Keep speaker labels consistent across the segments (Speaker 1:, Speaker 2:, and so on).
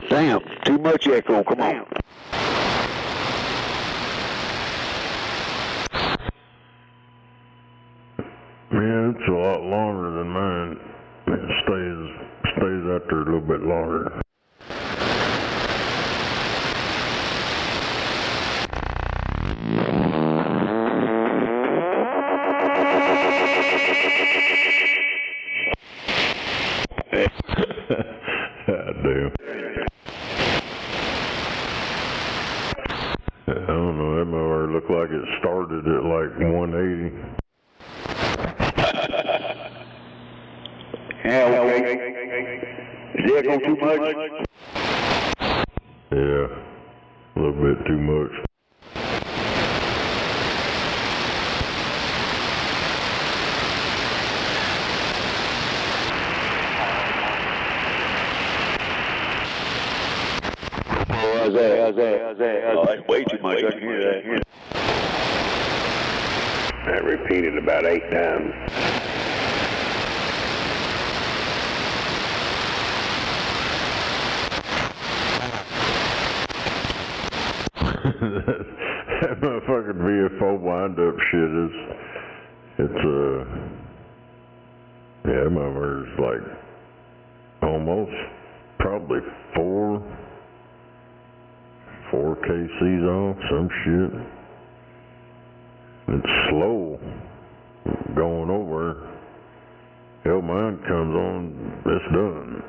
Speaker 1: Damn, too much echo, come on.
Speaker 2: Man, it's a lot longer than mine. It stays out there a little bit longer. God damn. I don't know, that mower looked like it started at like 180.
Speaker 1: Yeah, okay. Is the echo too much?
Speaker 2: Yeah, a little bit too much.
Speaker 1: How's that? Oh, that's way too much. I can hear that.
Speaker 3: I repeated about 8 times.
Speaker 2: That motherfucking VFO wind-up shit yeah, my motor's like almost probably 4 kcs off, some shit. It's slow going over. Hell, mine comes on, it's done.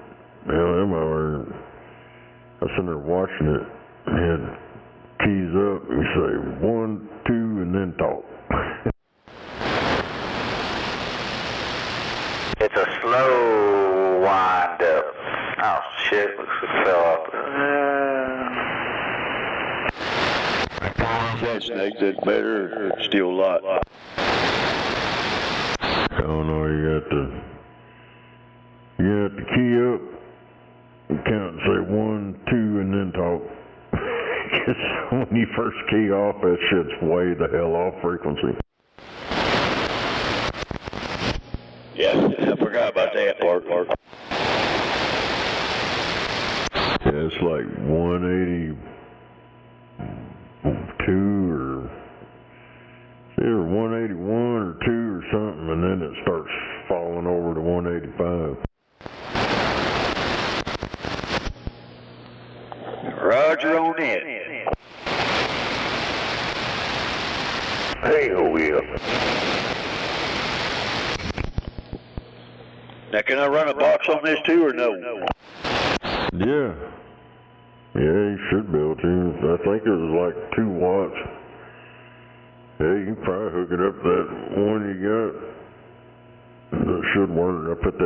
Speaker 2: Hell, that motor, I was sitting there watching it, had keys up, you say 1, 2, and then talk.
Speaker 4: It's a slow wind up. Oh shit, looks like it fell off.
Speaker 1: That snake, that's better, or still a lot?
Speaker 2: I don't know, you got to key up, and count and say 1, 2, and then talk. Because when you first key off, that shit's way the hell off frequency.
Speaker 1: Yeah, I forgot about that part.
Speaker 2: Yeah, it's like 182 or either 181 or 2 or something, and then it starts falling over to 185.
Speaker 1: Roger on it.
Speaker 3: Hey, Will.
Speaker 1: Now, can I run a box on this too, or no?
Speaker 2: Yeah. Yeah, you should be able to. I think it was like 2 watts. Yeah, you can probably hook it up to that one you got. That should work. I put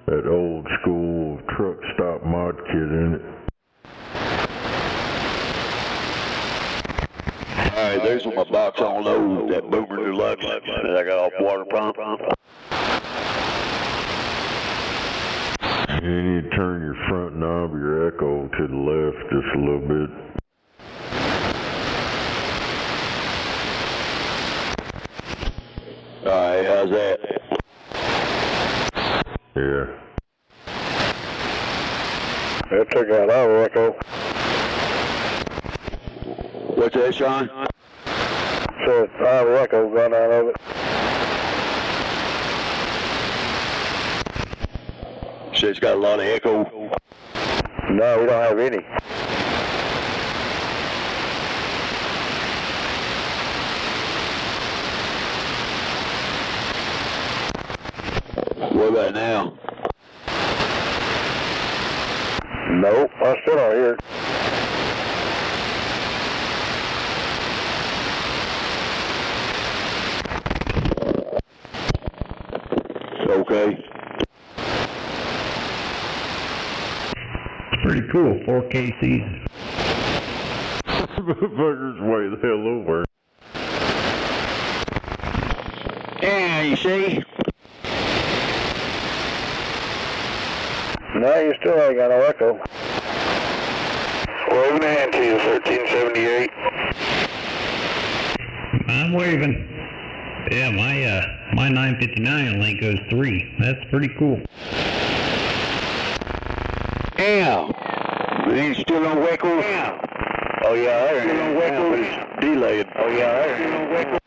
Speaker 2: that old school truck stop mod kit in it.
Speaker 1: Alright, there's my box on low, that Boomer Deluxe that I got off water pump.
Speaker 2: You need to turn your front knob of your echo to the left just a little bit.
Speaker 1: Alright, how's that?
Speaker 2: Yeah.
Speaker 3: That took out our echo.
Speaker 1: What's that, Sean?
Speaker 3: So our echo got out of it.
Speaker 1: So it's got a lot of echo.
Speaker 3: No, we don't have any.
Speaker 1: What about now?
Speaker 3: Nope, I still don't hear it.
Speaker 1: Okay.
Speaker 5: Pretty cool, 4K season.
Speaker 2: Motherfucker's way the hell over.
Speaker 1: Yeah, you see?
Speaker 3: No, you still ain't got no echo. Waving a hand to you, 1378.
Speaker 5: I'm waving. Yeah, my 959 link goes 3. That's pretty cool.
Speaker 1: Yeah. Ain't still on record?
Speaker 3: Yeah. Oh, yeah, there.
Speaker 1: Still on record? It's delayed.
Speaker 3: Oh, yeah, there. Still on record?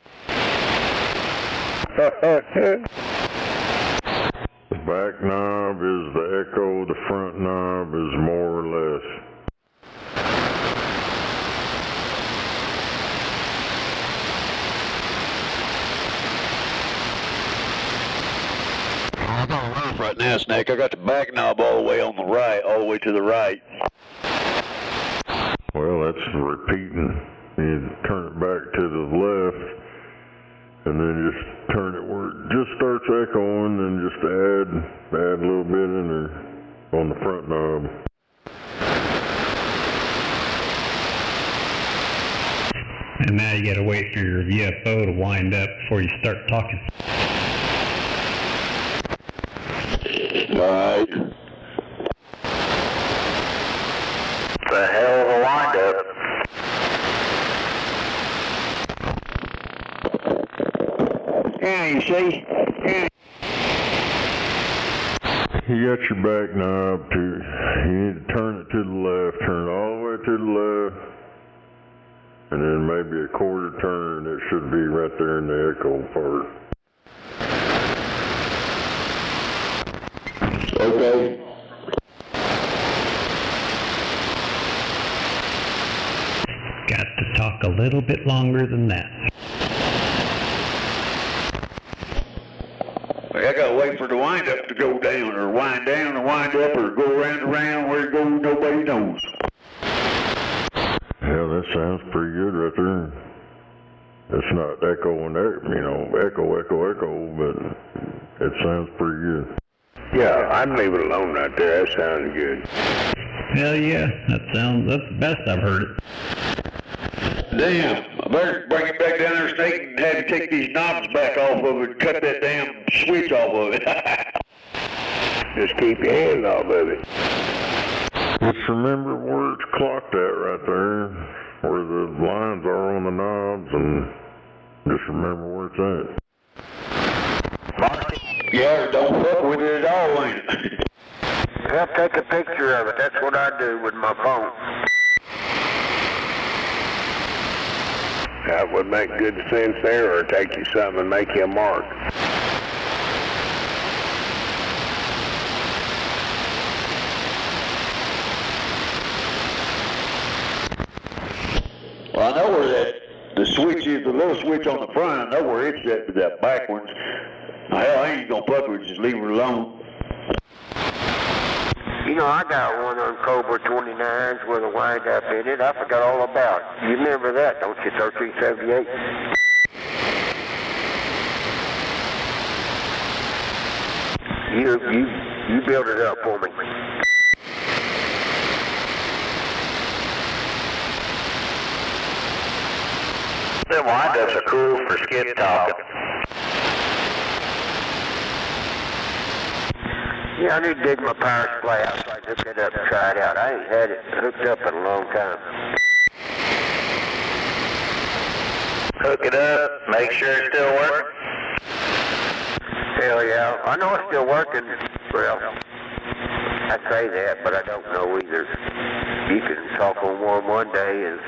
Speaker 2: The back knob is the echo, the front knob is more or less.
Speaker 1: I'm on roof right now, Snake. I got the back knob all the way on the right, all the way to the right.
Speaker 2: Well, that's repeating. You turn it back to the left, and then just turn it where it just starts echoing, and just add a little bit in there on the front knob.
Speaker 5: And now you gotta wait for your VFO to wind up before you start talking.
Speaker 1: Right.
Speaker 4: The hell of a windup.
Speaker 1: Yeah, you see? Yeah.
Speaker 2: You got your back knob you need to turn it to the left, turn it all the way to the left, and then maybe a quarter turn. It should be right there in the echo part.
Speaker 1: Okay.
Speaker 5: Got to talk a little bit longer than that.
Speaker 1: I gotta wait for the wind up to go down, or wind down or wind up, or go around where it goes, nobody knows.
Speaker 2: Yeah, that sounds pretty good right there. It's not echoing, echo, but it sounds pretty good.
Speaker 3: Yeah, I'd leave it alone right there. That sounds good.
Speaker 5: Hell yeah, that's the best I've heard it.
Speaker 1: Damn, I better bring it back down there, Snake, and have you take these knobs back off of it and cut that damn switch off of it.
Speaker 3: Just keep your hand off of it.
Speaker 2: Just remember where it's clocked at right there, where the lines are on the knobs, and just remember where it's at.
Speaker 1: Yeah, don't fuck with it at all, ain't it?
Speaker 3: Well, take a picture of it. That's what I do with my phone. That would make good sense there, or take you something and make you a mark.
Speaker 1: Well, I know where the switch is, the little switch on the front. I know where it's at, that backwards. Hell, I ain't gonna fuck with it, just leave it alone.
Speaker 3: You know, I got one on Cobra 29s with a wind up in it. I forgot all about it. You remember that, don't you, 1378? You build it up for me.
Speaker 4: Them windups are cool for skip talking.
Speaker 3: Yeah, I need to dig my power supply out so I can hook it up and try it out. I ain't had it hooked up in a long time.
Speaker 4: Hook it up, make sure it still works.
Speaker 3: Hell yeah. I know it's still working. Well, I say that, but I don't know either. You can talk on one day and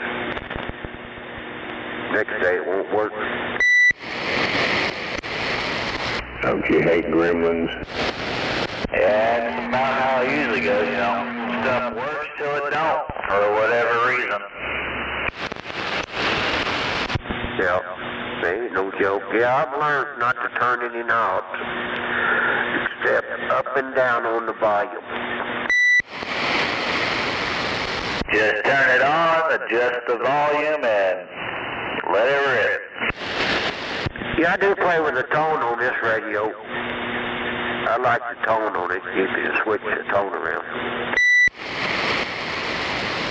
Speaker 3: next day it won't work. Don't you hate gremlins?
Speaker 4: Yeah, that's about how it usually goes, you know. Stuff works till it don't, for whatever reason.
Speaker 3: Yeah, ain't no joke. Yeah, I've learned not to turn any knobs. Step up and down on the volume.
Speaker 4: Just turn it on, adjust the volume, and let it rip.
Speaker 3: Yeah, I do play with the tone on this radio. I like the tone on it. You can switch the tone around.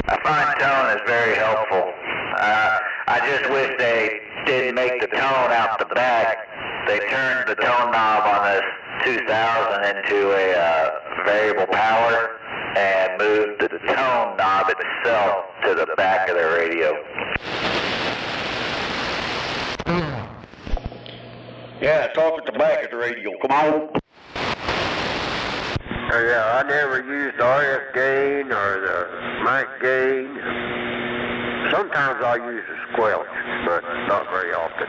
Speaker 4: I find tone is very helpful. I just wish they didn't make the tone out the back. They turned the tone knob on this 2000 into a variable power and moved the tone knob itself to the back of the radio.
Speaker 1: Yeah, talk at the back of the radio. Come on.
Speaker 3: Yeah, I never used the RF gain or the mic gain. Sometimes I use the squelch, but not very often.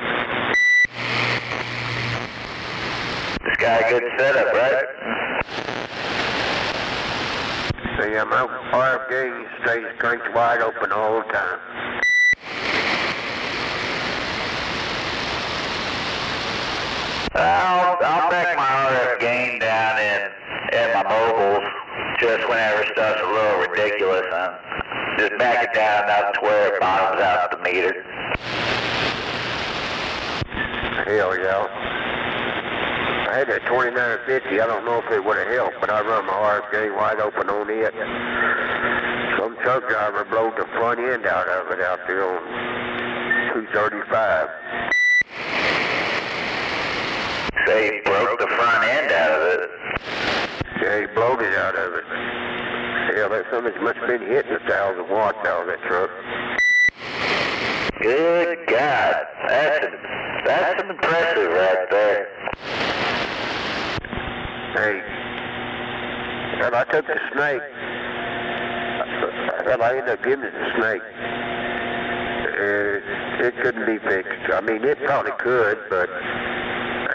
Speaker 4: This got a good setup, right?
Speaker 3: So yeah, my RF gain stays cranked wide open all the time.
Speaker 4: I'll back my RF gain down in my mobiles just whenever stuff's a little ridiculous. Just back it down enough to where it bottoms out the meter.
Speaker 3: Hell yeah. I had that 2950, I don't know if it would have helped, but I run my RF gain wide open on it. Some truck driver blowed the front end out of it out there on 235.
Speaker 4: Say he broke the front end out of it.
Speaker 3: Yeah, he blowed it out of it. Yeah, that something must have been hitting 1,000 watts out of that truck.
Speaker 4: Good God, that's impressive right there.
Speaker 3: Hey, well, I took the snake. Well, I ended up giving it the snake. It couldn't be fixed. I mean, it probably could, but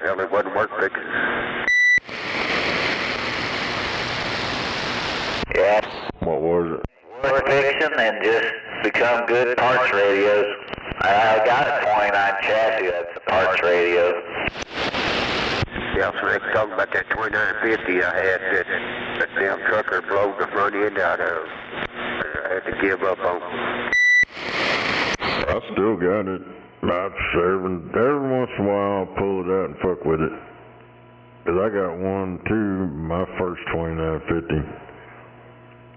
Speaker 3: hell, it wasn't worth fixing.
Speaker 4: Yeah.
Speaker 2: What was it?
Speaker 4: Worth fixing and just become good parts radios. I got a 29 chassis that's a parts radio.
Speaker 3: Yeah, so they talking about that 2950 I had that damn trucker blowed the front end out of. I had to give up on.
Speaker 2: I still got it. Every once in a while I'll pull it out and fuck with it. Cause I got one too, my first 2950.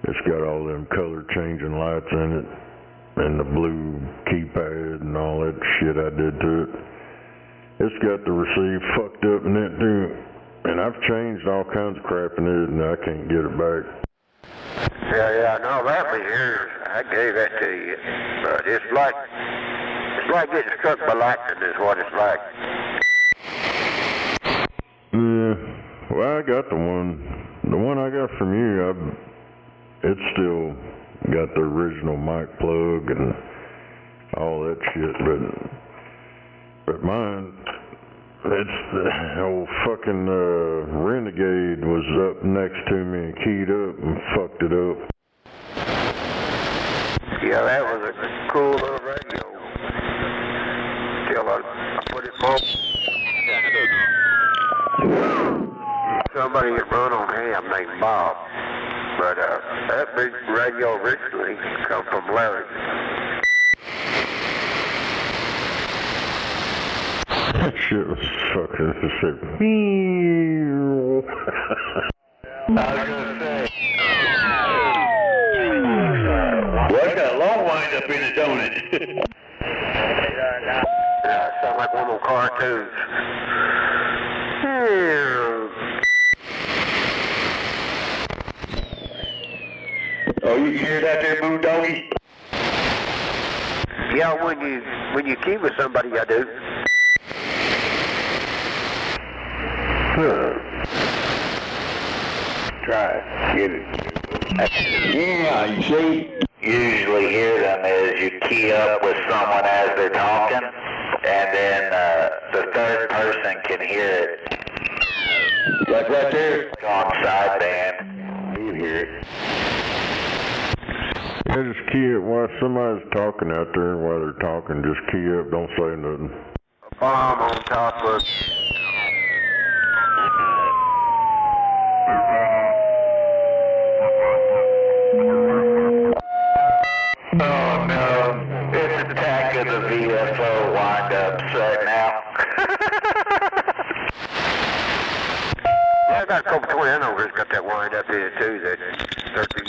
Speaker 2: It's got all them color changing lights in it. And the blue keypad and all that shit I did to it. It's got the receive fucked up in it too. And I've changed all kinds of crap in it and I can't get it back.
Speaker 3: Yeah, no, that was yours. I gave that to you. But it's like getting struck by lightning is what it's like.
Speaker 2: Yeah, well I got the one I got from you, it's still got the original mic plug and all that shit, but mine, it's the old fucking Renegade was up next to me and keyed up and fucked it up.
Speaker 3: Yeah, that was a cool little radio. Till I put it on. Somebody that run on ham named Bob. But that big radio originally come from Larry.
Speaker 2: That shit was fucking shit.
Speaker 4: I was gonna say.
Speaker 1: Well, it's got a long wind up in it, don't it?
Speaker 3: Yeah, it sounds like one of those cartoons.
Speaker 1: Oh, you can hear that there, Moondoggy?
Speaker 3: Yeah, when you keep with somebody, I do.
Speaker 1: Try it. Get it. Yeah, you see?
Speaker 4: Usually hear them is you key up with someone as they're talking, and then the third person can hear it.
Speaker 1: Like right there?
Speaker 4: On sideband.
Speaker 1: You can hear it.
Speaker 2: Yeah, just key it while somebody's talking out there. While they're talking, just key up, don't say nothing.
Speaker 3: A bomb on top of.
Speaker 4: Oh no, it's Attack of the VFO wind-ups right now.
Speaker 3: Yeah, I got a couple 20 overs got that wind up in it too, that 13.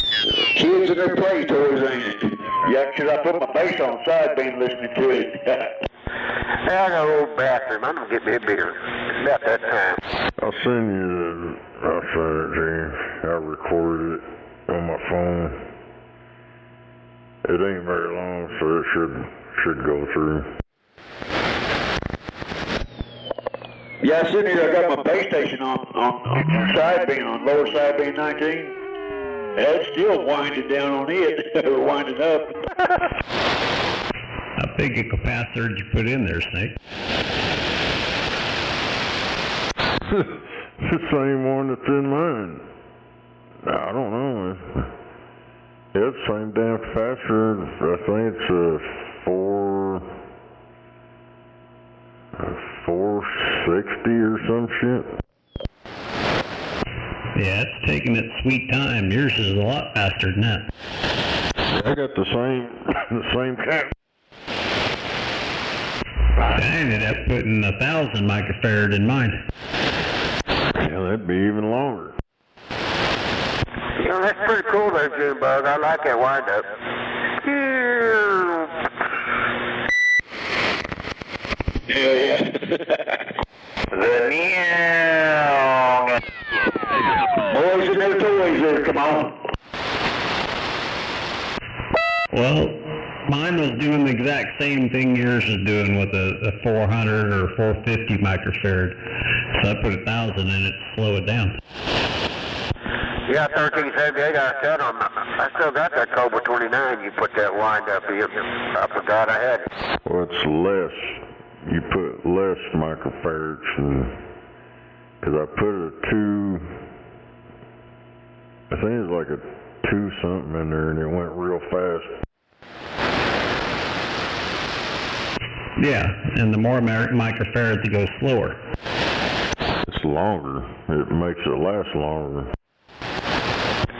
Speaker 1: Kids and their play toys, ain't it? Yeah, 'cause I put my bass on side beam listening to it.
Speaker 3: Yeah, I got a little bathroom. I'm gonna get me a beer. It's about that time.
Speaker 2: I'll send it to you. I recorded it on my phone. It ain't very long, so it should go through.
Speaker 1: Yeah, I'm sitting here, I got my base station on side beam, on lower side beam 19. And it's still winding down on it, or winding up.
Speaker 5: How big a capacitor did you put in there, Snake?
Speaker 2: It's the same one that's in mine. I don't know. Yeah, it's the same damn capacitor. I think it's a 460 or some shit.
Speaker 5: Yeah, it's taking its sweet time. Yours is a lot faster than that.
Speaker 2: Yeah, I got the same kind.
Speaker 5: I ended up putting 1,000 microfarad in mine.
Speaker 2: Yeah, that'd be even longer.
Speaker 3: You know, that's pretty cool there, Junebug. I like that wind-up.
Speaker 1: Yeah.
Speaker 4: The meow.
Speaker 1: Boys and their toys there, come on.
Speaker 5: Well, mine was doing the exact same thing yours is doing with a 400 or 450 microfarad. So I put 1,000 in it to slow it down.
Speaker 3: Yeah, 1378, I said I still got that Cobra 29. You put that wind up in. I forgot I had it.
Speaker 2: Well, it's less. You put less microfarads, because I put a 2, I think it's like a 2 something in there, and it went real fast.
Speaker 5: Yeah, and the more microfarads, it goes slower.
Speaker 2: It's longer. It makes it last longer.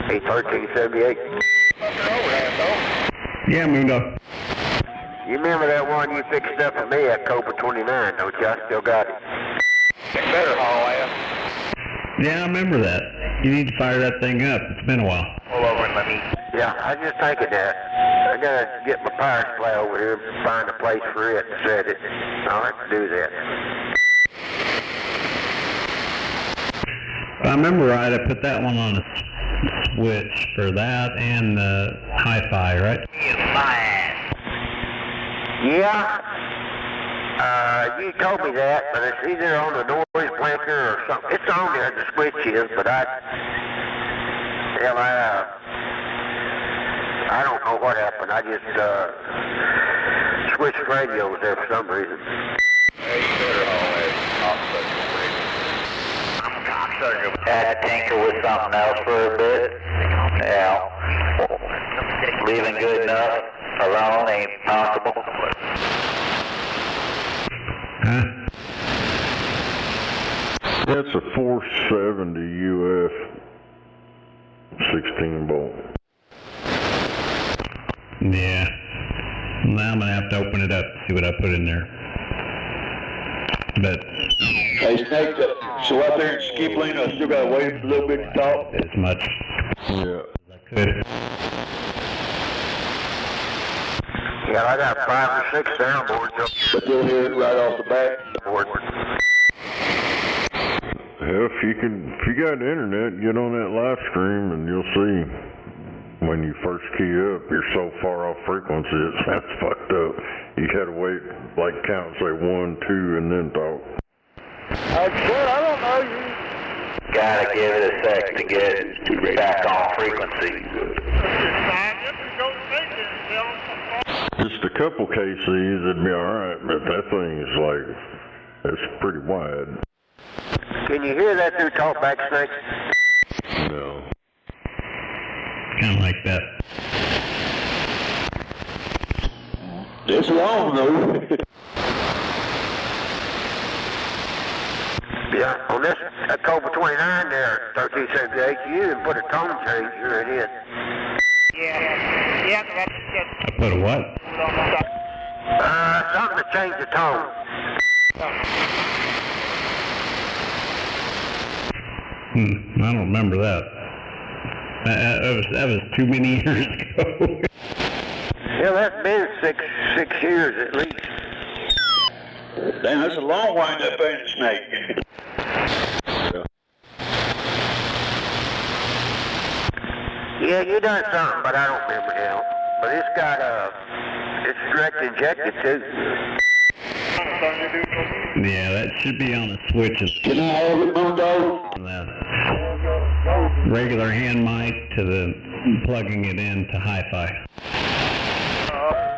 Speaker 3: Hey, 1378.
Speaker 5: Yeah, Mundo.
Speaker 3: You remember that one you fixed up for me at Cobra 29, don't you? I still got it. It better haul ass.
Speaker 5: Yeah, I remember that. You need to fire that thing up. It's been a while.
Speaker 3: Pull over and let me. Yeah, I was just thinking that. I gotta get my power supply over here and find a place for it to set it. I'll have to do that.
Speaker 5: If I remember right, I put that one on a switch for that and the hi-fi, right?
Speaker 3: Yeah. You told me that, but it's either on the noise blinker or something. It's on there, the switch is, but I don't know what happened. I just switched radios there for some reason.
Speaker 4: Had to tinker with something else for a bit. Yeah. Leaving good enough alone ain't possible.
Speaker 5: Huh?
Speaker 2: That's a 470 UF 16 bolt.
Speaker 5: Yeah. Now I'm going to have to open it up and see what I put in there. But
Speaker 1: Hey, Snake, so out there in Skip Lane, I still gotta wait a little bit to talk.
Speaker 5: as much
Speaker 2: Yeah.
Speaker 5: as I could.
Speaker 3: Yeah, I got 5 or 6 soundboards up
Speaker 1: But you'll hear it right off the bat.
Speaker 2: Yeah, if you got the internet, get on that live stream and you'll see when you first key up, you're so far off frequency, that's fucked up. You gotta wait, like count, say 1, 2, and then talk.
Speaker 3: I don't know.
Speaker 4: Gotta give it a sec to get back on frequency.
Speaker 2: Just a couple KCs, it'd be alright, but that thing is like, it's pretty wide.
Speaker 3: Can you hear that through talkback, Snake?
Speaker 2: No.
Speaker 5: Kind of like that.
Speaker 1: It's long though.
Speaker 3: Yeah, on this Cobra 29 there, 1378, you didn't put a tone changer in it.
Speaker 5: I put a what?
Speaker 3: Something to change the tone.
Speaker 5: I don't remember that. That was too many years ago.
Speaker 3: Yeah, that's been six years at least.
Speaker 1: Damn, that's a long wind up, ain't it, Snake?
Speaker 3: Yeah, you done something, but I don't remember now. But it's got it's direct injected too.
Speaker 5: Yeah, that should be on the switches.
Speaker 1: Can I have it, Moondog?
Speaker 5: The regular hand mic to the plugging it in to hi-fi.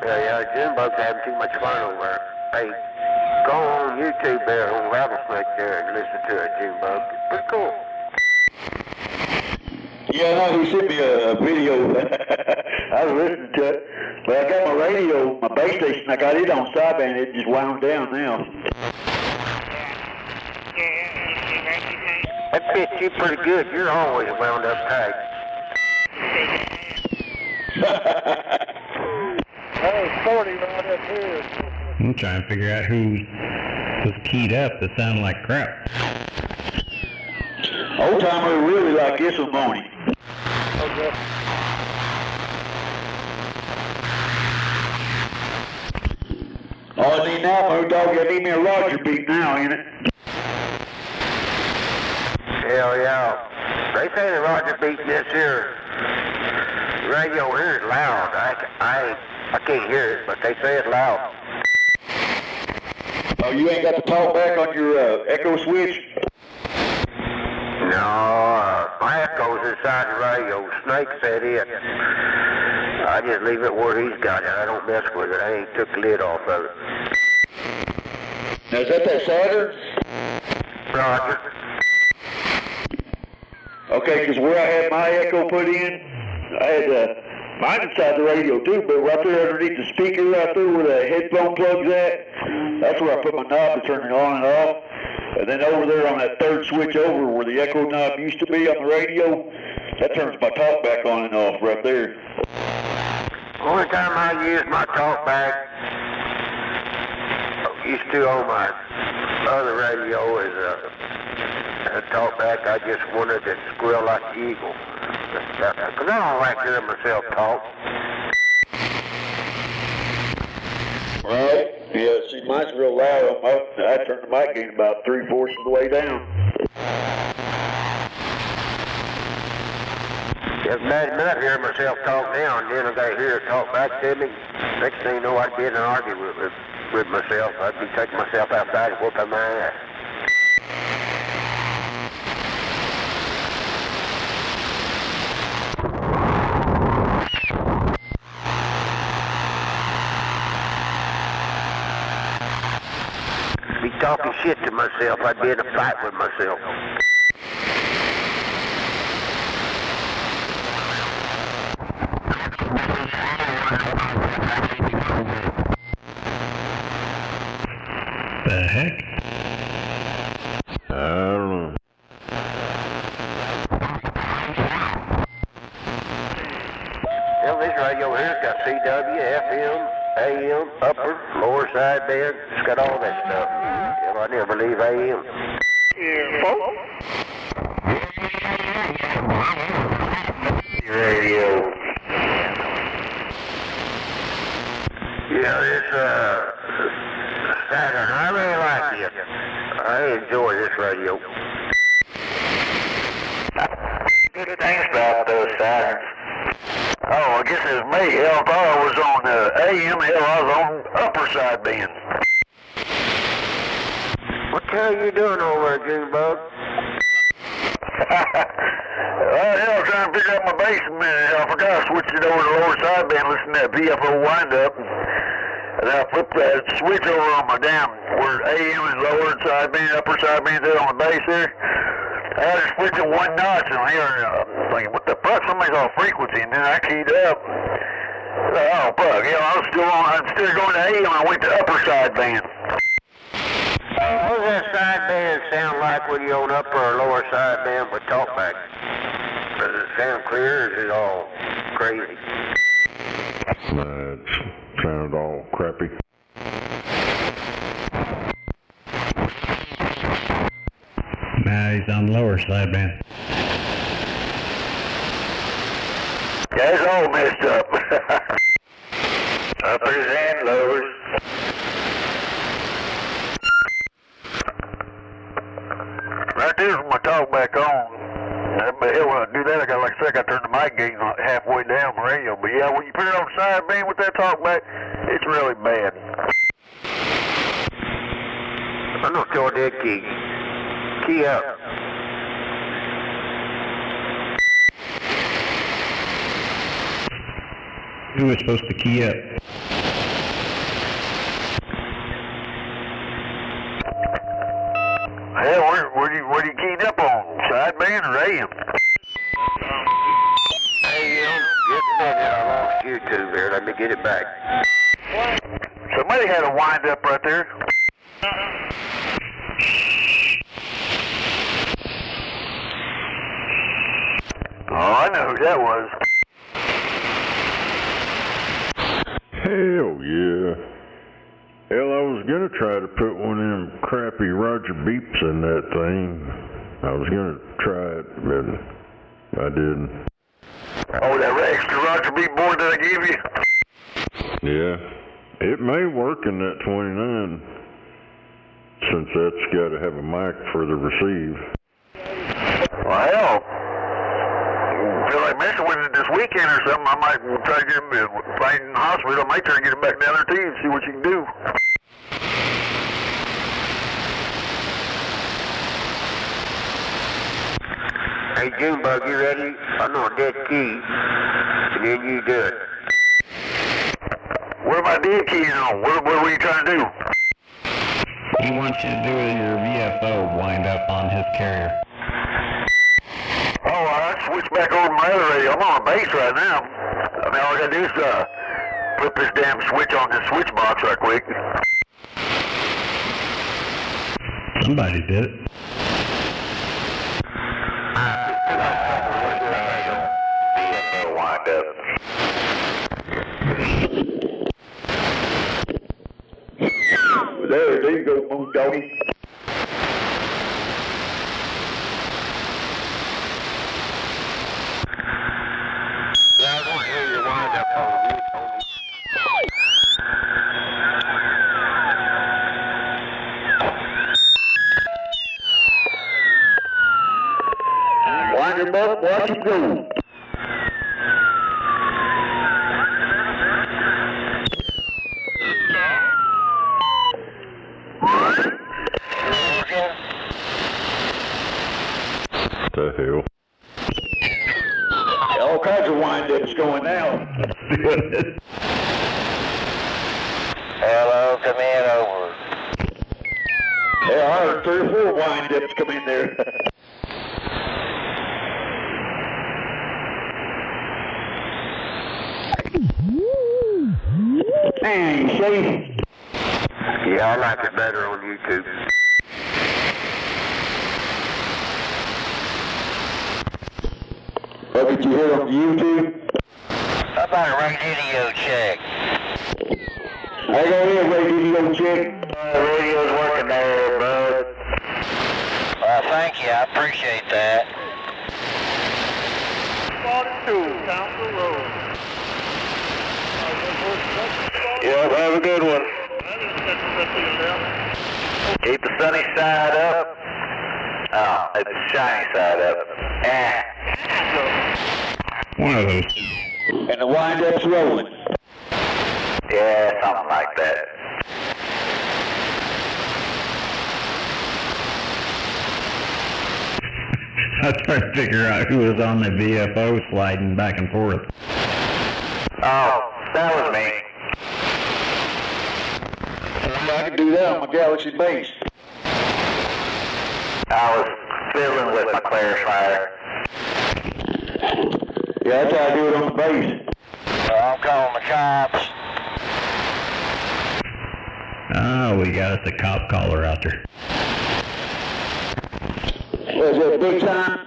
Speaker 3: Yeah, June Bug's having too much fun over there. Hey, go on YouTube there on Rattlesnake there and listen to it, June Bug. It's pretty cool.
Speaker 1: Yeah, no, he sent me a video. I was listening to it. But I got my radio, my base station, I got it on sideband. It just wound down now.
Speaker 3: That fits you pretty good. You're always wound up tight.
Speaker 1: Hey, 40 right up here.
Speaker 5: I'm trying to figure out who was keyed up that sounded like crap.
Speaker 1: Old timer really like this one, won't he?
Speaker 3: Okay.
Speaker 1: All I need now, Moondog, I need me a Roger beat now, ain't it?
Speaker 3: Hell yeah. They say the Roger beat this here radio here is loud. I can't hear it, but they say it's loud.
Speaker 1: Oh, you ain't got the talk back on your echo switch?
Speaker 3: No, my echo's inside the radio. Snake said it. I just leave it where he's got it. I don't mess with it. I ain't took the lid off of it.
Speaker 1: Now, is that Saturn?
Speaker 3: Roger.
Speaker 1: Okay, because where I had my echo put in, I had mine inside the radio too, but right there underneath the speaker right there where the headphone plug's at, that's where I put my knob to turn it on and off. And then over there on that third switch over where the echo knob used to be on the radio, that turns my talk back on and off right there.
Speaker 3: Only time I use my talk back, used to on my other radio is a talk back. I just wanted to squeal like the eagle. Because I don't like hearing myself talk.
Speaker 1: Right? Yeah, see, mine's real loud. I turned the mic gain about 3/4 of the way down.
Speaker 3: It's bad enough hearing myself talk now, and then I got to hear it talk back to me. Next thing you know, I'd be in an argument with myself. I'd be taking myself outside and whooping my ass. Be talking shit to myself, I'd be in a fight with myself.
Speaker 5: The heck?
Speaker 2: I don't know.
Speaker 3: Well, this radio here's got CW, FM, AM, upper, lower sideband. It's got all that stuff. Well, I never leave AM. Radio. Yeah, this Saturn, I really like it. I enjoy this radio.
Speaker 4: Good things about those Saturns. Oh, I guess it was me. Hell, I thought I was on AM. Hell, I was on upper side band.
Speaker 3: What the hell are you doing over there, Junebug?
Speaker 4: Hell, trying to figure out my bass a minute. I forgot I switched it over to the lower side band, listening to that VFO wind-up. And then I flipped that switch over on my damn, where AM is lower side band, upper side band there on the bass there. I had to switch it one notch, and I'm hearing, thinking, what the fuck, somebody's off frequency, and then I keyed up. Oh, fuck, you know, I'm still going to AM, I went to upper side band.
Speaker 3: What does that sideband sound like when you're on upper or lower sideband with talkback? Does it sound clear, or is it all crazy?
Speaker 2: It sounded all crappy.
Speaker 5: Nah, he's on the lower sideband.
Speaker 4: Yeah, it's all messed up. Uppers and lowers. Right there's my talk back on. But hell, when I do that, I got, like I said, I turn the mic gain halfway down the radio. But yeah, when you put it on sideband with that talk back, it's really bad.
Speaker 3: I'm not sure dead key. Key up.
Speaker 5: Who was supposed to key up?
Speaker 1: Hell, what are you keyed up on? Sideband or AM?
Speaker 3: Hey, just a minute. I lost YouTube here. Let me get it back.
Speaker 1: Somebody had a wind up right there. Oh, I know who that was.
Speaker 2: Hell yeah. Hell, I was gonna try to put one of them crappy Roger beeps in that thing. I was gonna try it, but I didn't.
Speaker 1: Oh, that extra Roger beep board that I gave you?
Speaker 2: Yeah. It may work in that 29, since that's gotta have a mic for the receive.
Speaker 1: Well, hell. Feel like messing with it this weekend or something. I might try to get him, if I ain't in the hospital, I might try to get him back down there to you and see what you can do.
Speaker 3: Hey, Junebug, you ready? I know a dead key. And then you do it.
Speaker 1: What am I dead keying on? What were you trying to do?
Speaker 5: He wants you to do your VFO wind up on his carrier.
Speaker 1: Oh, I switched back over to my other radio. I'm on a base right now. I mean, all I gotta do is flip this damn switch on this switch box right quick.
Speaker 5: Somebody did it.
Speaker 1: Wind up. There you go, Moon Doggy.
Speaker 3: Yeah, I want to hear your wind up on me.
Speaker 1: Wind him up, watch him go.
Speaker 2: The hell?
Speaker 1: All kinds of wind-ups going now.
Speaker 4: Hello, come in over.
Speaker 1: Yeah, I heard 3 or 4 wind-ups come in there. Man, you safe?
Speaker 3: Yeah, I like it better on YouTube.
Speaker 1: What did you hear on YouTube?
Speaker 4: How about a radio check?
Speaker 1: I got in, radio check.
Speaker 4: The radio's working there, bud. Well, thank you. I appreciate that.
Speaker 1: 42, Council Road. Yep, have a good one.
Speaker 4: Keep the sunny side up. Oh, it's the shiny side up.
Speaker 5: One of those.
Speaker 1: And the wind-up's rolling.
Speaker 4: Yeah, something like that.
Speaker 5: I was trying to figure out who was on the VFO sliding back and forth.
Speaker 4: Oh, that was me.
Speaker 1: I can do that on my Galaxy base.
Speaker 4: I was fiddling with my clarifier.
Speaker 1: Yeah, that's how I do it on the base.
Speaker 4: I'm calling the cops.
Speaker 5: Oh, we got us a cop caller out there.
Speaker 1: Was that big time?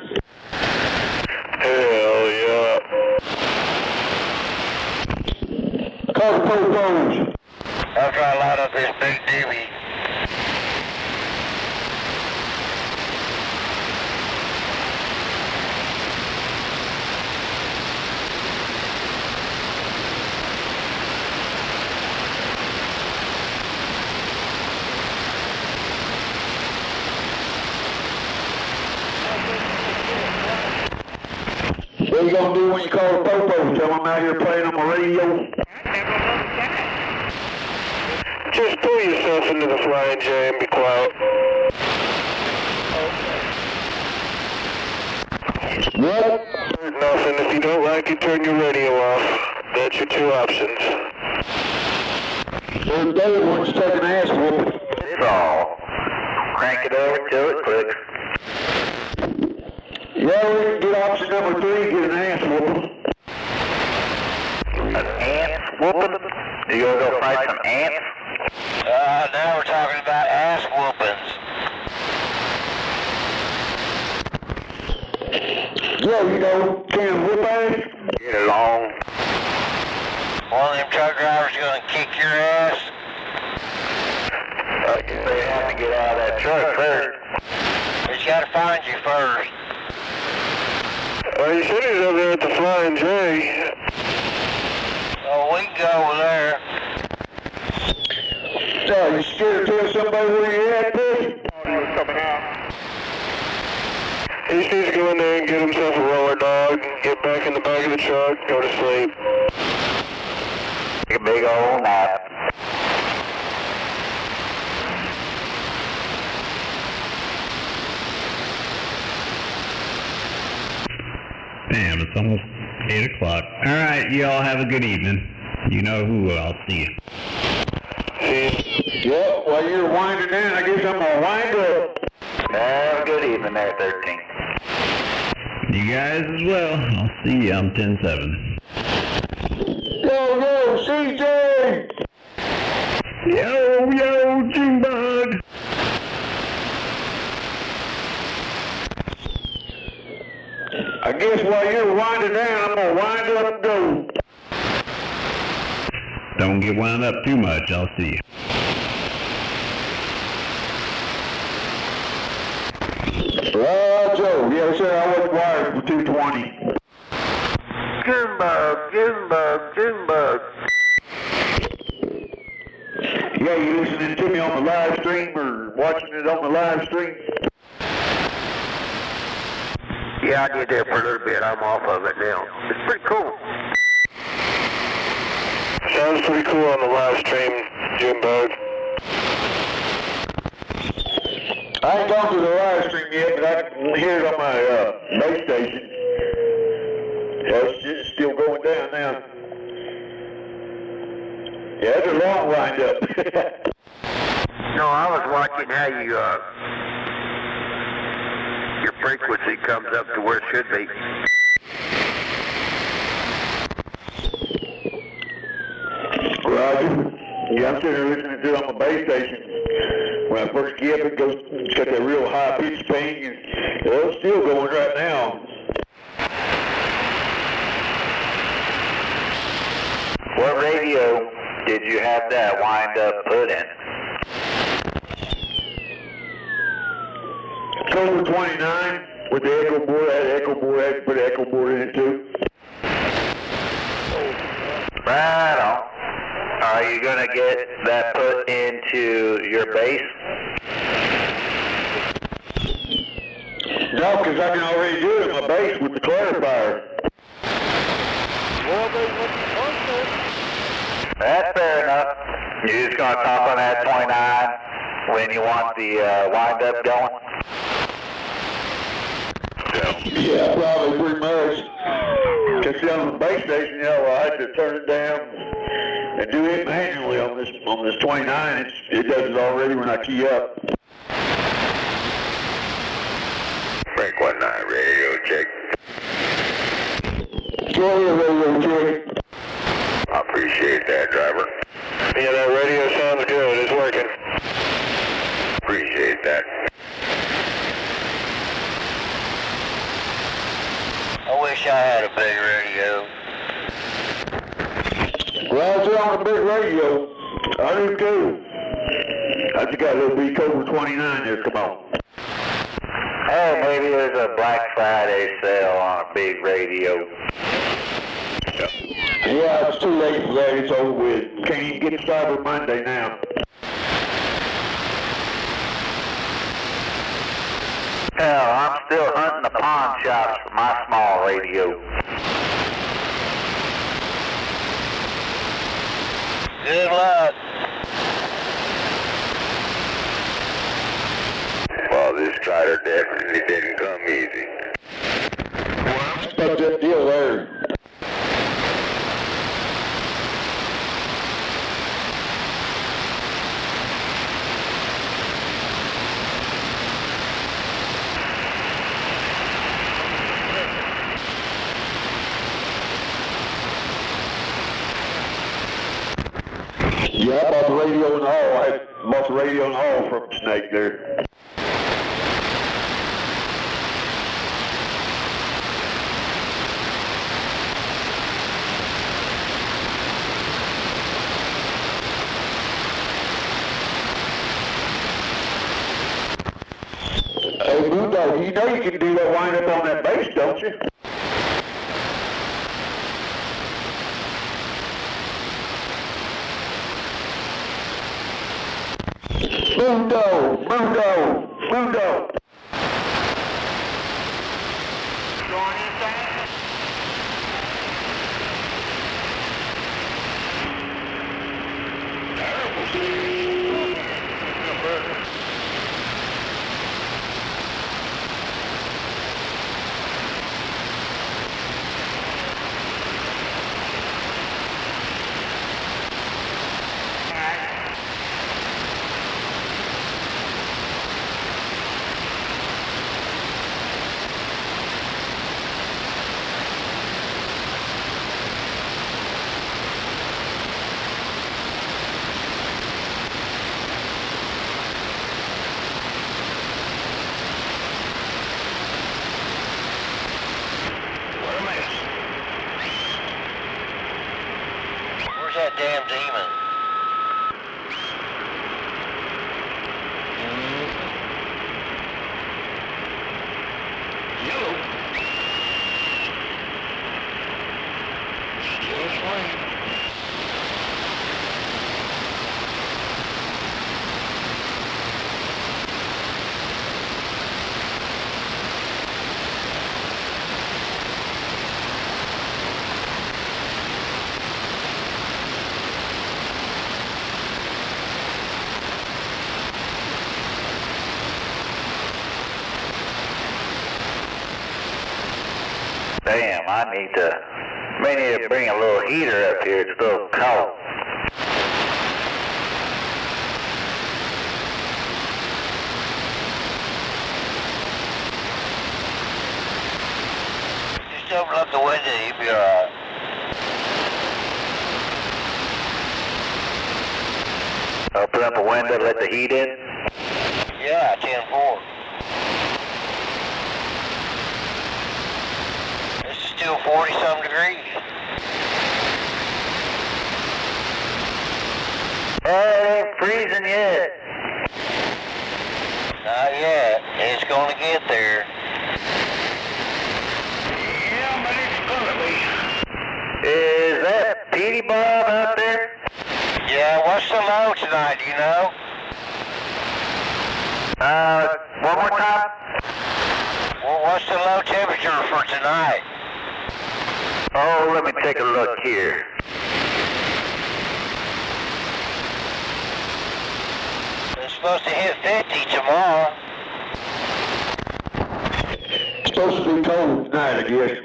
Speaker 2: Hell yeah.
Speaker 1: Call the popos.
Speaker 4: I'll try to light up this big doobie.
Speaker 1: What are you gonna do when you call the popos? Tell them I'm out here playing on my radio? Just pull
Speaker 6: lower yourself into the flying J and be quiet.
Speaker 1: What?
Speaker 6: Nothing. If you don't like it, turn your radio off. That's your two options.
Speaker 1: So Dave wants to take an ass whooping.
Speaker 4: It's all. Crank it over till it clicks.
Speaker 1: Yeah, we can get option number 3, get an ass whooping.
Speaker 4: An ants whooping? You gonna go fight some ants?
Speaker 3: Now we're talking about ass whoopings.
Speaker 1: Yeah, you know, can whip ass?
Speaker 4: Get along.
Speaker 3: One of them truck drivers gonna kick your ass.
Speaker 4: I guess they have to get out of that truck first.
Speaker 3: He's gotta find you first.
Speaker 6: You said he's over there at the Flying J.
Speaker 3: Oh, we can go over there.
Speaker 1: So, you scared to tell somebody where you're at, buddy?
Speaker 6: He just needs to go in there and get himself a roller dog, get back in the back of the truck, go to sleep.
Speaker 4: Take a big old nap.
Speaker 5: Damn, it's almost 8 o'clock. All right, you all have a good evening. You know who, I'll see you.
Speaker 1: Yeah, while you're winding down, I guess I'm gonna wind up.
Speaker 4: Have a good evening there, 13.
Speaker 5: You guys as well. I'll see you on 10-7.
Speaker 1: Yo, CJ!
Speaker 5: Yo, Junebug!
Speaker 1: I guess while you're winding down, I'm gonna wind up and go.
Speaker 5: Don't get wound up too much. I'll see you.
Speaker 1: Joe. Yeah, sir, I wasn't wired for 220.
Speaker 3: Junebug.
Speaker 1: Yeah, you listening to me on the live stream or watching it on the live stream?
Speaker 3: Yeah, I did that for a little bit. I'm off of it now. It's pretty cool.
Speaker 6: Sounds pretty cool on the live stream, Junebug.
Speaker 1: I ain't gone to the live stream yet, but I can hear it on my base station. Yeah, it's still going down now. Yeah, it's a long wind up.
Speaker 3: No, I was watching how you, your frequency comes up to where it should be.
Speaker 1: Roger. Yeah, I'm sitting there listening to it on my base station. When I first get up, it's got that real high pitch ping, and it's still going right now.
Speaker 4: What radio did you have that wind up put in?
Speaker 1: Cobra 29 with the echo board. I had an echo board. I had to put an echo board in it too.
Speaker 4: Right on. Are you going to get that put into your base?
Speaker 1: No, because I can already do it in my base with the clarifier.
Speaker 4: That's fair enough. You're just going to talk on that 29 when you want the wind up going?
Speaker 1: Yeah, probably pretty much. Because on the base station, you know, I had to turn it down and do it manually on this 29. It does it already when I key up.
Speaker 3: Frank 19 radio check.
Speaker 1: Radio check.
Speaker 3: I appreciate that, driver.
Speaker 6: Yeah, that radio sounds good. It's working.
Speaker 3: Appreciate that. I wish I had a big radio.
Speaker 1: Roger on the big radio. I do too. I just got a little B Cobra 29 there. Come on.
Speaker 4: Oh, maybe there's a Black Friday sale on a big radio.
Speaker 1: Yeah, it's too late for that. It's over with. Can't even get to Cyber Monday now.
Speaker 4: Hell, I'm still hunting the pawn shops for my small radio.
Speaker 3: Good luck. matter definitely didn't come easy.
Speaker 1: But that deal there. Yeah, I bought the radio and all. I bought the radio and all from Snake there. Hey, Moondog, you know you can do that wind up on that bass, don't you? Mundo! Mundo! Mundo!
Speaker 4: Where's that damn demon?
Speaker 1: Yellow. Still swing.
Speaker 4: Damn, I need to bring a little heater up here. It's a little cold. Just open up the window, you'll be alright. Open up a window, let the heat in? Yeah, 10-4. Still 40-some degrees. It ain't freezing yet. Not yet. It's gonna get there.
Speaker 1: Yeah, but it's gonna be.
Speaker 4: Is that Petey Bob out there? Yeah, what's the low tonight, do you know? One more time? Well, what's the low temperature for tonight? Oh, let me take a look here. It's supposed to hit 50 tomorrow.
Speaker 1: It's supposed to be cold tonight, I guess.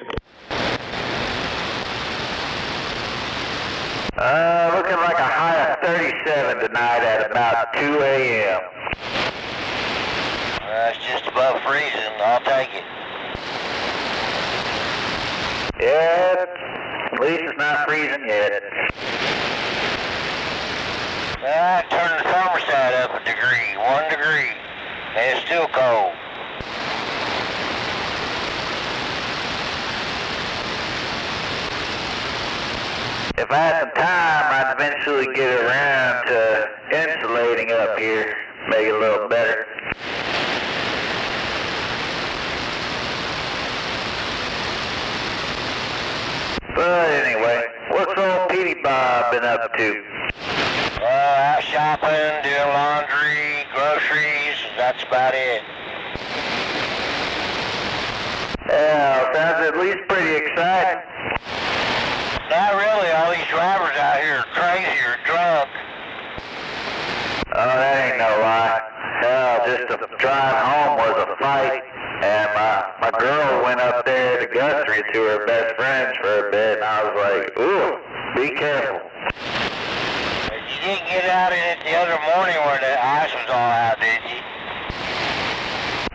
Speaker 4: Looking like a high of 37 tonight at about 2 a.m. It's just above freezing. I'll take it. Yeah, at least it's not freezing yet. I turned the thermostat up a degree, 1 degree, and it's still cold. If I had some time, I'd eventually get around to insulating up here, make it a little better. But anyway, what's old Petey Bob been up to? Out shopping, doing laundry, groceries, that's about it. Yeah, sounds at least pretty exciting. Not really, all these drivers out here are crazy or drunk. Oh, that ain't no lie. Hell, just the drive home was a fight. to Guthrie, two of her best friends for a bit, and I was like, ooh, be careful.
Speaker 3: You didn't get out in it the other morning where the ice was all out, did you?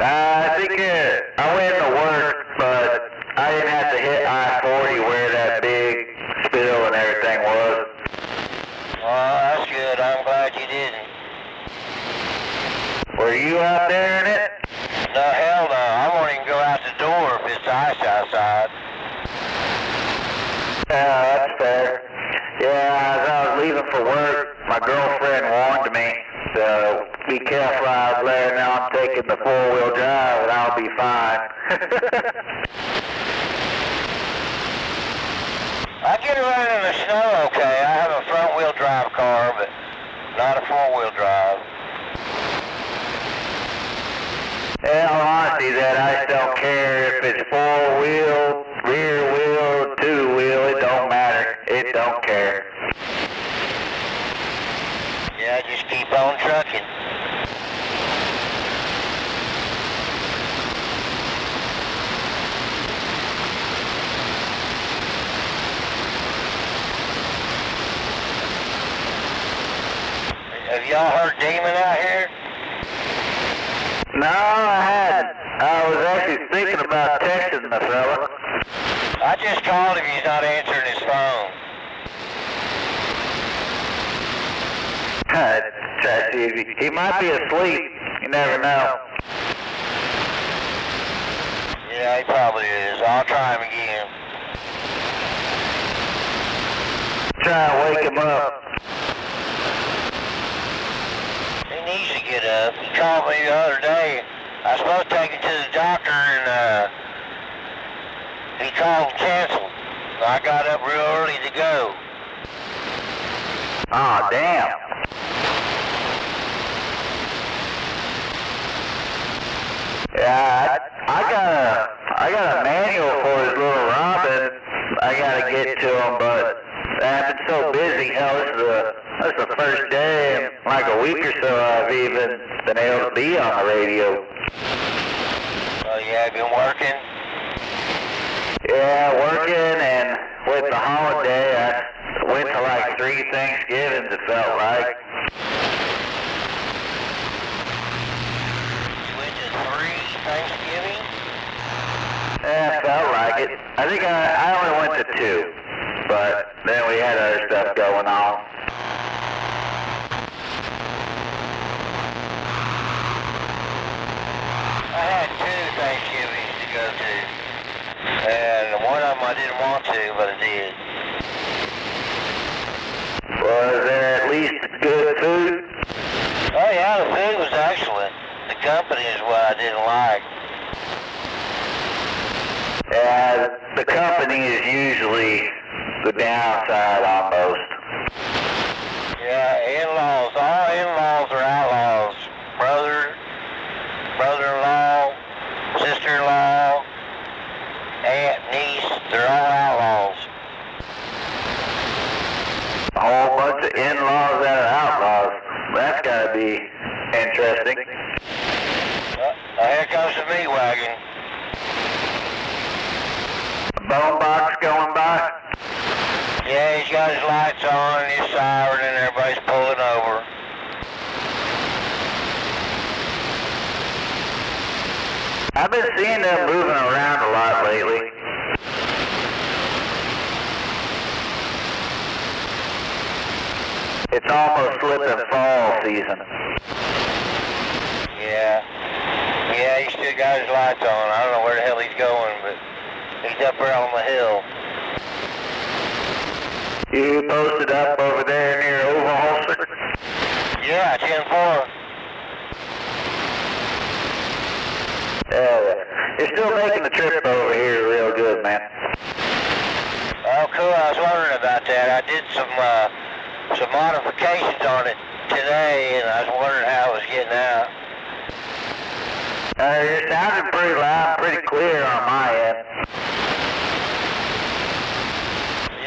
Speaker 4: I think I went to work, but I didn't have to hit I-40 where that big spill and everything was.
Speaker 3: Well, that's good. I'm glad you didn't.
Speaker 4: Were you out there in it?
Speaker 3: No, hell no. I won't even go out the door if it's ice outside.
Speaker 4: Yeah, that's fair. Yeah, as I was leaving for work, my girlfriend warned me, so be careful. I was letting her know I'm taking the four-wheel drive and I'll be fine.
Speaker 3: I get around in the snow okay. I have a front-wheel drive car, but not a four-wheel drive.
Speaker 4: In all honesty, that I don't care if it's four-wheel, rear-wheel, two-wheel, it don't matter. It don't care.
Speaker 3: Yeah, just keep on trucking. Have y'all heard Demon out here?
Speaker 4: No, I hadn't. I was actually thinking about texting the fella.
Speaker 3: I just called him. He's not answering his phone.
Speaker 4: Try to see if he might be asleep. You never know.
Speaker 3: Yeah, he probably is. I'll try him again.
Speaker 4: Try and wake him up.
Speaker 3: He needs to get up. He called me the other day. I was supposed to take him to the doctor, and he called and canceled. So I got up real early to go.
Speaker 4: Oh, damn. Yeah, I got a manual for his little Robin. I gotta get to him, but I've been so busy. Hell, this is the first day in like a week or so I've even been able to be on the radio.
Speaker 3: Oh, yeah, I've been working.
Speaker 4: Yeah, working, and with the holiday, I went to like 3 Thanksgivings, it felt like.
Speaker 3: You went to 3 Thanksgiving?
Speaker 4: Yeah, it felt like it. I think I only went to 2, but then we had other stuff going on.
Speaker 3: I had 2 Thanksgivings to go to. And one of them I didn't want to, but I did.
Speaker 4: Was there at least good food?
Speaker 3: Oh yeah, the food was excellent. The company is what I didn't like.
Speaker 4: Yeah, the company is usually the downside almost.
Speaker 3: Yeah, in-laws. All in-laws are outlaws. Brother-in-law, sister-in-law, aunt, niece, they're all outlaws.
Speaker 4: A whole bunch of in-laws that are outlaws. That's gotta be interesting.
Speaker 3: Here comes the meat wagon.
Speaker 4: A bone box going by?
Speaker 3: Yeah, he's got his lights on and his siren and everybody's pulling over.
Speaker 4: I've been seeing them moving around a lot lately. It's almost flipping fall season.
Speaker 3: Yeah. Yeah, he's still got his lights on. I don't know where the hell he's going, but he's up there on the hill.
Speaker 4: You posted up over there near Overholser?
Speaker 3: Yeah, 10-4.
Speaker 4: You're still making the trip over here real good, man.
Speaker 3: Oh, cool. I was wondering about that. I did some modifications on it today, and I was wondering how it was getting out.
Speaker 4: You're sounding pretty loud, pretty clear on my end.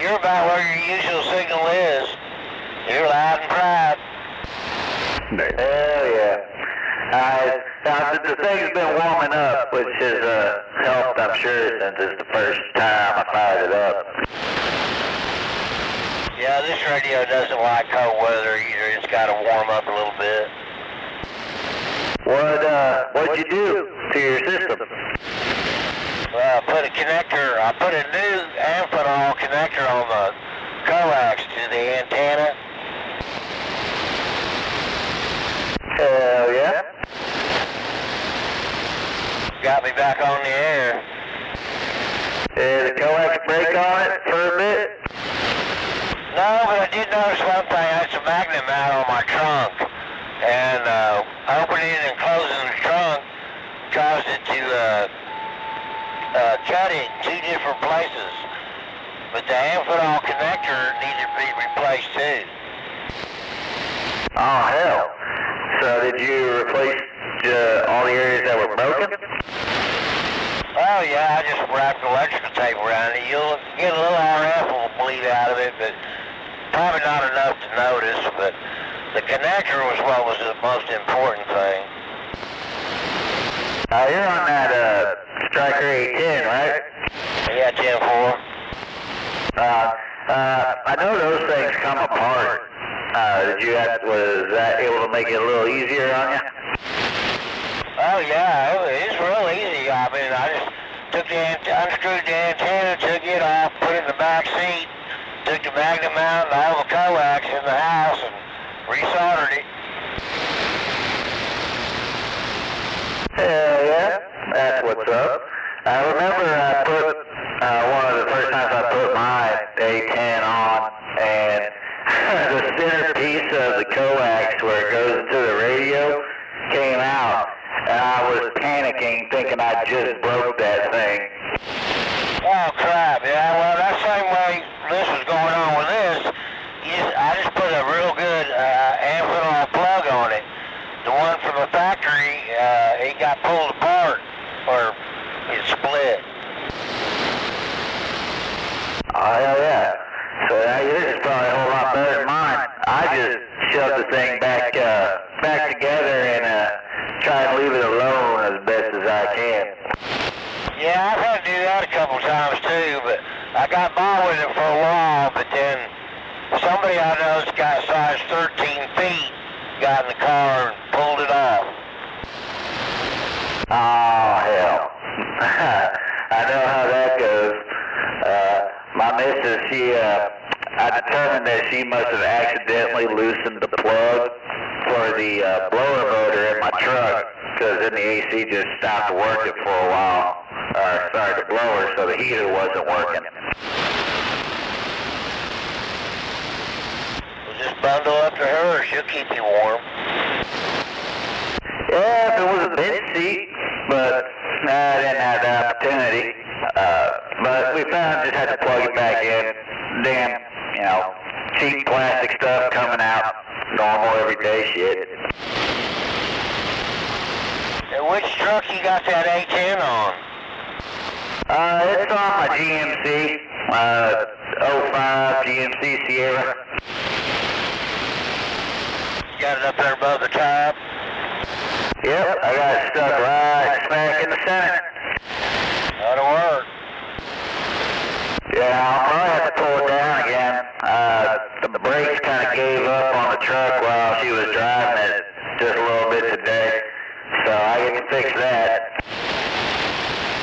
Speaker 3: You're about where your usual signal is. You're loud and proud.
Speaker 4: Hell yeah. The thing's been warming up, which is helped, I'm sure, since it's the first time I fired it up.
Speaker 3: Yeah, this radio doesn't like cold weather either. It's got to warm up a little bit.
Speaker 4: What'd you do to your system?
Speaker 3: Well, I put a new amphenol connector on the coax to the antenna.
Speaker 4: Hell yeah.
Speaker 3: Got me back on the air.
Speaker 4: Did the coax break on it for a bit?
Speaker 3: No, but I did notice one thing. I had some magnet mount on my trunk. And opening and closing the trunk caused it to cut it in two different places. But the amphenol connector needed to be replaced too.
Speaker 4: Oh, hell. So did you replace all the areas that were broken?
Speaker 3: Oh yeah, I just wrapped electrical tape around it. You'll get a little RF will bleed out of it, but probably not enough to notice. But the connector was what was the most important thing.
Speaker 4: You're on that Striker 810, right?
Speaker 3: Yeah, 10-4.
Speaker 4: I know those things come apart. Was that able to make it a little easier on you?
Speaker 3: Oh yeah, it's real easy. I mean, I just unscrewed the antenna, took it off, put it in the back seat, took the magnet mount and all the coax in the house and resoldered it.
Speaker 4: Hell yeah, that's what's up. I remember I put one of the first times I put my A10 on, and the centerpiece of the coax where it goes into the radio came out, and I was panicking thinking I just broke that thing.
Speaker 3: Oh crap, yeah, well that same way this was going on with this, I just put a real good amphenol plug on it. The one from the factory, it got pulled apart, or it split.
Speaker 4: Oh hell yeah. So yours is probably a whole lot better than mine. I just shoved the thing back together and try and leave it alone as best as I can.
Speaker 3: Yeah, I've had to do that a couple times too, but I got by with it for a while, but then somebody I know's got size 13 feet, got in the car and pulled it off.
Speaker 4: Oh hell. I know how that goes. My missus, I determined that she must have accidentally loosened the plug for the blower motor in my truck, because then the AC just stopped working for a while. The blower, so the heater wasn't working.
Speaker 3: Well, just bundle up to her, she'll keep you warm.
Speaker 4: Yeah, if it was a bench seat, but I didn't have the opportunity. But we found just had to plug it back in. Damn, cheap plastic stuff coming out. Normal everyday shit.
Speaker 3: And which truck you got that A10 on?
Speaker 4: It's on my GMC, 05 GMC Sierra.
Speaker 3: You got it up there above the top?
Speaker 4: Yep, I got it stuck right smack in the center.
Speaker 3: That'll work.
Speaker 4: Yeah, I'll probably have to pull it down again. The brakes kind of gave up on the truck while she was driving it just a little bit today, so I can fix that.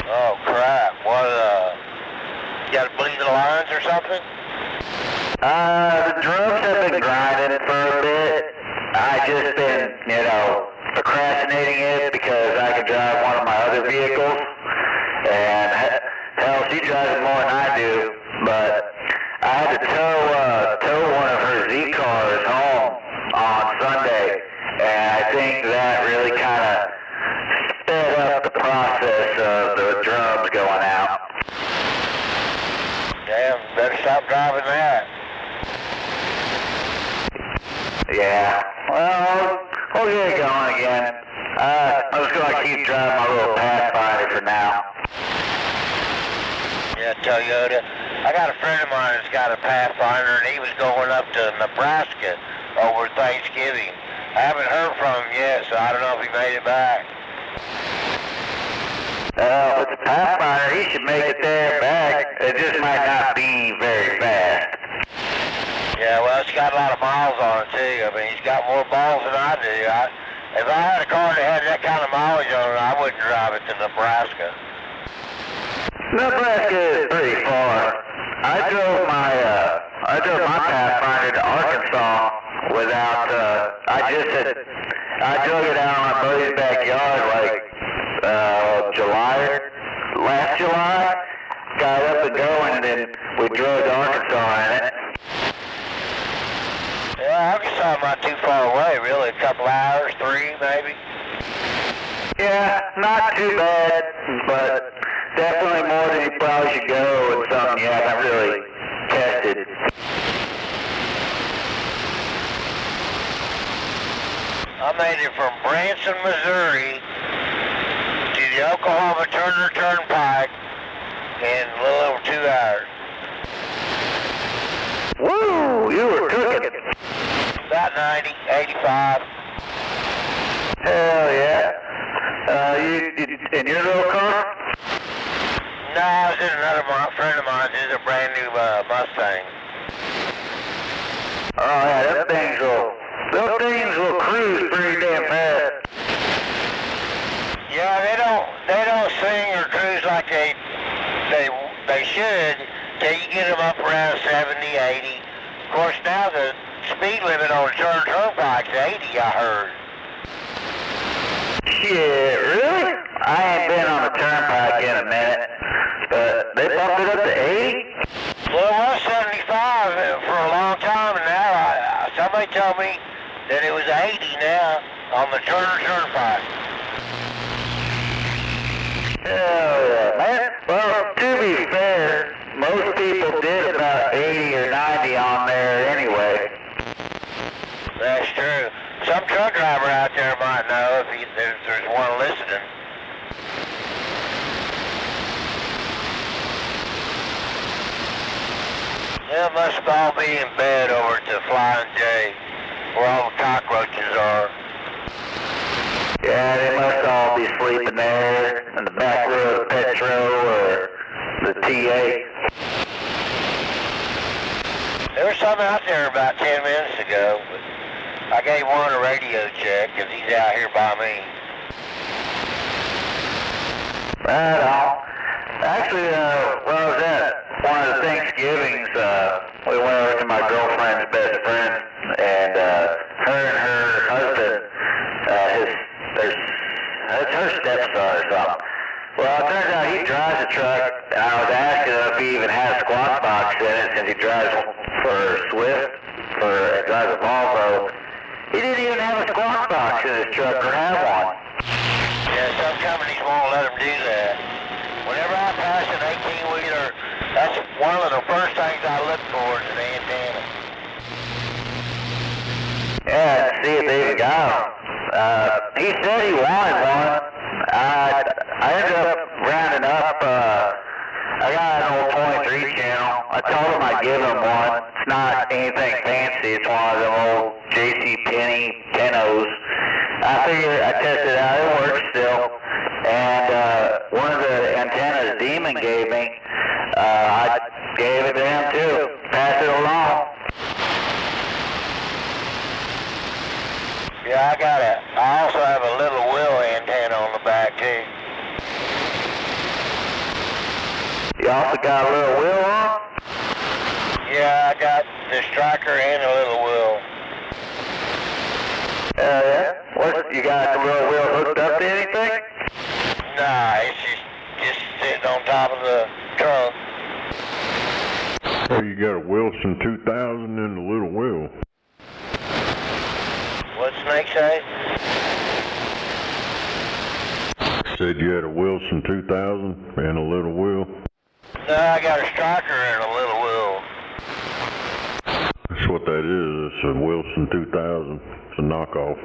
Speaker 3: Oh crap, what, you gotta bleed the lines or something?
Speaker 4: The drums have been grinding for a bit. I just been, procrastinating it because I can drive one of my other vehicles, and hell, she drives it more than I do, but I had to tow one of her Z cars home on Sunday, and I think that really kind of sped up the process of the drums going out.
Speaker 3: Damn, better stop driving that.
Speaker 4: Yeah, well, I'll get it going again. I'm just going to keep driving my little Pathfinder for now.
Speaker 3: Yeah, Toyota. I got a friend of mine that's got a Pathfinder, and he was going up to Nebraska over Thanksgiving. I haven't heard from him yet, so I don't know if he made it back.
Speaker 4: If it's a Pathfinder, he should make it there and back. It just might not be very fast.
Speaker 3: Yeah, well, it's got a lot of miles on it, too. I mean, he's got more balls than I do. If I had a car that had that kind of mileage on it, I wouldn't drive it to Nebraska.
Speaker 4: Nebraska is pretty far. I drove my Pathfinder to Arkansas without, I drug it out in my buddy's backyard like, last July. Got up and going, and then we drove to Arkansas in it.
Speaker 3: Yeah, Arkansas not too far away, really. A couple hours, 3 maybe.
Speaker 4: Yeah, not too bad, but definitely more than you probably should go with something you haven't really tested.
Speaker 3: I made it from Branson, Missouri to the Oklahoma Turner Turnpike in a little over 2 hours.
Speaker 4: Woo! You were cooking.
Speaker 3: About 90, 85.
Speaker 4: Hell yeah. You in your little car?
Speaker 3: No, I was in another friend of mine. It's a brand new Mustang.
Speaker 4: Oh yeah, those things will cruise pretty damn fast.
Speaker 3: Yeah, they don't swing or cruise like they should till you get them up around 70, 80. Of course, now the speed limit on the Turner Turnpike's 80, I heard.
Speaker 4: Shit, really? I ain't been on the turnpike in a minute, but they bumped it up to 80?
Speaker 3: Well, it was 75 for a long time, and now somebody told me that it was 80 now on the Turner Turnpike.
Speaker 4: Hell yeah, man. Well, to be fair, most people did about 80 or 90 on there anyway.
Speaker 3: That's true. Some truck driver out there might know if there's one listening. They must all be in bed over at the Flying J, where all the cockroaches are.
Speaker 4: Yeah, they must all be sleeping there in the back row of Petro or the TA.
Speaker 3: There was some out there about 10 minutes ago, but I gave one a radio check because he's out here by me.
Speaker 4: Right on. Actually, when I was at one of the Thanksgivings, we went over to my girlfriend's best friend, and her and her husband, that's her stepson or something. Well, it turns out he drives a truck, and I was asking him if he even had a squat box in it, since he drives for Swift, he drives a Volvo. He didn't even have a squat box in his truck or have one.
Speaker 3: Yeah, some companies won't let them do that. Whenever I pass an 18-wheeler, that's one of the first things I look for is an antenna.
Speaker 4: Yeah, see if they even got them. He said he wanted one. I ended up rounding up, I got an old 23 channel. I told him I'd give him one. It's not anything fancy. It's one of them old J.C. Penney 10-Os. I figured I tested it out. It works still. And one of the antennas Demon gave me, I gave it to him too. Pass it along.
Speaker 3: Yeah, I also have a little wheel antenna on the back too.
Speaker 4: You also got a little wheel on?
Speaker 3: Yeah, I got the striker and a little wheel.
Speaker 4: Yeah? You got the little wheel hooked up to anything?
Speaker 3: Nah, it's just sitting on top of the trunk.
Speaker 2: Oh, you got a Wilson 2000 and a little wheel.
Speaker 3: What'd Snake say?
Speaker 2: Said you had a Wilson 2000 and a little wheel.
Speaker 3: No, I got a striker and a little wheel.
Speaker 2: That's what that is. It's a Wilson 2000. It's a knockoff.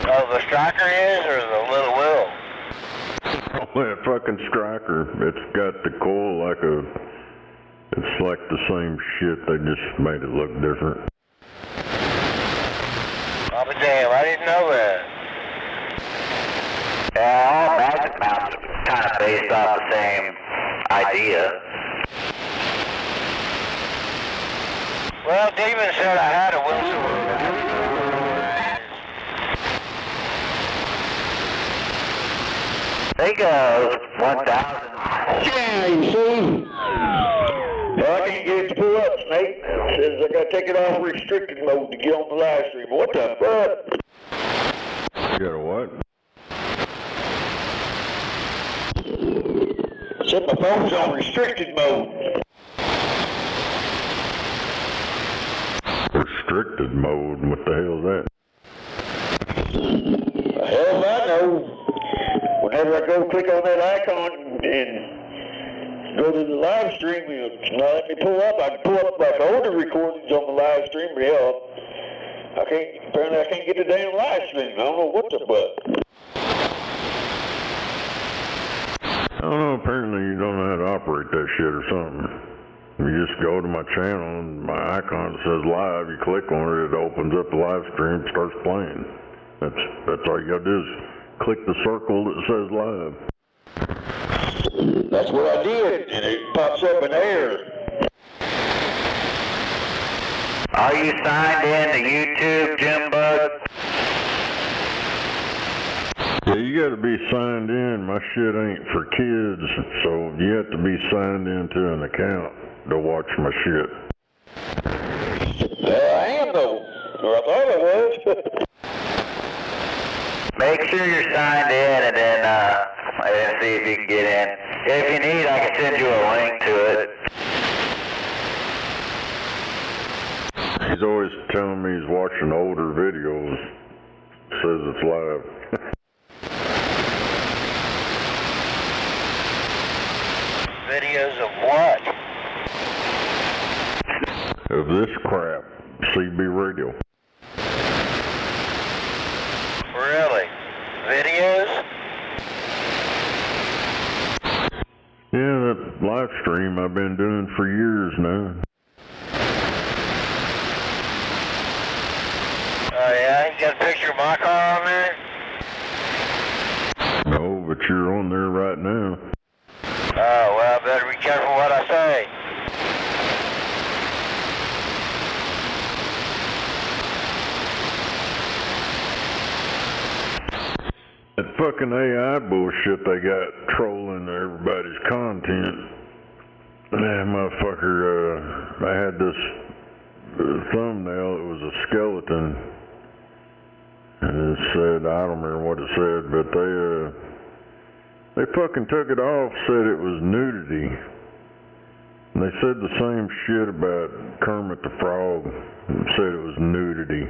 Speaker 3: Oh, the striker is, or the little wheel?
Speaker 2: Oh, that fucking striker. It's got the coil like it's like the same shit. They just made it look different.
Speaker 3: I'll be damned, I didn't know that.
Speaker 4: Yeah, all magic mounts kind of based off the same idea.
Speaker 3: Well, Demon said I had a Wilson.
Speaker 4: I think 1,000.
Speaker 1: Yeah, you see? Well, I can't get it to pull up, Snake. It says I gotta take it off restricted mode to get on the live stream. What the fuck?
Speaker 2: You got a what?
Speaker 1: Said my phone's on restricted mode.
Speaker 2: Restricted mode? What the hell is that?
Speaker 1: The hell if I know. Whenever I go click on that icon and go to the live stream, it's not let me pull up. I can pull up like older recordings on the live stream, but hell, apparently I can't get the damn live stream. I don't know what the fuck.
Speaker 2: I don't know, apparently you don't know how to operate that shit or something. You just go to my channel and my icon says live, you click on it, it opens up the live stream, starts playing. That's all you gotta do is click the circle that says live.
Speaker 1: That's what I did, and it pops up an error.
Speaker 4: Are you signed in to YouTube, Jim Bug?
Speaker 2: Yeah, you gotta be signed in. My shit ain't for kids, so you have to be signed into an account to watch my shit.
Speaker 1: I am though, or I thought I was.
Speaker 4: Make sure you're signed in and then see if you can get in. If you need, I can send you a link to it.
Speaker 2: He's always telling me he's watching older videos. Says it's live.
Speaker 3: Videos of what?
Speaker 2: Of this crap. CB radio.
Speaker 3: Really? Videos?
Speaker 2: Yeah, that live stream I've been doing for years now.
Speaker 3: Oh yeah? You got a picture of my car on there?
Speaker 2: No, but you're on there right now.
Speaker 3: Oh, well, better be careful what I say.
Speaker 2: That fucking AI bullshit they got trolling everybody's content. That motherfucker, I had this thumbnail, it was a skeleton. And it said, I don't remember what it said, but they fucking took it off, said it was nudity. And they said the same shit about Kermit the Frog, and said it was nudity.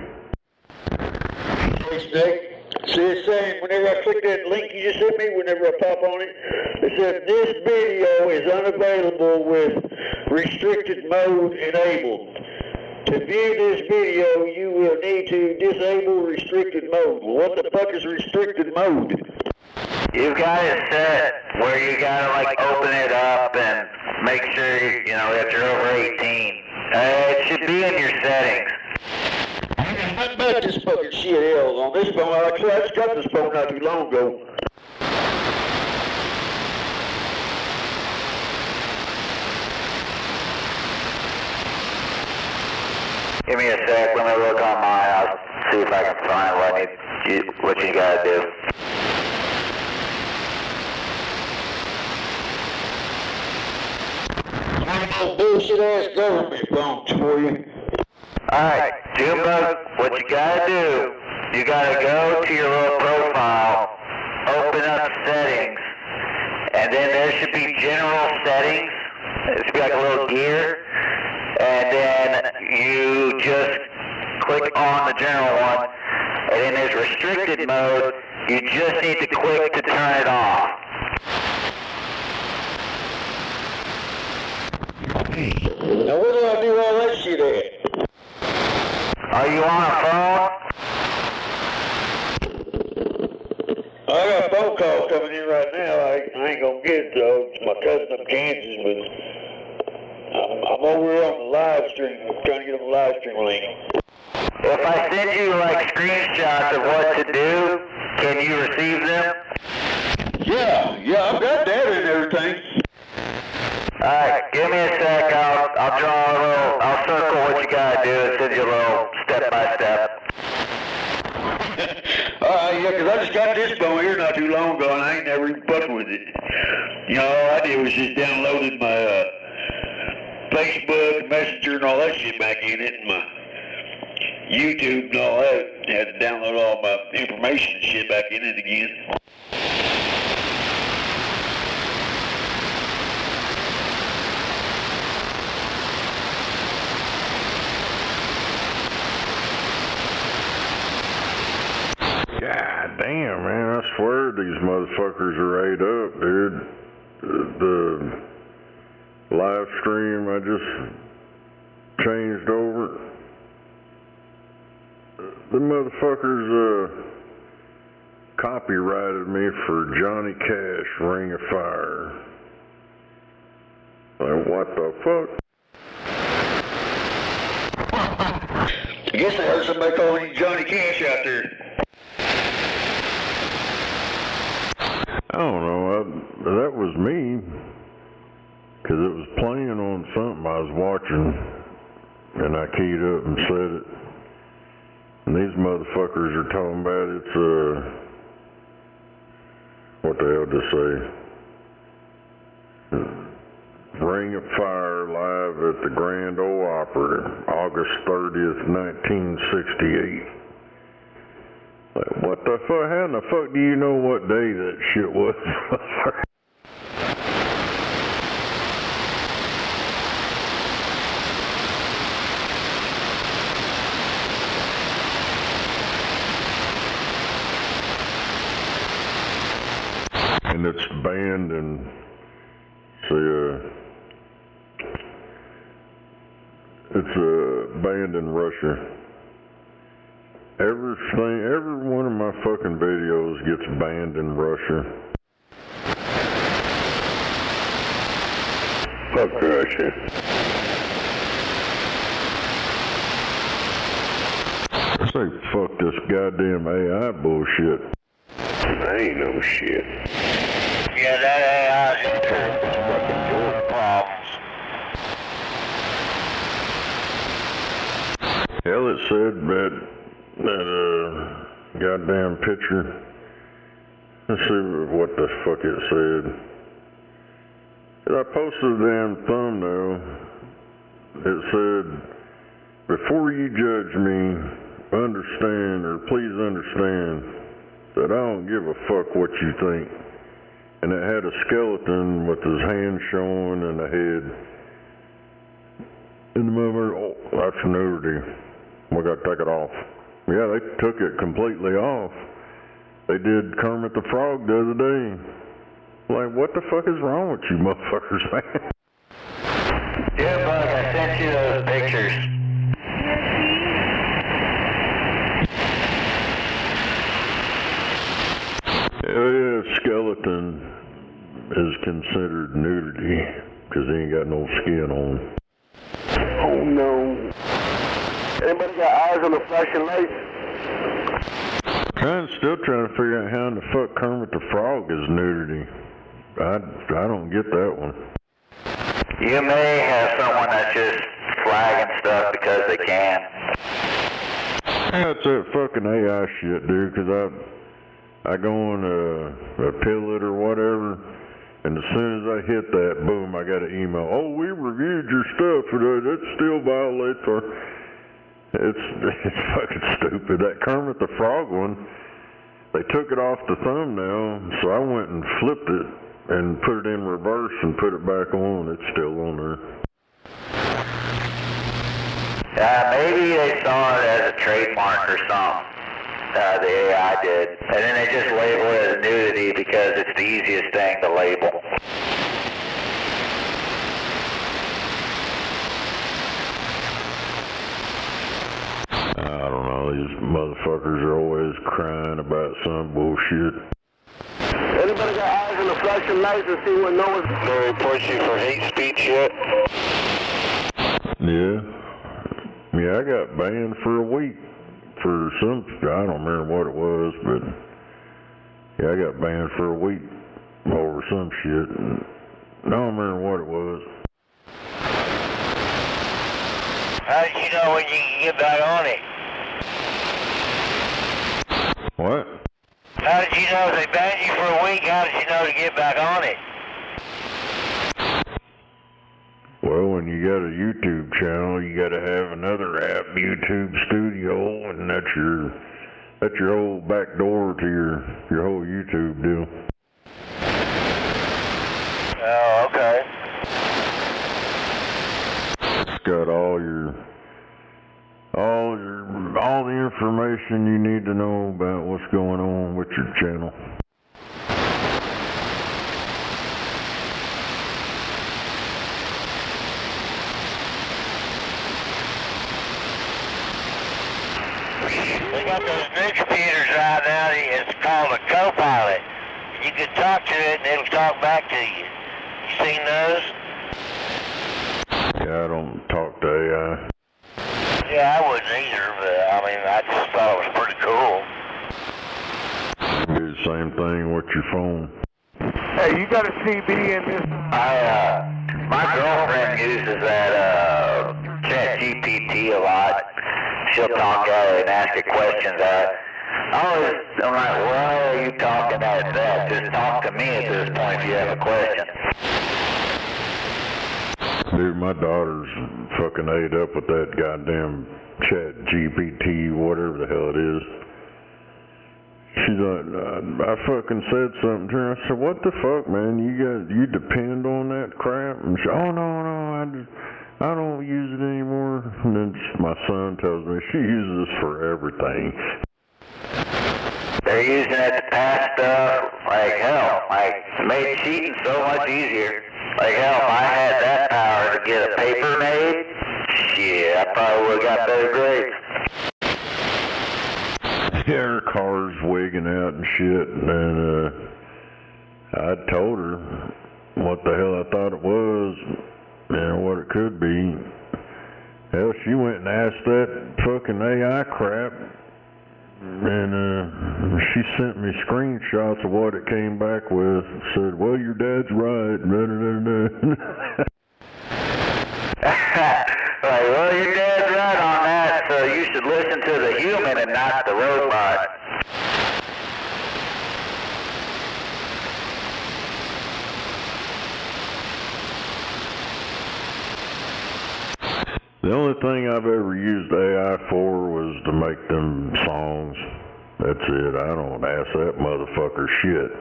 Speaker 1: Hey, Snake. See, it's saying whenever I click that link you just sent me, whenever I pop on it, it says this video is unavailable with restricted mode enabled. To view this video, you will need to disable restricted mode. Well, what the fuck is restricted mode?
Speaker 4: You've got it set where you gotta like open it up and make sure you know that you're over 18. It should be in your settings.
Speaker 1: How about this fucking shit hell on this phone? I just got this phone not too long ago.
Speaker 4: Give me a sec, let me look on mine, I'll see if I can find what you gotta do.
Speaker 1: I'm no bullshit ass government phones for you.
Speaker 4: Alright, Junebug, what you gotta do, you gotta go to your little profile, open up settings, and then there should be general settings. It should be like a little gear, and then you just click on the general one, and then there's restricted mode. You just need to click to turn it off.
Speaker 1: Now where do I do all that shit at?
Speaker 4: Are you on a phone?
Speaker 1: I got a phone call coming in right now. I ain't gonna get it though. It's my cousin up in Kansas, but I'm over here on the live stream. I'm trying to get on the live stream link.
Speaker 4: If I send you like screenshots of what to do, can you receive them?
Speaker 1: Yeah, I've got data and everything.
Speaker 4: Alright, give me a sec. I'll draw a little, I'll circle what you gotta do and send you a little step by step.
Speaker 1: Yeah, 'cause I just got this phone here not too long ago, and I ain't never even fucked with it. You know, all I did was just downloaded my Facebook, Messenger, and all that shit back in it, and my YouTube and all that. I had to download all my information and shit back in it again.
Speaker 2: God damn, man, I swear these motherfuckers are ate up, dude. The live stream I just changed over. The motherfuckers copyrighted me for Johnny Cash, Ring of Fire. Like, what the fuck?
Speaker 1: I guess I heard somebody calling you Johnny Cash out there.
Speaker 2: I don't know, that was me, because it was playing on something I was watching, and I keyed up and said it. And these motherfuckers are talking about it's, what the hell to say? Ring of Fire live at the Grand Ole Opry, August 30th, 1968. Like, what the fuck? How in the fuck do you know what day that shit was? And it's banned in, it's banned in Russia. Every one of my fucking videos gets banned in Russia. Fuck Russia. I say fuck this goddamn AI bullshit. That ain't no shit.
Speaker 4: Yeah, that AI is fucking doing problems.
Speaker 2: Hell, it said that goddamn picture. Let's see what the fuck it said. I posted a damn thumbnail. It said, before you judge me, understand, or please understand, that I don't give a fuck what you think. And it had a skeleton with his hand showing and a head. And the mother, oh, that's nudity. We gotta take it off. Yeah, they took it completely off. They did Kermit the Frog the other day. Like, what the fuck is wrong with you motherfuckers, man?
Speaker 4: Yeah, Bug, I sent you those pictures.
Speaker 2: Yeah, skeleton is considered nudity because he ain't got no skin on.
Speaker 6: Oh no. Anybody got eyes on the flashing lights?
Speaker 2: Still trying to figure out how in the fuck Kermit the Frog is nudity. I don't get that one.
Speaker 4: You may have someone that's just flagging stuff because they can.
Speaker 2: That's that fucking AI shit, dude, because I go on a pill it or whatever, and as soon as I hit that, boom, I got an email. Oh, we reviewed your stuff, that still violates our... It's fucking stupid. That Kermit the Frog one, they took it off the thumbnail, so I went and flipped it and put it in reverse and put it back on. It's still on there.
Speaker 4: Maybe they saw it as a trademark or something. The AI did. And then they just label it as nudity because it's the easiest thing to label.
Speaker 2: I don't know, these motherfuckers are always crying about some bullshit.
Speaker 6: Anybody got eyes on the flashing lights and see what Noah's... No report you for hate speech yet?
Speaker 2: Yeah, I got banned for a week for some, I don't remember what it was, but yeah, I got banned for a week. over some shit. I don't remember what it was.
Speaker 4: How did you know when you can get back on it?
Speaker 2: What?
Speaker 4: How did you know if they banned you for a week? How did you know to get back on it?
Speaker 2: Well, when you got a YouTube channel, you got to have another app, YouTube Studio, and that's your old back door to your whole YouTube deal.
Speaker 4: Oh, okay.
Speaker 2: It's got all the information you need to know about what's going on with your channel.
Speaker 4: They got those new computers out now. It's called a co-pilot. You can talk to it and it'll talk back to you. You seen those?
Speaker 2: Yeah, I don't talk to AI.
Speaker 4: Yeah, I wouldn't either, but I mean, I just thought it was pretty cool.
Speaker 2: Do the same thing with your phone.
Speaker 6: Hey, you got a CB in this?
Speaker 4: My girlfriend uses that Chat GPT a lot. She'll talk at it and ask it questions. I'm like, why are you talking at that? Just talk to me at this point if you have a question.
Speaker 2: Dude, my daughter's fucking ate up with that goddamn Chat GPT, whatever the hell it is. She's like, I fucking said something to her. I said, what the fuck, man? You depend on that crap? And she, oh no, I don't use it anymore. And then my son tells me she uses this for everything.
Speaker 4: They're using it to pass stuff like hell. Like, it made cheating so much easier. Like hell, if I had that power to get a paper made, shit, I probably would have got better grades.
Speaker 2: Yeah, her car's wigging out and shit, and I told her what the hell I thought it was and what it could be. Hell, she went and asked that fucking AI crap, and she sent me screenshots of what it came back with. Said, well, your dad's right.
Speaker 4: Like, well, your dad's right on that, so you should listen to the human and not the robot.
Speaker 2: The only thing I've ever used AI for was to make them songs. That's it. I don't ask that motherfucker shit.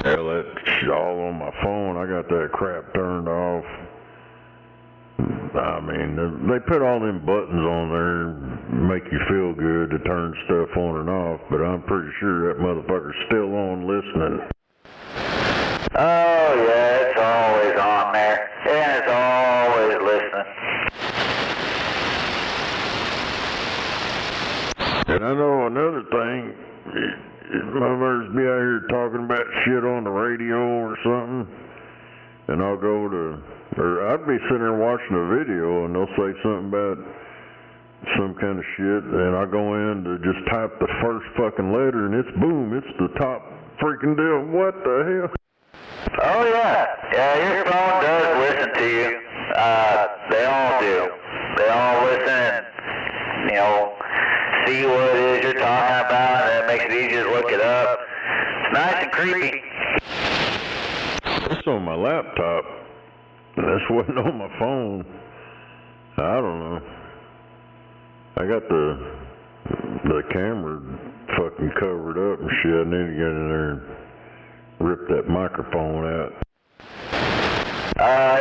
Speaker 2: Hell, that's all on my phone. I got that crap turned off. I mean, they put all them buttons on there, make you feel good to turn stuff on and off, but I'm pretty sure that motherfucker's still on listening.
Speaker 4: Oh, yeah, it's always on there, and it's always listening.
Speaker 2: And I know another thing, motherfuckers be out here talking about shit on the radio or something, and I'll go to, or I'd be sitting there watching a video and they'll say something about some kind of shit, and I go in to just type the first fucking letter and it's boom, it's the top freaking deal. What the hell?
Speaker 4: Oh, yeah. Yeah, your phone does listen to you. They all do. They all listen and, see what it is you're talking about, and it makes it easier to look it up. It's nice and creepy.
Speaker 2: It's on my laptop. This wasn't on my phone. I don't know. I got the camera fucking covered up and shit. I need to get in there and rip that microphone out.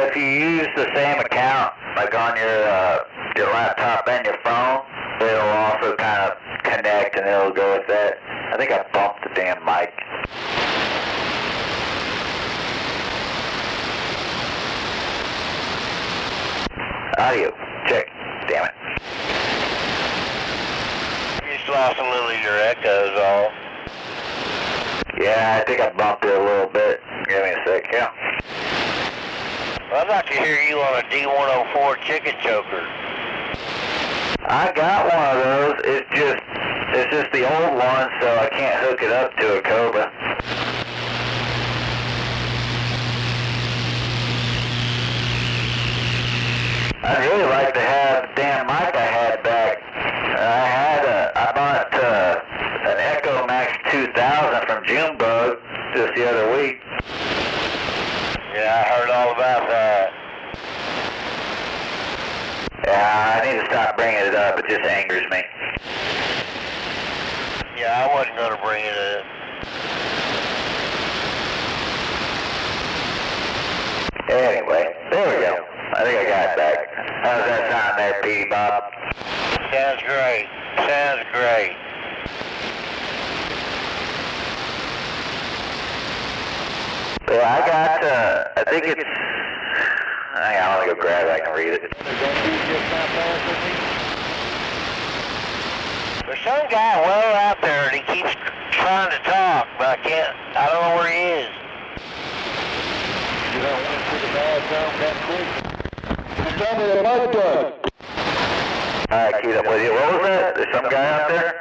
Speaker 4: If you use the same account, like on your laptop and your phone, it'll also kind of connect and it'll go with that. I think I bumped the damn mic. Audio, check. Damn it. You just lost a little of your echoes all. Yeah, I think I bumped it a little bit. Give me a sec, yeah. Well, I'd like to hear you on a D104 chicken choker. I I got one of those. It's just the old one, so I can't hook it up to a Cobra. I'd really like to have the damn mic I had back. I bought an Echo Max 2000 from Junebug just the other week. Yeah, I heard all about that. Yeah, I need to stop bringing it up. It just angers me. Yeah, I wasn't going to bring it up. Anyway, there we go. I think I got it back. How's that sound there, Petey Bob? Sounds great. Sounds great. Yeah, I got, I think it's, hang on, let me go grab it, I can read it. There's some guy well out there and he keeps trying to talk, but I don't know where he is. You don't want to see the bad zone that quick.
Speaker 1: Tell me the mud dog.
Speaker 4: Alright, keep up with you. What was that? There's some guy out there?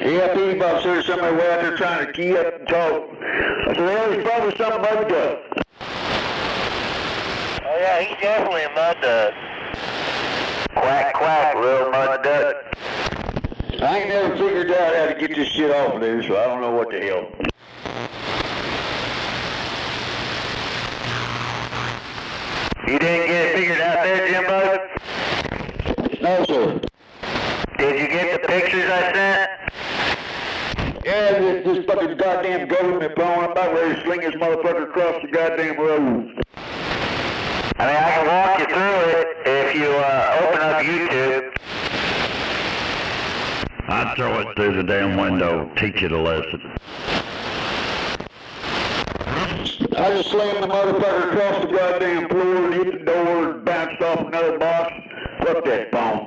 Speaker 1: Yeah, Petey Bob said there's somebody way out there trying to key up and talk. I said, well, he's probably some mud dog.
Speaker 4: Oh yeah, he's definitely a mud duck. Quack, quack, little mud duck.
Speaker 1: I ain't never figured out how to get this shit off of there, so I don't know what the hell.
Speaker 4: You didn't get it figured out there, Jimbo?
Speaker 1: No, sir.
Speaker 4: Did you get the pictures I sent?
Speaker 1: Yeah, this fucking goddamn government blowing. I'm about ready to sling this motherfucker across the goddamn road.
Speaker 4: I mean, I can walk you through it if you open up YouTube.
Speaker 5: I'd throw it through the damn window, teach it a lesson.
Speaker 1: I just slammed the motherfucker across the goddamn floor, hit the door, and bounced off another box. Fuck that phone.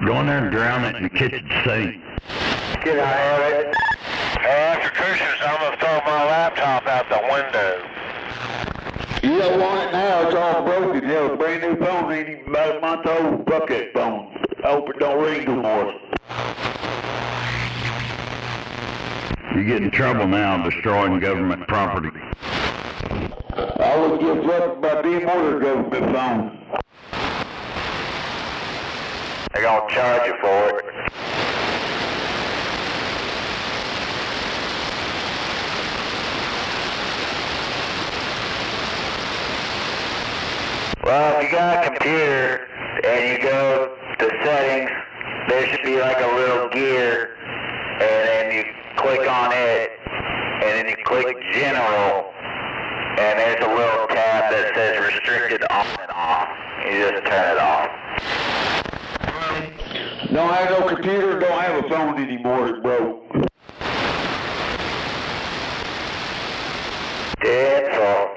Speaker 5: Go in there and drown it in the kitchen sink.
Speaker 4: Get out of it. Hey, after Christmas, I'm going to throw my laptop out the window.
Speaker 1: You don't want it now, it's all broken. You have a brand new phone, ain't even about a month old. Fuck that phone. I hope it don't ring no more.
Speaker 5: You get in trouble now destroying government property.
Speaker 1: I wouldn't give a fuck about being more than government phone.
Speaker 4: They're going to charge you for it. Well, if you got a computer and you go to settings, there should be like a little gear, and then you click on it, and then you click general, and there's a little tab that says restricted on and off. You just turn it off.
Speaker 1: Don't have no computer, don't have a phone anymore, it's broke.
Speaker 4: Dead fault.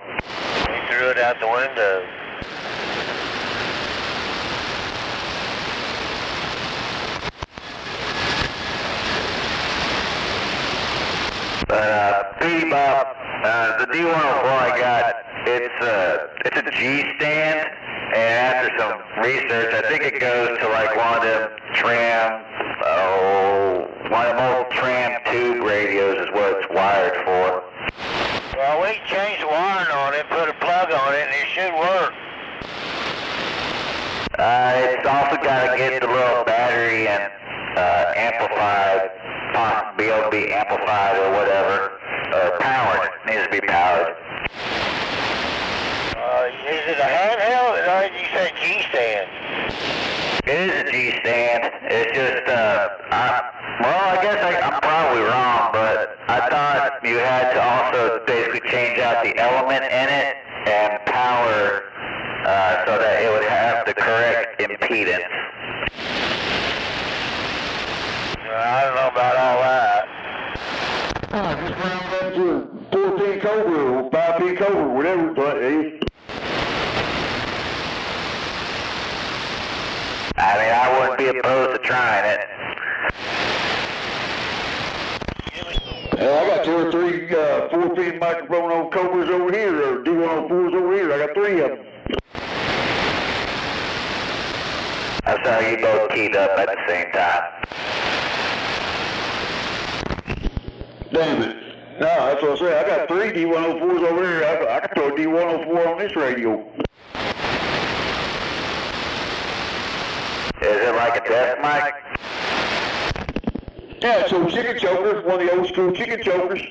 Speaker 4: He threw it out the window. Petey Bob, the D104 I got, it's a G stand, and after some research, I think it goes to like one of them old tram tube radios is what it's wired for. Well, we changed the wiring on it, put a plug on it, and it should work. It's also got to get the little battery and amplified, be able to be amplified or whatever, or powered. It needs to be powered. Is it a handheld? Or you said G-stand? It is a G-stand. It's just, I guess I'm probably wrong, but I thought you had to also basically change out the element in it and power so that it would have the correct impedance. I don't know about all that.
Speaker 1: Just round up to 4-pin Cobra or 5-pin Cobra, whatever, but
Speaker 4: I mean, I wouldn't be opposed to trying it.
Speaker 1: I got 2 or 3 4-pin microphone on Cobras over here, or D104s over here. I got 3 of them.
Speaker 4: I'm sorry, you both keyed up at the same time.
Speaker 1: Damn it. No, that's what I said. I got 3 D104s over here. I can throw a D104 on this radio.
Speaker 4: Is it like a desk mic?
Speaker 1: Yeah, it's a chicken choker, one of the old school chicken chokers.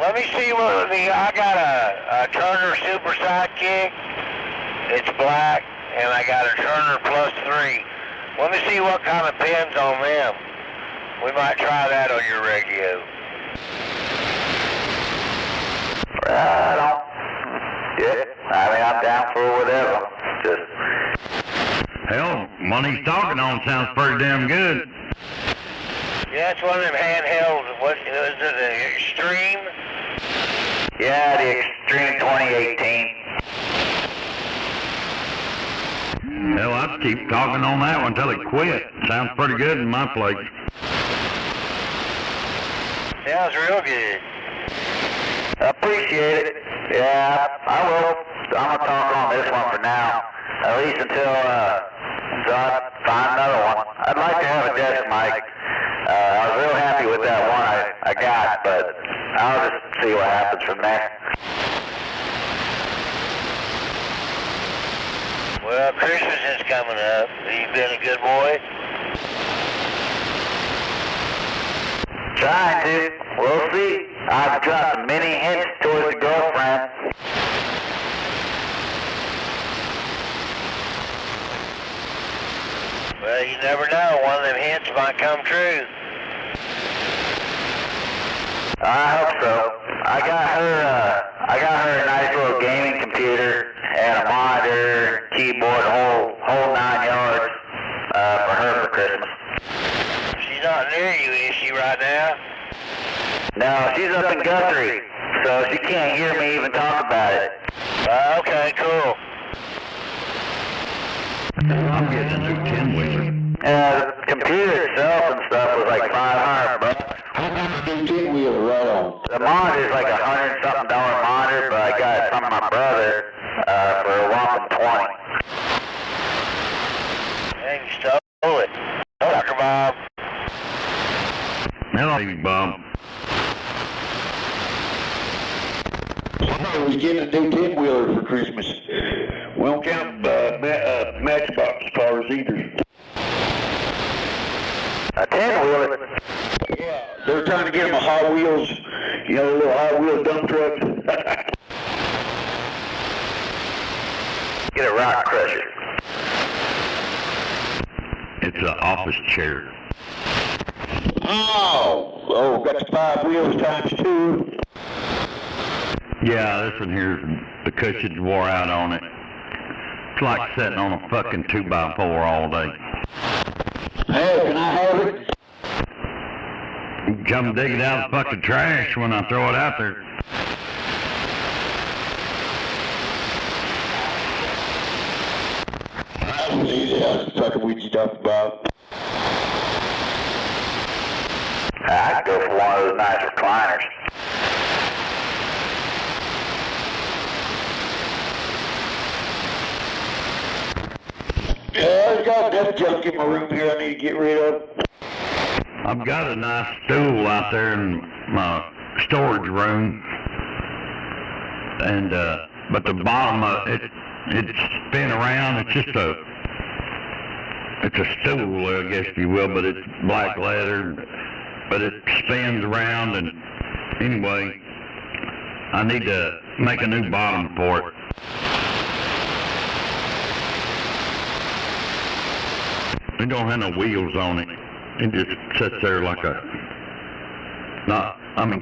Speaker 3: Let me see what I got a Turner Super Sidekick. It's black, and I got a Turner Plus 3. Let me see what kind of pins on them. We might try that on your radio.
Speaker 4: Yeah, I mean, I'm down for whatever. Just...
Speaker 5: Hell, one he's talking on sounds pretty damn good.
Speaker 3: Yeah, it's one of them handhelds. What is it? The Extreme?
Speaker 4: Yeah, the Extreme 2018.
Speaker 5: Hell, I'd keep talking on that one until it quit. Sounds pretty good in my place.
Speaker 3: Sounds real good.
Speaker 4: I appreciate it. Yeah, I will. I'm gonna talk on this one for now. At least until I find another one. I'd like to have a desk mic. I was real happy with that one I got, but I'll just see what happens from there.
Speaker 3: Well, Christmas is coming up. Have you been a good boy?
Speaker 4: Trying to. We'll see. I've dropped many hints towards the girlfriend.
Speaker 3: Well, you never know. One of them hints might come true.
Speaker 4: I hope so. I got her a nice little gaming computer and a monitor, keyboard, whole 9 yards for her for Christmas.
Speaker 3: She's not near you, is she, right now?
Speaker 4: No, she's up in Guthrie, so she can't hear me even talk about it.
Speaker 3: Okay, cool.
Speaker 5: I'm getting a new 10-wheeler.
Speaker 4: The computer itself and stuff was like $500.
Speaker 1: I got a new 10-wheeler right on.
Speaker 4: The monitor's like $100-something monitor, but I got it from my brother for a whopping $20.
Speaker 3: Dang, you stole it. Dr. Bob.
Speaker 5: Hello, baby Bob.
Speaker 1: Somebody was getting a new 10-wheeler for Christmas. We don't count Matchbox cars either.
Speaker 4: A 10-wheeler?
Speaker 1: Yeah, they're trying to get them a Hot Wheels, you know, a little Hot Wheels dump truck.
Speaker 4: Get a rock crusher.
Speaker 5: It's an office chair.
Speaker 1: Oh, got the 5 wheels times 2.
Speaker 5: Yeah, this one here, the cushion's wore out on it. It's like sitting on a fucking 2x4 all day.
Speaker 1: Hey, can I have it?
Speaker 5: You can come dig it out of the fucking trash when I throw it out there.
Speaker 1: I was easy out fucking with you, Dr. Bob.
Speaker 4: I'd go for one of those nice recliners.
Speaker 1: Yeah, I got enough junk in my room here I need to get rid of.
Speaker 5: I've got a nice stool out there in my storage room, and but the bottom of it's spin around. It's just it's a stool, I guess you will, but it's black leather, but it spins around. And anyway, I need to make a new bottom for it. It don't have no wheels on it. It just sits there like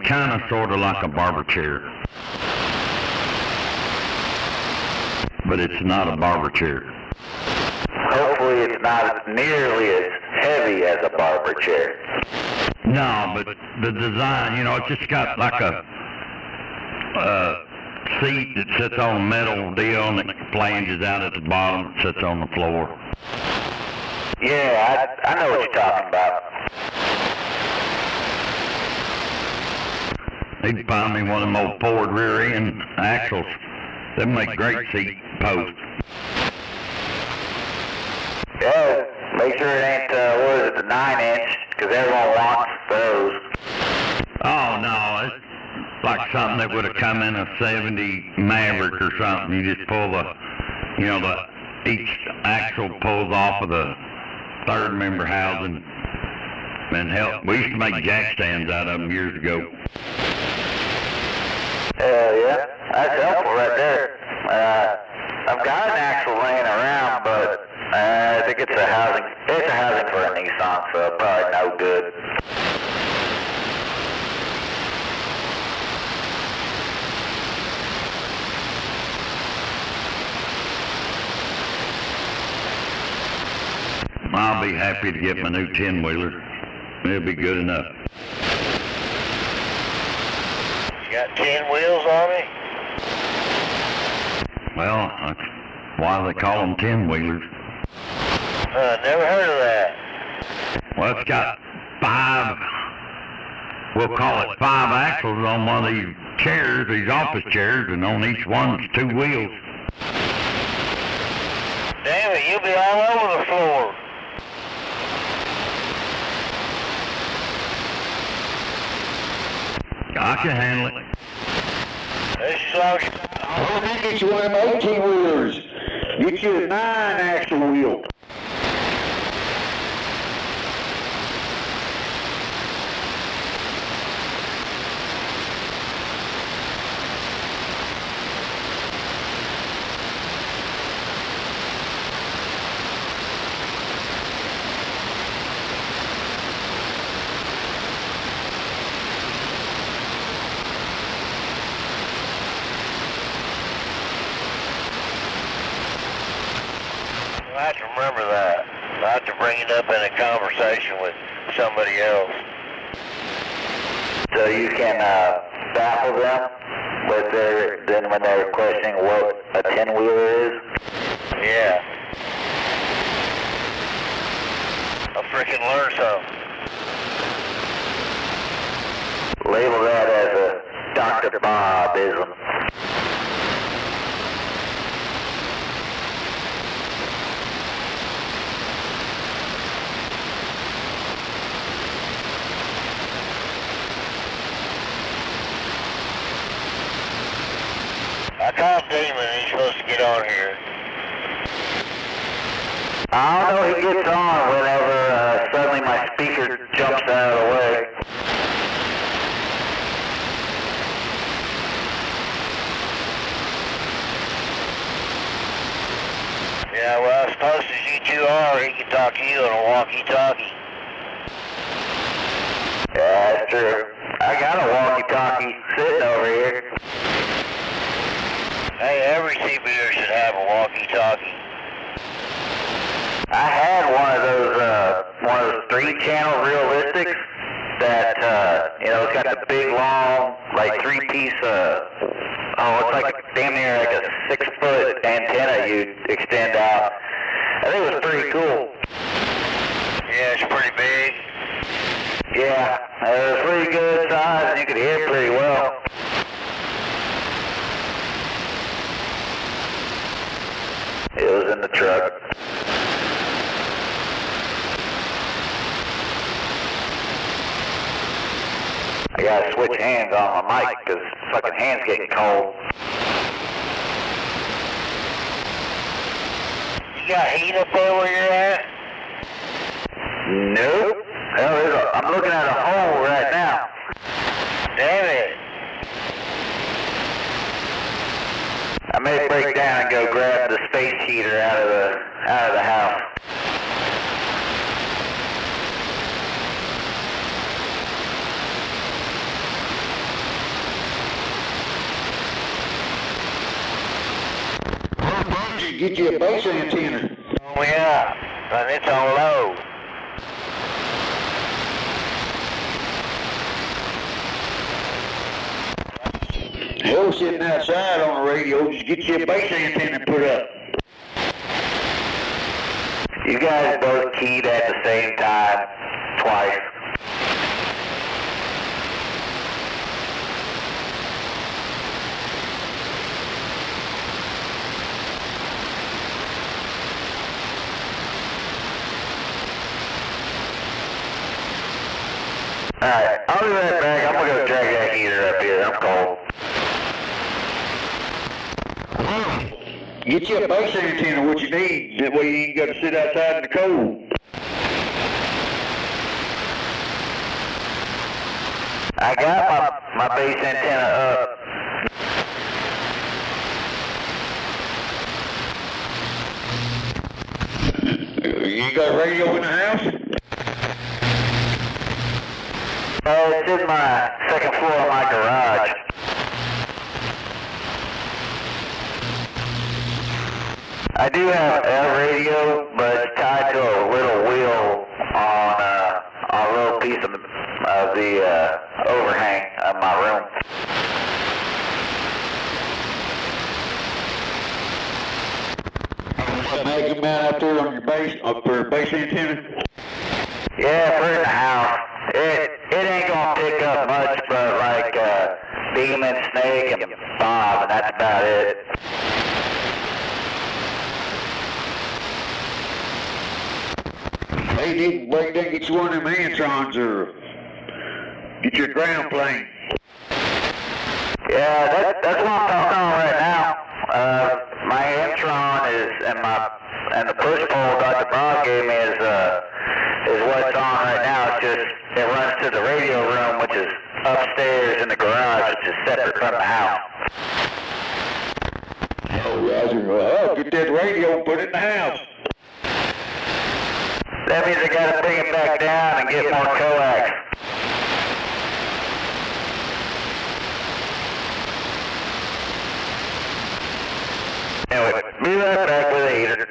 Speaker 5: kind of sort of like a barber chair. But it's not a barber chair.
Speaker 4: Hopefully it's not nearly as heavy as a barber chair.
Speaker 5: No, but the design, you know, it's just got like a seat that sits on a metal deal and it flanges out at the bottom and sits on the floor.
Speaker 4: Yeah, I know what you're talking about.
Speaker 5: Need to find me one of them old Ford rear end axles. They make great seat posts.
Speaker 4: Yeah, make sure it ain't, what is it, the 9-inch, because everyone wants those.
Speaker 5: Oh, no, it's like something that would have come in a 70 Maverick or something. You just pull the, you know, each axle pulls off of the third member housing and help. We used to make jack stands out of them years ago.
Speaker 4: Hell yeah, that's helpful right there. I've got an axle laying around, but I think it's a housing for a Nissan, so probably no good.
Speaker 5: I'll be happy to get my new 10-wheeler. It'll be good enough.
Speaker 3: You got 10 wheels on it?
Speaker 5: Well, that's why they call them 10-wheelers.
Speaker 3: Never heard of that.
Speaker 5: Well, it's got 5, we'll call it 5 axles on one of these chairs, these office chairs, and on each one's 2 wheels.
Speaker 3: Damn it, you'll be all over the floor.
Speaker 5: I can handle it.
Speaker 3: This is all
Speaker 1: Well, then get you one of them 18-wheelers. Get you a 9-axle wheel.
Speaker 3: I have to remember that. I have to bring it up in a conversation with somebody else.
Speaker 4: So you can baffle them when they're questioning what a 10-wheeler is?
Speaker 3: Yeah. I'll freaking learn something.
Speaker 4: Label that as a Dr. Bob-ism.
Speaker 3: I called Damon and he's supposed to get on here.
Speaker 4: I don't know, he gets on whenever suddenly my speaker jumps out of the way.
Speaker 3: Yeah, well, as close as you two are, he can talk to you on a walkie-talkie.
Speaker 4: Yeah, that's true. I got a walkie-talkie sitting over here.
Speaker 3: Hey, every CBer should have a walkie-talkie.
Speaker 4: I had one of those 3-channel realistics that, it's got the big long, like 3-piece, it's like damn near like a 6-foot antenna you extend out. I think it was pretty cool.
Speaker 3: Yeah, it's pretty big.
Speaker 4: Yeah, it was pretty good size and you could hear pretty well. It was in the truck. I gotta switch hands on my mic because fucking hands getting cold.
Speaker 3: You got heat up there where you're at?
Speaker 4: Nope. Hell, I'm looking at a hole right now.
Speaker 3: Damn it.
Speaker 4: I may break down and go grab the space heater out of the house.
Speaker 1: Why don't you get you a base antenna?
Speaker 3: Oh, yeah, and it's on low.
Speaker 1: Hell, sitting outside on the radio, just get you a base antenna put up.
Speaker 4: You guys both keyed at the same time, twice.
Speaker 1: Get you a base antenna, what you need. That way you ain't got to sit outside in the cold.
Speaker 4: I got my base antenna up.
Speaker 1: You got a radio in the house?
Speaker 4: It's in my second floor of my garage. I do have a radio, but it's tied to a little wheel on a little piece of the overhang of my room.
Speaker 1: Make it mount out there on your base, up for a base antenna?
Speaker 4: Yeah, for in the house. It ain't gonna pick up much, but like Beam and Snake and Bob, and that's about it.
Speaker 1: They need to break down, get you one of them Antrons or get your ground plane.
Speaker 4: Yeah, that's what I'm talking on right now. My Antron and the push pole Dr. Bob gave me is what's on right now. It's just, it runs to the radio room, which is upstairs in the garage, which is separate from the house.
Speaker 1: Oh, Roger. Well, get that radio and put it in the house.
Speaker 4: That means I gotta bring it back down and get more coax. Anyway, be right back with a heater.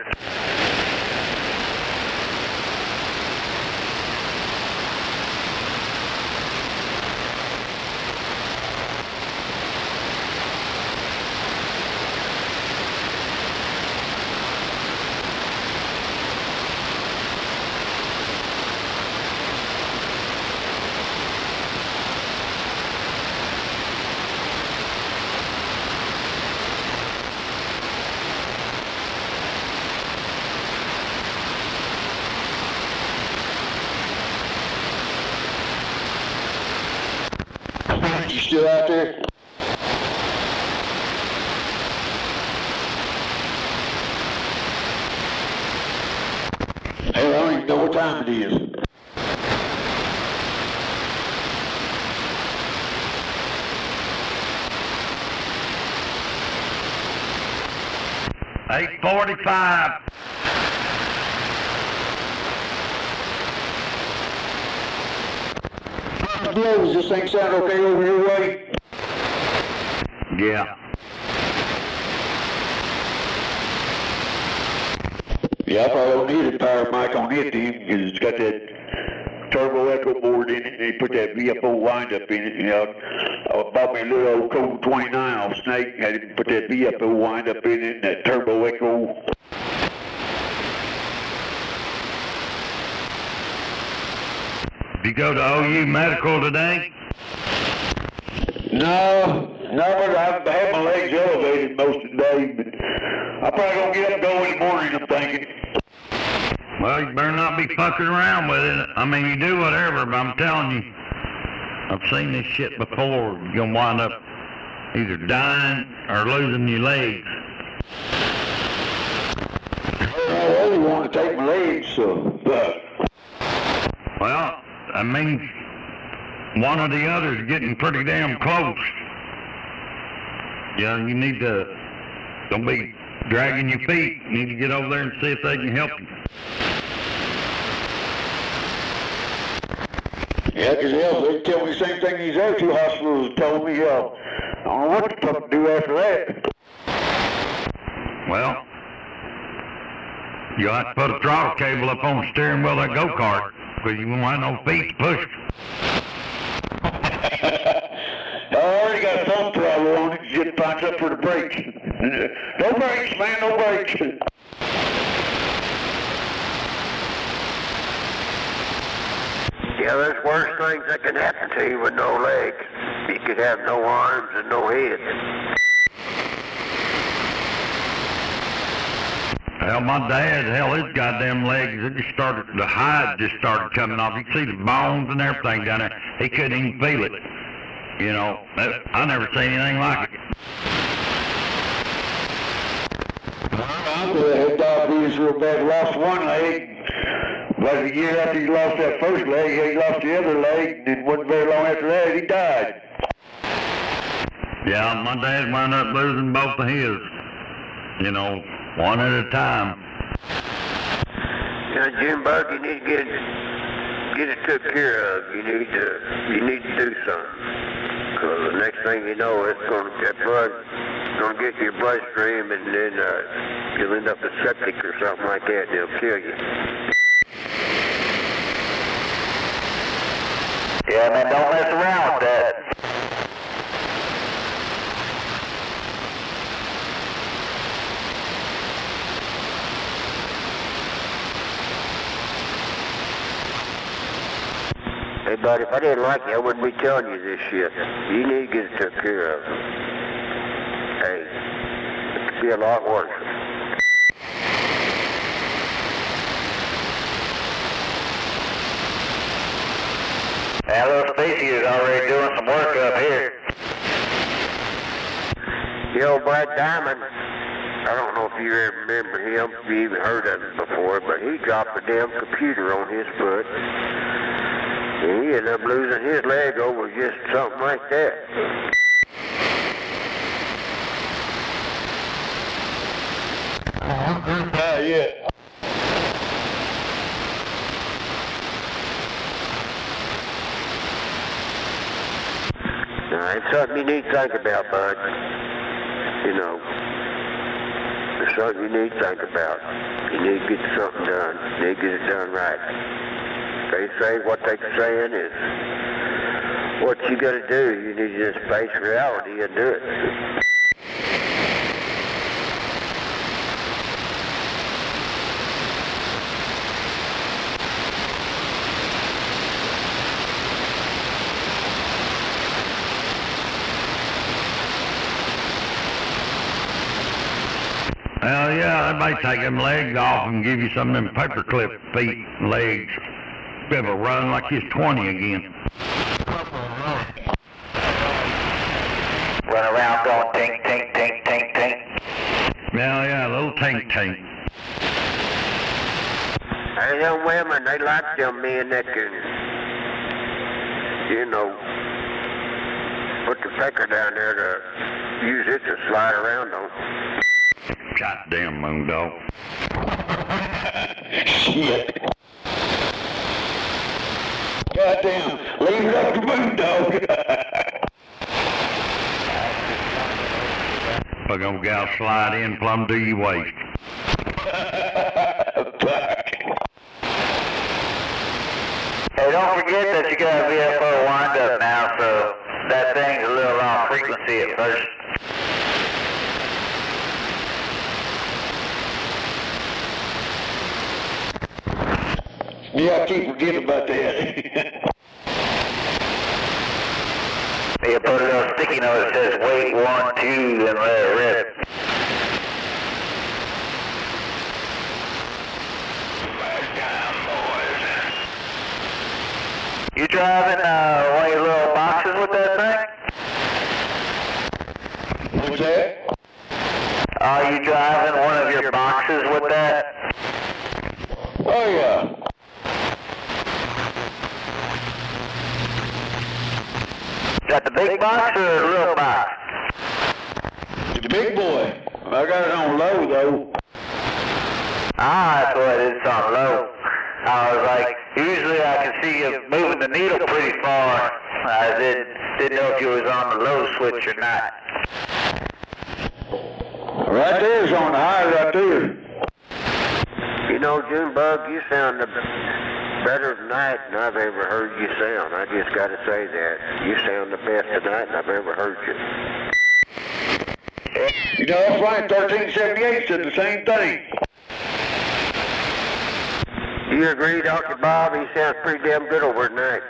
Speaker 1: You still out there? Hey, I don't even know what time it is.
Speaker 5: $8:45.
Speaker 1: Does this thing sound okay over your way?
Speaker 5: Yeah.
Speaker 1: Yeah, I probably don't need a power mic on it then, because it's got that turbo echo board in it, and they put that VFO wind up in it. You know, I bought me a little old Colt 29 off Snake, had him put that VFO wind up in it, and that turbo echo.
Speaker 5: Did you go to OU Medical today?
Speaker 1: No, but I've had my legs elevated most of the day, but I probably don't get up and go in the morning, I'm thinking.
Speaker 5: Well, you better not be fucking around with it. I mean, you do whatever, but I'm telling you, I've seen this shit before. You're gonna wind up either dying or losing your legs.
Speaker 1: I really want to take my legs, so,
Speaker 5: Well, that means one or the other is getting pretty damn close. Yeah, you need to, don't be dragging your feet. You need to get over there and see if they can help you.
Speaker 1: yeah, because they tell me the same thing these other two hospitals told me. I don't know what the fuck to do after that.
Speaker 5: Well, you'll have to put a throttle cable up on the steering wheel of that go-kart, because you won't have no feet to push.
Speaker 1: I already got a thumb throttle on it, just punch up for the brakes. No brakes, man, no brakes.
Speaker 3: Yeah, there's worse things that can happen to you with no legs. You could have no arms and no head.
Speaker 5: Hell, my dad, his goddamn legs, the hide just started coming off. You can see the bones and everything down there. He couldn't even feel it. You know, I never seen anything like it.
Speaker 1: uncle that had diabetes real bad, lost one leg. About a year after he lost that first leg, he lost the other leg, and then wasn't very long after that, he died.
Speaker 5: Yeah, my dad wound up losing both of his, you know, one at a time.
Speaker 3: Yeah, Jim Bug, you need to get it took care of. You need to do something. Because the next thing you know, that blood gonna get your bloodstream, and then you'll end up with septic or something like that, and it'll kill you.
Speaker 4: Yeah, man, don't mess around with that.
Speaker 3: Hey, buddy, if I didn't like you, I wouldn't be telling you this shit. You need to get it took care of. Hey, it could be a lot worse.
Speaker 4: That little Spacey is already doing some work up here.
Speaker 3: The old Black Diamond, I don't know if you ever remember him, if you even heard of him before, but he dropped a damn computer on his foot. And he ended up losing his leg over just something like that.
Speaker 1: Yeah.
Speaker 3: Now, it's something you need to think about, bud. You know, it's something you need to think about. You need to get something done. You need to get it done right. They say what they're saying is what you got to do. You need to just face reality and do it.
Speaker 5: Well, yeah, they might take them legs off and give you some of them paperclip feet and legs. Be able to run like you're 20 again.
Speaker 4: Run around going tink, tink, tink, tink, tink.
Speaker 5: Yeah, a little tink tink.
Speaker 3: Hey, them women, they like them men that can, you know, put the pecker down there to use it to slide around on.
Speaker 5: Goddamn moondog.
Speaker 1: Shit. Goddamn, leave it up to Moondog.
Speaker 5: We're gonna go slide in plumb to your waist.
Speaker 4: Hey, don't forget that you got a VFO wind up now, so that thing's a little off frequency at first.
Speaker 1: Yeah, I keep forgetting about that.
Speaker 4: You put a little sticky note that says wait 1, 2, and let it rip. You driving one of your little boxes with that thing?
Speaker 1: What's that?
Speaker 4: Are you driving one of your boxes with that?
Speaker 1: Oh, yeah.
Speaker 4: Got the big box or the little box?
Speaker 1: The big boy. I got it on low, though.
Speaker 4: Ah, that's what it is, on low. I was like, usually I can see you moving the needle pretty far. I didn't know if you was on the low switch or not.
Speaker 1: Right there's on the high right there.
Speaker 3: You know, Junebug, you sound better tonight than I've ever heard you sound. I just got to say that. You sound the best tonight than I've ever heard you.
Speaker 1: You know, that's right, 1378 said the same thing.
Speaker 3: You agree, Dr. Bob? He sounds pretty damn good over tonight.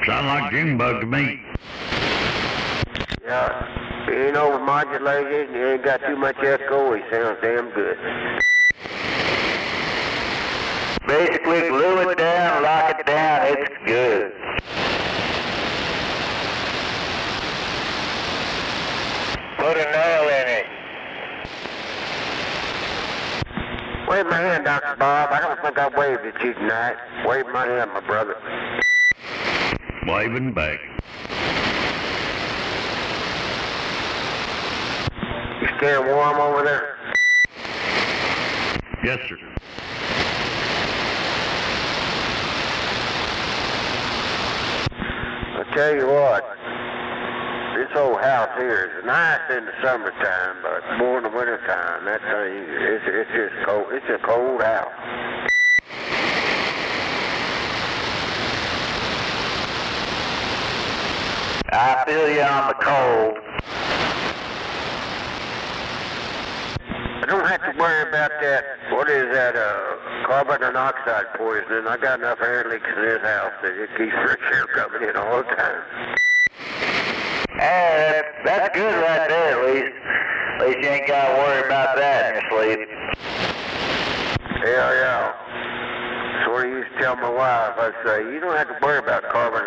Speaker 5: Sound like Junebug to me.
Speaker 3: Yeah. He ain't overmodulated, and he ain't got too much echo. He sounds damn good.
Speaker 4: Basically, glue it down, lock it down, it's good. Put a nail in it.
Speaker 3: Wave my hand, Dr. Bob. I don't think I waved at you tonight. Wave my hand, my brother.
Speaker 5: Waving back.
Speaker 3: You staying warm over there?
Speaker 5: Yes, sir.
Speaker 3: I tell you what, this old house here is nice in the summertime, but more in the wintertime, that thing, it's just cold. It's a cold house.
Speaker 4: I feel you on the cold.
Speaker 3: I don't have to worry about that, what is that, carbon monoxide poisoning. I got enough air leaks in this house that it keeps fresh air coming in all the time.
Speaker 4: Hey, that's good right there, at least. At least you ain't got to worry about that in your sleep.
Speaker 3: Hell yeah. That's what I used to tell my wife. I'd say, you don't have to worry about carbon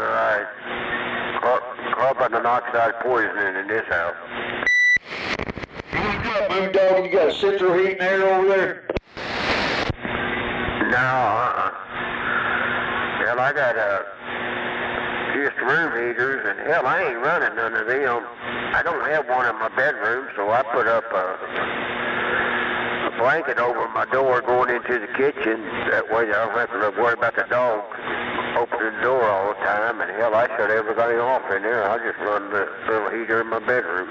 Speaker 3: monoxide poisoning in this house.
Speaker 1: Moon Dog, you got central heating air over there?
Speaker 3: No, Hell, I got just room heaters, and hell, I ain't running none of them. I don't have one in my bedroom, so I put up a blanket over my door going into the kitchen. That way I don't have to worry about the dog opening the door all the time, and hell, I shut everything off in there. I just run the little heater in my bedroom.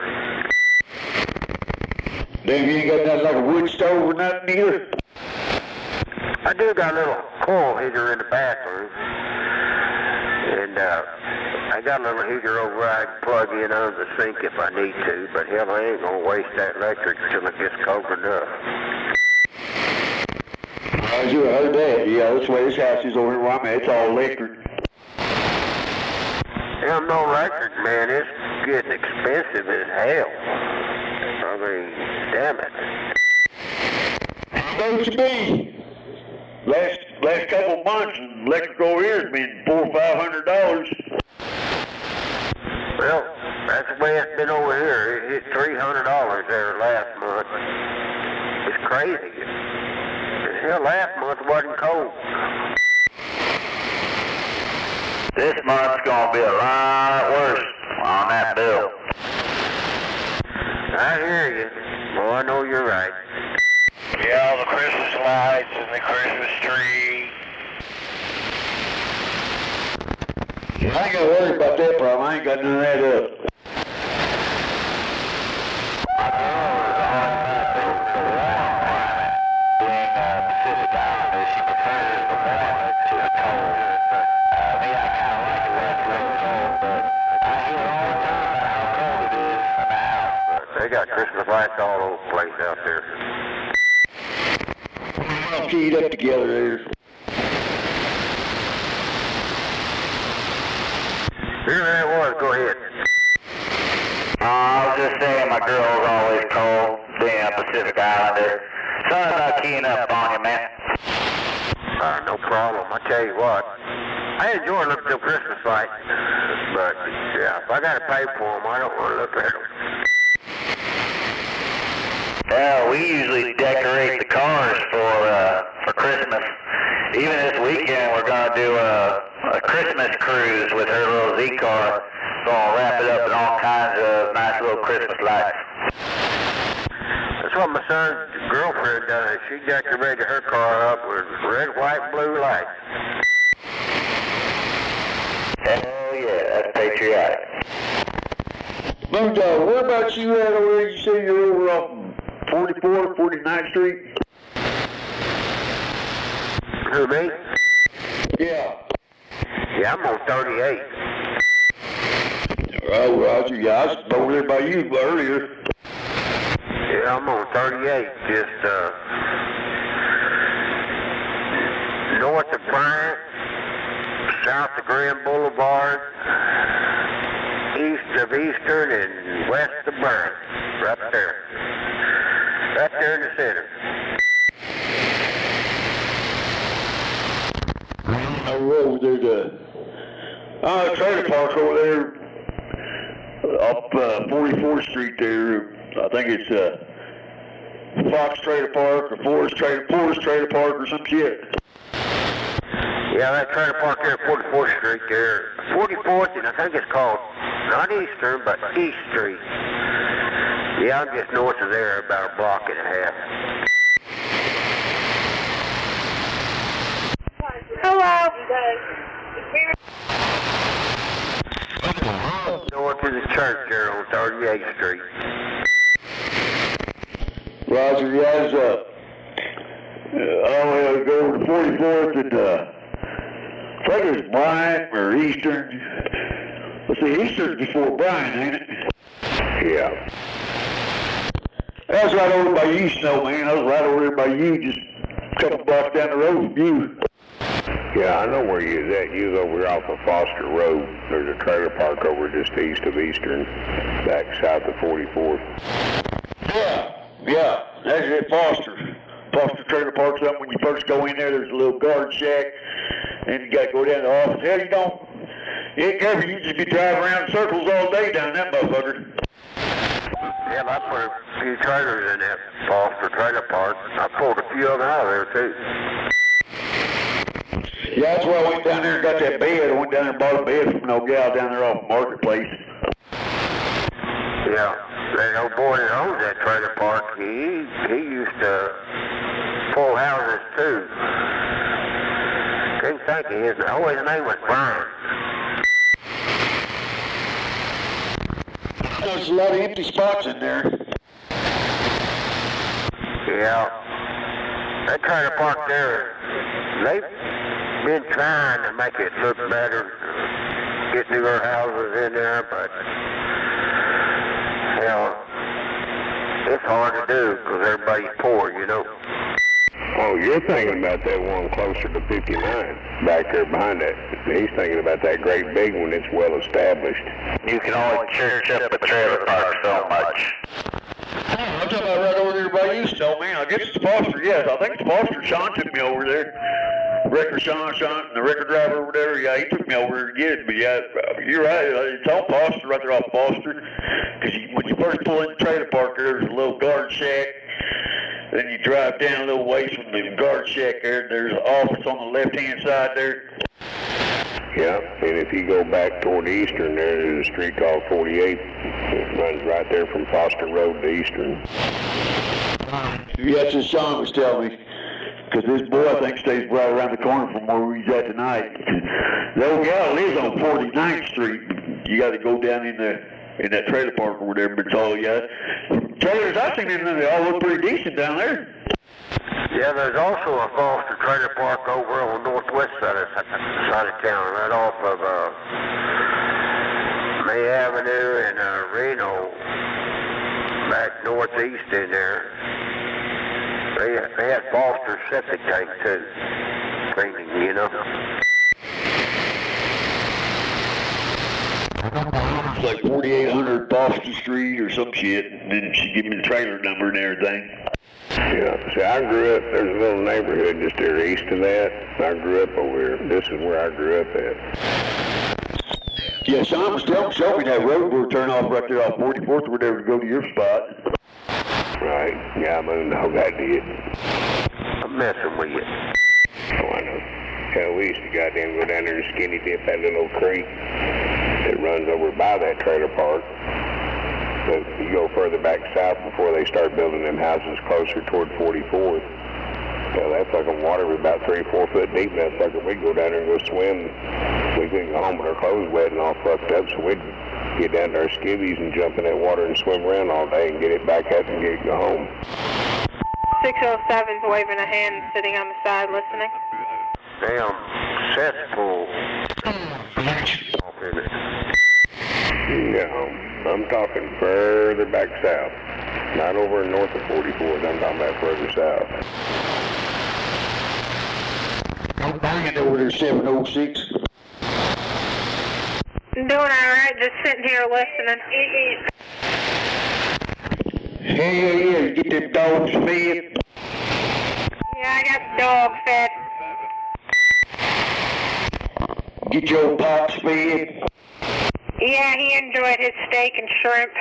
Speaker 1: Damn, you ain't got nothing like a wood stove or nothing either?
Speaker 3: I do got a little coil heater in the bathroom, and I got a little heater over where I can plug in under the sink if I need to, but hell, I ain't gonna waste that electric until it gets cold enough.
Speaker 1: I heard that. Yeah, that's the way this house is over here where I'm at. It's all electric.
Speaker 3: Hell, no electric, man. It's getting expensive as hell. I mean, damn it.
Speaker 1: How about you be? Last couple of months, electric over here has been $400 or $500.
Speaker 3: Well, that's the way it's been over here. It hit $300 there last month. It's crazy. Hell, last month wasn't cold.
Speaker 4: This month's gonna be a lot worse on that bill.
Speaker 3: I hear you. Well, I know you're right.
Speaker 6: Yeah, all the Christmas lights and the Christmas tree.
Speaker 1: I ain't got to worry about that problem. I ain't got none of that up.
Speaker 3: They got Christmas lights all over the place out there.
Speaker 1: I'll keyed up together there.
Speaker 3: Here that was, go ahead.
Speaker 4: I was just saying my girl's always cold, being a Pacific Islander. Sorry about keying up on you, man.
Speaker 3: No problem. I tell you what, I enjoy looking at them Christmas lights, but yeah, if I got to pay for them, I don't want to look at them.
Speaker 4: Yeah, we usually decorate the cars for Christmas. Even this weekend, we're gonna do a Christmas cruise with her little Z car. Gonna wrap it up in all kinds of nice little Christmas lights.
Speaker 3: That's what my son's girlfriend does. She decorated her car up with red, white, and blue lights.
Speaker 4: Hell yeah, that's patriotic.
Speaker 1: Moon Dog, where about you at over there? You say you're over off 44th, 49th Street?
Speaker 3: Who, me?
Speaker 1: Yeah.
Speaker 3: Yeah, I'm on 38.
Speaker 1: Oh, Roger. Yeah, I was over there by you earlier.
Speaker 3: Yeah, I'm on 38, just north of Bryant, south of Grand Boulevard, east of Eastern, and west of Bryant. Right there. Right there in the center.
Speaker 1: Over there, the trailer park over there, up 44th Street there. I think it's Fox Trailer Park or Forest Trailer Park or some shit.
Speaker 3: Yeah, that trailer park there, 44th Street there. 44th, and I think it's called, not Eastern, but East Street. Yeah, I'm just north of there, about a block and a half.
Speaker 7: Hello.
Speaker 3: North of the church there on 38th Street.
Speaker 1: Roger, yes, I'll go to 44th and, I think it's Bryant or Eastern. Let's see, Eastern's before Bryant, ain't it?
Speaker 2: Yeah.
Speaker 1: That's right over by you, Snowman. I was right over there by you, just a couple blocks down the road from you.
Speaker 2: Yeah, I know where you was at. You was over here off of Foster Road. There's a trailer park over just east of Eastern, back south of 44th.
Speaker 1: Yeah, that's at Foster. Foster Trailer Park, something when you first go in there's a little guard shack, and you got to go down to the office. Hell, you ain't careful, you just be driving around in circles all day down that motherfucker.
Speaker 3: Yeah, I put a few trailers in that Foster Trailer Park. I pulled a few of them out of there, too.
Speaker 1: Yeah, that's why I went down there and got that bed. I went down there and bought a bed from an old gal down there off Marketplace.
Speaker 3: Yeah, that old boy that owns that trailer park, he used to pull houses, too. Couldn't think of his name was Brian.
Speaker 1: There's a lot of empty spots in there.
Speaker 3: Yeah. That trailer park there, they've been trying to make it look better, get newer houses in there, but, it's hard to do because everybody's poor, you know.
Speaker 2: Oh, you're thinking about that one closer to 59, back there behind that. He's thinking about that great big one that's well established.
Speaker 4: You can only church up a trailer park so much.
Speaker 1: I'm talking about right over there by you, Snowman. I guess it's Foster, yes. I think it's Foster. Sean took me over there. Record Sean, the record driver over there, yeah, he took me over there to get it. But yeah, you're right. It's on Foster, right there off Foster. Because when you first pull in the trailer park, there's a little guard shack. Then you drive down a little ways from the guard shack there. There's an office on the left-hand side there.
Speaker 2: Yeah, and if you go back toward Eastern, there's a street called 48. It runs right there from Foster Road to Eastern.
Speaker 1: Yeah, that's what Sean was telling me. Because this boy, I think, stays right around the corner from where he's at tonight. The old gal lives on 49th Street. You got to go down in that trailer park over there, but it's all, trailers I've seen in there, they all look pretty decent down there.
Speaker 3: Yeah, there's also a Foster Trailer Park over on the northwest side of town, right off of May Avenue and Reno, back northeast in there. They had Foster septic tank too, cleaning, you know.
Speaker 1: It's like 4800 Foster Street or some shit, and then she gave me the trailer number and everything.
Speaker 2: Yeah, see, I grew up, there's a little neighborhood just there east of that. I grew up over here. This is where I grew up at.
Speaker 1: Yeah, Sean was showing me that road we're turn off right there off 44th or whatever to go to your spot.
Speaker 2: Right, yeah, I'm gonna know I did.
Speaker 3: I'm messing with you.
Speaker 2: Oh, I know. Hell, we used to goddamn go down there and skinny dip that little creek that runs over by that trailer park. But you go further back south before they start building them houses closer toward 44th. Yeah, that fucking water was about 3 or 4 foot deep. That fucker, we'd go down there and go swim. We couldn't go home with our clothes wet and all fucked up, so we'd get down to our skivvies and jump in that water and swim around all day and get it back up and go home.
Speaker 7: 607's waving a hand, sitting on the side listening.
Speaker 3: Damn cesspool. Off in it.
Speaker 2: No, I'm talking further back south. Not over north of 44th, I'm talking about further south.
Speaker 1: I'm banging over there 706.
Speaker 7: I'm doing alright, just sitting here listening.
Speaker 1: Hell yeah, get them dogs fed.
Speaker 7: Yeah, I got the dog fed.
Speaker 1: Get your pops fed.
Speaker 7: Yeah, he enjoyed his steak and shrimp.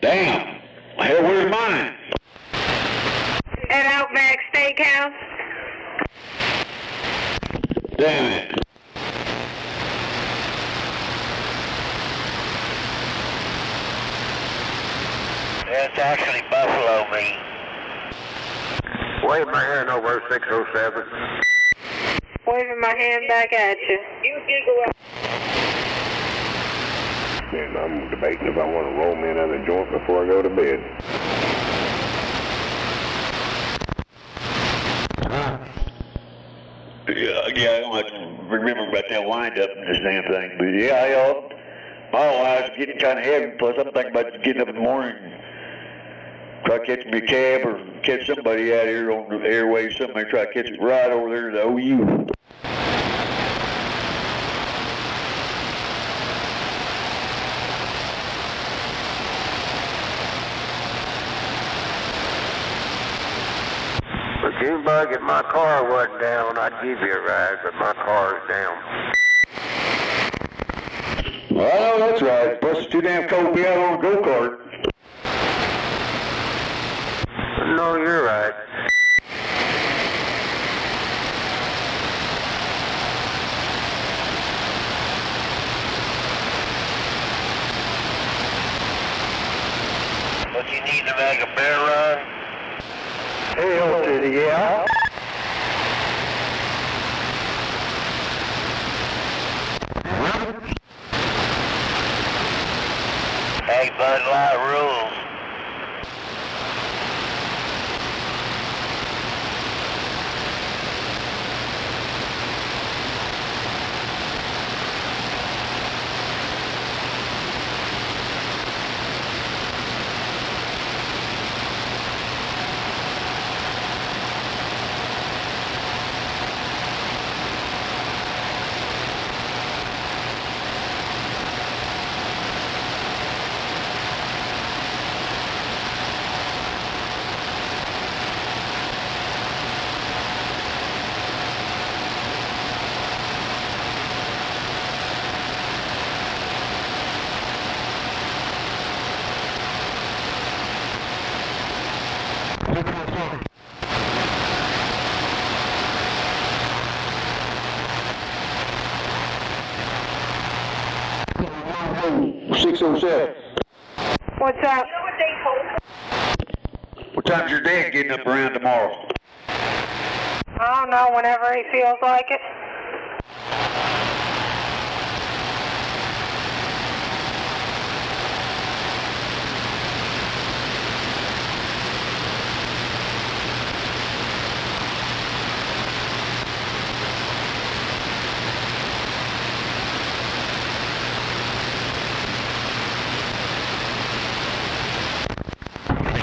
Speaker 1: Damn. Hell, where's mine?
Speaker 7: Steakhouse.
Speaker 1: Damn it.
Speaker 4: It's actually Buffalo meat.
Speaker 3: Wave my hand over 607.
Speaker 7: Waving my hand back at you.
Speaker 2: And I'm debating if I want to roll me another joint before I go to bed.
Speaker 1: Yeah, I don't have to remember about that wind-up and this damn thing. But yeah, my old eyes are getting kind of heavy. Plus, I'm thinking about getting up in the morning and try catching me a cab or catch somebody out here on the airways. Somebody try to catch it right over there to the OU.
Speaker 3: If Junebug, if my car wasn't down, I'd give you a ride, but my car's down.
Speaker 1: Well, I know that's right. Plus, it's too damn cold to be out on a go-kart.
Speaker 3: No, you're right.
Speaker 4: What you need to make a bear run?
Speaker 1: Hell to the yeah.
Speaker 4: Hey, Bud Light rules.
Speaker 7: What's up?
Speaker 1: What time's your dad getting up around tomorrow?
Speaker 7: I don't know, whenever he feels like it.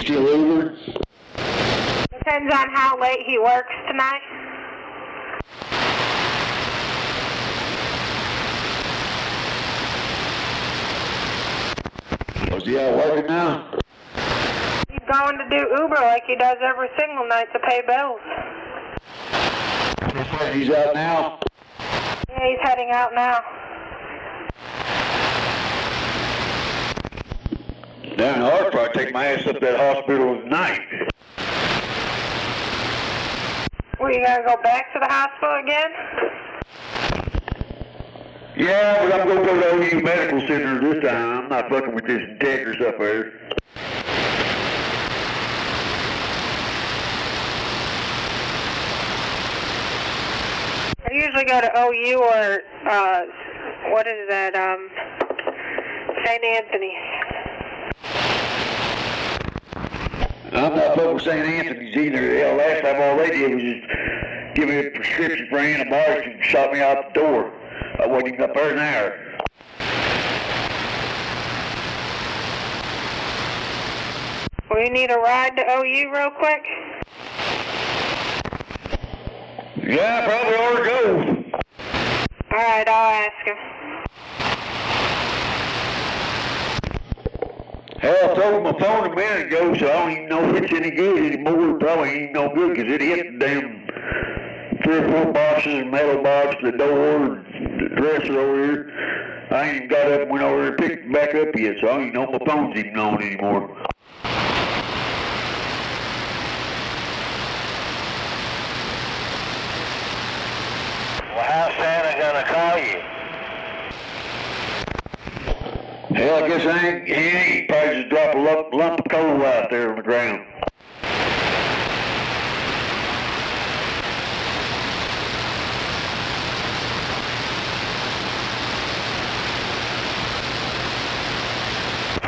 Speaker 1: Still over?
Speaker 7: Depends on how late he works tonight.
Speaker 1: Was he out working now?
Speaker 7: He's going to do Uber like he does every single night to pay bills.
Speaker 1: He's out now?
Speaker 7: Yeah, he's heading out now.
Speaker 1: Down in I'll probably take my ass up to that hospital tonight.
Speaker 7: Well, you gotta go back to the hospital again?
Speaker 1: Yeah, but I'm going to go to the OU Medical Center this time. I'm not fucking with this deckers up there.
Speaker 7: I usually go to OU or, what is that, St. Anthony's.
Speaker 1: I'm not fucking with St. Anthony's either. Hell, last time all they did was just give me a prescription for antibiotics and shot me out the door. I wasn't even up there an hour.
Speaker 7: Well, you need a ride to OU real quick?
Speaker 1: Yeah, I probably ought to go.
Speaker 7: Alright, I'll ask him.
Speaker 1: Hell, I told him my phone a minute ago, so I don't even know if it's any good anymore. It probably ain't no good, because it hit the damn 3 or 4 boxes, metal box, the door, the dresser over here. I ain't even got up and went over there and picked it back up yet, so I don't even know my phone's even on anymore.
Speaker 4: Santa gonna call you?
Speaker 1: Hell, I guess he ain't. Probably just drop a lump of coal out there on the ground.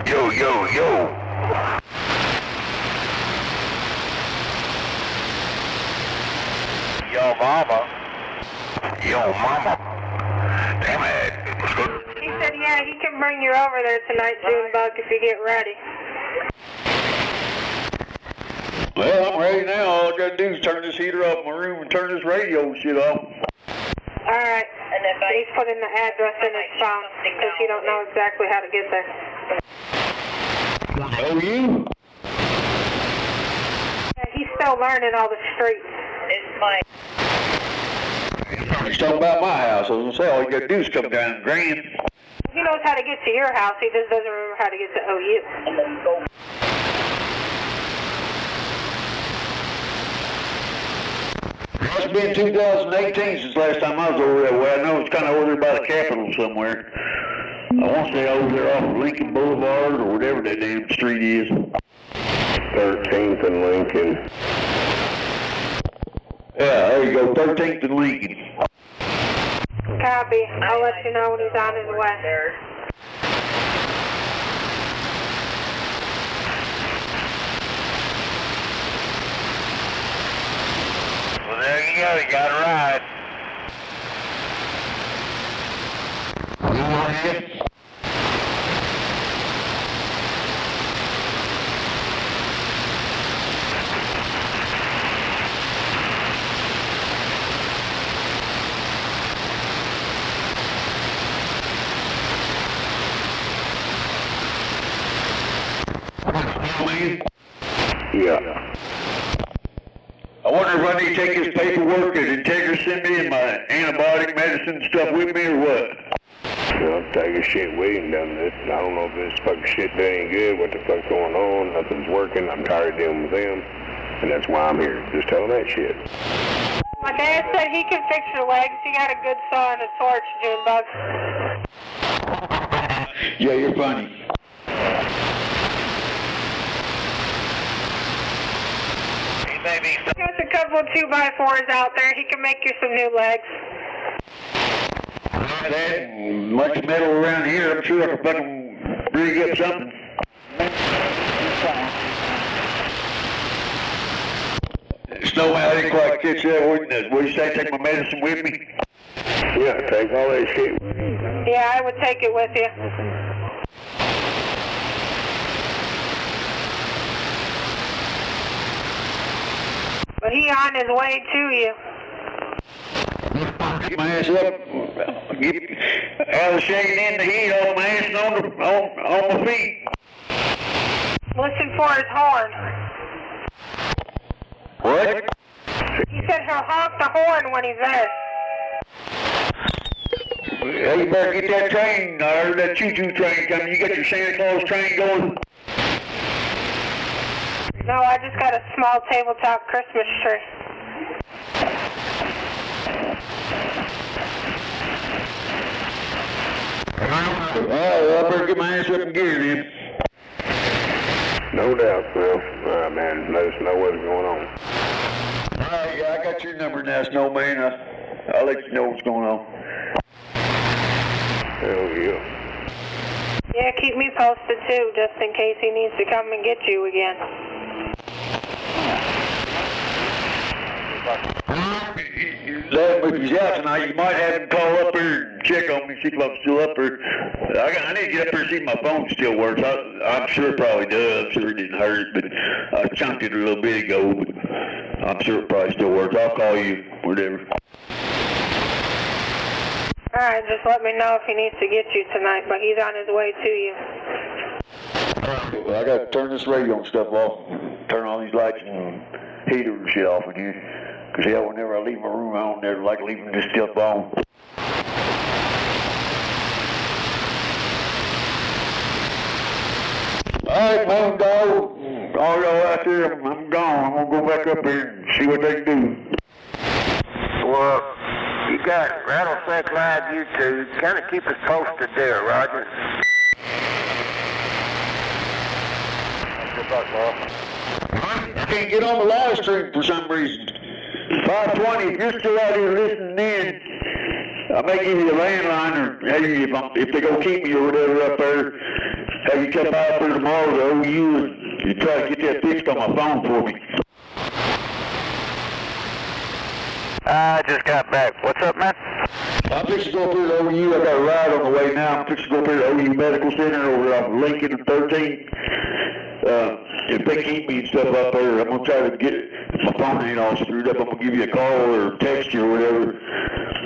Speaker 4: Yo, yo, yo. Yo, mama. Yo, mama. Damn it.
Speaker 7: He said, yeah, he can bring you over there tonight, Junebug, if you get ready.
Speaker 1: Well, I'm ready now. All I gotta do is turn this heater off in my room and turn this radio shit off.
Speaker 7: Alright. He's putting the address in his phone, because he don't know exactly how to get there.
Speaker 1: Oh, you?
Speaker 7: Yeah, he's still learning all the streets.
Speaker 4: It's my...
Speaker 1: He's talking about my house. I was gonna say, all you gotta do is come down and Grand.
Speaker 7: He knows how to get to your house, he just doesn't remember how to get to OU.
Speaker 1: It's been 2018 since last time I was over that way. I know it's kind of over there by the Capitol somewhere. I want to say over there off of Lincoln Boulevard or whatever that damn street is.
Speaker 2: 13th and Lincoln.
Speaker 1: Yeah, there you go, 13th and Lincoln.
Speaker 7: Copy. I'll let you know when he's on his way.
Speaker 4: Well, there you go. You got a ride.
Speaker 1: You want it?
Speaker 2: Yeah.
Speaker 1: I wonder if I need to take this paperwork and Integra send me and my antibiotic medicine stuff with me or what?
Speaker 2: I'll take a shit. We ain't done this. I don't know if this fucking shit done any good. What the fuck's going on? Nothing's working. I'm tired of dealing with them. And that's why I'm here. Just telling that shit.
Speaker 7: My dad said he can fix your legs. He got a good saw and a torch, Junebug.
Speaker 1: Yeah, you're funny.
Speaker 7: There's a couple of 2x4s out there. He can make you some new legs.
Speaker 1: That much metal around here, I'm sure I can fucking rig up something. Snowman, I didn't quite catch that. What did you say? Take my medicine with me?
Speaker 2: Yeah, take all that shit.
Speaker 7: Yeah, I would take it with you. But he on his way to you.
Speaker 1: Get my ass up, get out of the shade in the heat, all my ass on my feet.
Speaker 7: Listen for his horn.
Speaker 1: What?
Speaker 7: He said he'll honk the horn when he's there.
Speaker 1: Hey, you better get that train. I heard that choo-choo train coming. You got your Santa Claus train going?
Speaker 7: No, I just got a small tabletop Christmas tree.
Speaker 1: Oh, I better get my ass up and gear then.
Speaker 2: No doubt, well, man, let us know what's going on.
Speaker 1: Alright, yeah, I got your number now, Snowman. I'll let you know what's going on.
Speaker 2: Hell yeah.
Speaker 7: Yeah, keep me posted too, just in case he needs to come and get you again.
Speaker 1: If he's out tonight, you might have him call up here and check on me, see if I'm still up here. I need to get up here and see if my phone still works. I'm sure it probably does. I'm sure it didn't hurt, but I chunked it a little bit ago, but I'm sure it probably still works. I'll call you, whatever.
Speaker 7: Alright, just let me know if he needs to get you tonight, but he's on his way to you.
Speaker 1: Well, I gotta turn this radio and stuff off. Turn all these lights and heater and shit off in here. Cause hell, whenever I leave my room, I don't never like leaving this stuff on. Alright, Moon Dog. All y'all out there, I'm gone. I'm gonna go back up here and see what they can do.
Speaker 3: Well, You got Rattlesnake Live YouTube. Kind of keep us posted there, Roger. Good luck, Paul.
Speaker 1: I can't get on the live stream for some reason. 520, if you're still out here listening in, I may give you a landline, or maybe if they go keep me or whatever up there, have you come out there tomorrow to OU and you try to get that fixed on my phone for me.
Speaker 4: I just got back. What's up, man?
Speaker 1: I'm fixing to go up here to OU. I got a ride on the way now. I'm fixing to go up here to OU Medical Center over on Lincoln and 13. If they keep me and stuff up there, I'm going to try to get my phone ain't all screwed up. I'm going to give you a call or text you or whatever.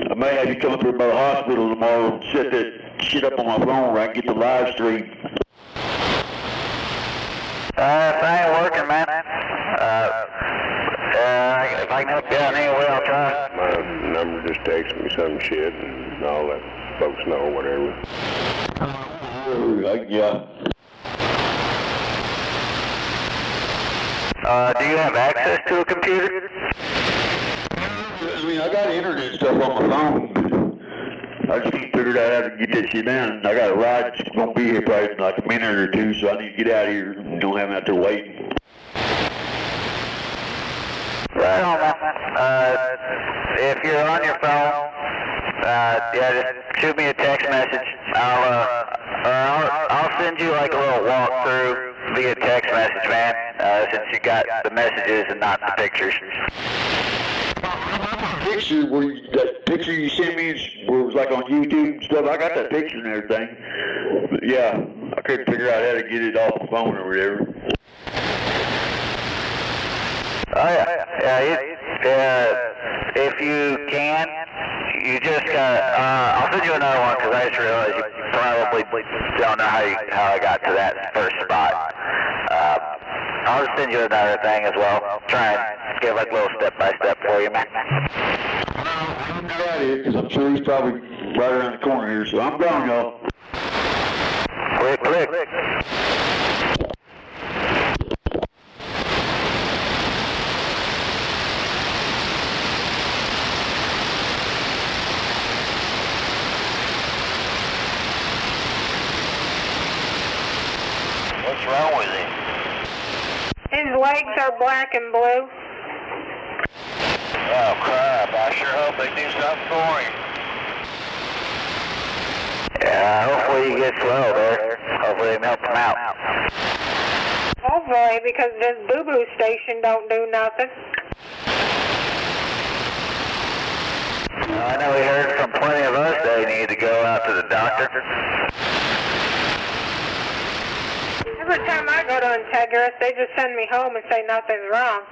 Speaker 1: I may have you come up here by the hospital tomorrow and set that shit up on my phone where I can get the live stream.
Speaker 4: If I ain't working, man, if I can help you out in any way, I'll try.
Speaker 6: My number, just text me some shit and I'll let folks know whatever.
Speaker 1: Yeah.
Speaker 4: Do you have access to a computer?
Speaker 1: I mean, I got internet stuff on my phone. I just can't figure out how to get that shit down. I got a ride that's going to be here probably in like a minute or two, so I need to get out of here and don't have them out there waiting.
Speaker 4: Right on, man. If you're on your phone, yeah, just shoot me a text message. I'll send you like a little walkthrough via text message, man, since you got the messages and not the pictures.
Speaker 1: Picture where that picture you sent me where it was like on YouTube and stuff, I got that picture and everything. But yeah, I couldn't figure out how to get it off the phone or whatever.
Speaker 4: Oh yeah. If you can, you just I'll send you another one because I just realized you probably don't know how I got to that first spot. I'll just send you another thing as well. Try and give like a little step-by-step for you, man.
Speaker 1: I'm got it, because I'm sure he's probably right around the corner here, so I'm gone, y'all.
Speaker 4: Click.
Speaker 3: What's wrong with him?
Speaker 7: His legs are black and blue.
Speaker 3: Oh, crap. I sure hope they do something for him.
Speaker 4: Yeah, hopefully he gets well there. Hopefully they can help him out.
Speaker 7: Hopefully, because this boo-boo station don't do nothing.
Speaker 4: I know we heard from plenty of us they need to go out to the doctor.
Speaker 7: Every time I go to Integris, they just send me home and say nothing's wrong.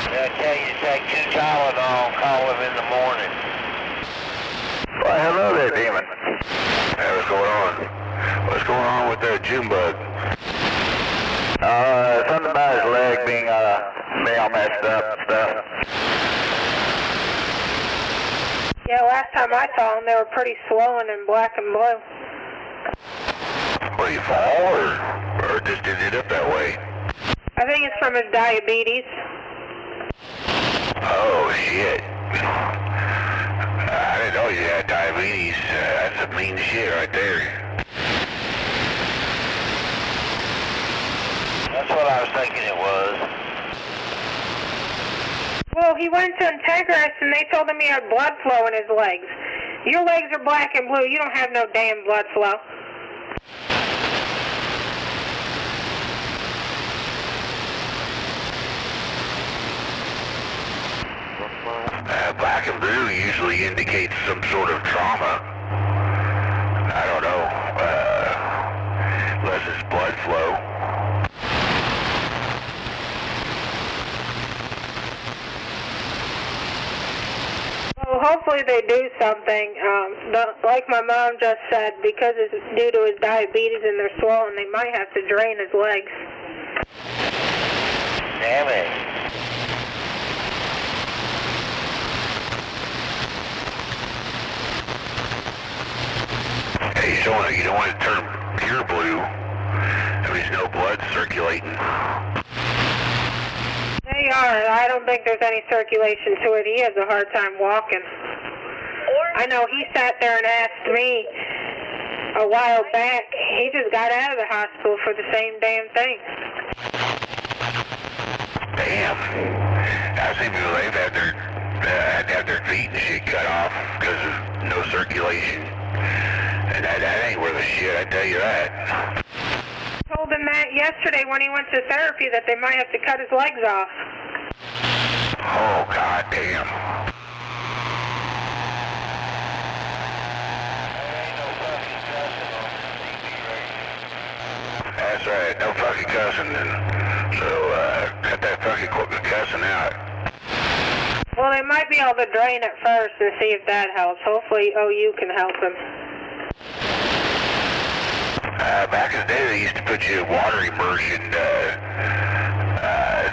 Speaker 3: They'll tell you to take 2 Tylenol and call him in the morning.
Speaker 4: Why, hello there, Demon.
Speaker 3: Hey, what's going on? What's going on with that June bug?
Speaker 4: Something about his leg being all messed up and stuff.
Speaker 7: Yeah, last time I saw them, they were pretty swollen and black and blue.
Speaker 3: What, you fall or just ended up that way?
Speaker 7: I think it's from his diabetes.
Speaker 3: Oh, shit. I didn't know you had diabetes. That's some mean shit right there. That's what I was thinking it was.
Speaker 7: Well, he went to Integris and they told him he had blood flow in his legs. Your legs are black and blue. You don't have no damn blood flow.
Speaker 3: Black and blue usually indicates some sort of trauma. I don't know, unless it's blood flow.
Speaker 7: Well, hopefully they do something. Like my mom just said, because it's due to his diabetes and they're swollen, they might have to drain his legs.
Speaker 3: Damn it. Hey, you don't want to turn pure blue. There's no blood circulating.
Speaker 7: They are. I don't think there's any circulation to it. He has a hard time walking. I know he sat there and asked me a while back. He just got out of the hospital for the same damn thing.
Speaker 3: Damn. I've seen people, they've had their feet and shit cut off because of no circulation. And that ain't worth a shit, I tell you that.
Speaker 7: I told him that yesterday when he went to therapy that they might have to cut his legs off.
Speaker 3: Oh, god damn. That's right, no fucking cussing then. So, cut that fucking cussing out.
Speaker 7: Well, they might be able to drain it first and see if that helps. Hopefully OU can help him.
Speaker 3: Back in the day, they used to put you in water immersion,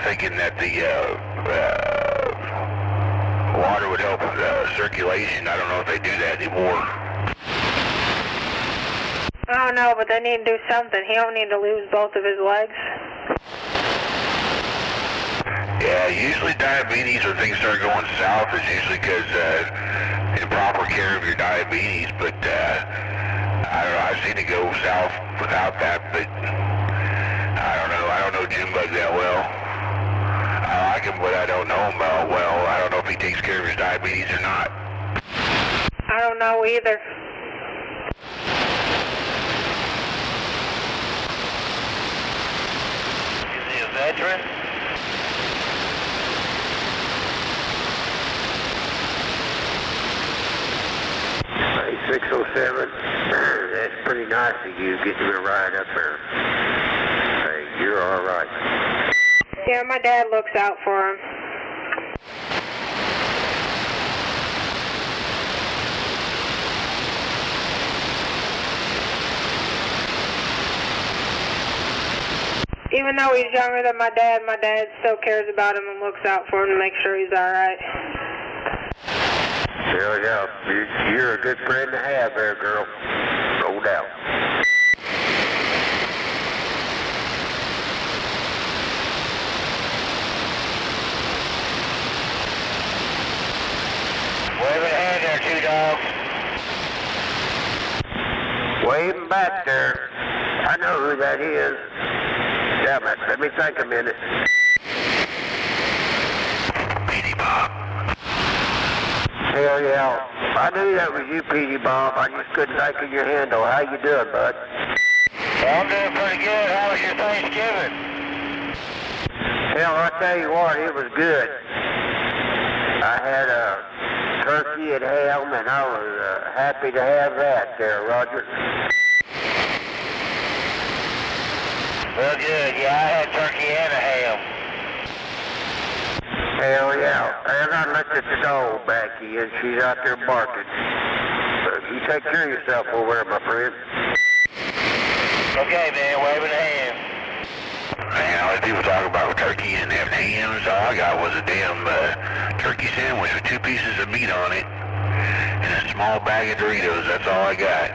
Speaker 3: thinking that the water would help with circulation. I don't know if they do that anymore.
Speaker 7: I don't know, but they need to do something. He don't need to lose both of his legs.
Speaker 3: Yeah, usually diabetes, when things start going south, is usually because improper care of your diabetes, but I don't know, I've seen it go south without that, but I don't know Junebug that well. I like him, but I don't know him well. I don't know if he takes care of his diabetes or not.
Speaker 7: I don't know either.
Speaker 3: Is he a veteran? 607. That's pretty nice of you getting me a ride up there. Hey, you're all right.
Speaker 7: Yeah, my dad looks out for him. Even though he's younger than my dad still cares about him and looks out for him to make sure he's all right.
Speaker 3: Hell yeah, you're a good friend to have there, girl. No doubt. Wave a hand there, two dogs. Waving back there. I know who that is. Damn it, let me think a minute. Petey Bob. Hell yeah. I knew that was you, Petey Bob. I just couldn't think of your handle. How you doing, bud? Well, I'm doing pretty good. How was your Thanksgiving? Hell, I tell you what, it was good. I had a turkey and ham, and I was happy to have that there, Roger. Well, good. Yeah, I had turkey and a ham. Hell yeah. And I looked at the dog, Becky, and she's out there barking. You take care of yourself over there, my friend. Okay, man, waving a hand. Man, all these people talk about turkeys and having hams. All I got was a damn turkey sandwich with 2 pieces of meat on it and a small bag of Doritos. That's all I got.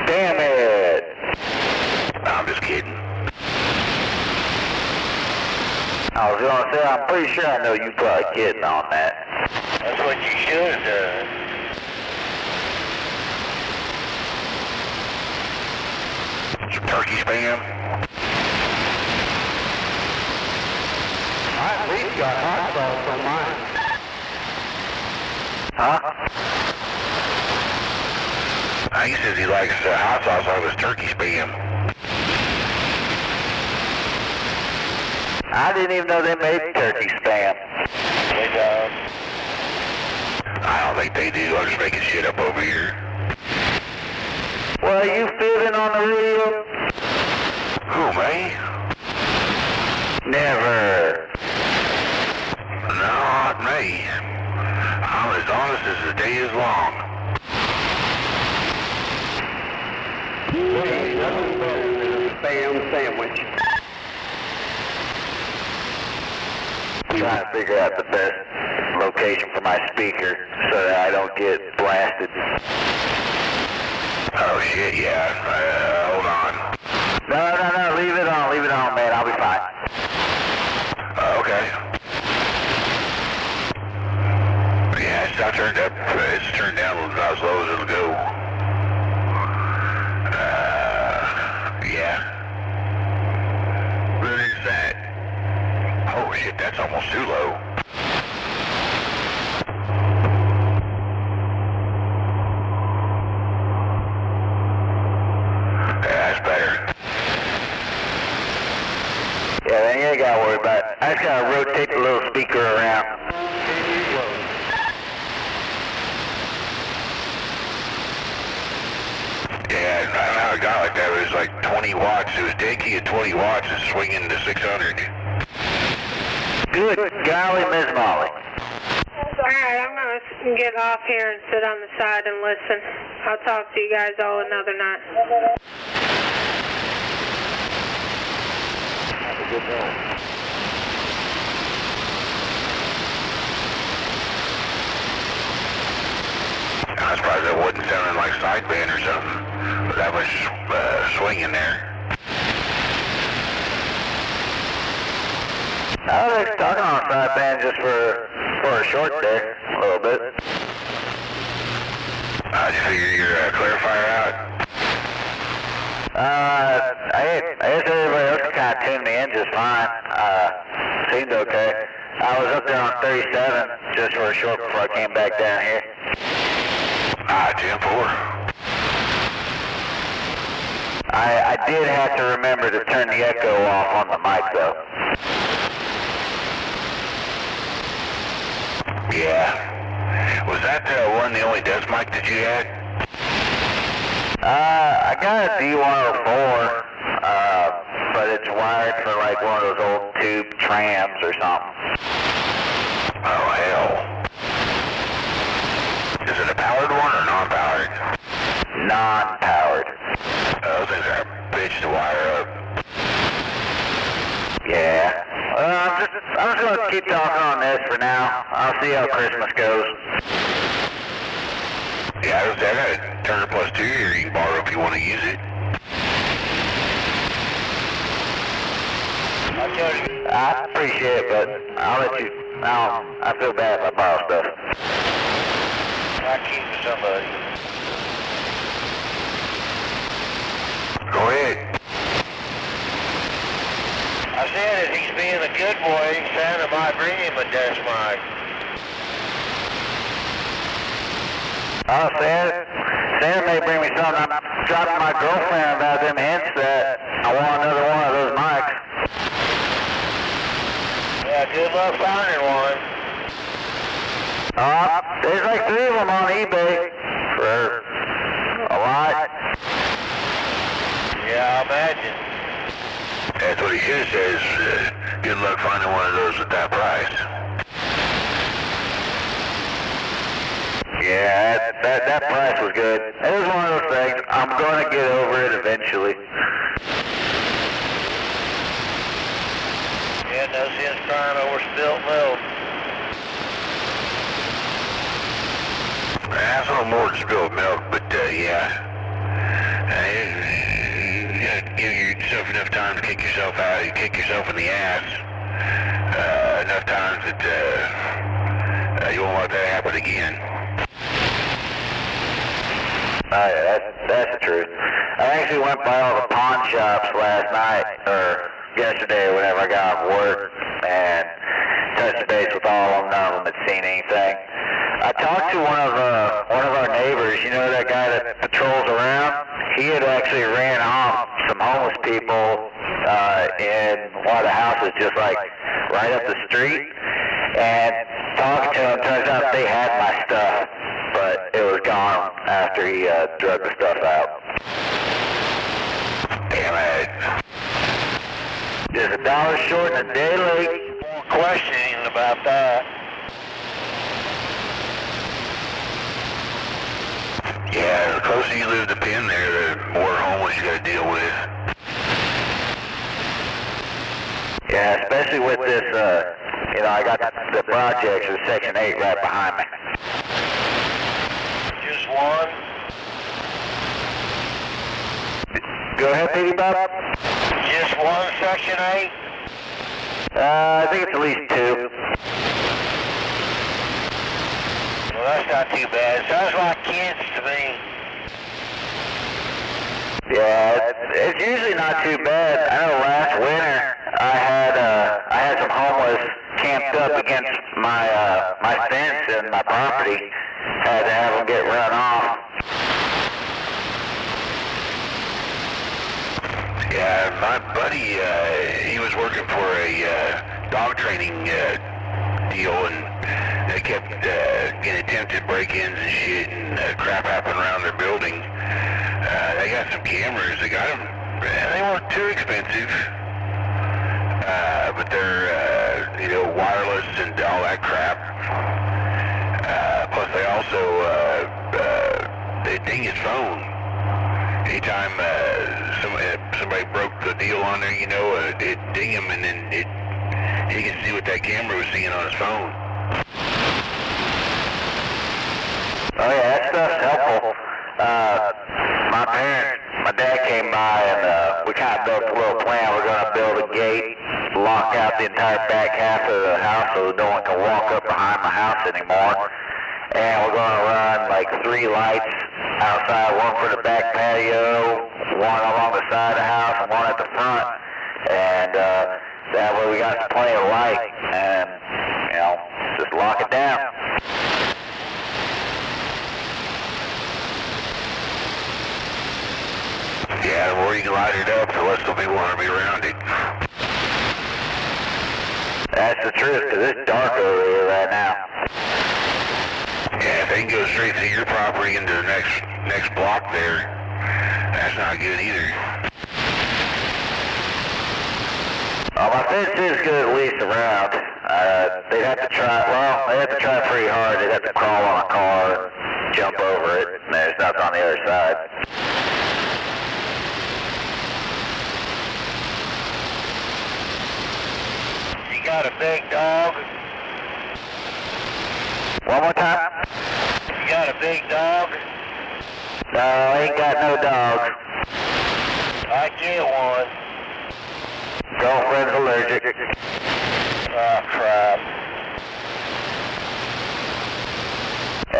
Speaker 3: Damn it! I'm just kidding. I was going to say, I'm pretty sure I know you probably kidding on that. That's what you should have done. Some turkey spam. I at least got hot sauce on mine. Huh? He says he likes hot sauce on his turkey spam. I didn't even know they made turkey spam. They don't. I don't think they do. I'm just making shit up over here. Well, are you fibbing on the radio? Who, me? Never. Not me. I'm as honest as the day is long. Nothing better than a spam sandwich. Trying to figure out the best location for my speaker so that I don't get blasted. Oh shit, yeah. Hold on. No, leave it on, man. I'll be fine. I turned up. It's turned down about as low as it'll go. Yeah. What is that? Oh shit, that's almost too low.
Speaker 4: Yeah, then you ain't gotta worry about it. I just gotta rotate the little speaker around.
Speaker 3: Yeah, I don't know how it got like that. It was like 20 watts. It was dead key at 20 watts and swinging to 600.
Speaker 4: Good golly, Miss Molly.
Speaker 7: Alright, I'm gonna get off here and sit on the side and listen. I'll talk to you guys all another night.
Speaker 3: Have a good night. I was surprised that wasn't sounding like sideband or something. But that was swinging there.
Speaker 4: I was talking on sideband just for a short there, a little bit.
Speaker 3: How'd you figure your clarifier out?
Speaker 4: I guess everybody else kind of tuned me in just fine. Seemed okay. I was up there on 37 just for a short before I came back down here.
Speaker 3: 10-4.
Speaker 4: I did have to remember to turn the echo off on the mic though.
Speaker 3: Yeah. Was that one the only desk mic that you had?
Speaker 4: I got a D104, but it's wired for like one of those old tube trams or something.
Speaker 3: Oh, hell. Is it a powered one or non-powered?
Speaker 4: Non-powered.
Speaker 3: Those things are a bitch to wire up.
Speaker 4: Yeah. I'm just going to keep talking on this for now. I'll see how Christmas goes.
Speaker 3: Yeah, I got a Turner Plus 2 here you can borrow if you want to use it.
Speaker 4: I appreciate it, but I'll let you. I feel bad if I borrow stuff.
Speaker 3: I keep it somebody. Go ahead.
Speaker 6: I said if he's being a good boy, Santa might bring him a desk mic.
Speaker 4: Oh, Santa may bring me something. I'm dropping my girlfriend about them hints that I want another one of those mics.
Speaker 6: Yeah, good luck finding one.
Speaker 4: There's like 3 of them on eBay for a lot.
Speaker 6: Yeah, I imagine.
Speaker 3: That's what he should have said is, good luck finding one of those at that price.
Speaker 4: Yeah, that price was good. It was one of those things. I'm going to get over it eventually.
Speaker 6: Yeah, no sense crying over spilt milk.
Speaker 3: That's a little more than spilled milk, but yeah. You gotta give yourself enough time to kick yourself out, kick yourself in the ass. Enough times that you won't let that happen again.
Speaker 4: Oh yeah, that's the truth. I actually went by all the pawn shops last night, or yesterday, whenever I got off work, and touched base with all of them. None of them had seen anything. I talked to one of our neighbors. You know that guy that patrols around? He had actually ran off some homeless people in one of the houses, just like right up the street. And talking to him, turns out they had my stuff, but it was gone after he drug the stuff out.
Speaker 3: Damn it.
Speaker 4: Just $1 short and a day late.
Speaker 6: More questioning about that.
Speaker 3: Yeah, the closer you live to pin there, the more homeless you gotta deal with.
Speaker 4: Yeah, especially with this, I got the projects of Section 8 right behind me.
Speaker 6: Just one?
Speaker 4: Go ahead, Piggy Bob.
Speaker 6: Just one Section 8?
Speaker 4: I think it's at least 2.
Speaker 6: Well,
Speaker 4: that's not too bad. Sounds like kids to me. Yeah, it's usually not too bad. I know last winter I had some homeless camped up against my fence and my property. Had to have them get run off.
Speaker 3: Yeah, my buddy, he was working for a dog training deal, and they kept getting attempted break-ins and shit, and crap happened around their building. They got some cameras. They got them. They weren't too expensive, but they're wireless and all that crap. Plus, they also they ding his phone. Anytime somebody broke the deal on there, it'd ding him, and then he could see what that camera was seeing on his phone.
Speaker 4: Oh yeah, that stuff's helpful. My dad came by and we kind of built a little plan. We're going to build a gate, lock out the entire back half of the house so no one can walk up behind my house anymore. And we're going to run like 3 lights outside, one for the back patio, one along the side of the house, and one at the front. And that way we got plenty of light, and just lock it down.
Speaker 3: Yeah, the more you can light it up, the less people want to be around it.
Speaker 4: That's the truth, because it's dark over here right now.
Speaker 3: Yeah, if they can go straight through your property into the next block there, that's not good either.
Speaker 4: My fence is good at least around. They'd have to try pretty hard. They'd have to crawl on a car and jump over it, and there's nothing on the other side. You got a big dog? One more time? You got a big dog? No, I ain't got no dog. I get one. Girlfriend's allergic. Oh, crap. I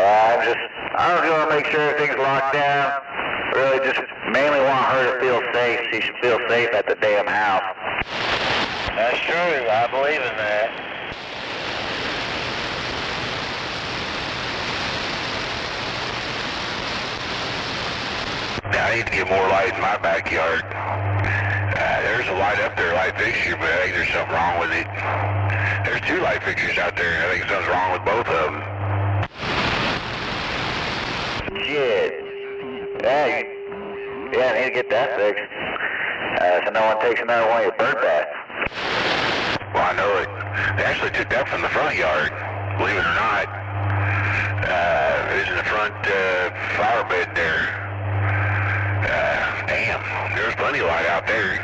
Speaker 4: don't want to make sure everything's locked down. Really just mainly want her to feel safe. She should feel safe at the damn house. That's true. I believe in that.
Speaker 3: I need to get more light in my backyard. There's a light up there, light fixture, but I think there's something wrong with it. There's 2 light fixtures out there, and I think something's wrong with both of them.
Speaker 4: Shit. Yeah, I need to get that fixed. So no one takes another one of your bird baths.
Speaker 3: Well, I know it. They actually took that from the front yard, believe it or not. It was in the front flower bed there. Damn, there's plenty of light out there.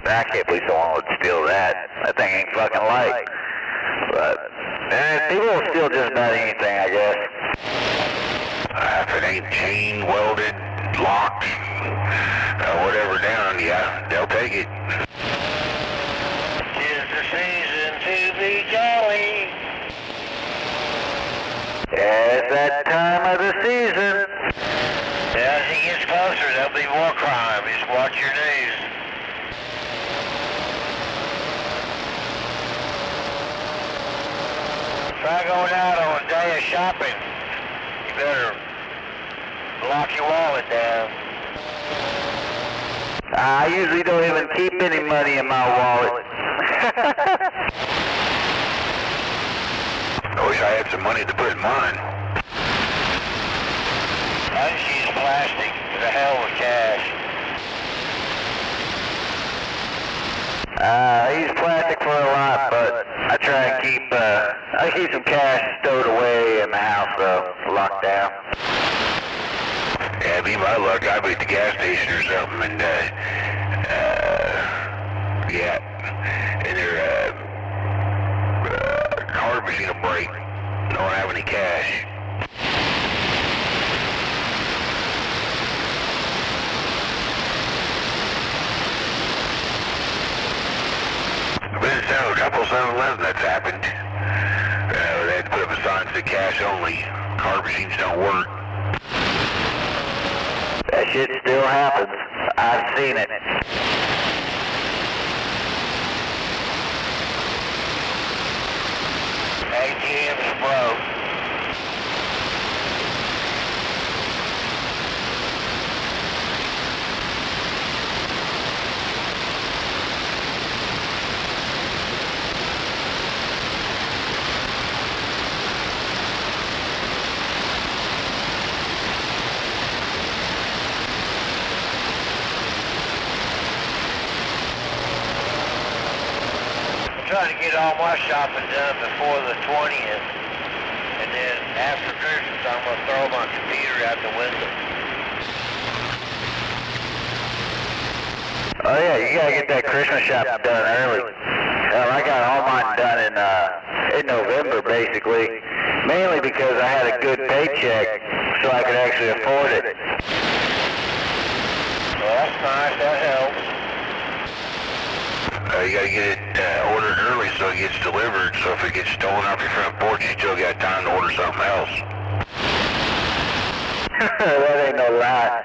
Speaker 4: I can't believe someone would steal that. That thing ain't fucking light. But people will steal just about anything, I guess.
Speaker 3: If it ain't chain welded, locked, whatever down, yeah, they'll take it.
Speaker 4: 'Tis the season to be jolly. Yeah, it's that time of the season. Yeah, as it gets closer, there'll be more crime. Just watch your news. Try going out on a day of shopping. You better lock your wallet down. I usually don't even keep any money in my wallet.
Speaker 3: I wish I had some money to put in mine.
Speaker 4: I just use plastic. The hell with cash. I use plastic for a lot, but I try and keep some cash stowed away in the house, locked down.
Speaker 3: Yeah, be my luck, I'd be at the gas station or something, and their card machine will break. Don't have any cash. couple 7-Eleven that's happened. They had to put up a sign that said cash only. Card machines don't work.
Speaker 4: That shit still happens. I've seen it.
Speaker 3: ATM's broke. Trying to get all my shopping done before the 20th, and then after Christmas I'm going to throw my computer out the window.
Speaker 4: Oh yeah, you gotta get that Christmas shopping done early. Hell, I got all mine done in November basically, mainly because I had a good paycheck, so I could actually afford it.
Speaker 3: Well, that's nice, that helps. You gotta get it ordered early so it gets delivered, so if it gets stolen off your front porch, you still got time to order something else.
Speaker 4: That ain't no lie.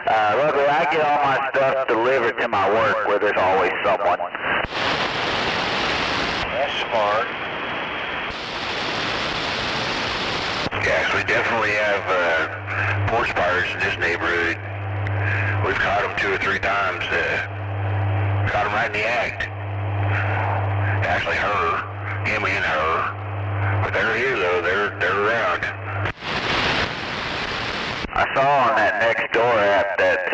Speaker 4: Luckily, I get all my stuff delivered to my work where there's always someone.
Speaker 3: That's smart. Yes, we definitely have porch pirates in this neighborhood. We've caught them 2 or 3 times. Caught them right in the act. Actually, him and her. But they're here though. They're around.
Speaker 4: I saw on that next door app that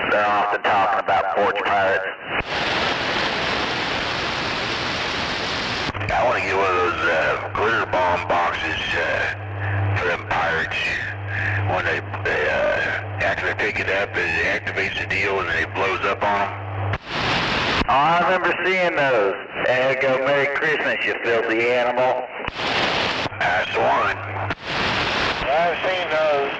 Speaker 4: they're often talking about porch pirates.
Speaker 3: I want to get one of those glitter bomb boxes for them pirates. When after they pick it up, it activates the deal and then it blows up on them.
Speaker 4: Oh, I remember seeing those. And go, Merry Christmas, you filthy animal.
Speaker 3: That's the one. I've seen those.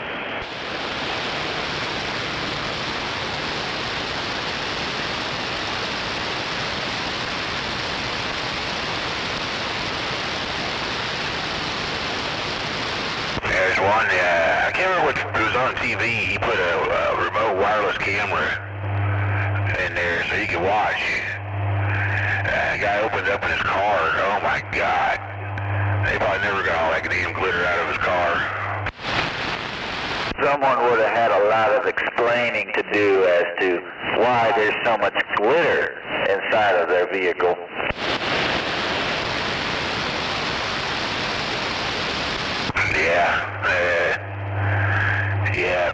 Speaker 3: There's one, I can't remember what it was on TV. He put a remote wireless camera in there so you could watch. The guy opened up in his car. Oh my God. They probably never got all that damn glitter out of his car.
Speaker 4: Someone would have had a lot of explaining to do as to why there's so much glitter inside of their vehicle.
Speaker 3: Yeah,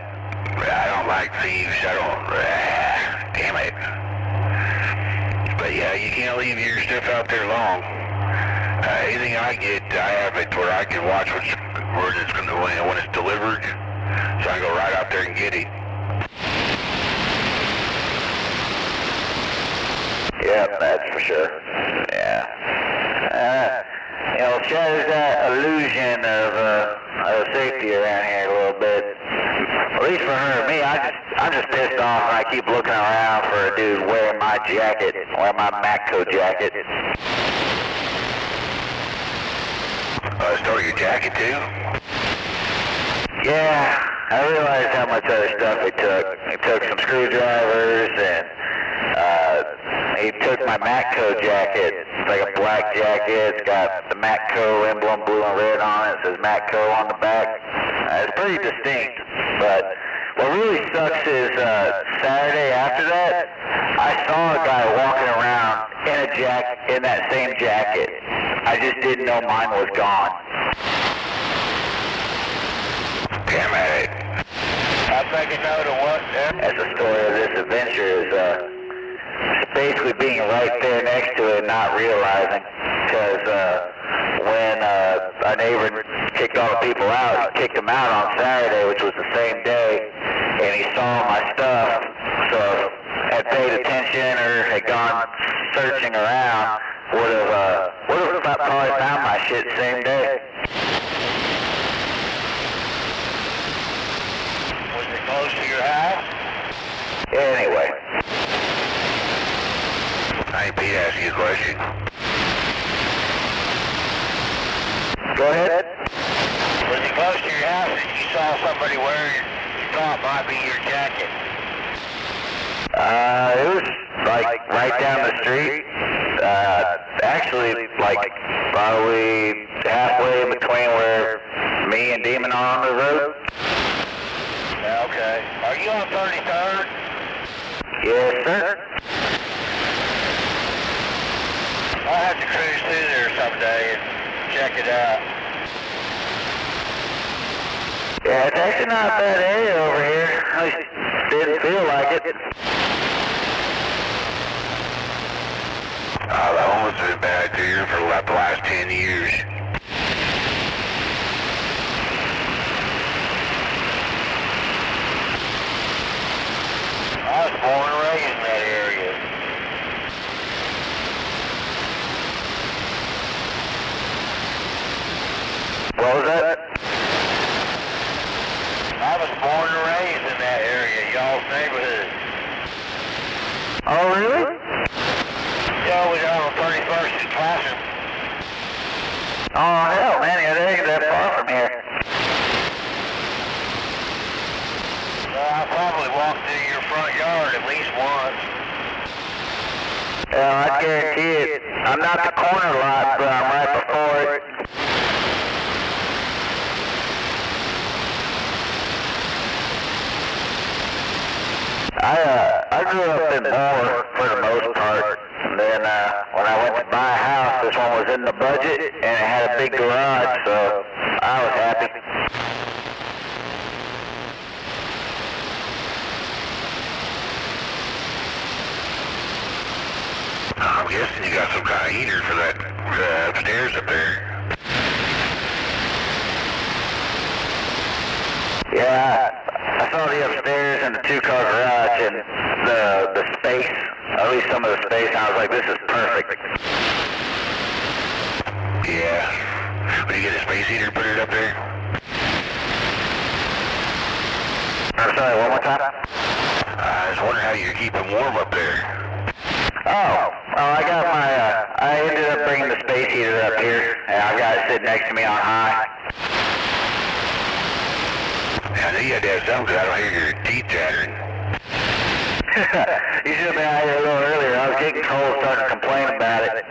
Speaker 3: I don't like thieves. I don't, damn it. But yeah, you can't leave your stuff out there long. Anything I get, I have it where I can watch where it's going to, when it's delivered, so I can go right out there and get it.
Speaker 4: Yep, that's for sure. Yeah. Shatters that illusion of safety around here a little bit. At least for her and me, I'm just pissed off and I keep looking around for a dude wearing my jacket, wearing my Matco jacket.
Speaker 3: Stole your jacket too?
Speaker 4: Yeah, I realized how much other stuff they took. They took some screwdrivers and he took my Matco jacket. It's like a black jacket. It's got the Matco emblem, blue and red on it. It says Matco on the back. It's pretty distinct. But what really sucks is Saturday after that, I saw a guy walking around in that same jacket. I just didn't know mine was gone.
Speaker 3: Damn it. I'm making note of what?
Speaker 4: That's the story of this adventure is basically being right there next to it and not realizing. Because when our neighbor kicked all the people out, he kicked them out on Saturday, which was the same day, and he saw my stuff, so had paid attention or had gone searching around, would have probably found my shit the same day.
Speaker 3: Was it close to your house?
Speaker 4: Anyway.
Speaker 3: I ain't Pete asking you a question.
Speaker 4: Go ahead.
Speaker 3: Was you close to your house and you saw somebody wearing you thought might be your jacket?
Speaker 4: It was like right down the street. Actually, like probably halfway between where me and Demon are on the road.
Speaker 3: Okay. Are you on 33rd?
Speaker 4: Yes, sir.
Speaker 3: I'll have to cruise through there someday and check it out.
Speaker 4: Yeah, it's actually not a bad area over here. At least didn't feel like it.
Speaker 3: The homeless have been bad here for about the last 10 years. I was born and raised in that area.
Speaker 4: What was that?
Speaker 3: I was born and raised in that area, y'all's neighborhood.
Speaker 4: Oh, really?
Speaker 3: Yeah, we got on 31st in Classroom.
Speaker 4: Oh, hell, man, it ain't that far from here.
Speaker 3: Well, I probably walked through your front yard at least once.
Speaker 4: Yeah, I guarantee it. I'm not the corner lot, but I'm right before it. I grew up in Moore for the most part. And then when I went to buy a house, this one was in the budget and it had a big garage, so I was happy.
Speaker 3: I'm guessing you got some kind of heater for that upstairs up there.
Speaker 4: Yeah, I saw the upstairs and the two-car garage and the space, at least some of the space, and I was like, this is perfect.
Speaker 3: Yeah. When you get a space heater, put it up there?
Speaker 4: I'm sorry, one more time?
Speaker 3: I was wondering how you're keeping warm up there.
Speaker 4: I got I ended up bringing the space heater up here, and I've got it sitting next to me on high.
Speaker 3: Yeah, I knew you had to have something because I don't hear your teeth chattering.
Speaker 4: You should have been out here a little earlier. I was getting cold, starting to complain about it.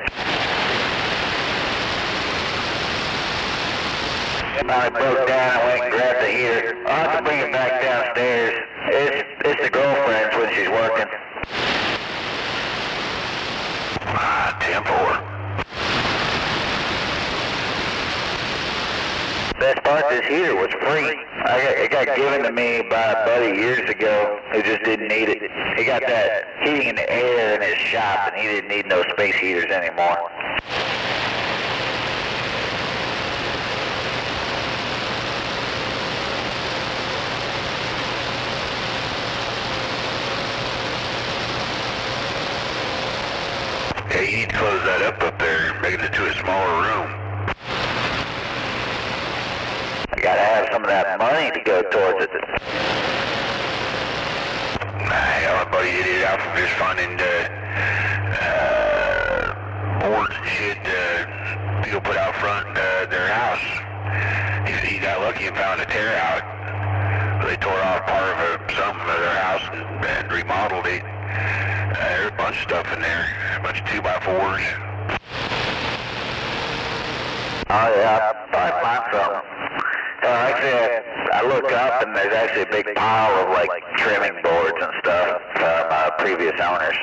Speaker 4: I broke down and went and grabbed the heater. I'll have to bring it back downstairs. It's the girlfriend's when she's working.
Speaker 3: 10-4.
Speaker 4: Best part of this heater was free. It got given to me by a buddy years ago who just didn't need it. He got that heating in the air in his shop and he didn't need no space heaters anymore.
Speaker 3: Yeah, you need to close that up there, making it to a smaller room.
Speaker 4: I gotta have some of that money to go towards it.
Speaker 3: Hell, my buddy did it out from his fund and boards and shit people put out front their house. He got lucky and found a tear out. They tore off part of something of their house and remodeled it. There's a bunch of stuff in there, a bunch of 2x4s.
Speaker 4: Oh yeah, I'll probably find something. Actually, I look up and there's actually a big pile of like trimming boards and stuff from previous owners.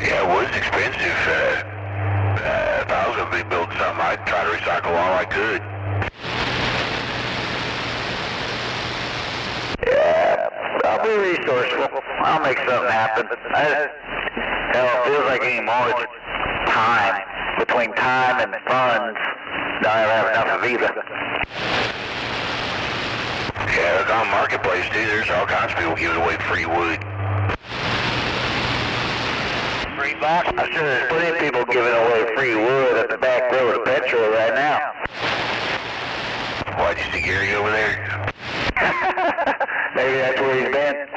Speaker 3: Yeah, wood's expensive. If I was going to be building something, I'd try to recycle all I could.
Speaker 4: Yeah, I'll be resourceful. I'll make something happen. Hell, it feels like anymore it's time. Between time and funds, I don't have enough of either.
Speaker 3: Yeah, look on Marketplace too, there's all kinds of people giving away free wood.
Speaker 4: Free box? I'm sure there's plenty of people giving away free wood at the back road of Petro right now.
Speaker 3: Why'd you see Gary over there?
Speaker 4: Maybe that's where he's been.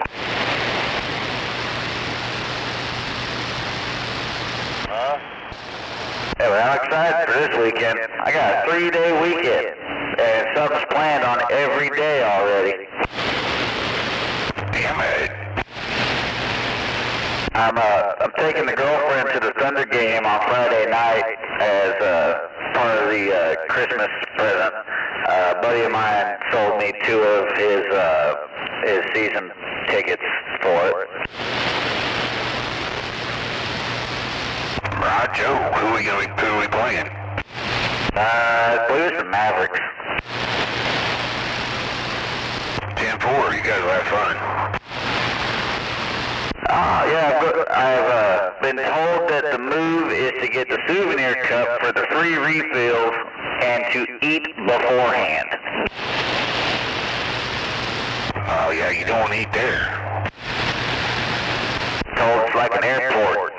Speaker 4: Hey, well, I'm excited for this weekend. I got a 3-day weekend, and something's planned on every day already.
Speaker 3: Damn it.
Speaker 4: I'm taking the girlfriend to the Thunder game on Friday night as part of the Christmas present. A buddy of mine sold me 2 of his season tickets for it.
Speaker 3: Right, Joe. Who are we playing?
Speaker 4: I believe it's the Mavericks.
Speaker 3: 10-4. You guys will have fun.
Speaker 4: Yeah, I've been told that the move is to get the souvenir cup for the free refills and to eat beforehand.
Speaker 3: Oh, yeah, you don't want to eat there.
Speaker 4: Told it's like an airport.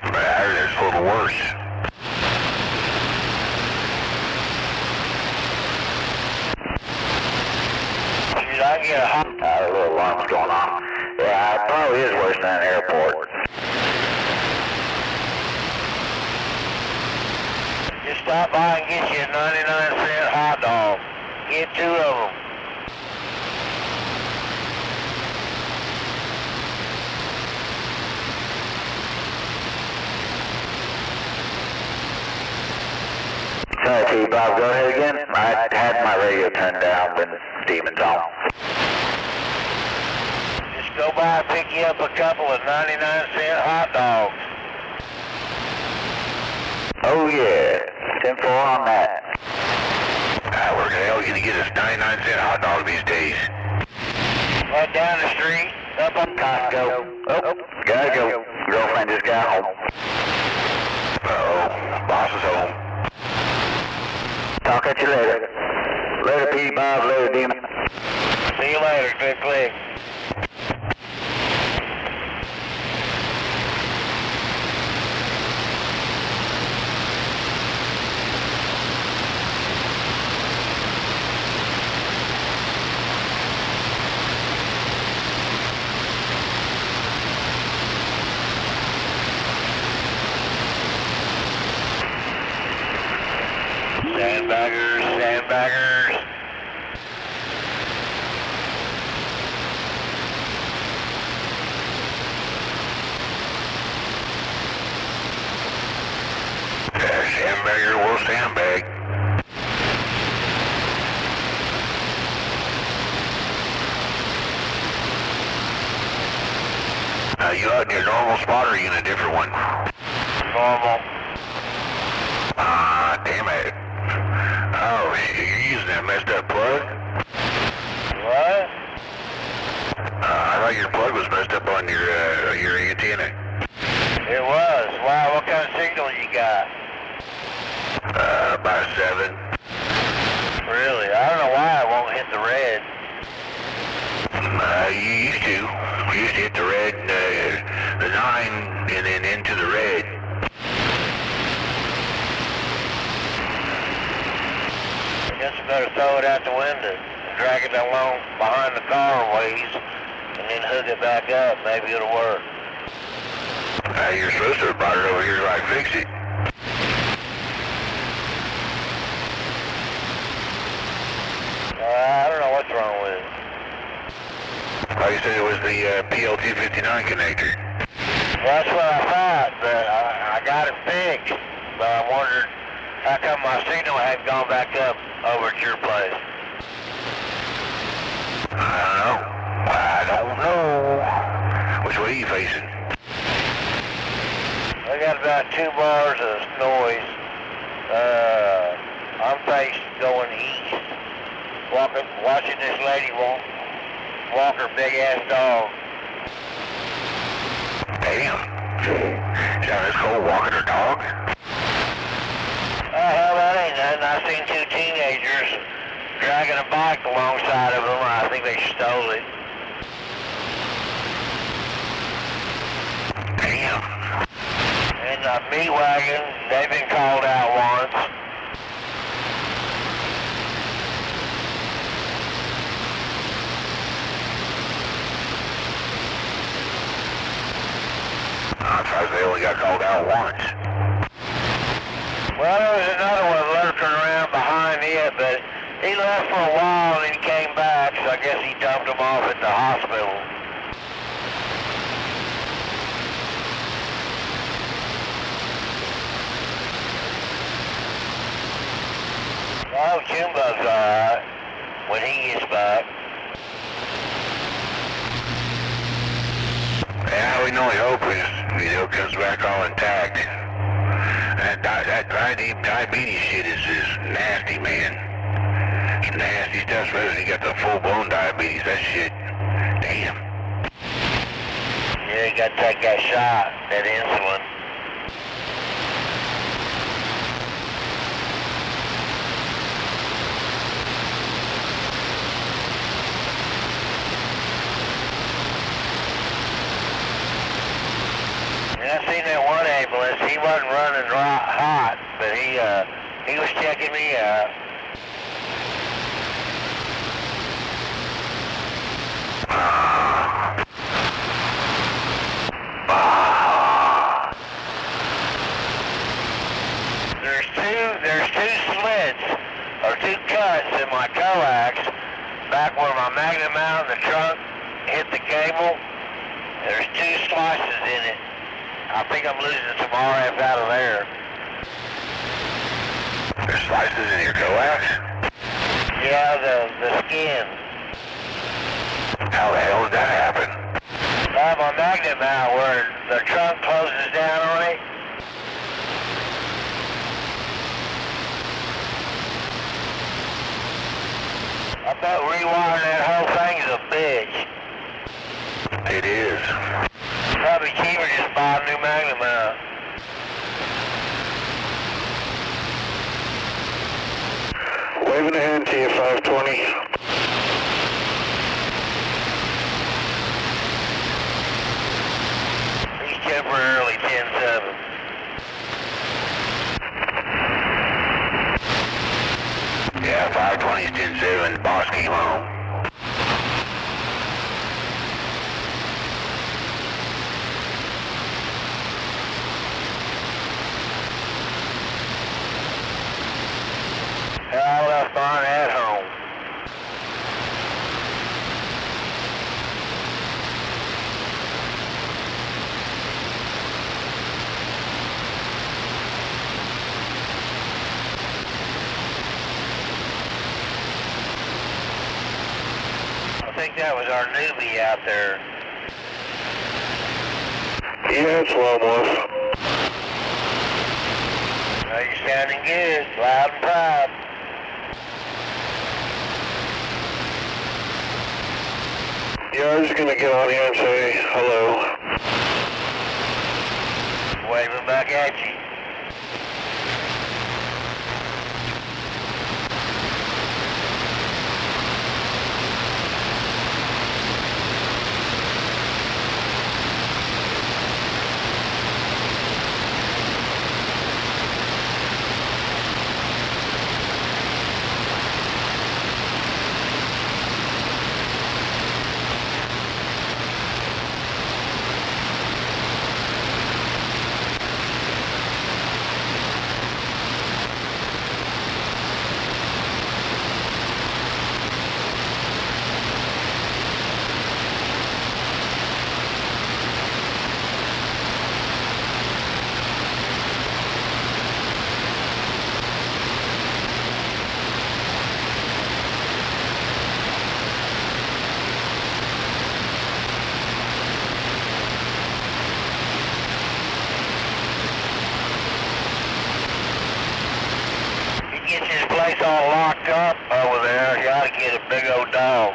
Speaker 3: But I heard it's a little worse.
Speaker 4: Dude, I can get a little alarm's going on. Yeah, it probably is worse than an airport.
Speaker 8: Just stop by and get you a 99-cent hot dog. Get 2 of them.
Speaker 4: Sorry, Bob, go ahead again. I had my radio turned down when Demons on.
Speaker 8: Just go by and pick you up a couple of 99-cent hot dogs.
Speaker 4: Oh yeah, 10-4 on that.
Speaker 3: Where the hell are you going to get us 99-cent hot dog these days?
Speaker 8: Right down the street, up on
Speaker 4: Costco. Oh, gotta go. Girlfriend just got home.
Speaker 3: Uh-oh, boss is home.
Speaker 4: Talk at you later. Later, Pete, Bob. Later, Demon.
Speaker 8: See you later, click. Sandbaggers.
Speaker 3: Sandbagger will sandbag. You out in your normal spot or are you in a different one?
Speaker 8: Normal.
Speaker 3: Damn it. Oh, you're using that messed up plug?
Speaker 8: What?
Speaker 3: I thought your plug was messed up on your antenna.
Speaker 8: It was. Wow, what kind of signal you got?
Speaker 3: About 7.
Speaker 8: Really? I don't know why it won't hit the red.
Speaker 3: You used to. You used to hit the red, the 9, and then into the red.
Speaker 8: I guess you better throw it out the window, drag it along behind the car ways, and then hook it back up. Maybe it'll work.
Speaker 3: You're supposed to have brought it over here so I can fix it.
Speaker 8: I don't know what's wrong with it.
Speaker 3: Like you said, it was the PL259 connector.
Speaker 8: Well, that's what I thought, but I got it fixed. But I wondered how come my signal hadn't gone back up over at your place.
Speaker 3: I don't know. Which way are you facing?
Speaker 8: I got about 2 bars of noise. I'm facing going east. Watching this lady walk her big ass dog.
Speaker 3: Damn. Sound this cold walking her dog?
Speaker 8: Hell, that ain't nothing. I seen 2 teenagers dragging a bike alongside of them. I think they stole it.
Speaker 3: Damn.
Speaker 8: And a meat wagon, they've been called out once.
Speaker 3: I'm surprised they only got called out once.
Speaker 8: Well, there was another one lurking around behind it, but he left for a while and he came back, so I guess he dumped him off at the hospital. Oh, Jimbo's alright when he gets back.
Speaker 3: Yeah, we can only hope it comes back all intact. That diabetes shit is nasty, man. It's nasty stuff, especially you got the full-blown diabetes. That shit, damn.
Speaker 8: Yeah, you got to take that shot, that insulin. I seen that one ambulance. He wasn't running hot, but he was checking me out. There's two slits or two cuts in my coax back where my magnet mount in the trunk hit the cable. There's two slices in it. I think I'm losing some RF out of there.
Speaker 3: There's slices in your coax?
Speaker 8: Yeah, the skin.
Speaker 3: How the hell did that happen?
Speaker 8: My magnet mount where the trunk closes down on it. I bet rewiring that whole thing's a bitch.
Speaker 3: It is.
Speaker 8: Probably cheaper just buy a new magnet mount.
Speaker 6: Waving a hand to you, 520.
Speaker 8: He's temporarily 10-7.
Speaker 3: Yeah, 520's 10-7. Boss came home.
Speaker 8: I left mine at home. I think that was our newbie out there.
Speaker 6: Yeah, it's well, Morph.
Speaker 8: Well, you're sounding good, loud and proud.
Speaker 6: Yeah, I was just gonna get on here and say hello.
Speaker 8: Waving back at you. Gets his place all locked up over there, he ought to get a big old dog.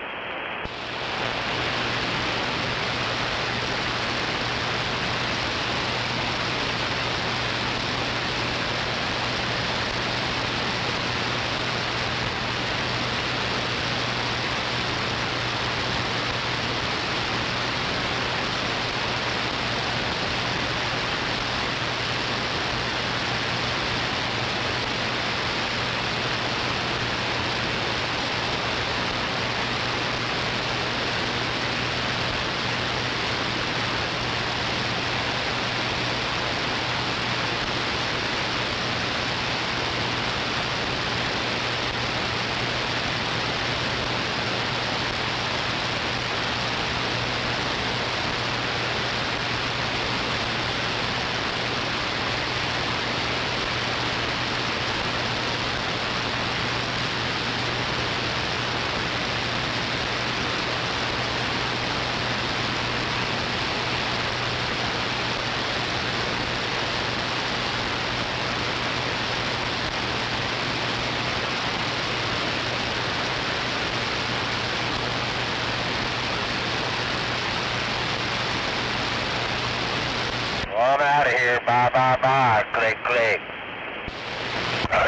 Speaker 8: here. Bye, bye, bye. Click, click.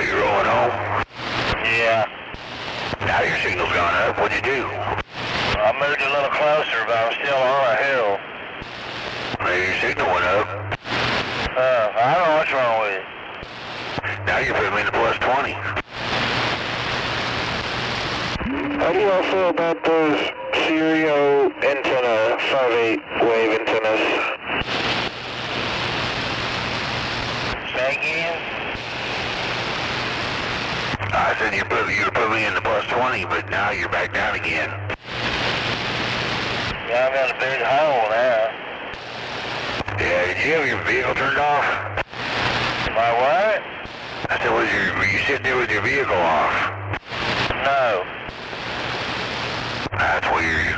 Speaker 3: You rolling home?
Speaker 8: Yeah.
Speaker 3: Now your signal's gone up. What'd you do?
Speaker 8: I moved a little closer, but I'm still on a hill.
Speaker 3: Maybe your signal went up.
Speaker 8: I don't know what's wrong with it.
Speaker 3: Now you're putting me in the plus 20.
Speaker 6: How do y'all feel about those stereo antenna, 5/8 wave antennas?
Speaker 8: Say again?
Speaker 3: I said you'd put me in the plus 20, but now you're back down again.
Speaker 8: Yeah, I'm in a big hole now.
Speaker 3: Yeah, did you have your vehicle turned off?
Speaker 8: My what?
Speaker 3: I said, were you sitting there with your vehicle off?
Speaker 8: No.
Speaker 3: That's weird.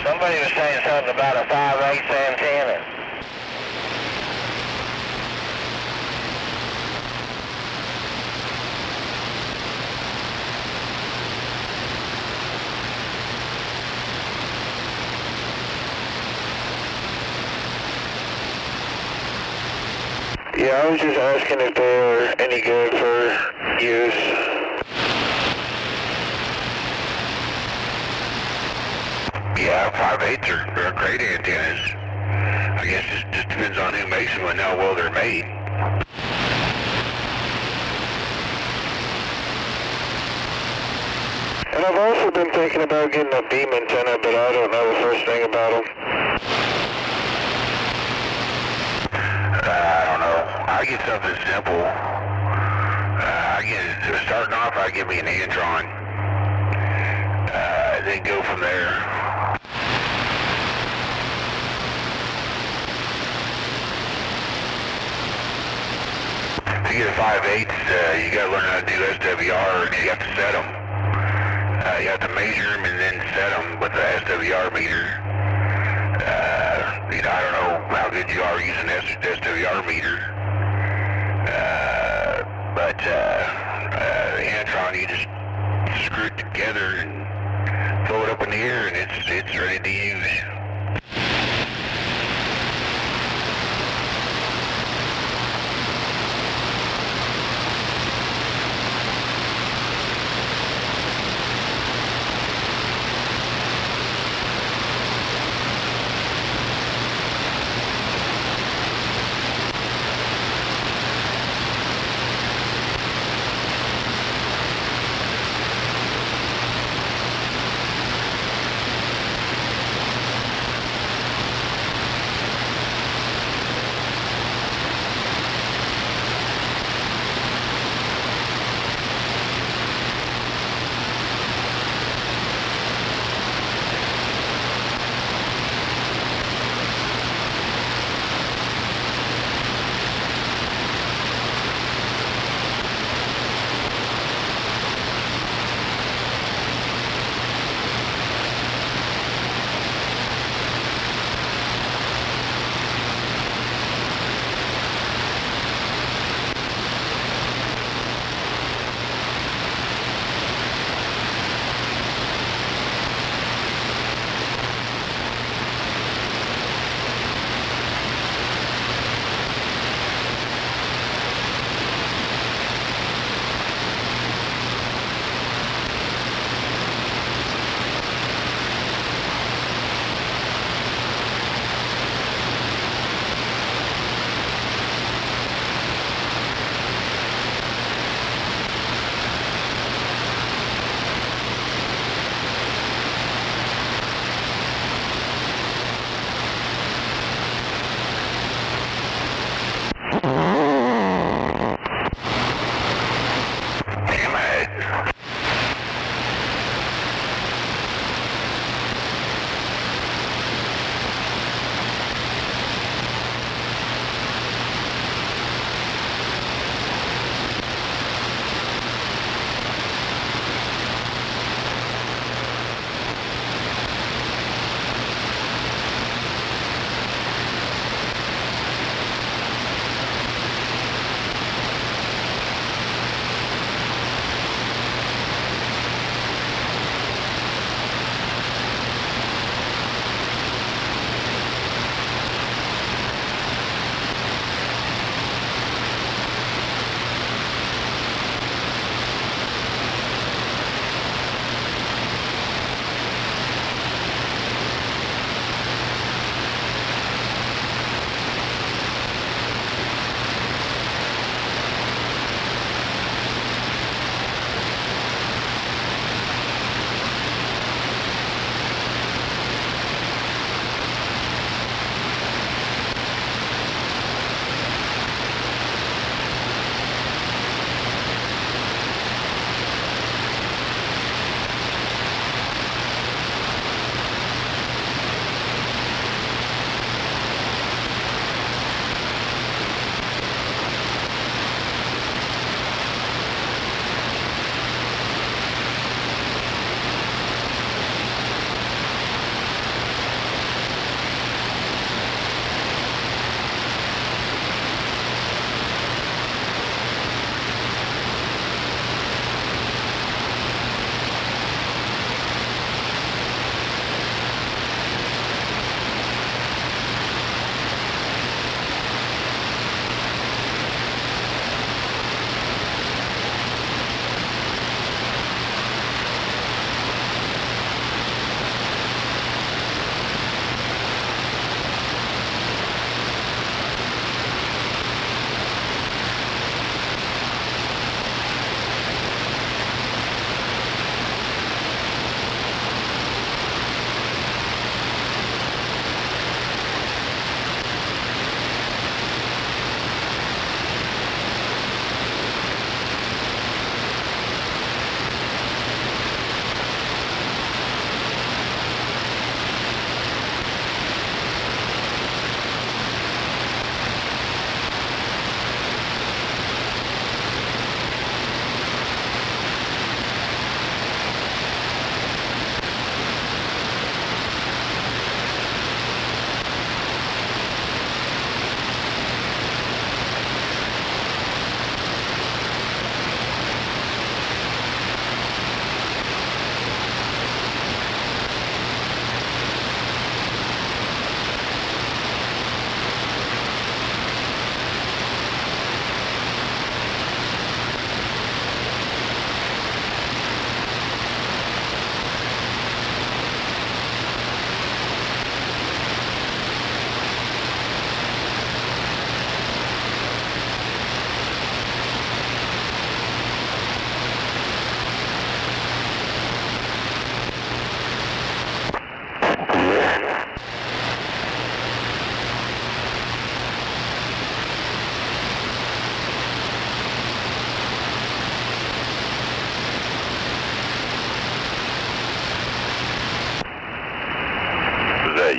Speaker 8: Somebody was saying something about a 5/8 antenna.
Speaker 6: Yeah, I was just asking if they were any good for use.
Speaker 3: Yeah, 5/8s are great antennas. I guess it just depends on who makes them and how well they're made.
Speaker 6: And I've also been thinking about getting a beam antenna, but I don't know the first thing about them.
Speaker 3: I don't know. I get something simple. Starting off, I give me an Antron. Then go from there. To get a 5/8, you gotta learn how to do SWR. You have to set them. You have to measure them and then set them with the SWR meter. I don't know how good you are using SWR meter. But the Antron, you just screw it together and throw it up in the air, and it's ready to use.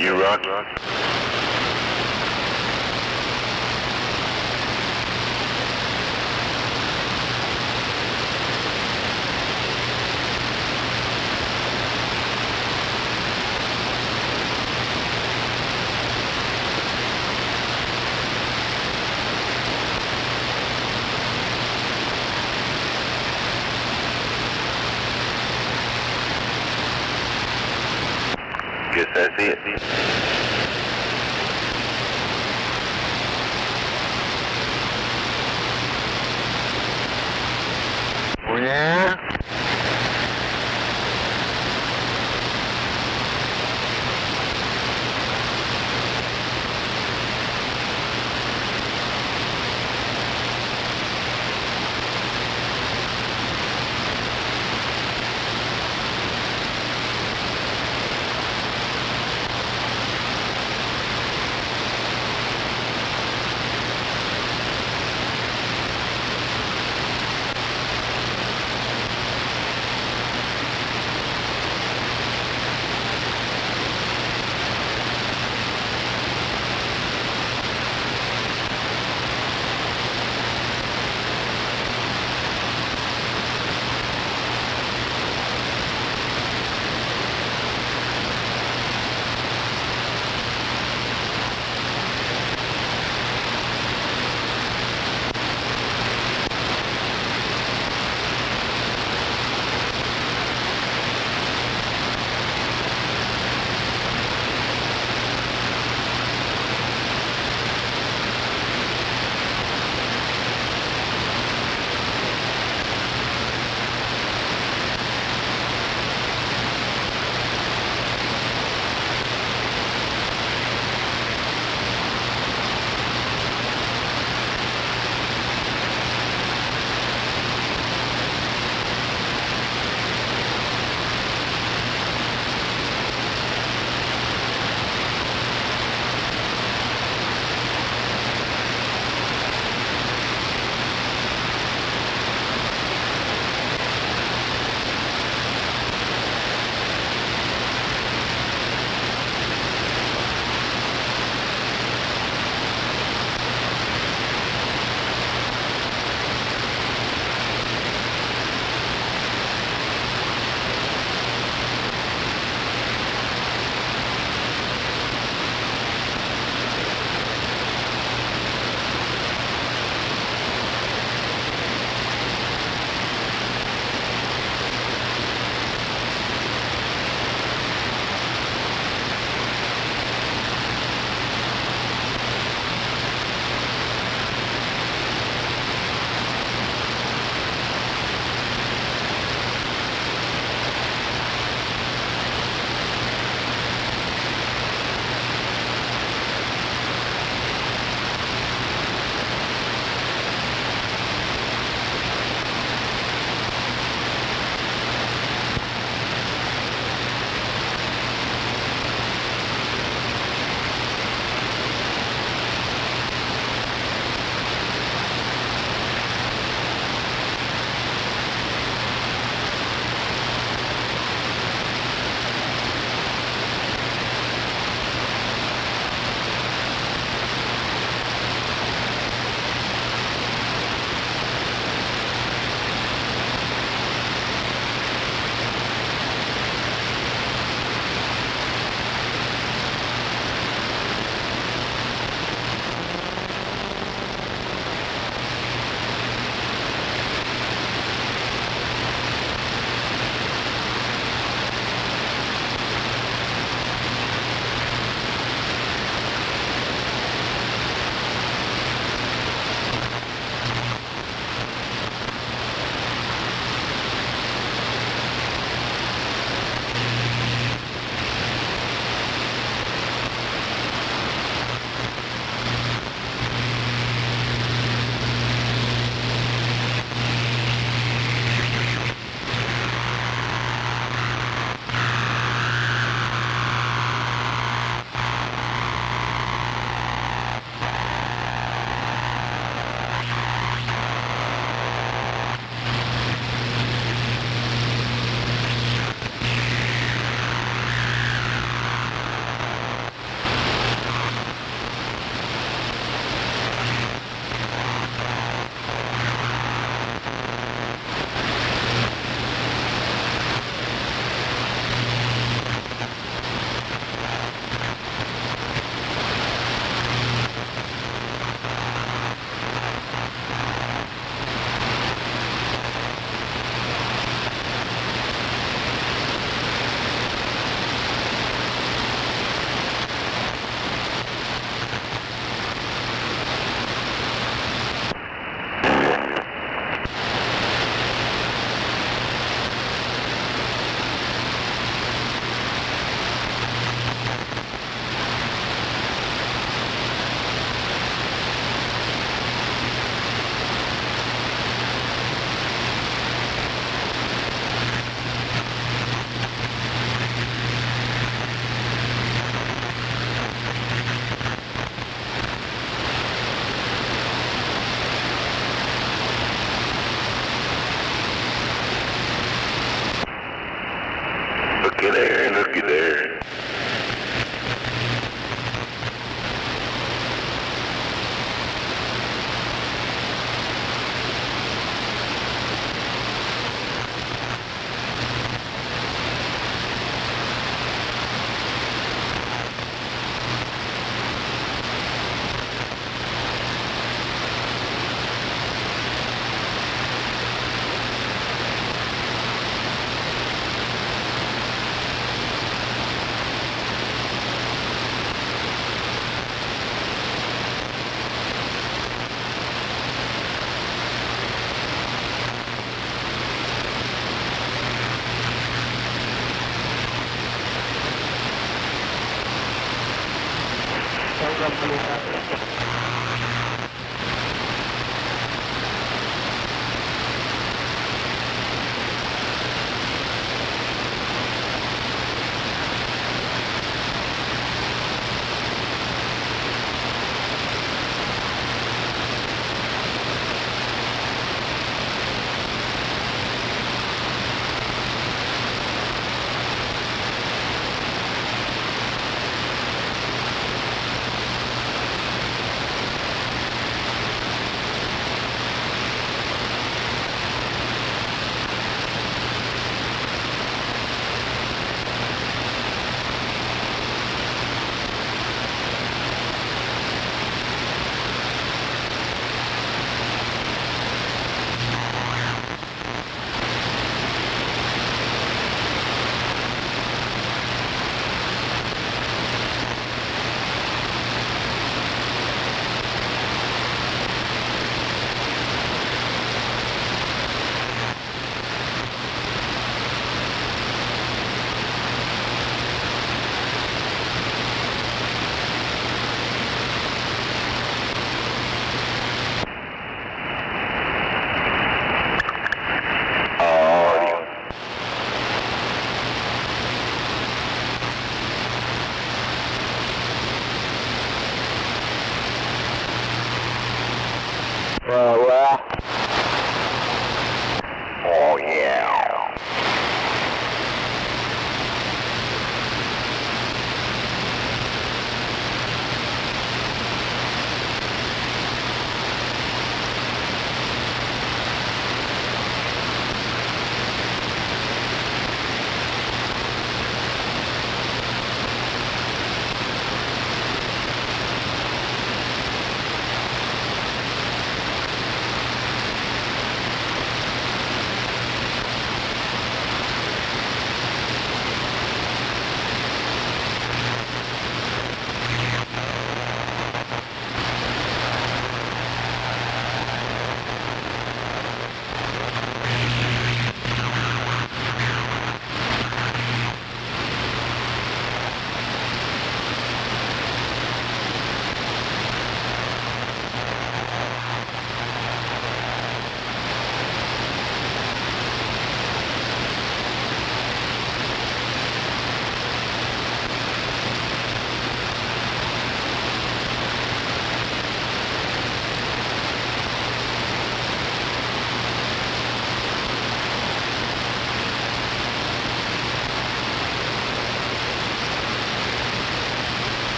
Speaker 4: You run? Guess that's it. Oh yeah?
Speaker 3: Looky there, looky there. Oh yeah.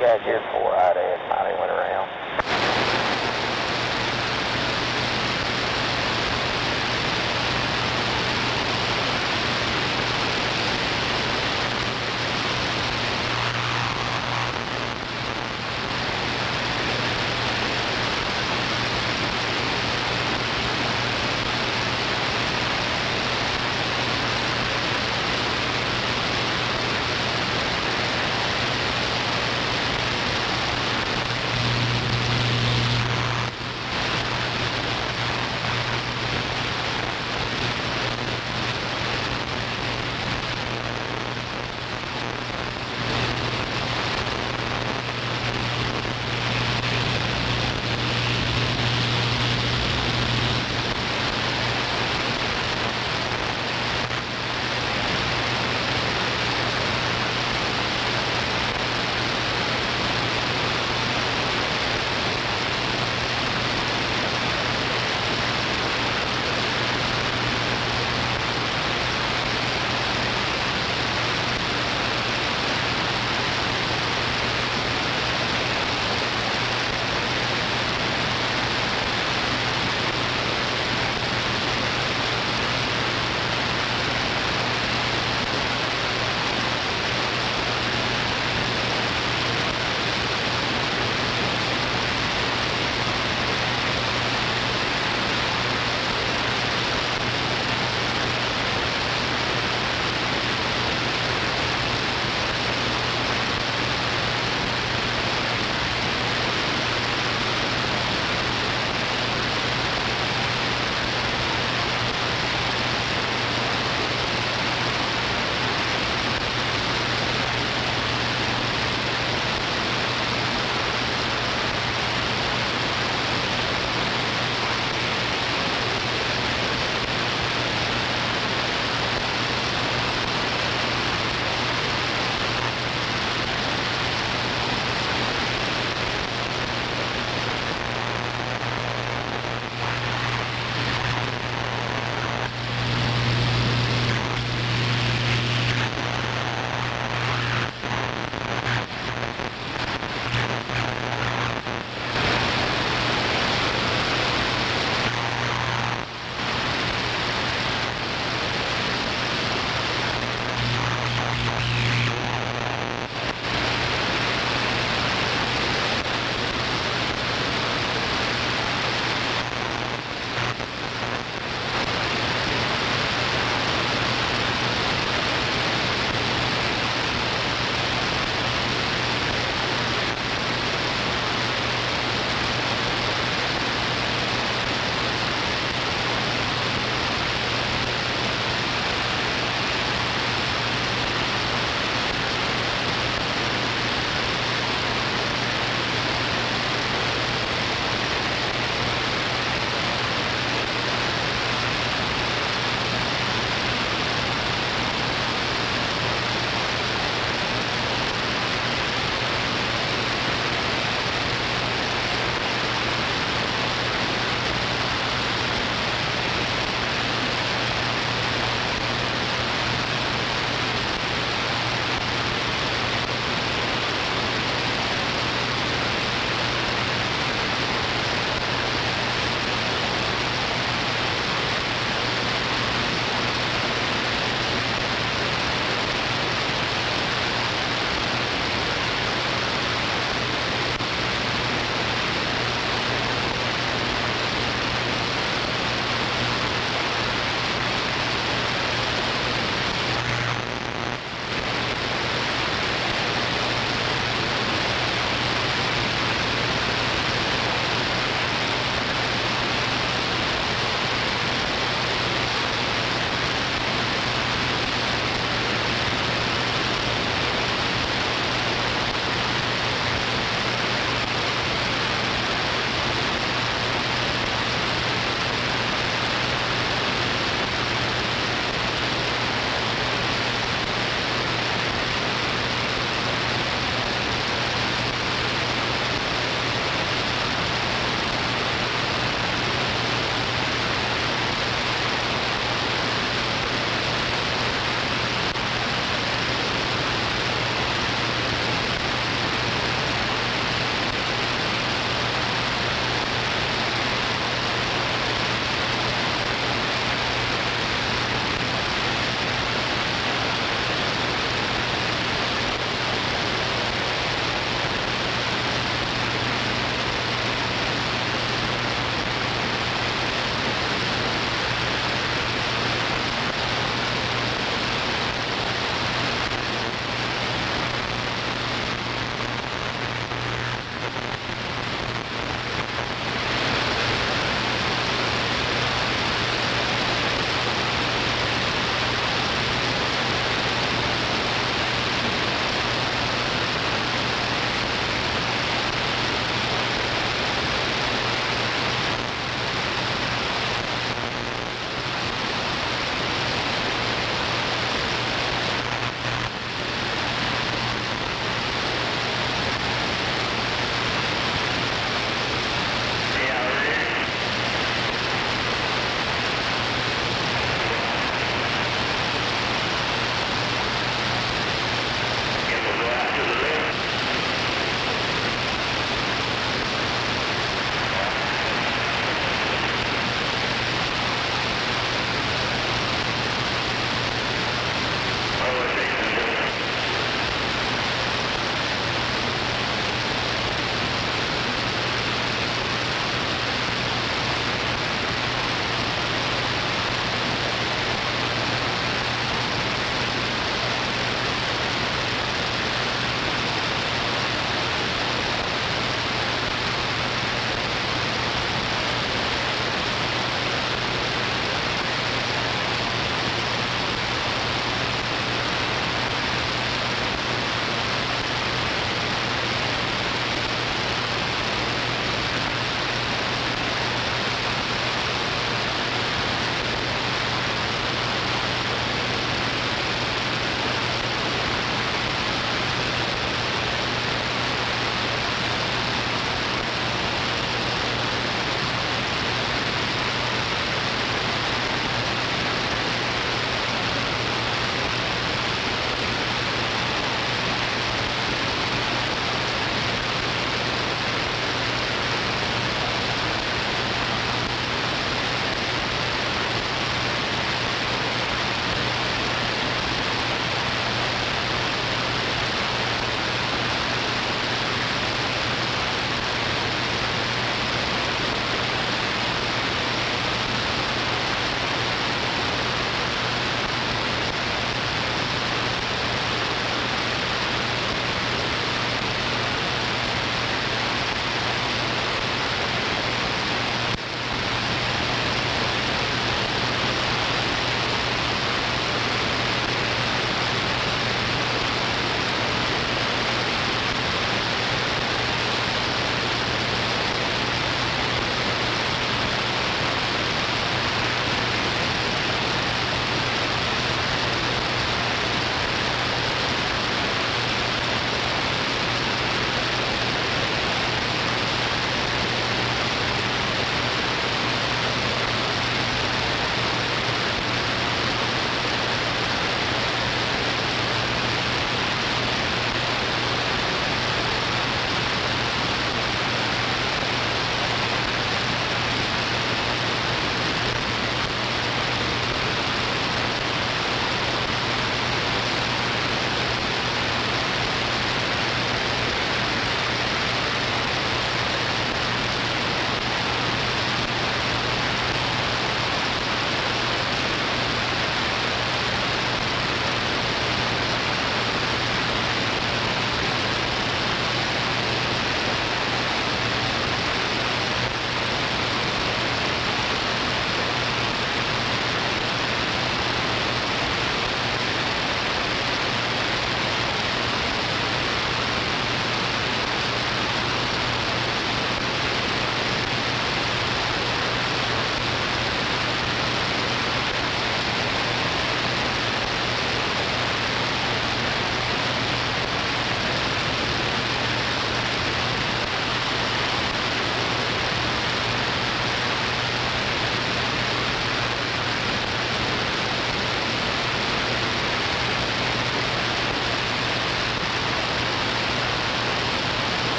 Speaker 3: Got here for out of it, finally went around.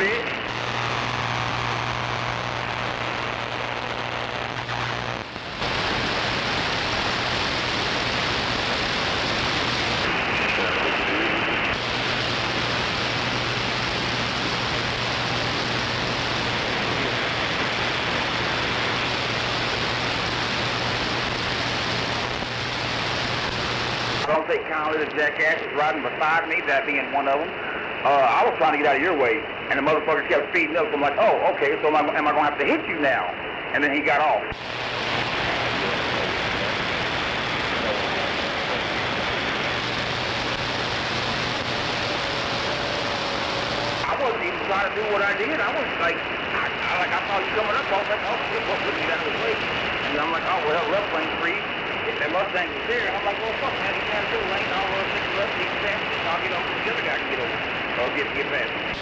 Speaker 3: bit.
Speaker 9: I don't think Conley the jackass was riding beside me, that being one of them. I was trying to get out of your way, and the motherfucker kept speeding up, so I'm like, oh, okay, so am I going to have to hit you now? And then he got off. I wasn't even trying to do what I did. I was like, I saw you coming up, I was like, oh, shit, what put me out of the way? And I'm like, oh, well, left lane free. If that Mustang was there, I'm like, well, fuck, man, you can't do a lane, I'll run six left, he can pass it, I'll get over, the other guy can get over. So I'll get past it.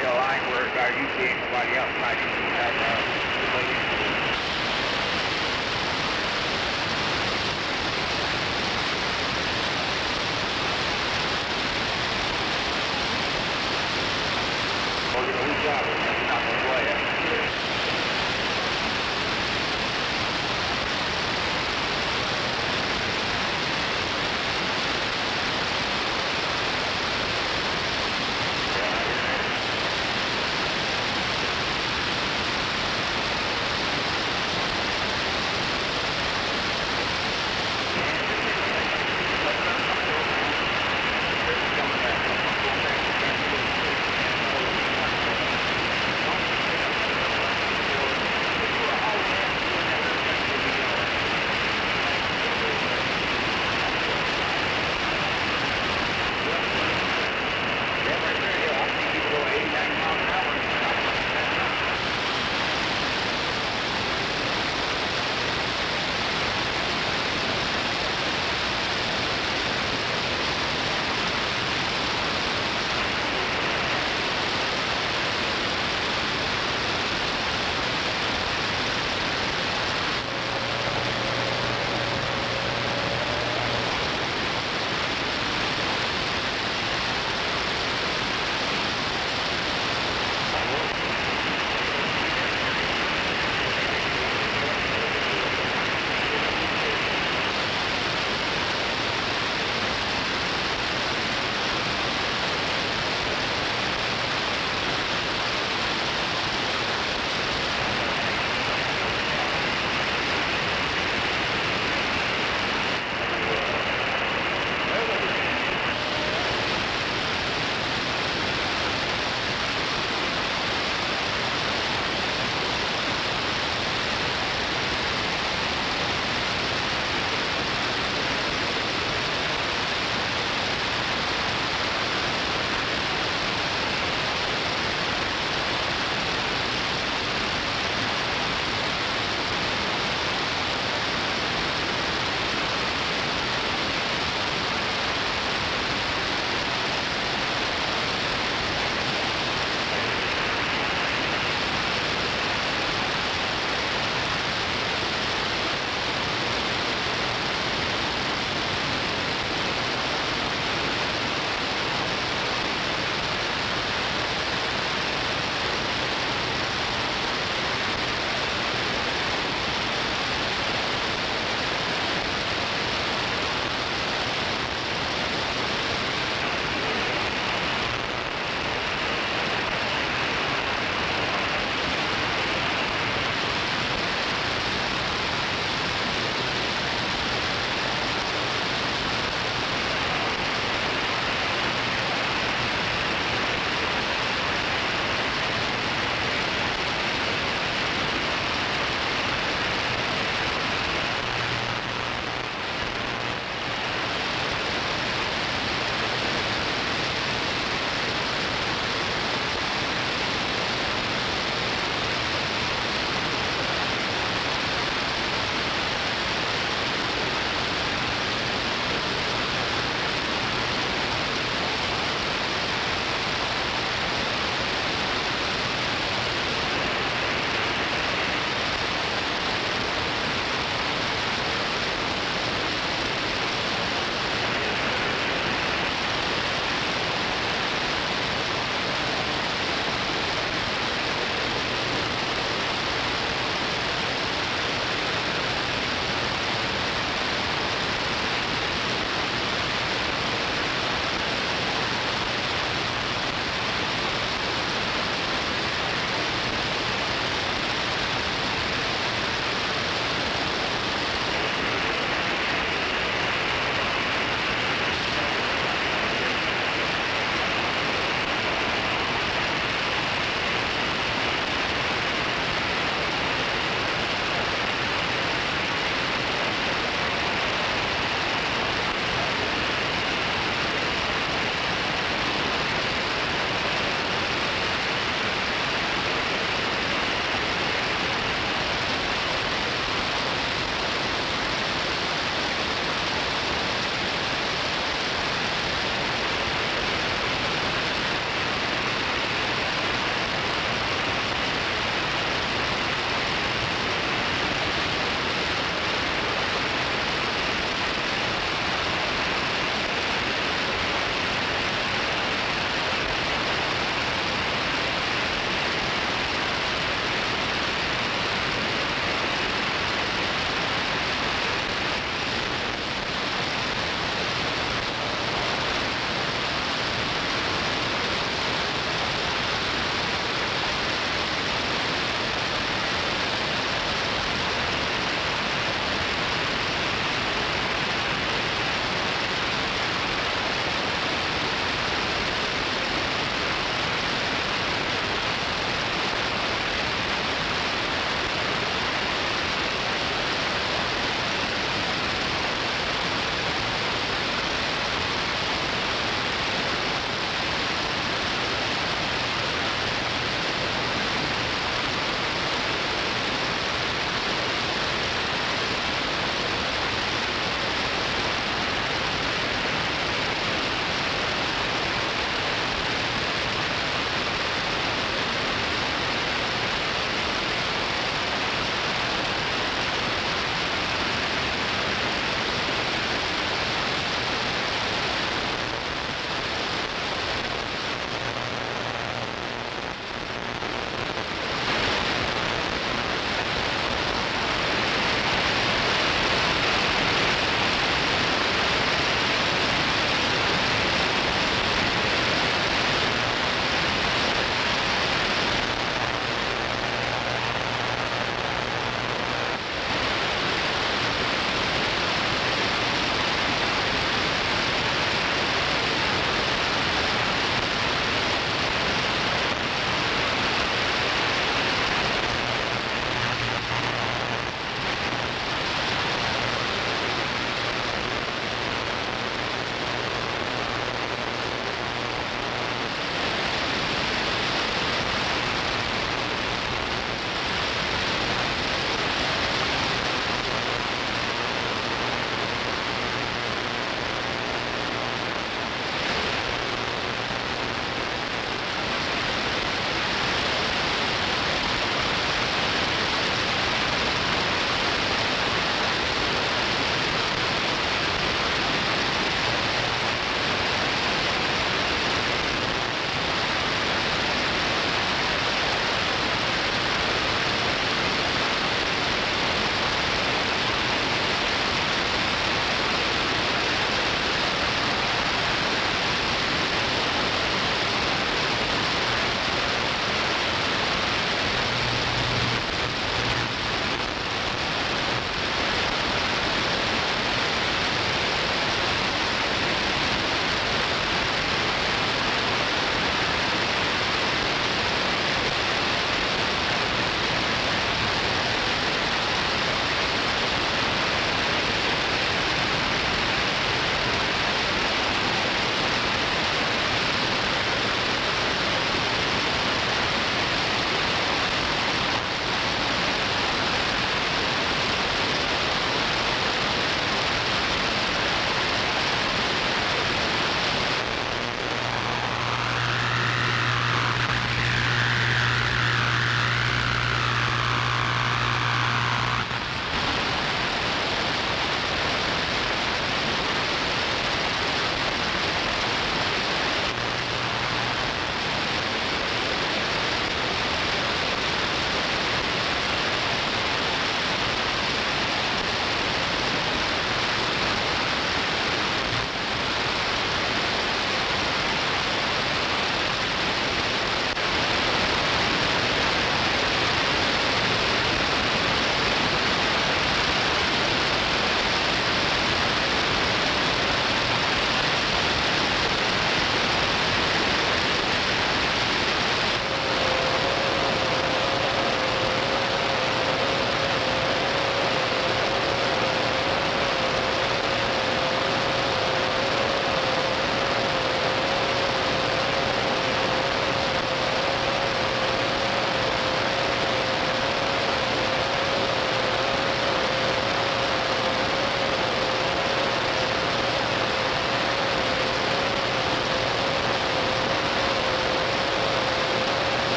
Speaker 9: Hell, I ain't worried about you seeing nobody else tonight.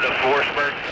Speaker 8: go to Forsberg.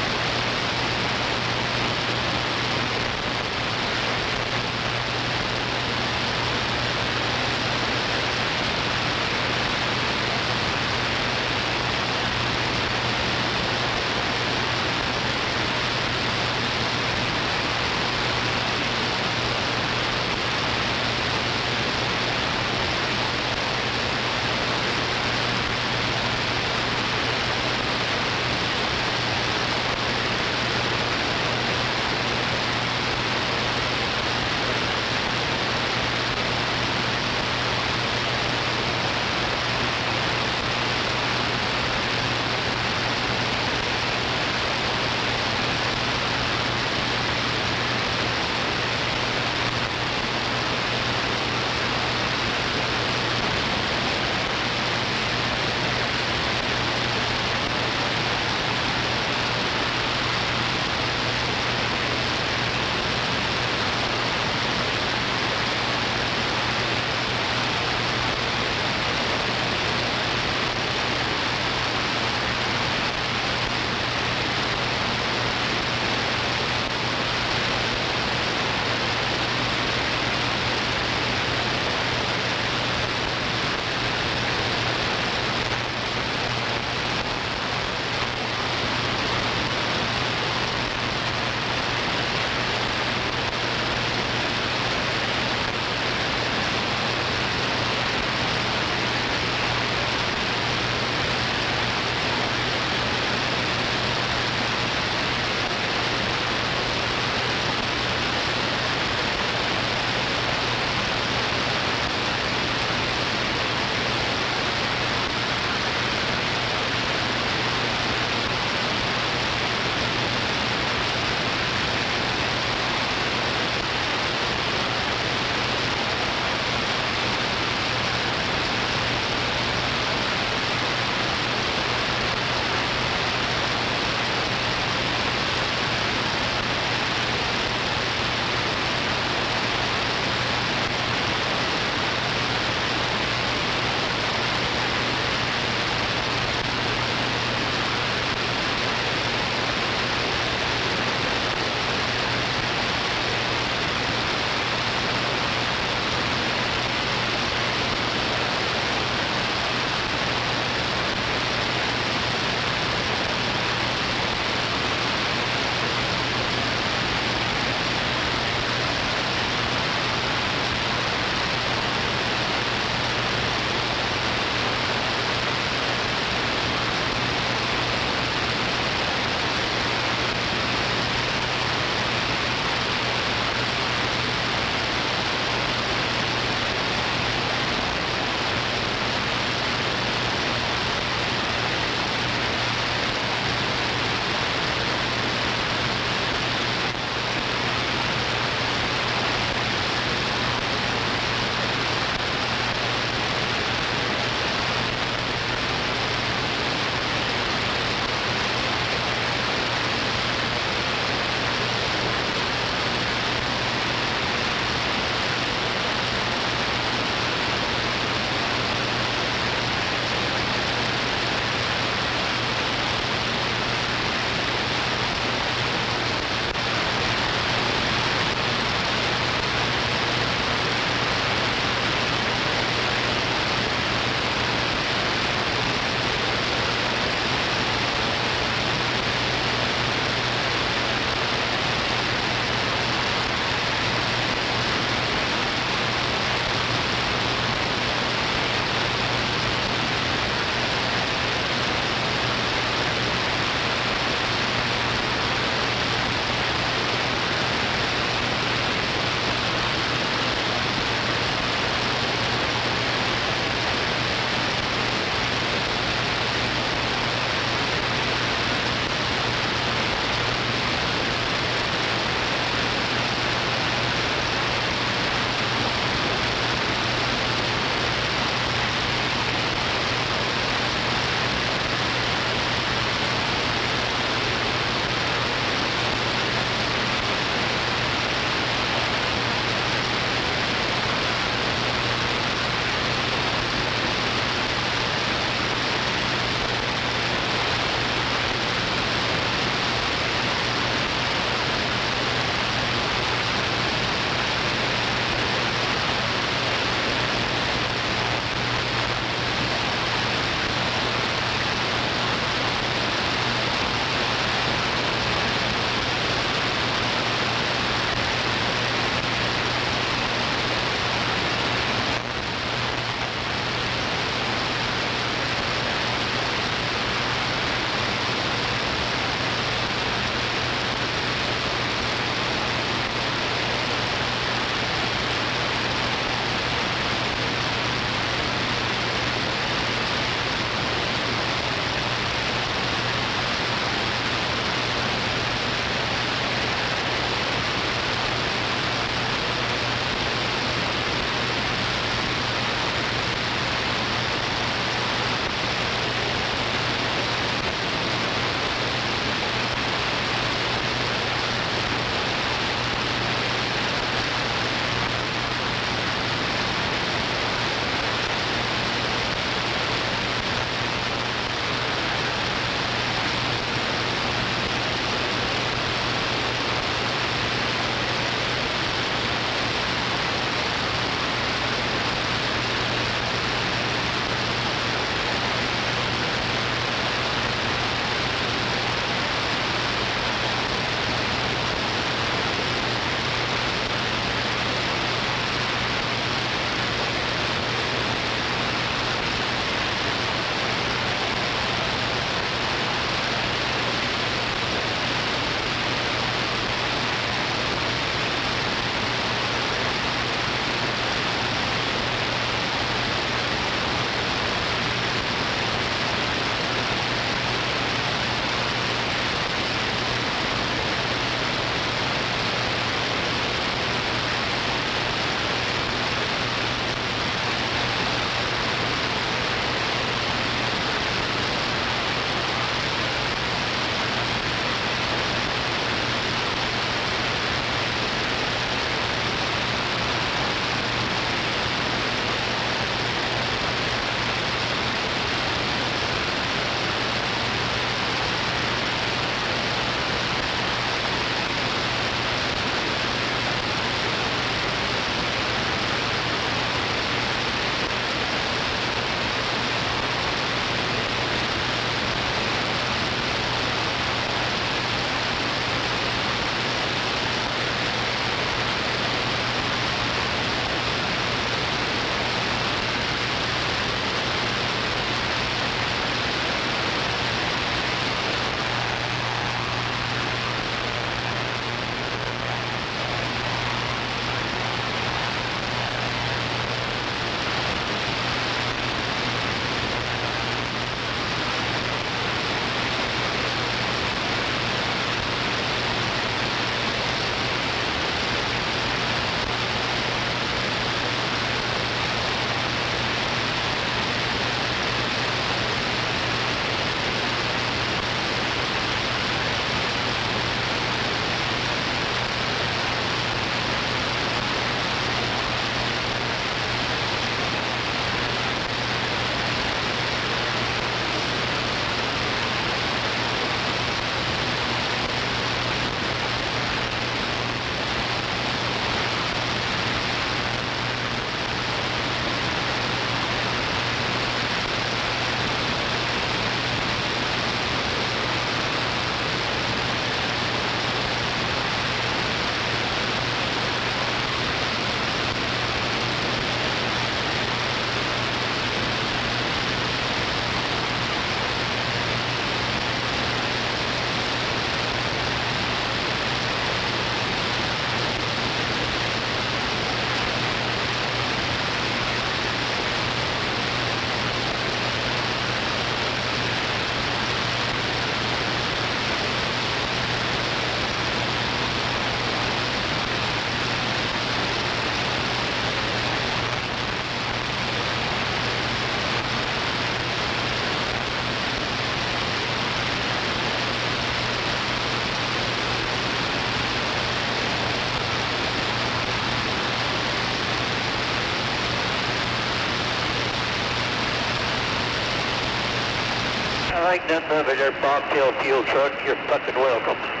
Speaker 4: think nothing of it, there, bobtail fuel truck. You're fucking welcome.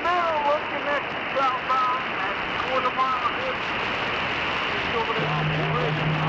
Speaker 9: middle looking at the southbound and quarter mile ahead. He's over there on the bridge.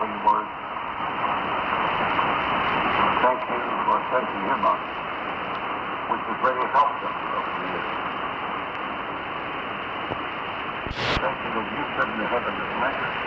Speaker 10: helping word. Thank you for taking him up, which has really helped us over the years. Thank you that you couldn't have heaven this winter.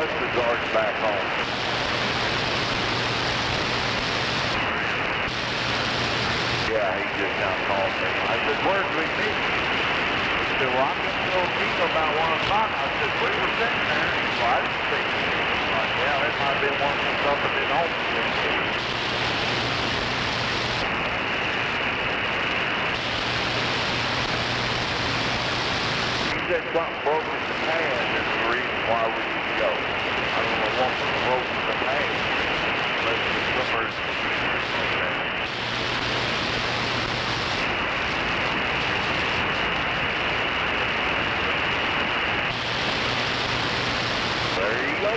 Speaker 3: best regards back home. Yeah, he just now called me. I said, where'd we meet? He said, well, I'm going to go meet about 1 o'clock. I said, we were sitting there. Well, I didn't see you. I'm like, yeah, that might have been one of the stuff that didn't open. He said something broke with the pad. That's the reason why we didn't go. I don't know what was broke with the pad. Unless the slippers. There you go.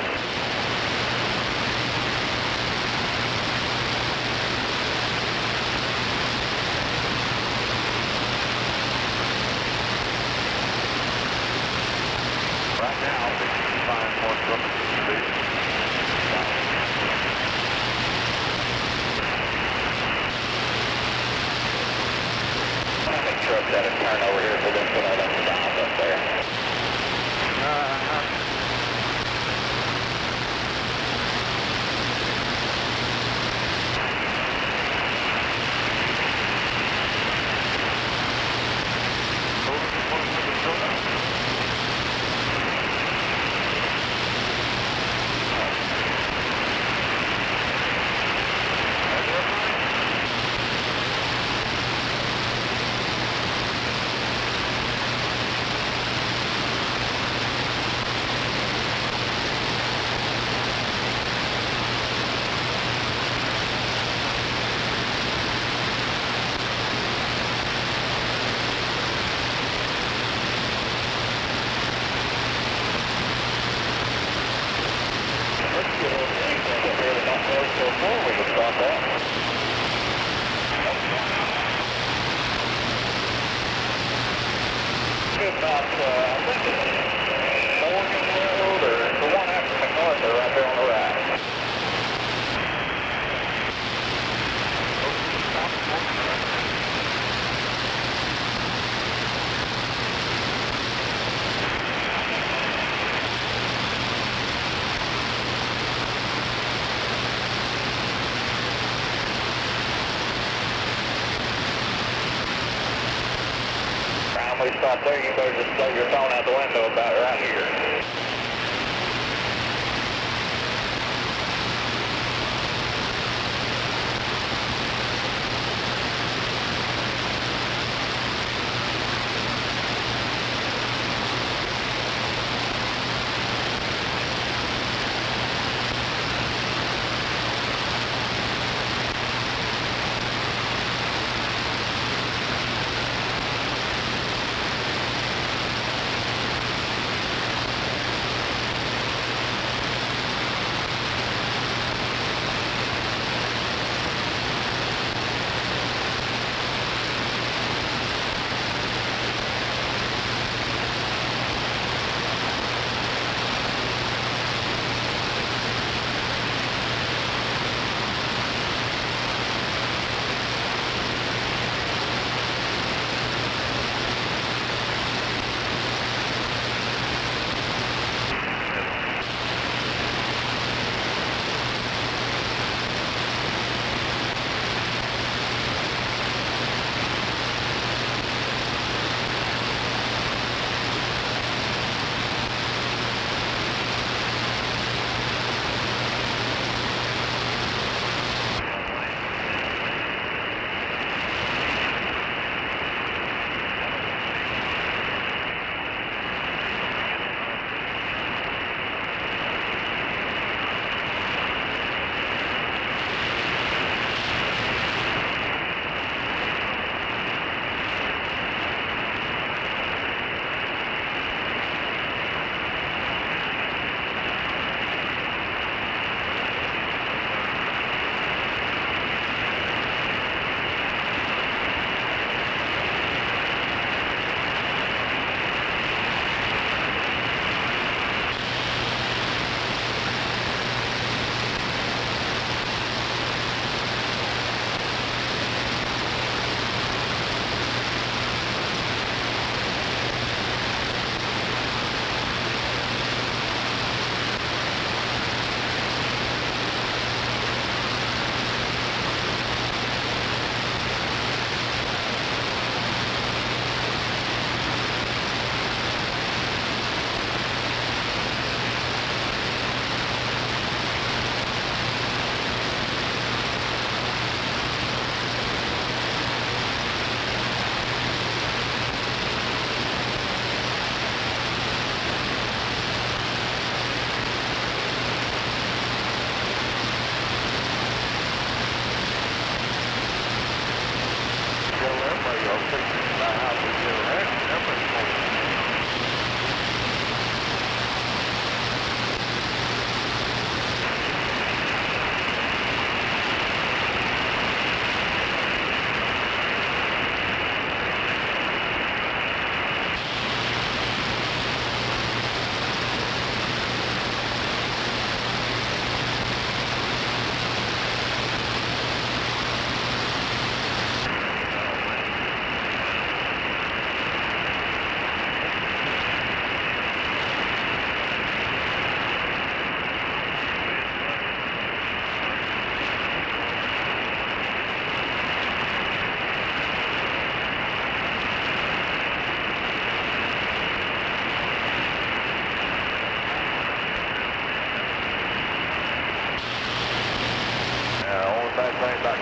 Speaker 3: Right now, I think you can find more trouble to do.
Speaker 4: How many trucks had a turn over here for them put all them signs up there? We stop there, you better just throw your phone out the window about right here.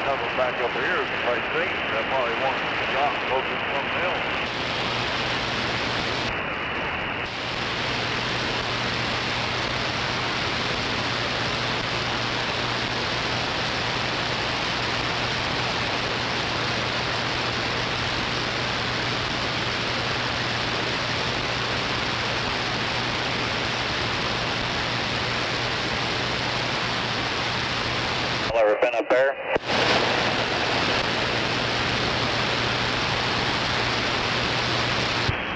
Speaker 11: coming back up here if they see him. That's why they want to stop and go do something else.
Speaker 4: Ever been up there?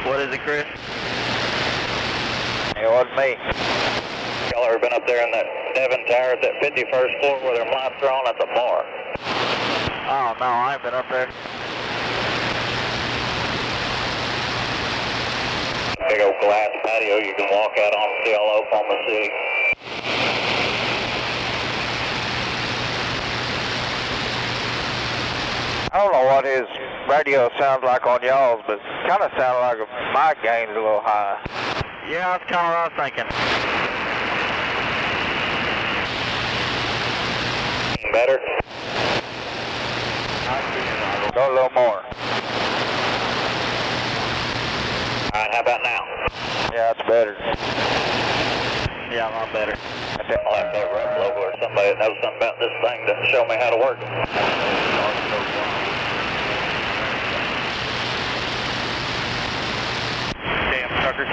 Speaker 4: What is it, Chris? It wasn't me. Y'all ever been up there in that Devon Tower at that 51st floor where their lights are on? That's a bar.
Speaker 11: Oh, no, I ain't been up there.
Speaker 4: Big old glass patio you can walk out on and see all Oklahoma City.
Speaker 11: I don't know what his radio sounds like on y'all's, but it kind of sounded like my gain's a little high. Yeah, that's kind of what I was thinking.
Speaker 4: Better?
Speaker 11: Go a little more.
Speaker 4: Alright, how about now?
Speaker 11: Yeah, that's better. Yeah, a lot better.
Speaker 4: I didn't like that rep logo or somebody that knows something about this thing to show me how to work it.
Speaker 11: Damn suckers.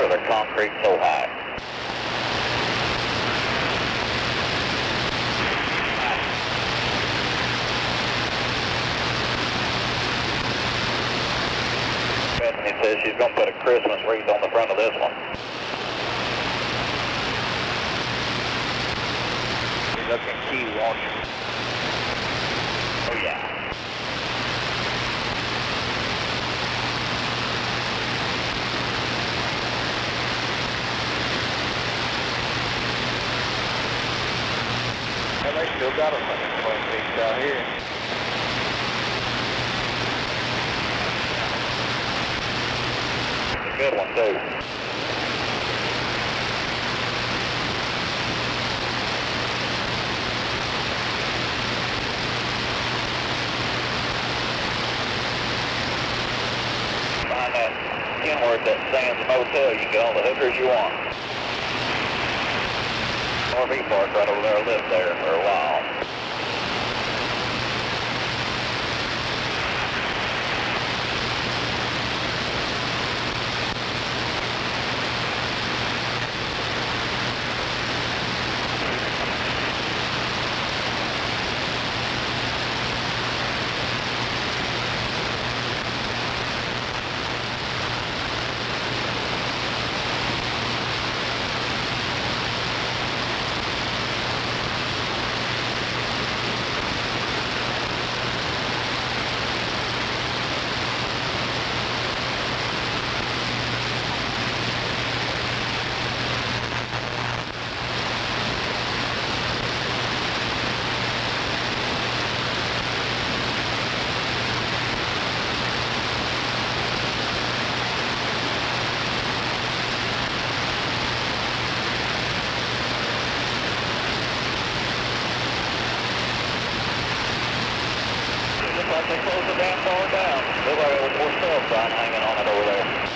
Speaker 4: where the concrete's so high. Bethany says she's going to put a Christmas wreath on the front of this one. You're looking key, won't you? Oh, yeah. Well, they still got a fucking Twin Peaks out here. It's a good one, too. Find that Kenworth that Sam's Motel, you can get all the hookers you want. RV park right over there, lived there for a while. They closed the damn bar down. Looks like there was more steel sign hanging on it over there.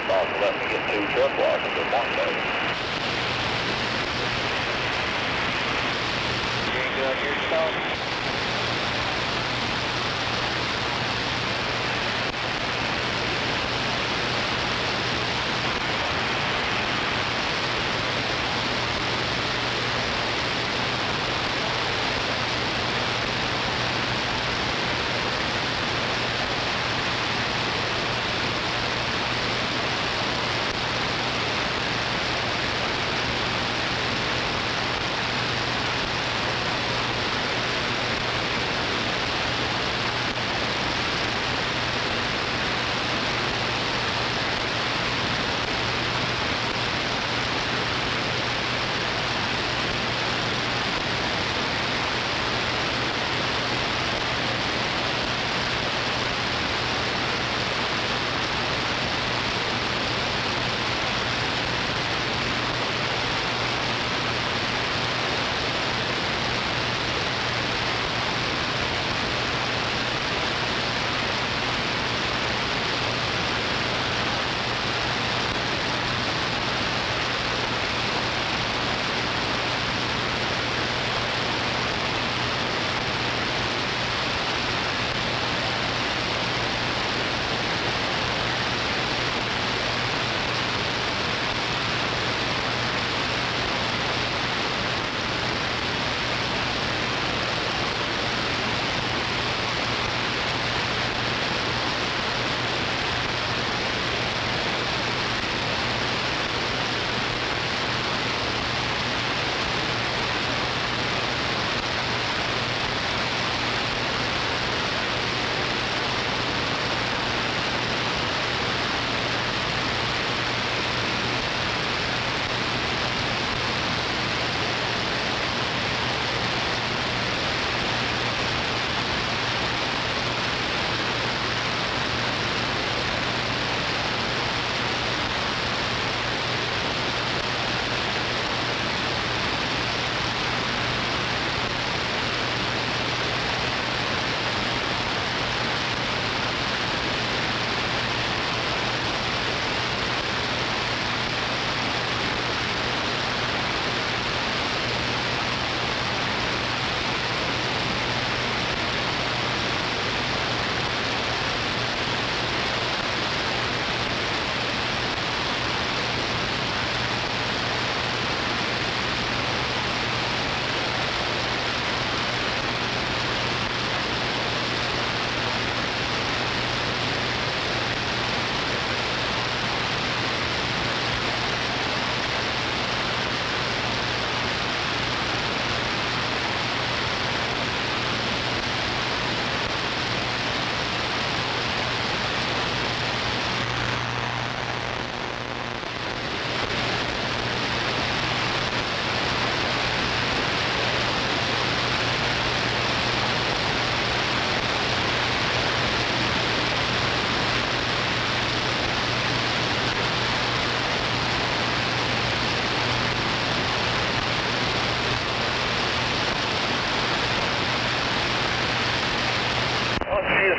Speaker 11: boss let me get 2 truck washes in one day. You ain't doing your stuff?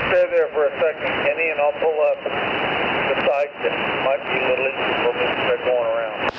Speaker 12: Stay there for a second, Kenny, and I'll pull up beside you. Might be a little easier for me to start going around.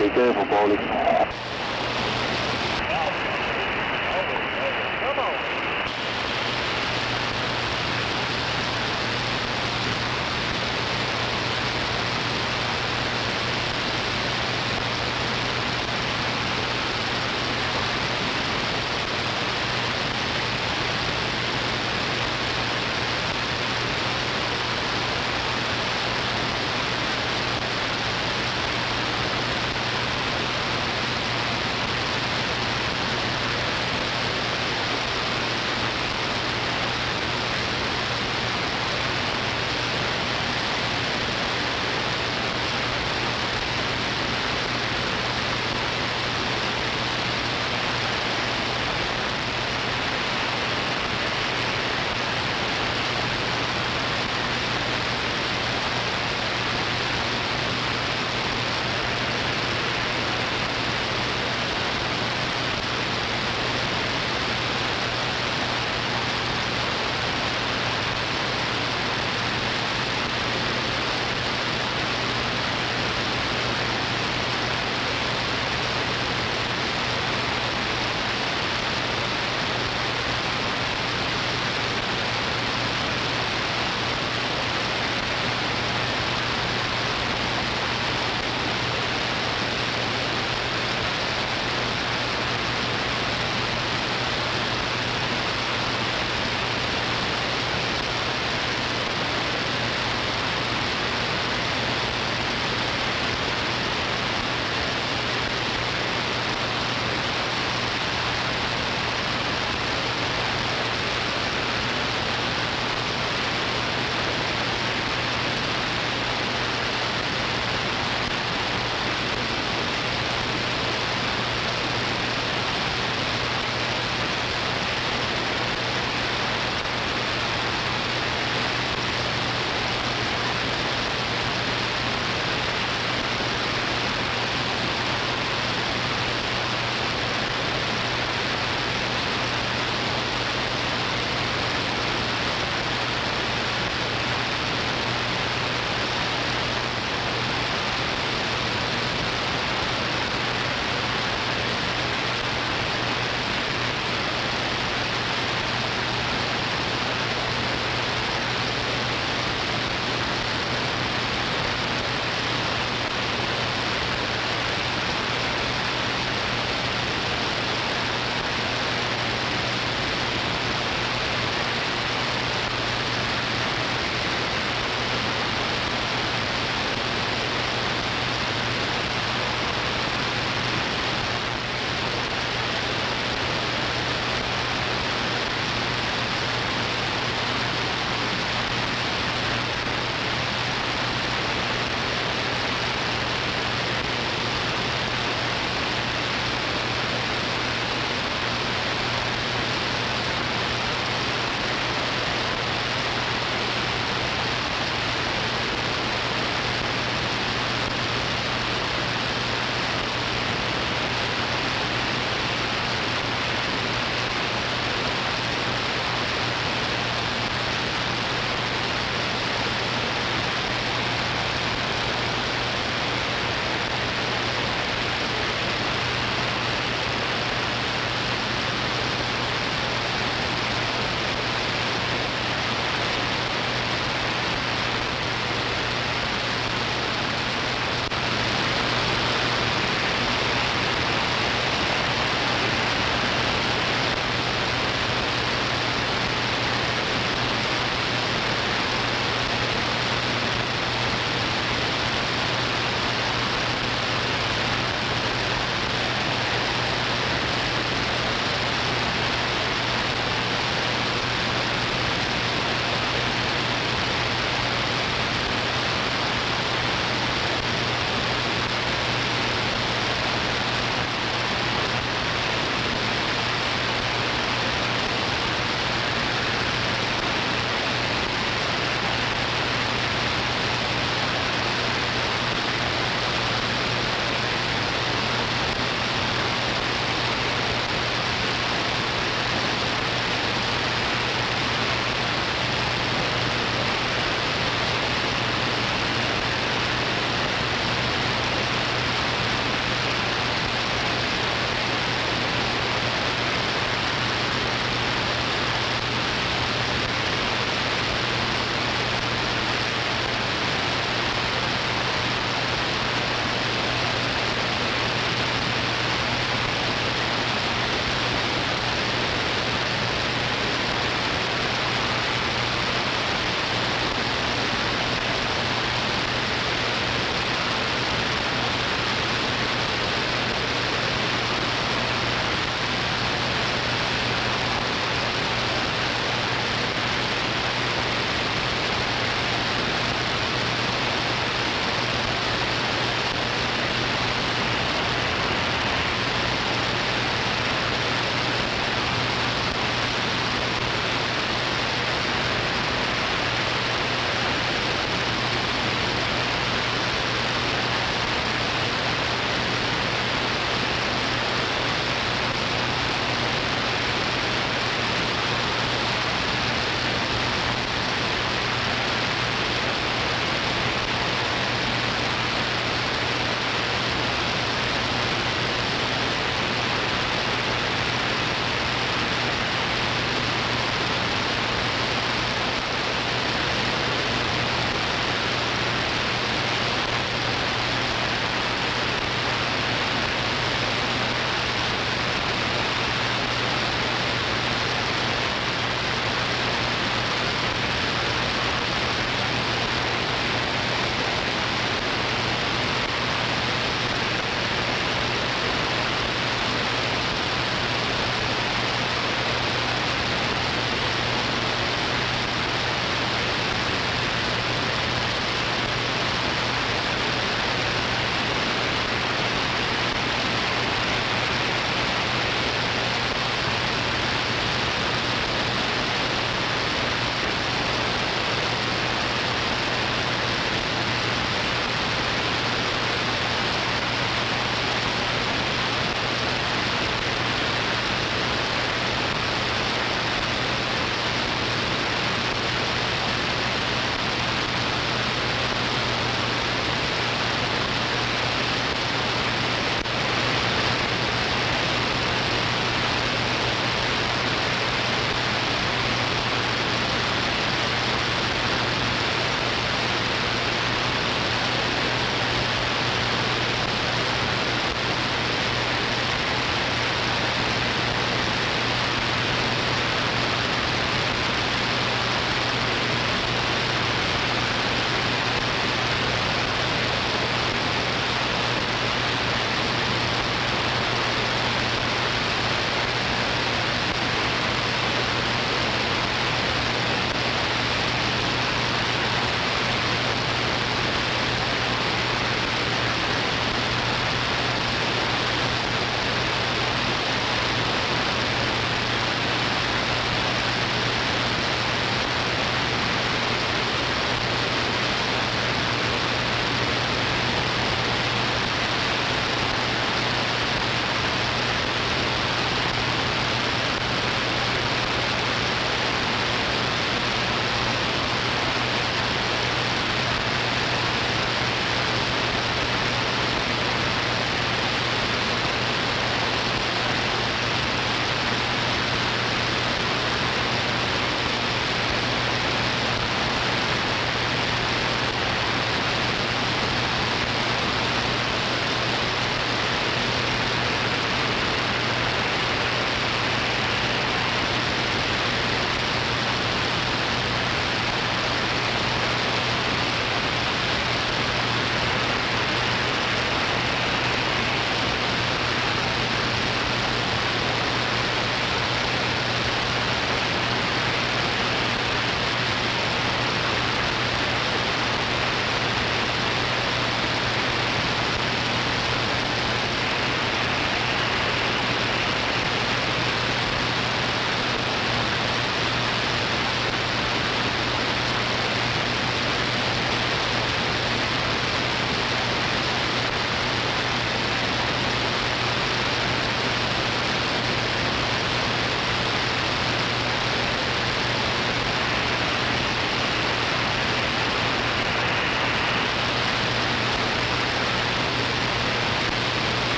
Speaker 10: Be careful, Baldy.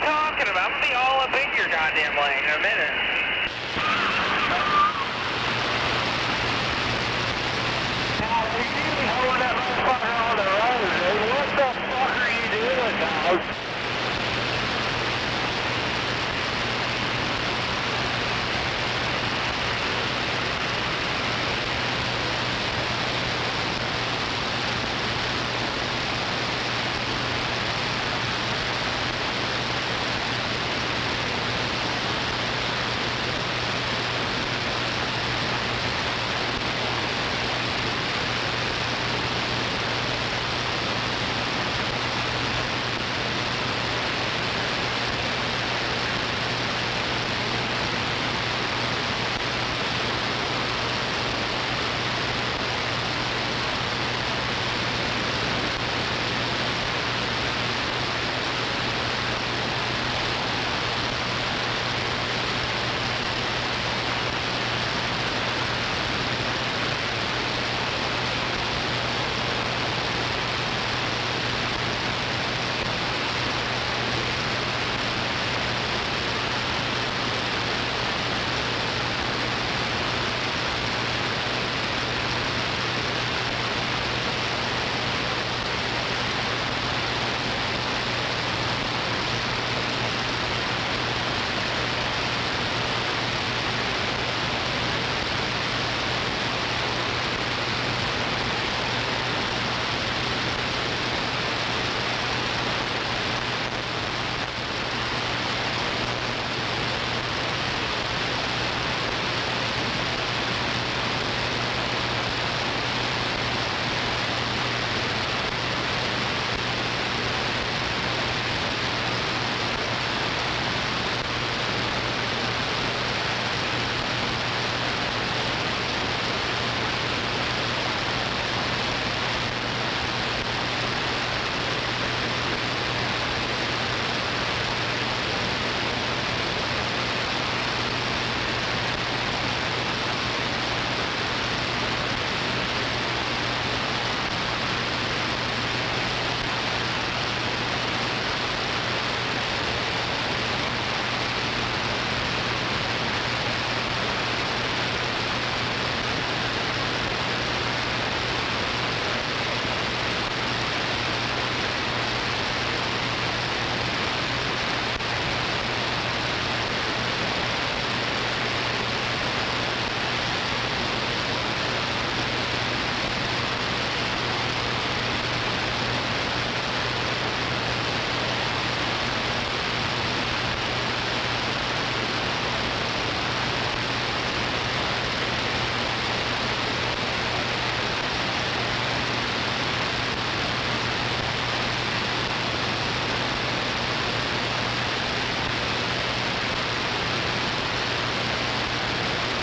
Speaker 8: you talking about? I'm gonna be all up in your goddamn lane in a minute. Now, you need to be holding that motherfucker on the road, dude. What the fuck are you doing, dog?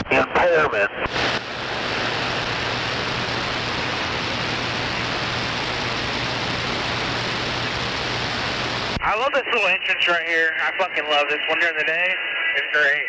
Speaker 3: Impairment.
Speaker 8: I love this little entrance right here. I fucking love this one during the day. It's great.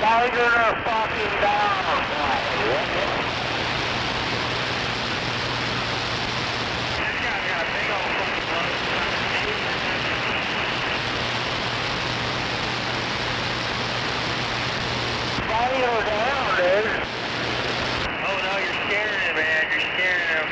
Speaker 8: Banging her fucking down. Banging her down, dude. Oh no, you're scaring him, man. You're scaring him.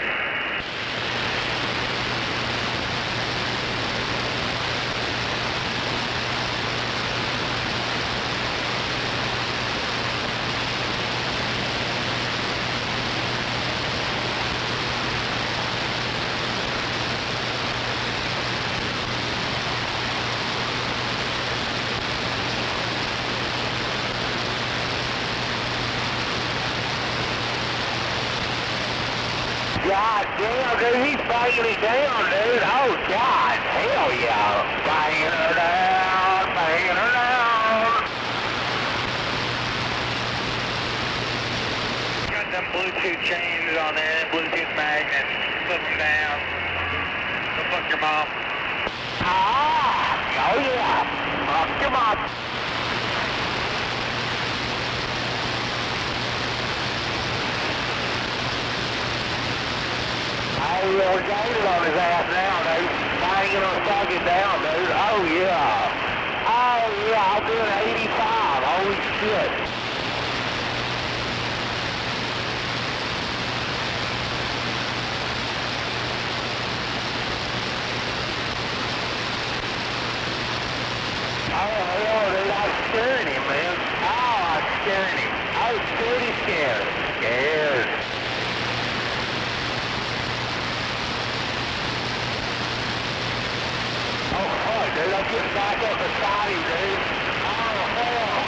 Speaker 8: God damn, dude, he's banging me down, dude. Oh, God, hell yeah. Banging her down, banging her down. Got them Bluetooth chains on there, them Bluetooth magnets. Flip them down. Go fuck your mom. Ah, oh yeah. Fuck your mom. Hey, we're gaining on his ass now, dude. Banging on fucking down, dude. Oh, yeah. Oh, yeah, I'm doing 85. Holy shit. Oh, hell, dude, I'm scaring him, man. Oh, I'm scaring him. I was pretty scared. Scared. Oh, fuck, dude, I'm getting back up beside him, dude. Oh, hell.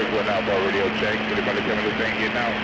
Speaker 13: Rise 1 Alpha radio check. Anybody coming to thing getting out?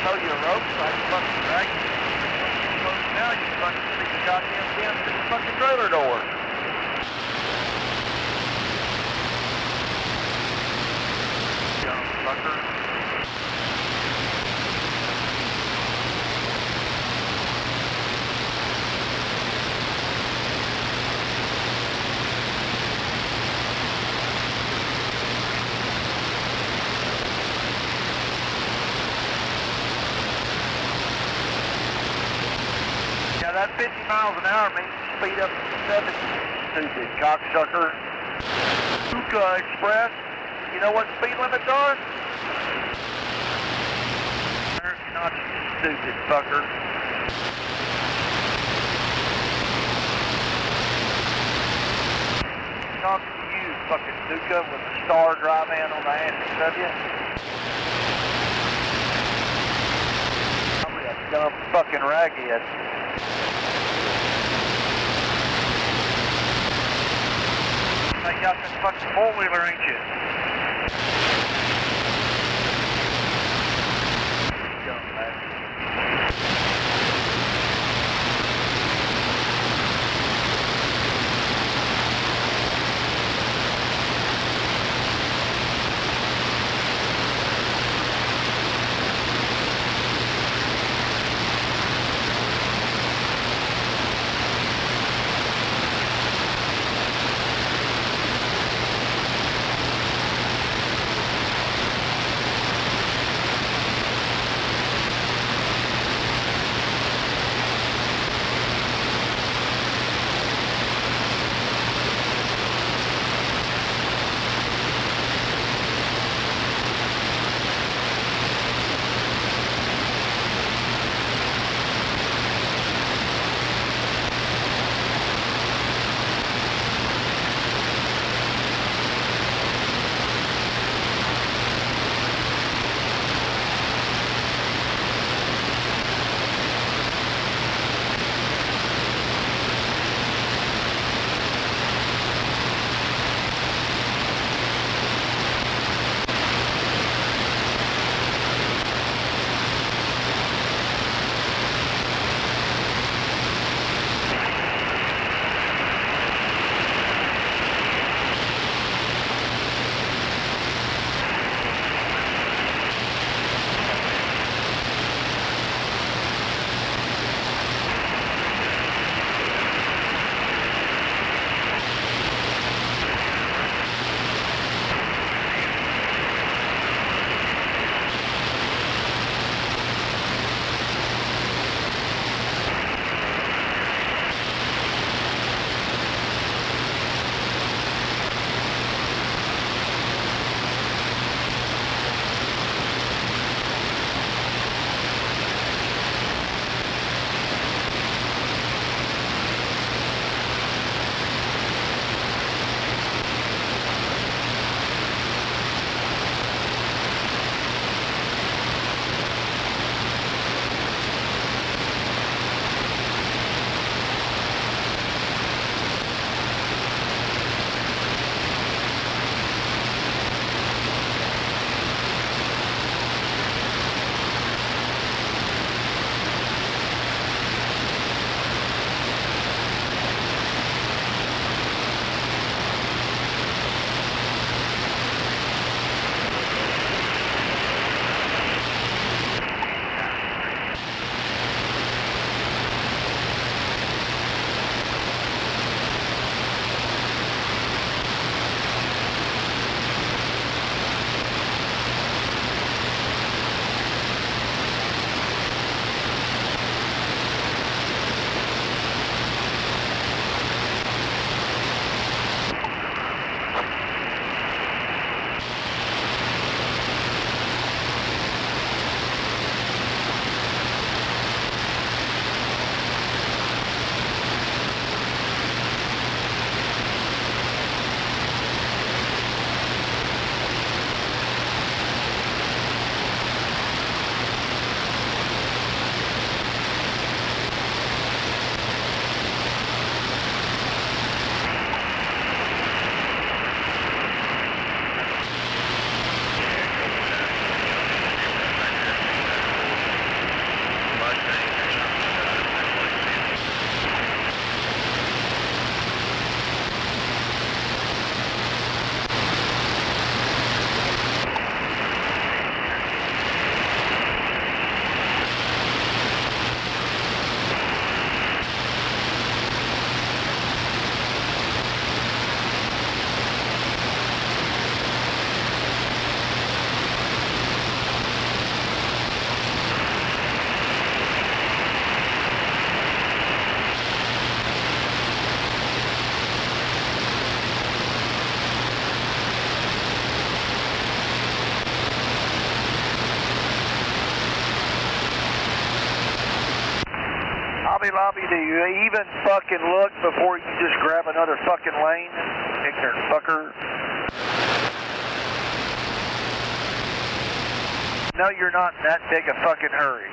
Speaker 9: Show you a rope, so I can fucking drag you. Now you fucking stick the goddamn pin to the fucking trailer door. Young fucker. That 50 miles an hour means you speed up to 70, stupid cocksucker. Hookah Express, you know what speed limits are? You're not, you stupid fucker. Talking to you, fucking Hookah, with the star drive-in on the ass of you. Probably a dumb fucking raghead. You got this fucking four-wheeler, ain't you? Dumb bastard. Hobby Lobby, do you even fucking look before you just grab another fucking lane? Ignorant fucker. No, you're not in that big a fucking hurry.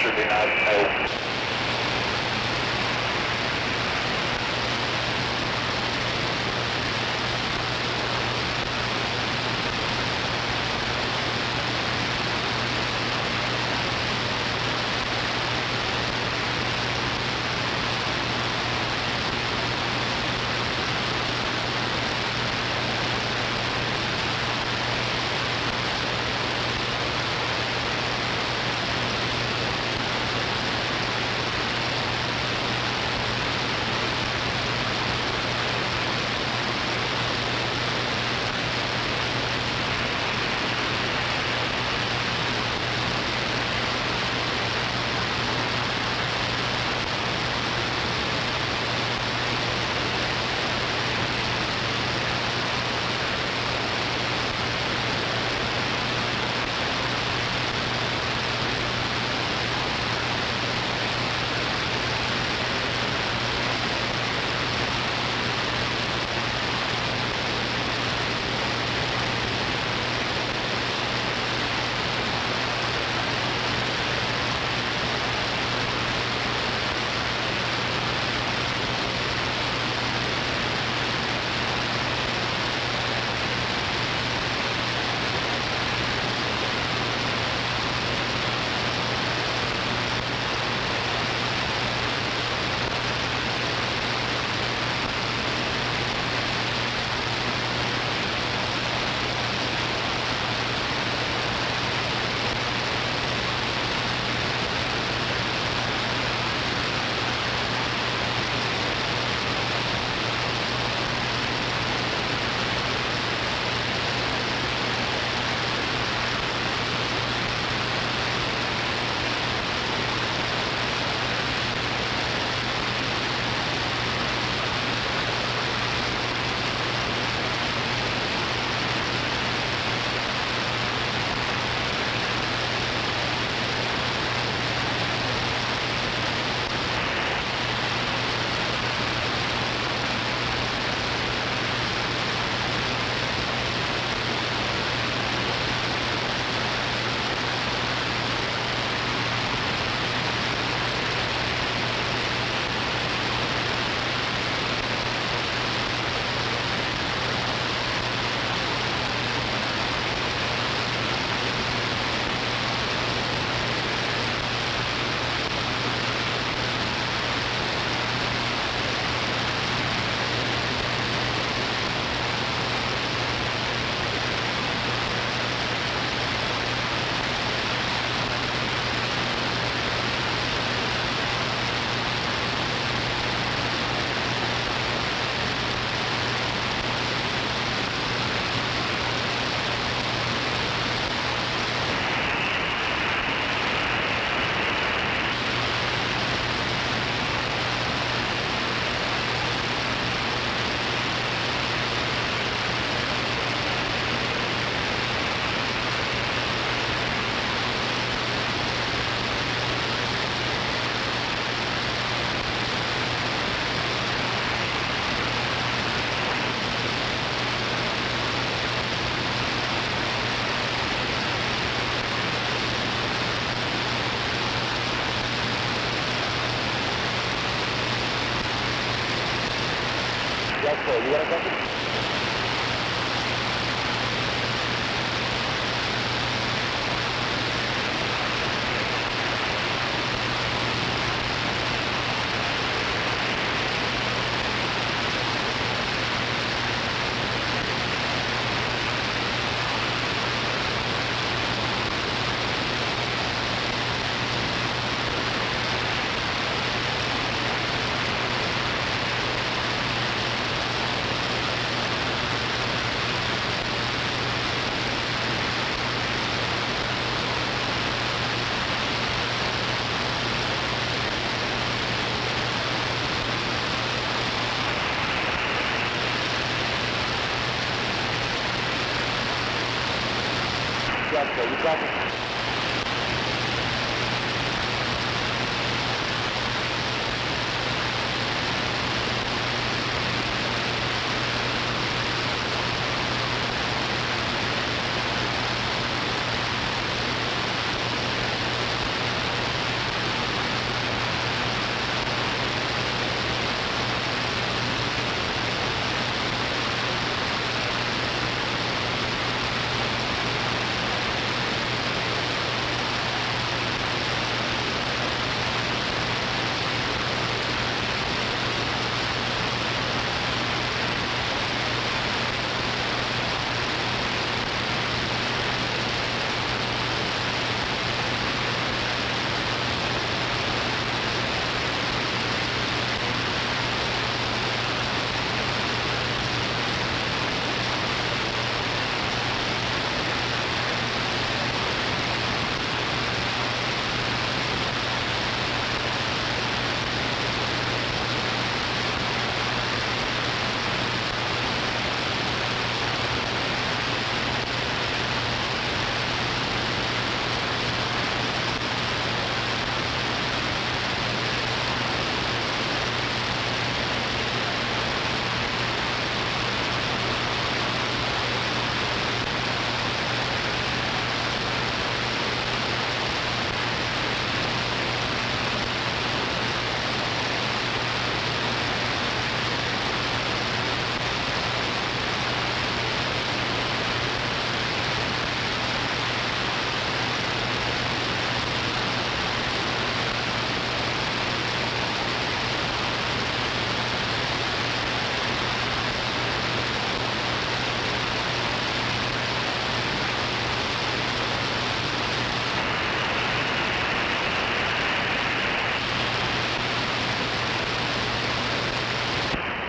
Speaker 6: would be nice to know.
Speaker 9: Yes, sir. You got a second?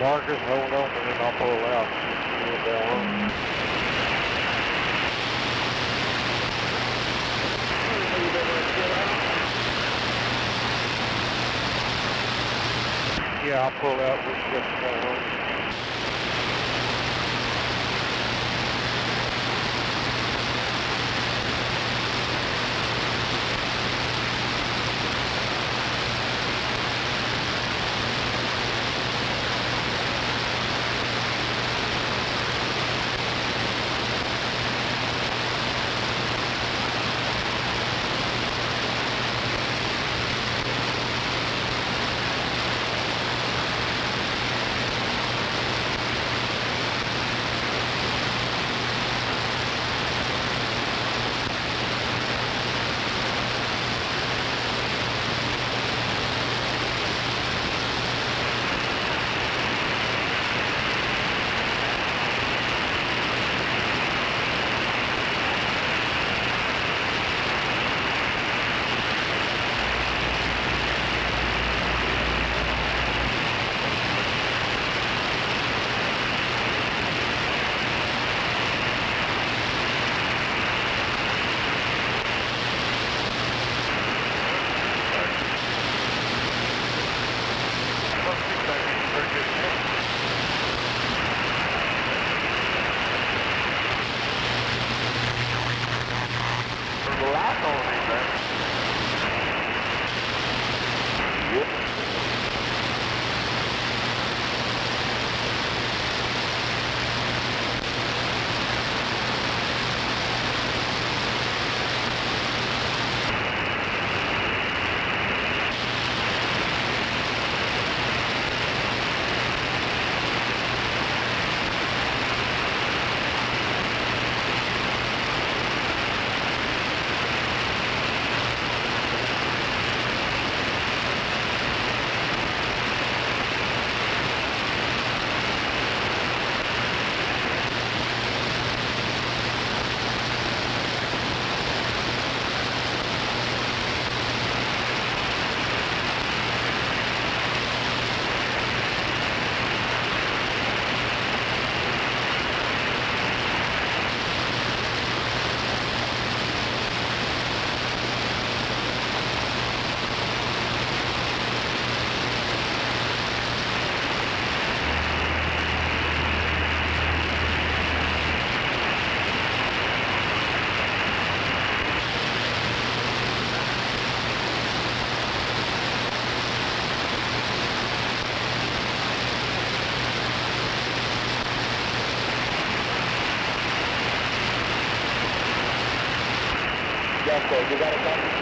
Speaker 6: Marcus, hold on, and then I'll pull out. We'll go on. Yeah, I'll pull out. We'll shift the ball on.
Speaker 9: You got it, Tom?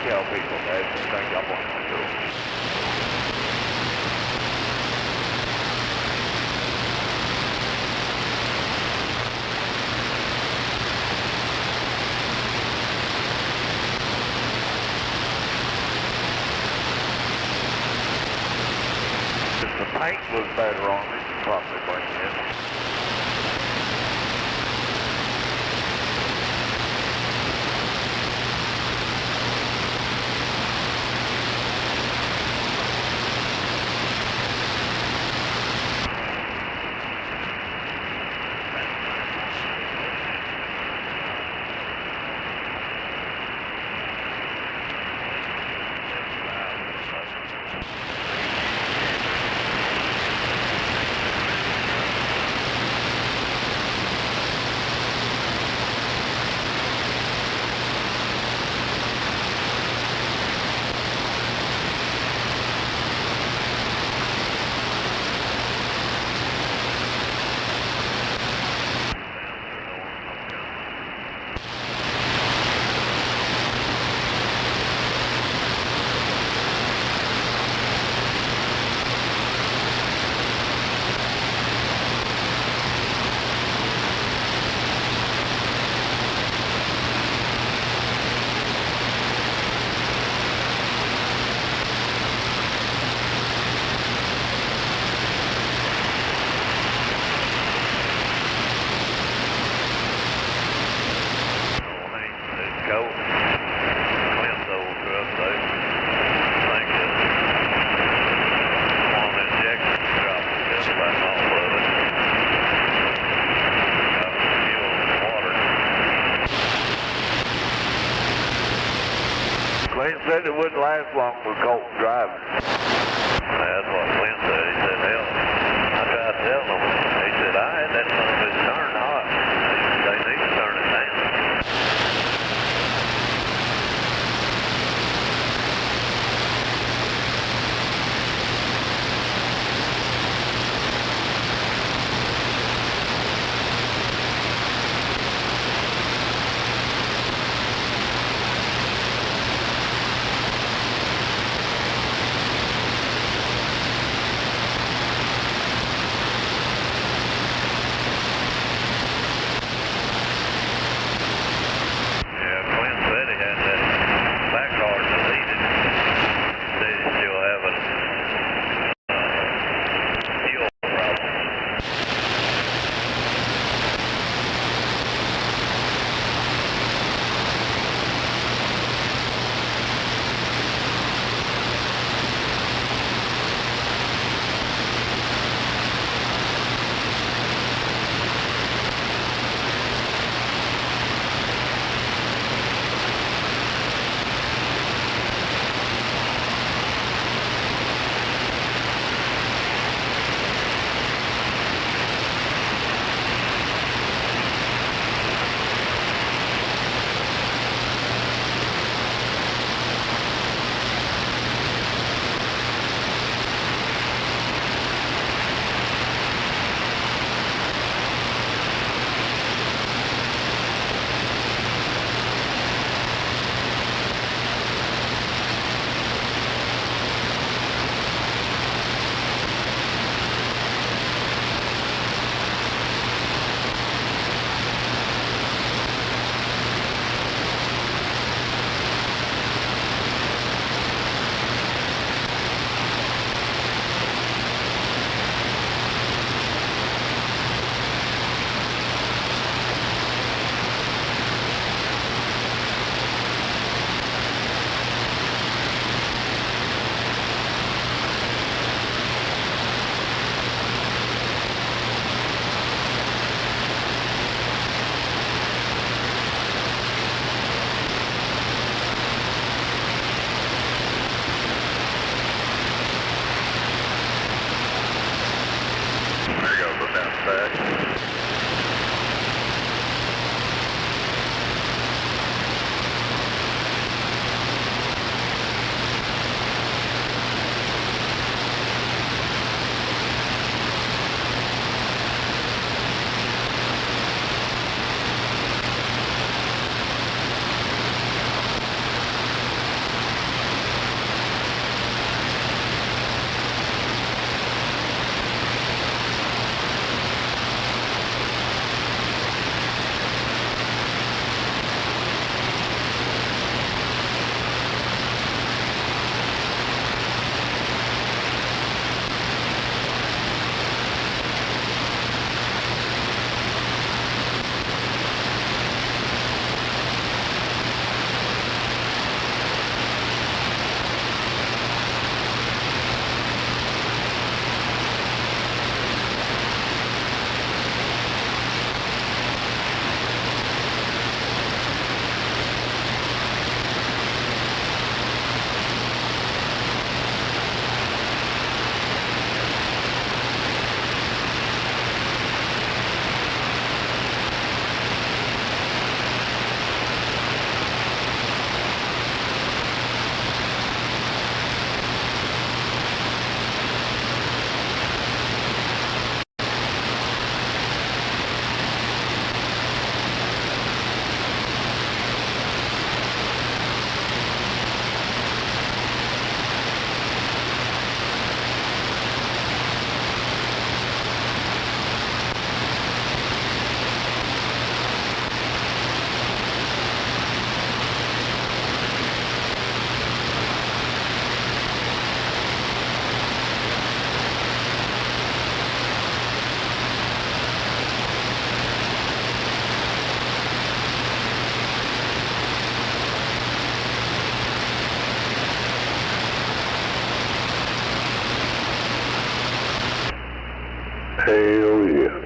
Speaker 14: y'all people, guys. Thank y'all for coming. If the paint was better on it, you'd probably bring it in. Clint said it wouldn't last long with Colton driving. That's what Clint said. He said, hell, I tried telling him. He said, I had that son of his turn hot. They need to turn it down.
Speaker 2: Hell yeah.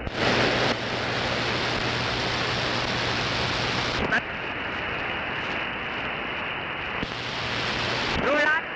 Speaker 2: Hell yeah.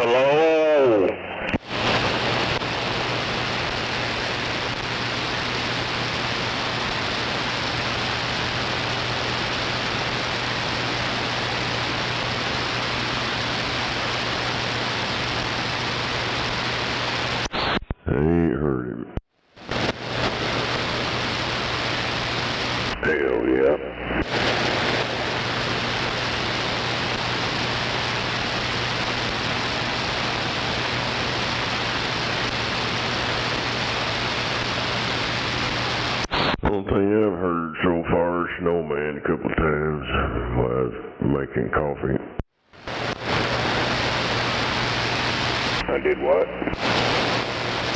Speaker 11: Buffalo.
Speaker 2: I ain't heard him. Hell yeah. Only thing I've heard so far is Snowman a couple of times while I was making coffee. I did what?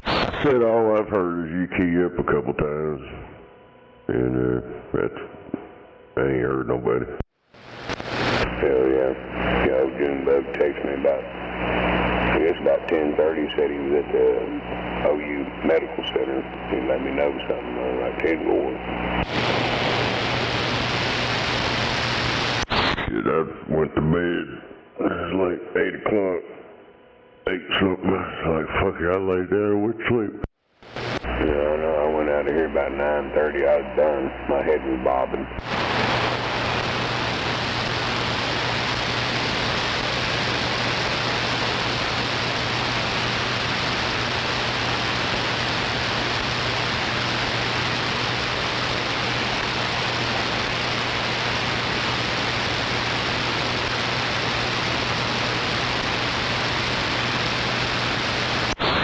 Speaker 2: I said all I've heard is you key up a couple times. And I ain't heard nobody. Hell yeah. Joe Junebug texted me about, I guess about 10:30, said he was at the OU Medical Center. He let me know something like 10 more. Shit, I went to bed. It was like 8 o'clock. 8 something. I was like, fuck it, I laid there and went to sleep. Yeah, I know. I went out of here about 9:30. I was done. My head was bobbing.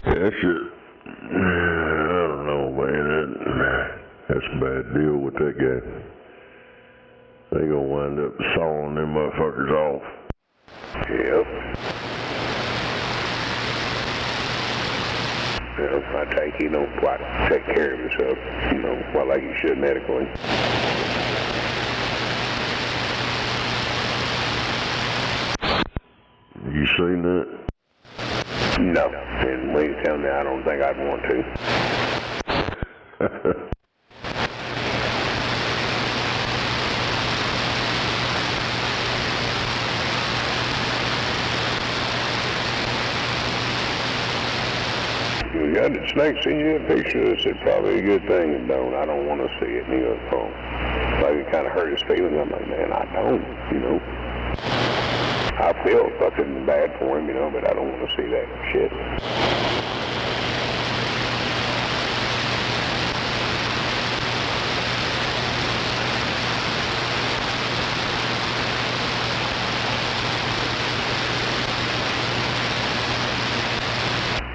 Speaker 2: That shit, I don't know, man. That's a bad deal with that guy. They gonna wind up sawing them motherfuckers off. Yep. Well, I take he don't quite take care of himself, well, like he should medically. You seen that? No, and when you tell me, I don't think I'd want to. You got the snake send you a picture of this, it's probably a good thing it don't. I don't want to see it, Like it kind of hurt his feelings. I'm like, man, I don't, I feel fucking bad for him, but I don't want to see that shit.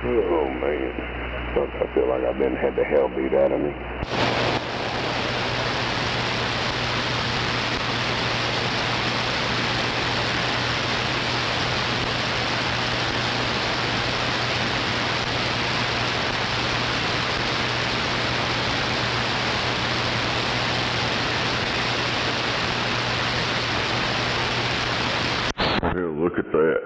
Speaker 2: Oh, man. I feel like I've had the hell beat out of me. Here, look at that.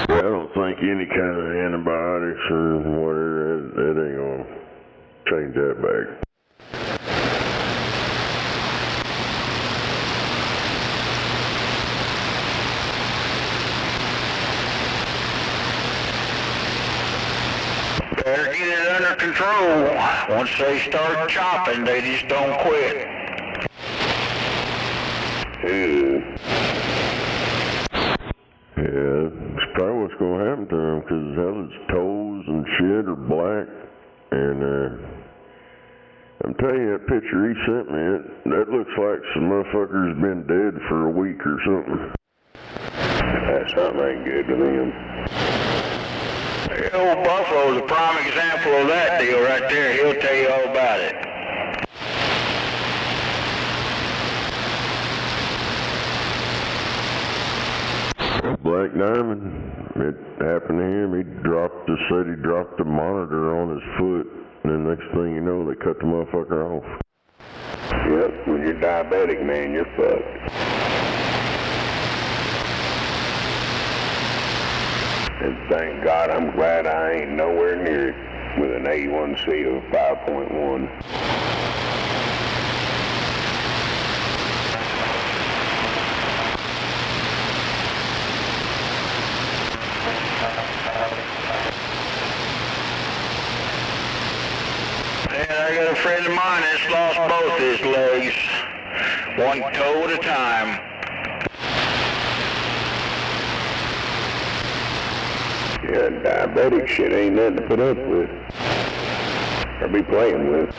Speaker 2: I don't think any kind of antibiotics or whatever, that ain't gonna change that back.
Speaker 11: Better get it under control. Once they start chopping, they just don't quit.
Speaker 2: Yeah, it's probably what's going to happen to him, because hell, his toes and shit are black, and I'm telling you, that picture he sent me, that looks like some motherfucker's been dead for a week or something. That something ain't good to them.
Speaker 11: Old Buffalo's a prime example of that deal right there. He'll tell you all about it.
Speaker 2: Black Diamond, it happened to him. He said he dropped the monitor on his foot, and the next thing you know, they cut the motherfucker off. Yep, when you're diabetic, man, you're fucked. And thank God, I'm glad I ain't nowhere near it. with an A1C of 5.1.
Speaker 15: And I got a friend of mine that's lost both his legs, one toe at a time.
Speaker 2: Yeah, diabetic shit ain't nothing to put up with, or be playing with.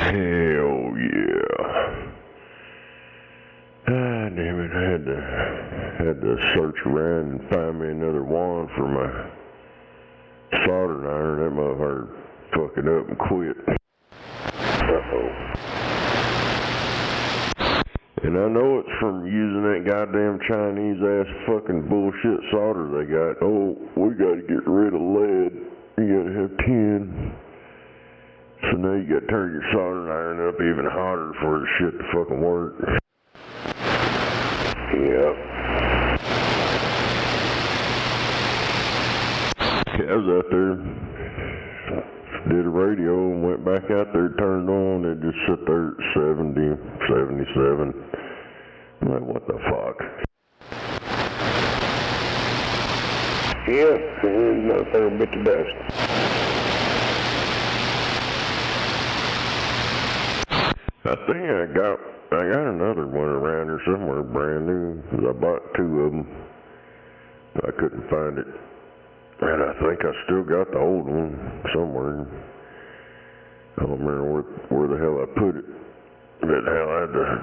Speaker 2: Hell yeah. Ah, damn it, I had to search around and find me another wand for my soldering iron. That motherfucker fucking up and quit. Uh-oh. And I know it's from using that goddamn Chinese ass fucking bullshit solder they got. Oh, we gotta get rid of lead. You gotta have tin. So now you gotta turn your soldering iron up even hotter for the shit to fucking work. Yep. Yeah, I was out there, did a radio and went back out there, turned on, and just sit there at 70, 77. I'm like, what the fuck? Yeah, not a fair bit of dust. I think I got another one around here somewhere brand new. 'Cause I bought 2 of them. I couldn't find it. And I think I still got the old one somewhere. I don't remember where the hell I put it. But hell, I had to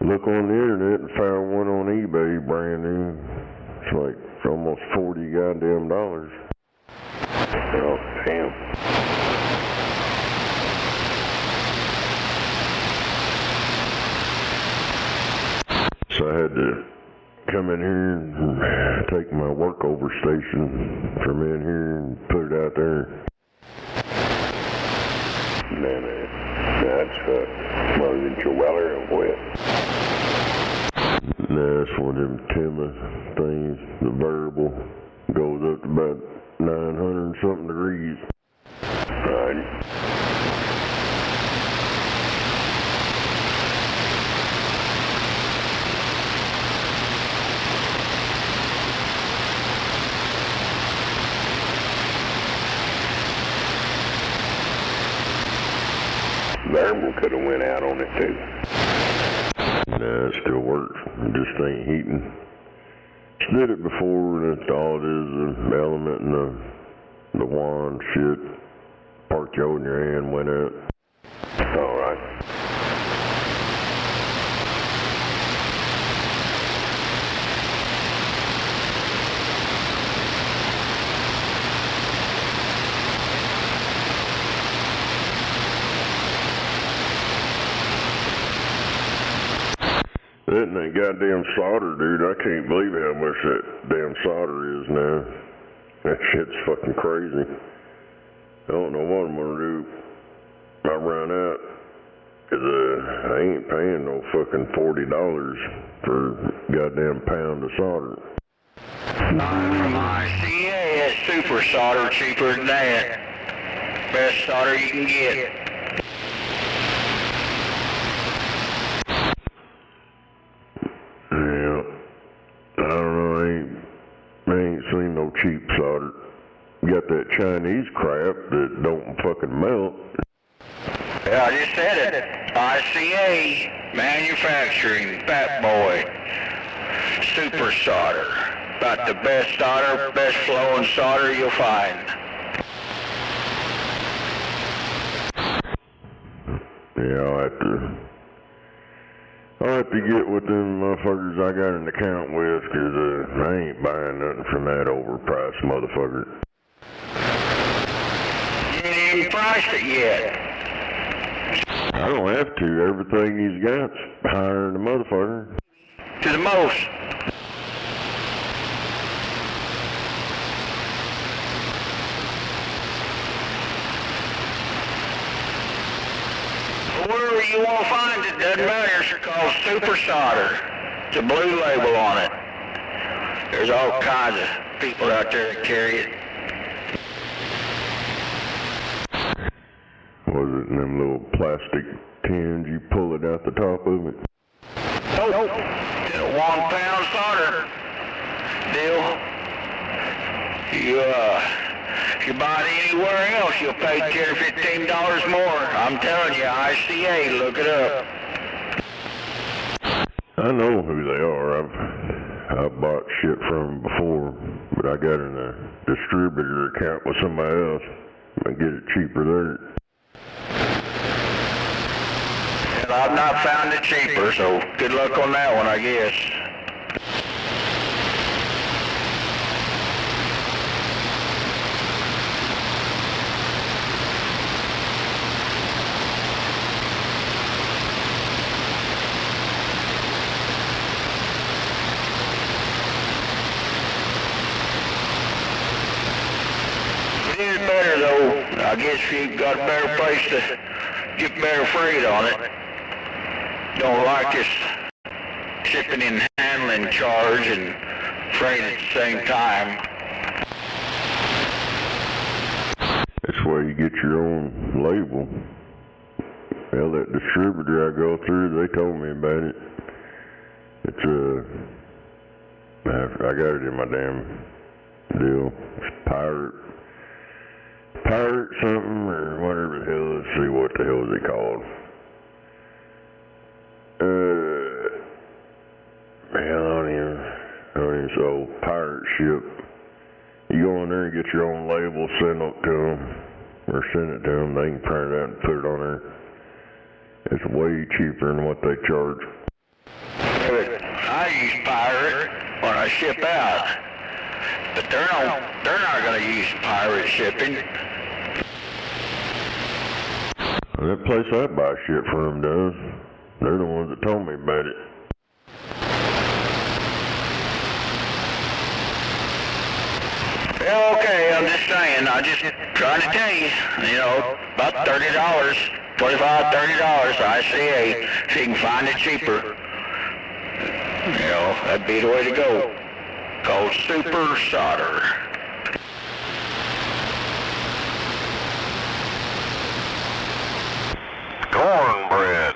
Speaker 2: look on the internet and found one on eBay brand new. It's like almost $40 goddamn dollars. Oh, damn. So I had to come in here and take my workover station from in here and put it out there. Man, that's more than your weller and wet. That's one of them Timma things, the variable, goes up to about 900 and something degrees. Right. Variable could have went out on it too. Nah, it still works. It just ain't heating. Did it before, and that's all it is, the element and the wand shit. Part you hold in your hand went out. Alright. That goddamn solder, dude, I can't believe how much that damn solder is now. That shit's fucking crazy. I don't know what I'm gonna do. I run out, 'cause I ain't paying no fucking $40 for a goddamn pound of solder.
Speaker 15: From ICA, it's super solder, cheaper than that. Best solder you can get.
Speaker 2: Yeah, I don't know, I ain't seen no cheap solder. Got that Chinese crap that don't fucking melt.
Speaker 15: Yeah, I just said it. ICA, manufacturing, Fat Boy, super solder. About the best solder, best flowing solder you'll find.
Speaker 2: Yeah, I'll have to get with them motherfuckers I got an account with, 'cause I ain't buying nothing from that overpriced motherfucker.
Speaker 15: You ain't even priced it yet.
Speaker 2: I don't have to. Everything he's got's higher than the motherfucker.
Speaker 15: To the most. Wherever you want to find it, doesn't matter. It's called super solder. It's a blue label on it. There's all kinds of people out there that carry it.
Speaker 2: Was it in them little plastic tins you pull it out the top of it?
Speaker 15: Nope. It's a 1 pound solder deal. If you buy it anywhere else, you'll pay $10 or $15 more. I'm telling you, ICA, look it up.
Speaker 2: I know who they are. I've bought shit from them before, but I got in a distributor account with somebody else. I get it cheaper there.
Speaker 15: And I've not found it cheaper, so good luck on that one, I guess. It is better though. I guess if you've got a better place to get better freight on it. Don't like this shipping and handling charge and freight at the same time.
Speaker 2: That's why you get your own label. Well, that distributor I go through, they told me about it. It's I got it in my damn deal. It's pirate something or whatever the hell. Let's see what the hell is it called. Man, I don't even so pirate ship. You go in there and get your own label, send it to them, or send it to them. They can print it out and put it on there. It's way cheaper than what they charge.
Speaker 15: I use pirate when I ship out, but they're not going to use pirate shipping.
Speaker 2: Well, that place I buy shit from does. They're the ones that told me about it.
Speaker 15: Yeah, okay, I'm just saying, I'm just trying to tell you, about $30, $25, $30 ICA, if you can find it cheaper. That'd be the way to go. Called Super Solder.
Speaker 3: Cornbread.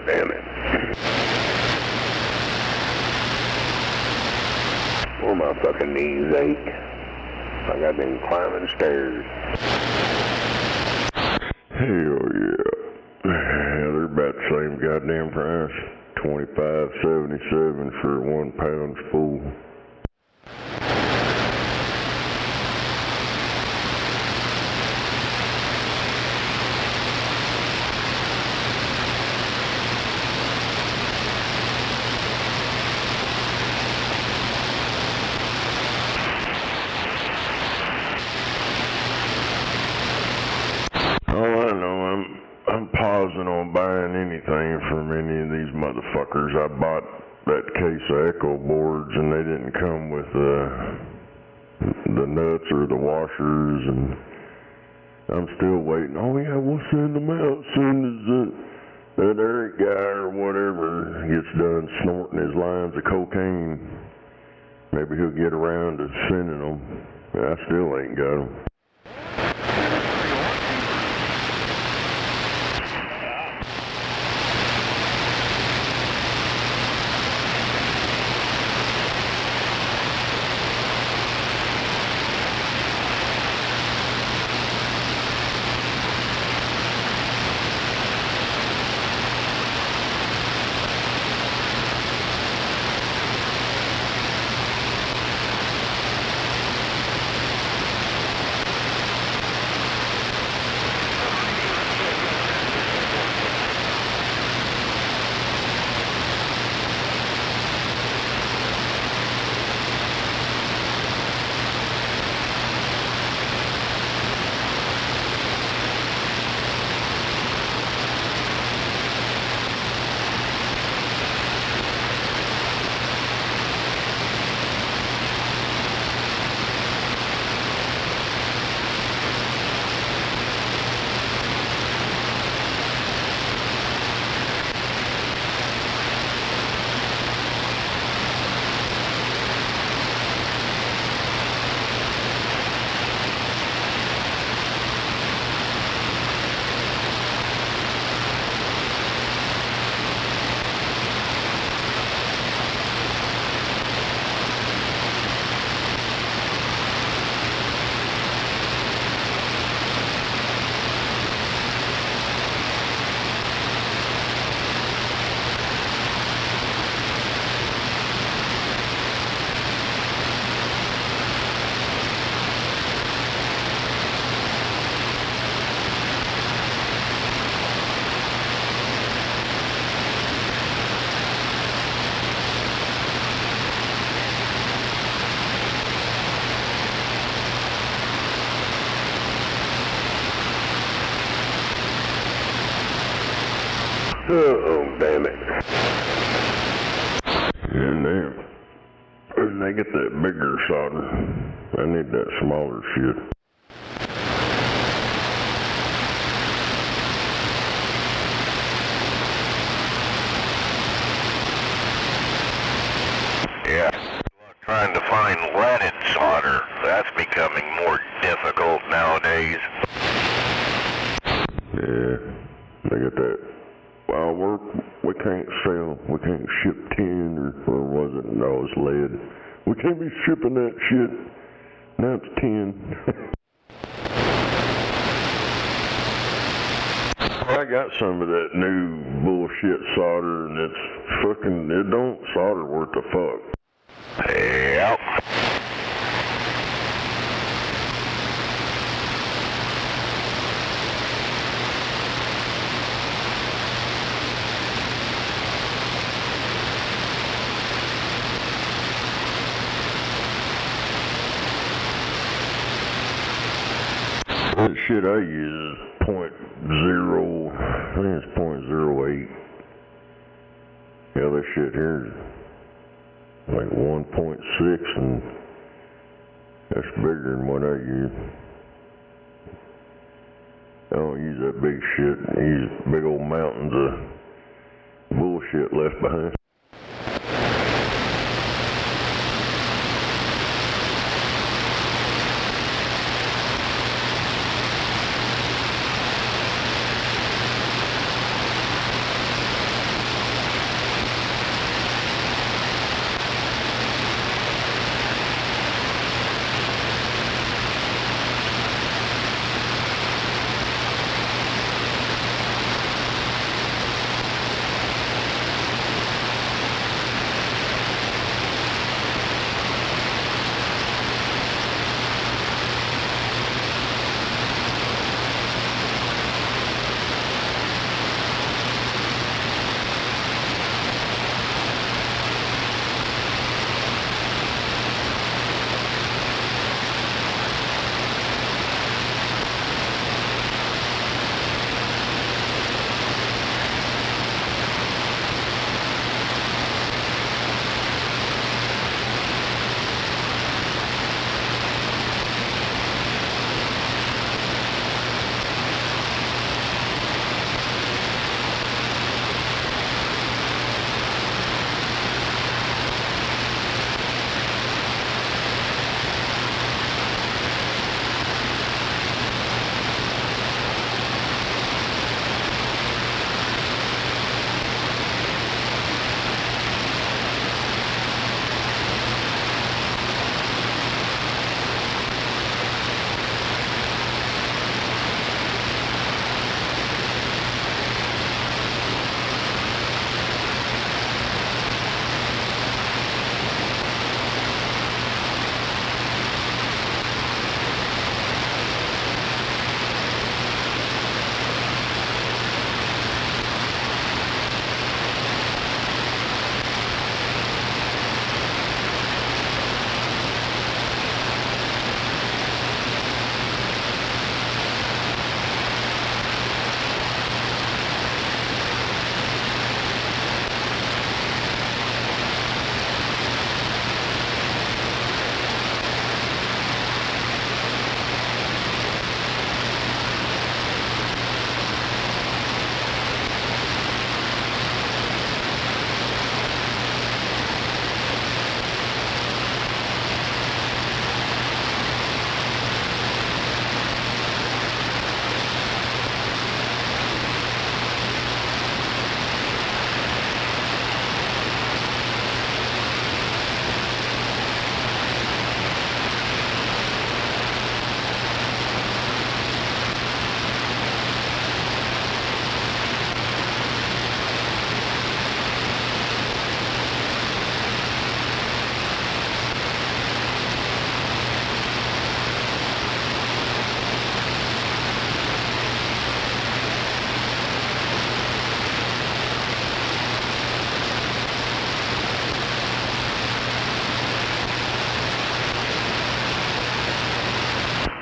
Speaker 2: Damn it. Oh, my fucking knees ache. Like I've been climbing stairs. Hell yeah. They're about the same goddamn price. $25.77 for 1 pound spool. I'm pausing on buying anything from any of these motherfuckers. I bought that case of Echo boards and they didn't come with the nuts or the washers, and I'm still waiting. Oh yeah, we'll send them out as soon as that Eric guy or whatever gets done snorting his lines of cocaine. Maybe he'll get around to sending them. I still ain't got them. Oh, damn it. And they get that bigger solder. I need that smaller shit.
Speaker 3: Yeah. Trying to find leaded solder. That's becoming more difficult nowadays.
Speaker 2: Yeah, they got that. Well, we can't sell, we can't ship tin, or was it? No, it's lead. We can't be shipping that shit. Now it's tin. I got some of that new bullshit solder, and it don't solder worth the fuck.
Speaker 3: Yep.
Speaker 2: That shit I use is I think it's 0.08. Yeah, this shit here is like 1.6, and that's bigger than what I use. I don't use that big shit. I use big old mountains of bullshit left behind.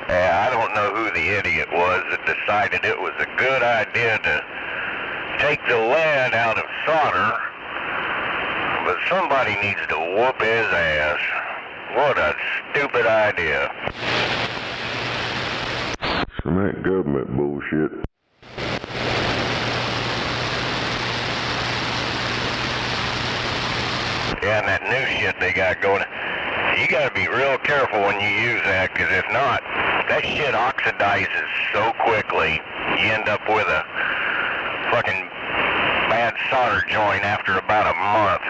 Speaker 3: Yeah, I don't know who the idiot was that decided it was a good idea to take the lead out of solder, but somebody needs to whoop his ass. What a stupid idea.
Speaker 2: Some of that government bullshit.
Speaker 3: Yeah, and that new shit they got going, you gotta be real careful when you use that, because if not, that shit oxidizes so quickly, you end up with a fucking bad solder joint after about a month.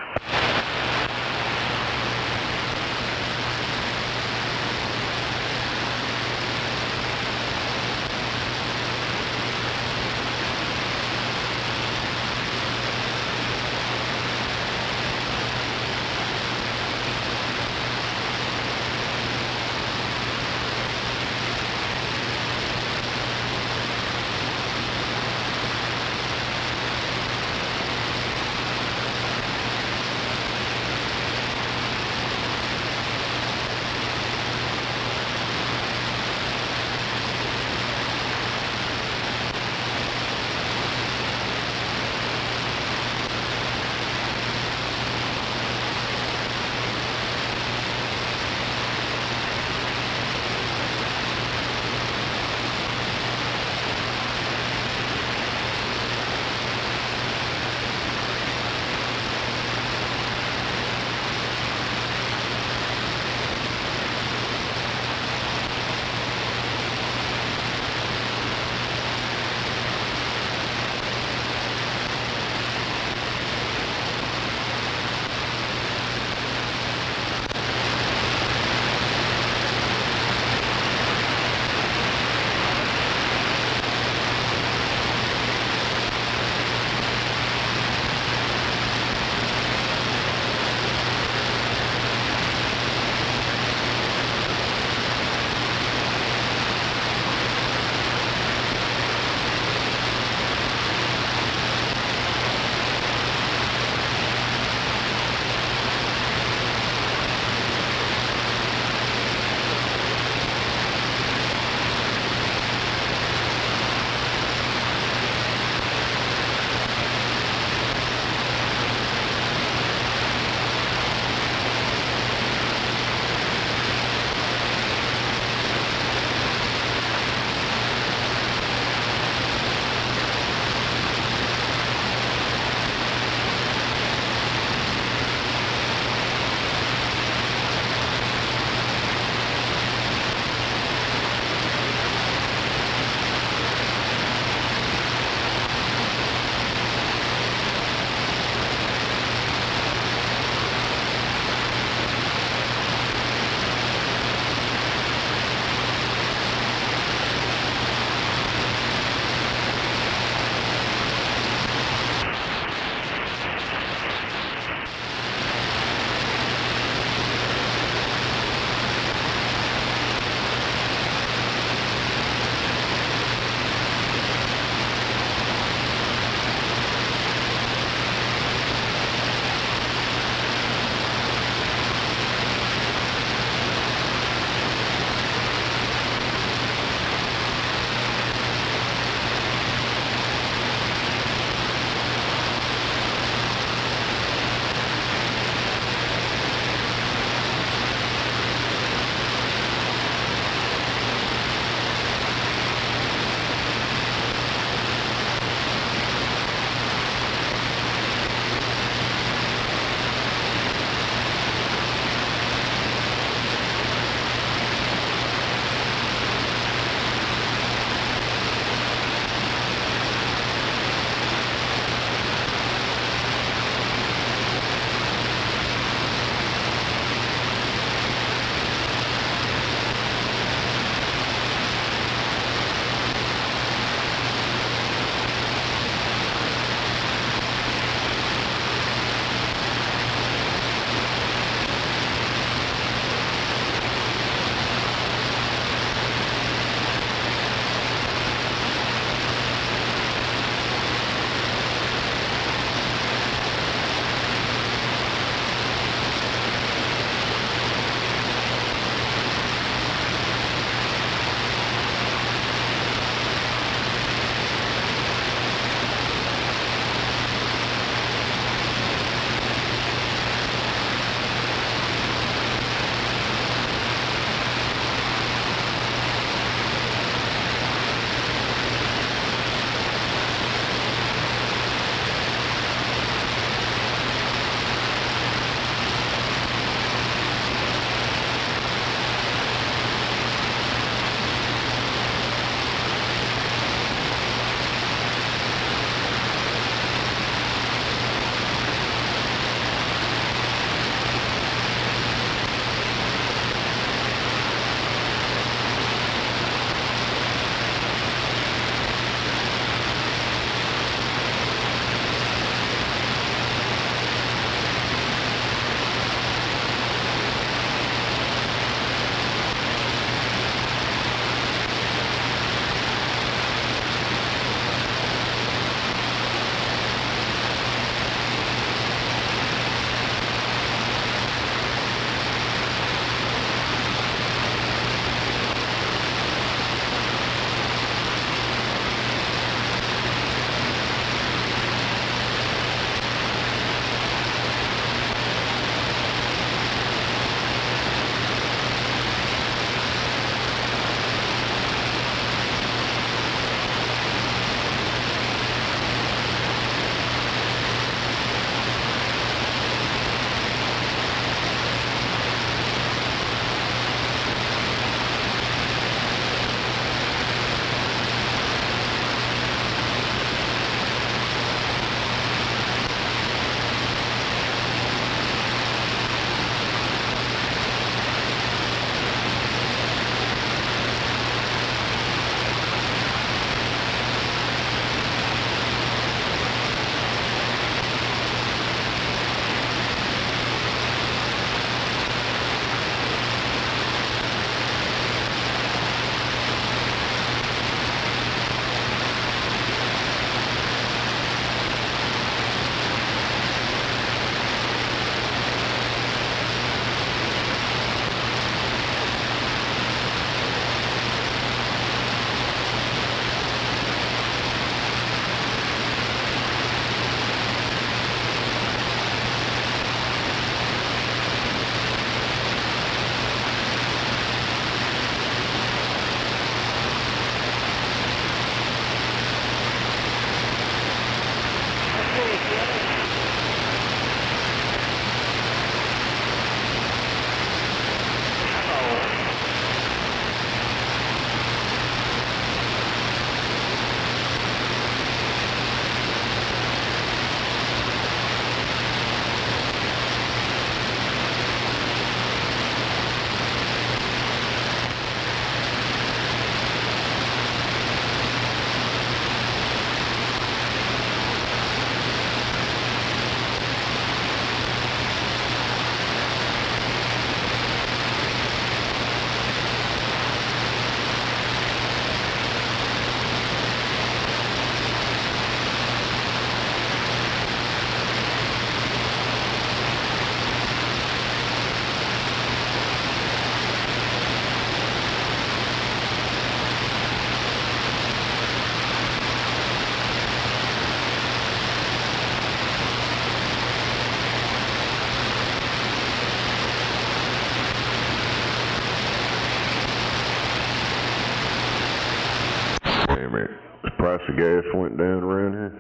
Speaker 2: Damn it. The price of gas went down around here?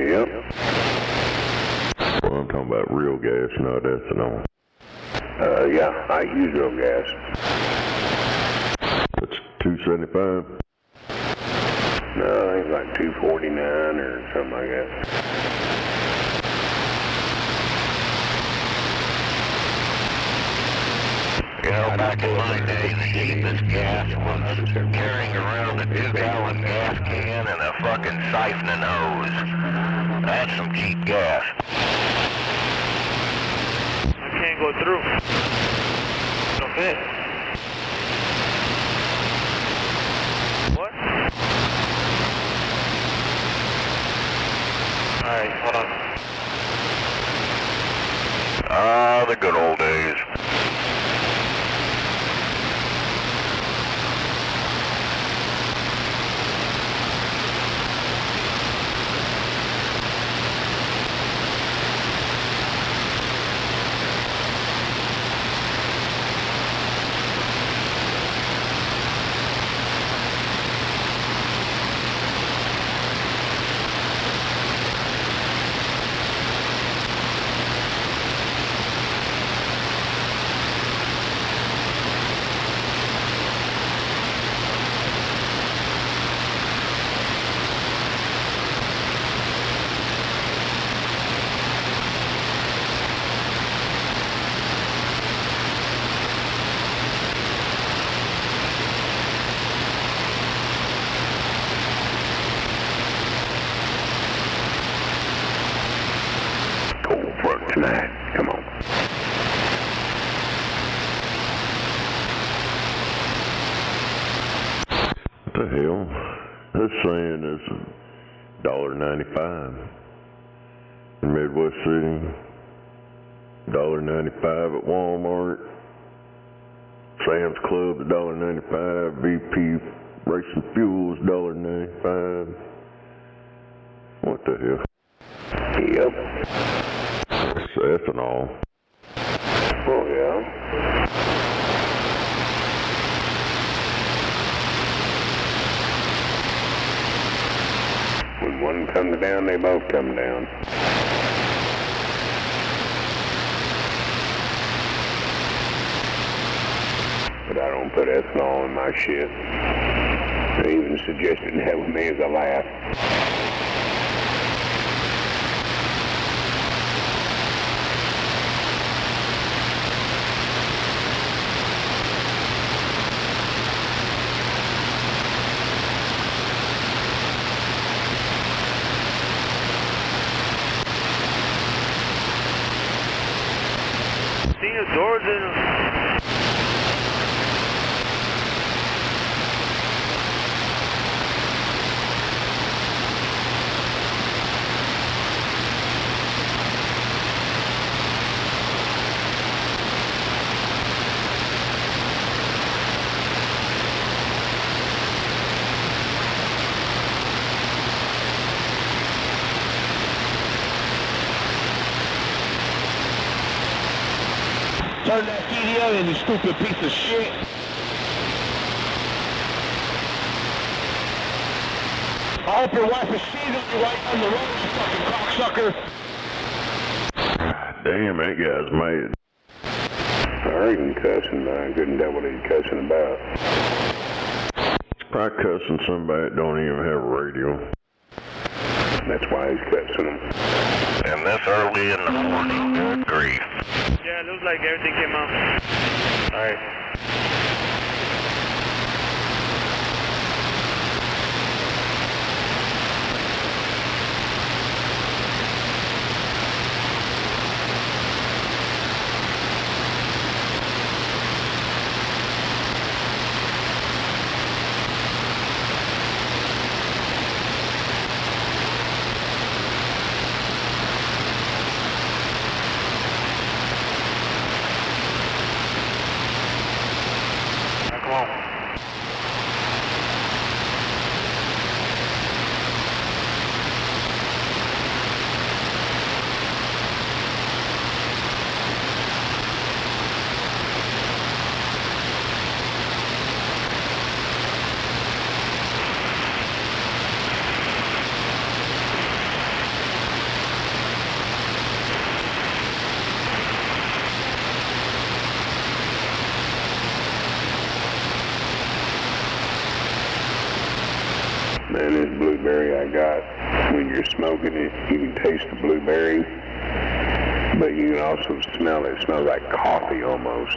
Speaker 3: Yep.
Speaker 2: Well, I'm talking about real gas, not ethanol.
Speaker 3: Yeah, I use real gas.
Speaker 2: That's $2.75?
Speaker 3: No, I think like $2.49 or something like that.
Speaker 8: You know, back in my day, the cheapest gas was carrying around a 2-gallon gas can and a fucking siphoning hose. That's some cheap gas.
Speaker 12: I can't go through. No fit. What? Alright, hold on.
Speaker 8: Ah, the good old days.
Speaker 3: Tonight. Come on.
Speaker 2: What the hell? This saying is $1.95 in Midwest City, $1.95 at Walmart, Sam's Club $1.95, VP Racing Fuels $1.95. What the hell?
Speaker 3: Yep.
Speaker 2: It's ethanol.
Speaker 3: Oh, yeah. When one comes down, they both come down. But I don't put ethanol in my shit. They even suggested that with me as a laugh.
Speaker 12: See the doors in them.
Speaker 15: Turn that TV on, you stupid piece of shit. I hope your wife is seeing you right on the road, you fucking cocksucker.
Speaker 2: Damn, that guy's mad.
Speaker 3: I heard him cussing, but I couldn't tell what he's cussing about.
Speaker 2: Probably cussing somebody that don't even have a radio.
Speaker 3: That's why he's cussing them.
Speaker 8: And this early in the morning, good grief.
Speaker 12: Yeah, it looks like everything came out. Alright. Come on.
Speaker 2: Man, this blueberry I got, when you're smoking it, you can taste the blueberry, but you can also smell it. It smells like coffee almost.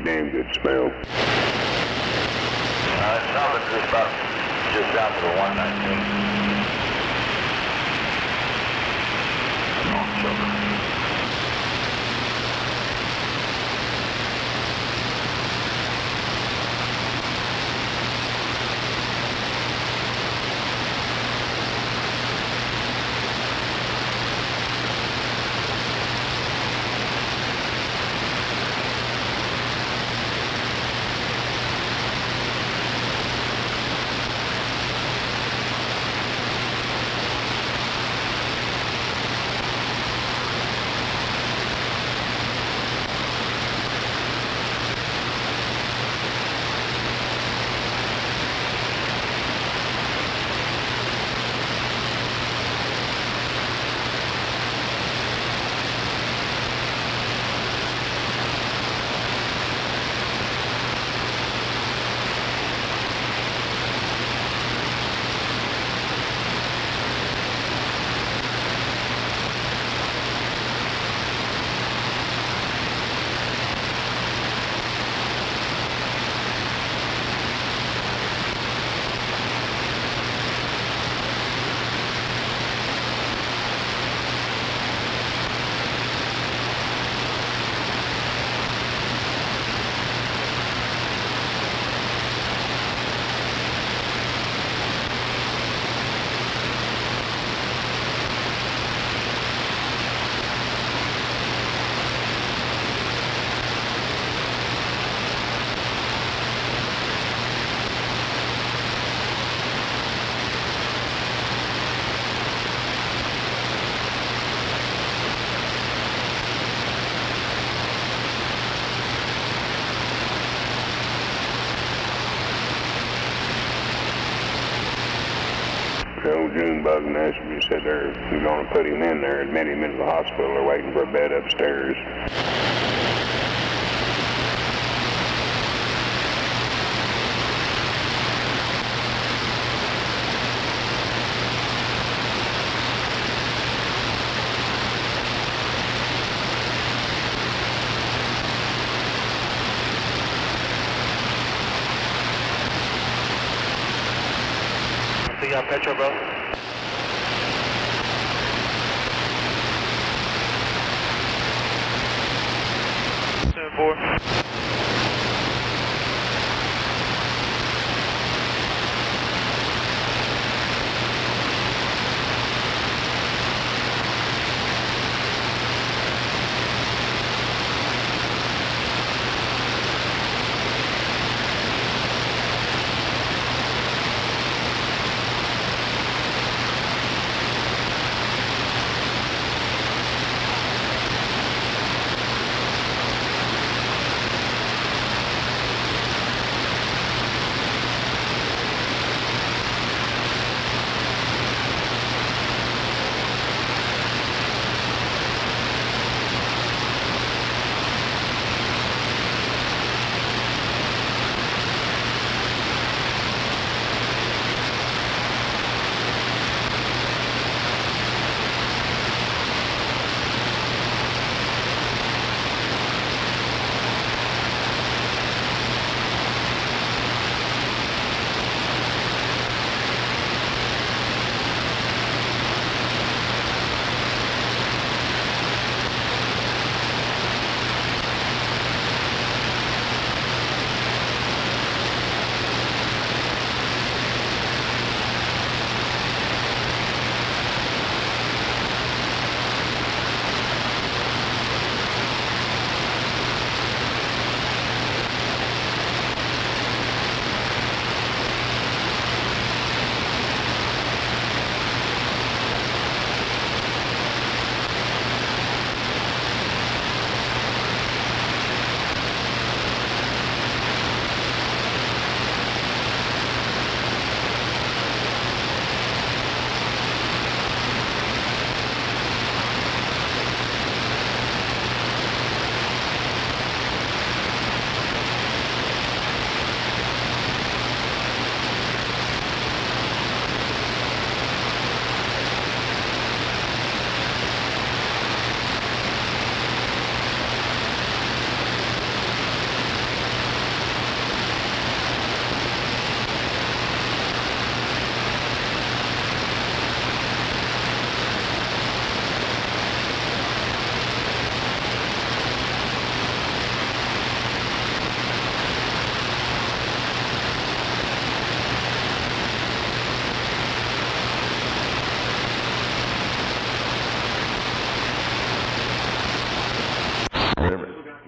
Speaker 2: Damn good smell.
Speaker 14: It's something just out to the 119.
Speaker 2: The old June bug Nashville said they're going to put him in there, admit him into the hospital. They're waiting for a bed upstairs.
Speaker 11: So you got petrol, bro? 7-4.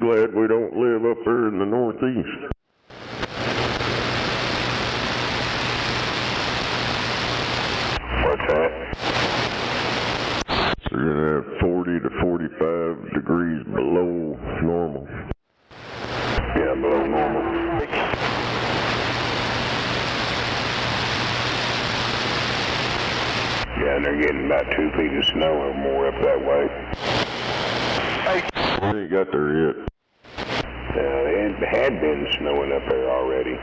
Speaker 2: glad we don't live up there in the Northeast.
Speaker 10: What's that?
Speaker 2: So you're going to have 40 to 45 degrees below normal.
Speaker 10: Yeah, below normal. Yeah, and they're getting about 2 feet of snow or more up that way.
Speaker 2: We ain't got there yet.
Speaker 10: It had been snowing up there already.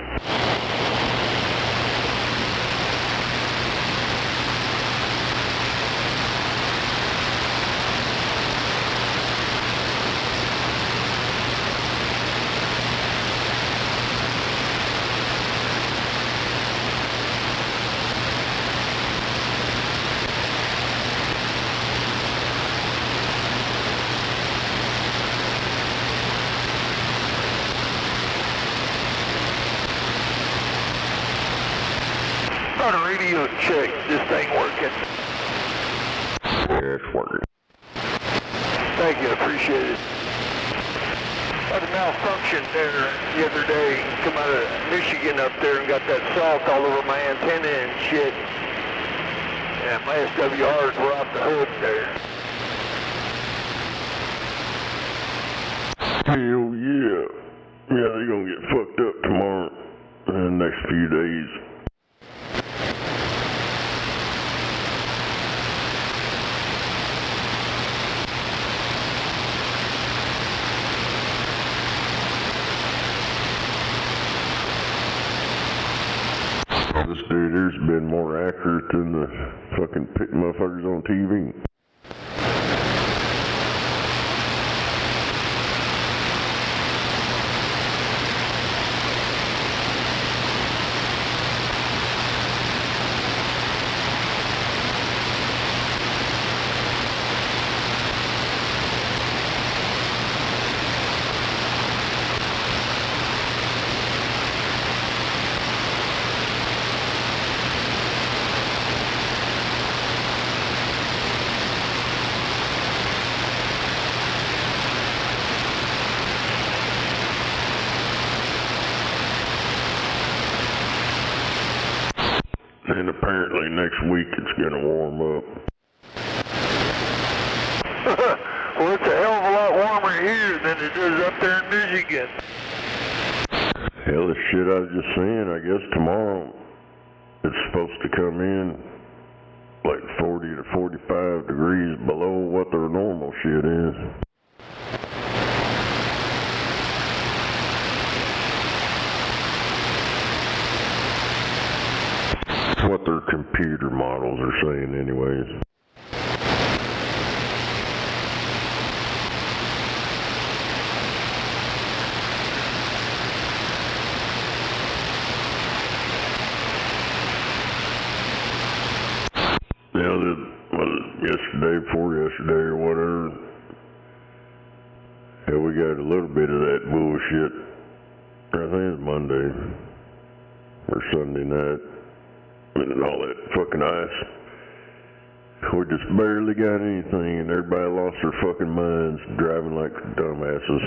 Speaker 15: Start a radio check. This thing working?
Speaker 2: Yeah, it's working.
Speaker 15: Thank you, I appreciate it. Had a malfunction there the other day. Come out of Michigan up there and got that salt all over my antenna and shit. Yeah, my SWRs were off the hook there.
Speaker 2: Hell yeah. Yeah, they're gonna get fucked up tomorrow and the next few days. This dude here's been more accurate than the fucking motherfuckers on TV. And apparently next week it's gonna warm up.
Speaker 15: Well, it's a hell of a lot warmer here than it is up there in Michigan.
Speaker 2: Hell, the shit I was just saying, I guess tomorrow it's supposed to come in like 40 to 45 degrees below what their normal shit is. What their computer models are saying anyways. Now that yesterday, before yesterday or whatever, yeah, we got a little bit of that bullshit. I think it was Monday or Sunday night. And all that fucking ice. We just barely got anything and everybody lost their fucking minds driving like dumbasses.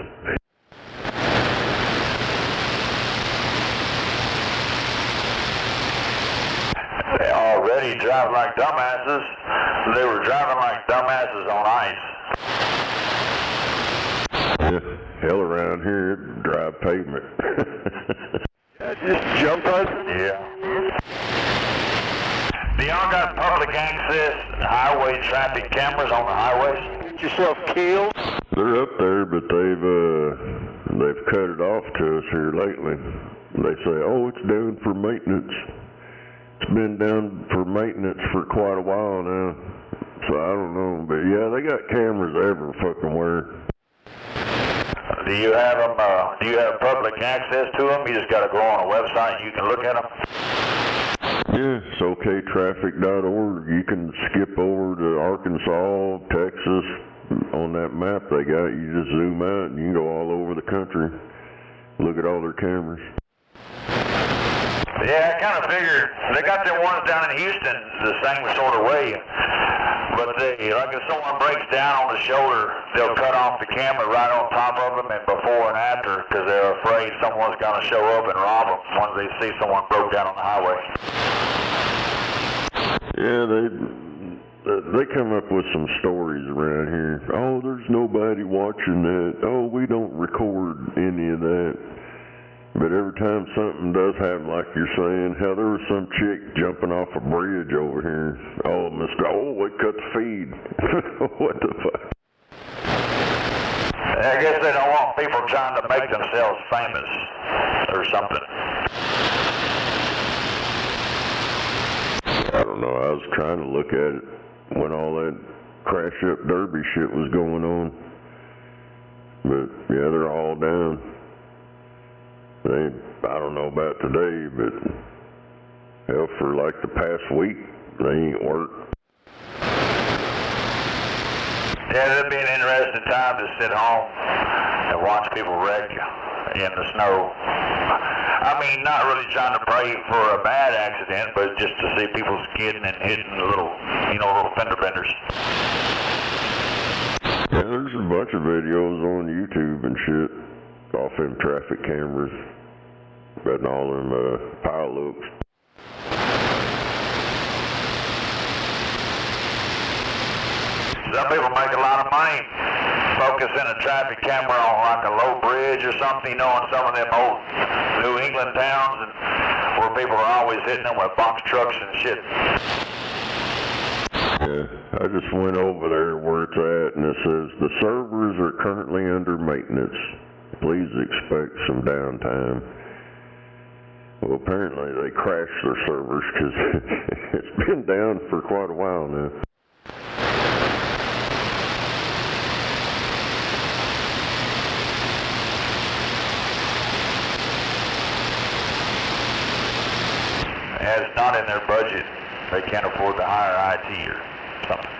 Speaker 14: They already drive like dumbasses. They were driving like dumbasses on ice.
Speaker 2: Yeah, hell around here, drive pavement.
Speaker 15: Just jump us?
Speaker 14: Yeah. Do y'all got public access highway traffic cameras on the highways?
Speaker 15: Get yourself killed?
Speaker 2: They're up there, but they've cut it off to us here lately. They say, oh, it's down for maintenance. It's been down for maintenance for quite a while now. So I don't know, but yeah, they got cameras every fucking where.
Speaker 14: Do you have them? Do you have public access to them? You just got to go on a website and you can look at them.
Speaker 2: Yeah, it's oktraffic.org. You can skip over to Arkansas, Texas. On that map they got, you just zoom out and you can go all over the country. Look at all their cameras.
Speaker 14: Yeah, I kind of figured they got their ones down in Houston the same sort of way.
Speaker 3: But like if someone breaks down on the shoulder, they'll cut off the camera right on top of them and before and after because they're afraid someone's going to show up and rob them once they see someone broke down on the highway.
Speaker 2: Yeah, they come up with some stories around here. Oh, there's nobody watching that. Oh, we don't record any of that. But every time something does happen, like you're saying, hell, there was some chick jumping off a bridge over here. Oh, we cut the feed. What the fuck?
Speaker 3: I guess they don't want people trying to make themselves famous or something.
Speaker 2: I don't know. I was trying to look at it when all that crash up derby shit was going on. But yeah, they're all down. I don't know about today, but hell, for like the past week, they ain't worked.
Speaker 3: Yeah, it'd be an interesting time to sit home and watch people wreck in the snow. I mean, not really trying to pray for a bad accident, but just to see people skidding and hitting little fender benders.
Speaker 2: Yeah, there's a bunch of videos on YouTube and shit off them traffic cameras and all them pile-ups.
Speaker 3: Some people make a lot of money focusing a traffic camera on like a low bridge or something, in some of them old New England towns and where people are always hitting them with box trucks and shit.
Speaker 2: Yeah, I just went over there where it's at and it says the servers are currently under maintenance. Please expect some downtime. Well, apparently they crashed their servers because it's been down for quite a while now.
Speaker 3: It's not in their budget. They can't afford to hire IT or something.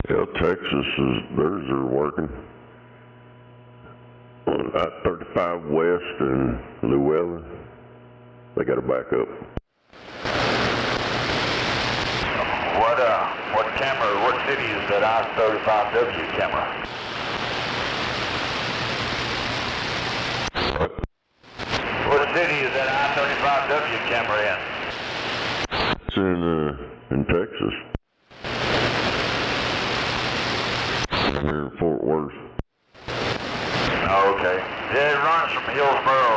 Speaker 2: Yeah, Texas theirs are working. On I-35 West and Llewellyn, they got a backup.
Speaker 3: What camera, what city is that I-35W camera? What city is that I-35W camera in?
Speaker 2: It's in Texas. Here in Fort Worth.
Speaker 3: Oh, okay. Yeah, it runs from Hillsboro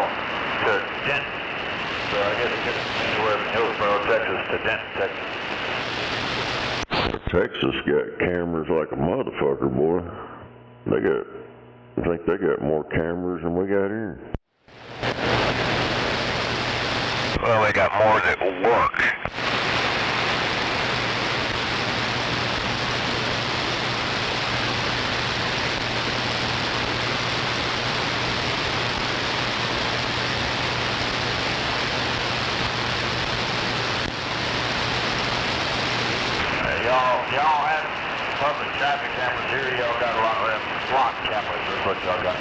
Speaker 3: to Denton. So I guess it gets anywhere from Hillsboro, Texas to Denton, Texas.
Speaker 2: Texas got cameras like a motherfucker, boy. I think they got more cameras than we got here.
Speaker 3: Well, they got more that will work. Y'all have public traffic cameras here. Y'all got a lot of them flock cameras. That's what y'all got.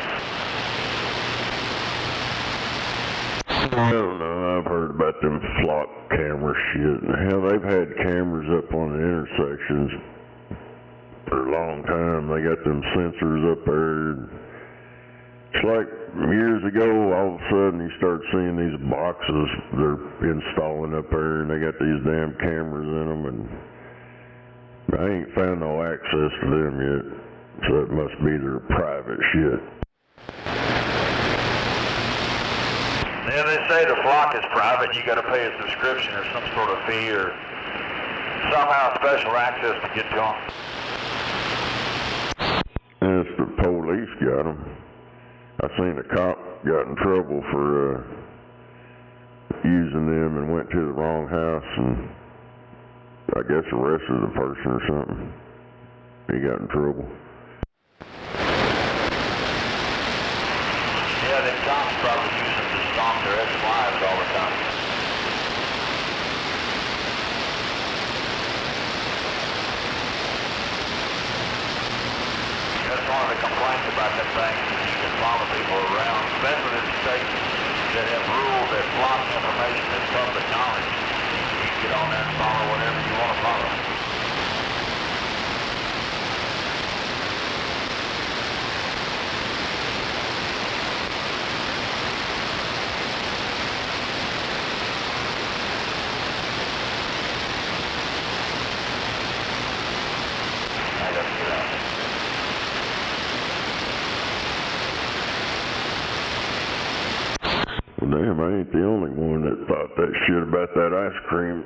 Speaker 2: I don't know. I've heard about them flock camera shit. Hell, they've had cameras up on the intersections for a long time. They got them sensors up there. It's like years ago, all of a sudden you start seeing these boxes they're installing up there, and they got these damn cameras in them, and I ain't found no access to them yet, so it must be their private shit.
Speaker 3: Yeah, they say the flock is private. You got to pay a subscription or some sort of fee or somehow special access to get to them.
Speaker 2: And it's the police got them. I seen a cop got in trouble for using them and went to the wrong house and I guess arrested a person or something. He got in trouble.
Speaker 14: Yeah, them cops probably use them to stomp their ex-wives all the time. That's one of the complaints about that thing. You can follow people around, especially in states that have rules that block information that's public knowledge. You can get on there and follow whatever you want to follow.
Speaker 2: Well, damn, I ain't the only one that thought that shit about that ice cream.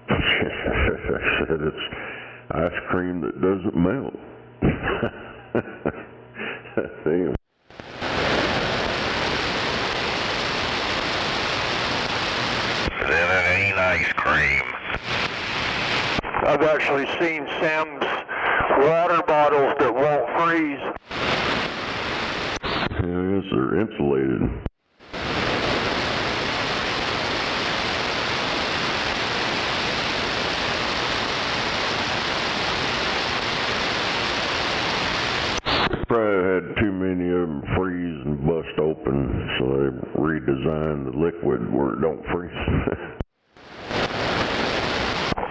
Speaker 2: I said it's ice cream that doesn't melt. Damn.
Speaker 14: Then it ain't ice cream.
Speaker 12: I've actually seen Sam's water bottles that won't freeze.
Speaker 2: Yeah, I guess they're insulated. Probably had too many of them freeze and bust open, so they redesigned the liquid where it don't freeze.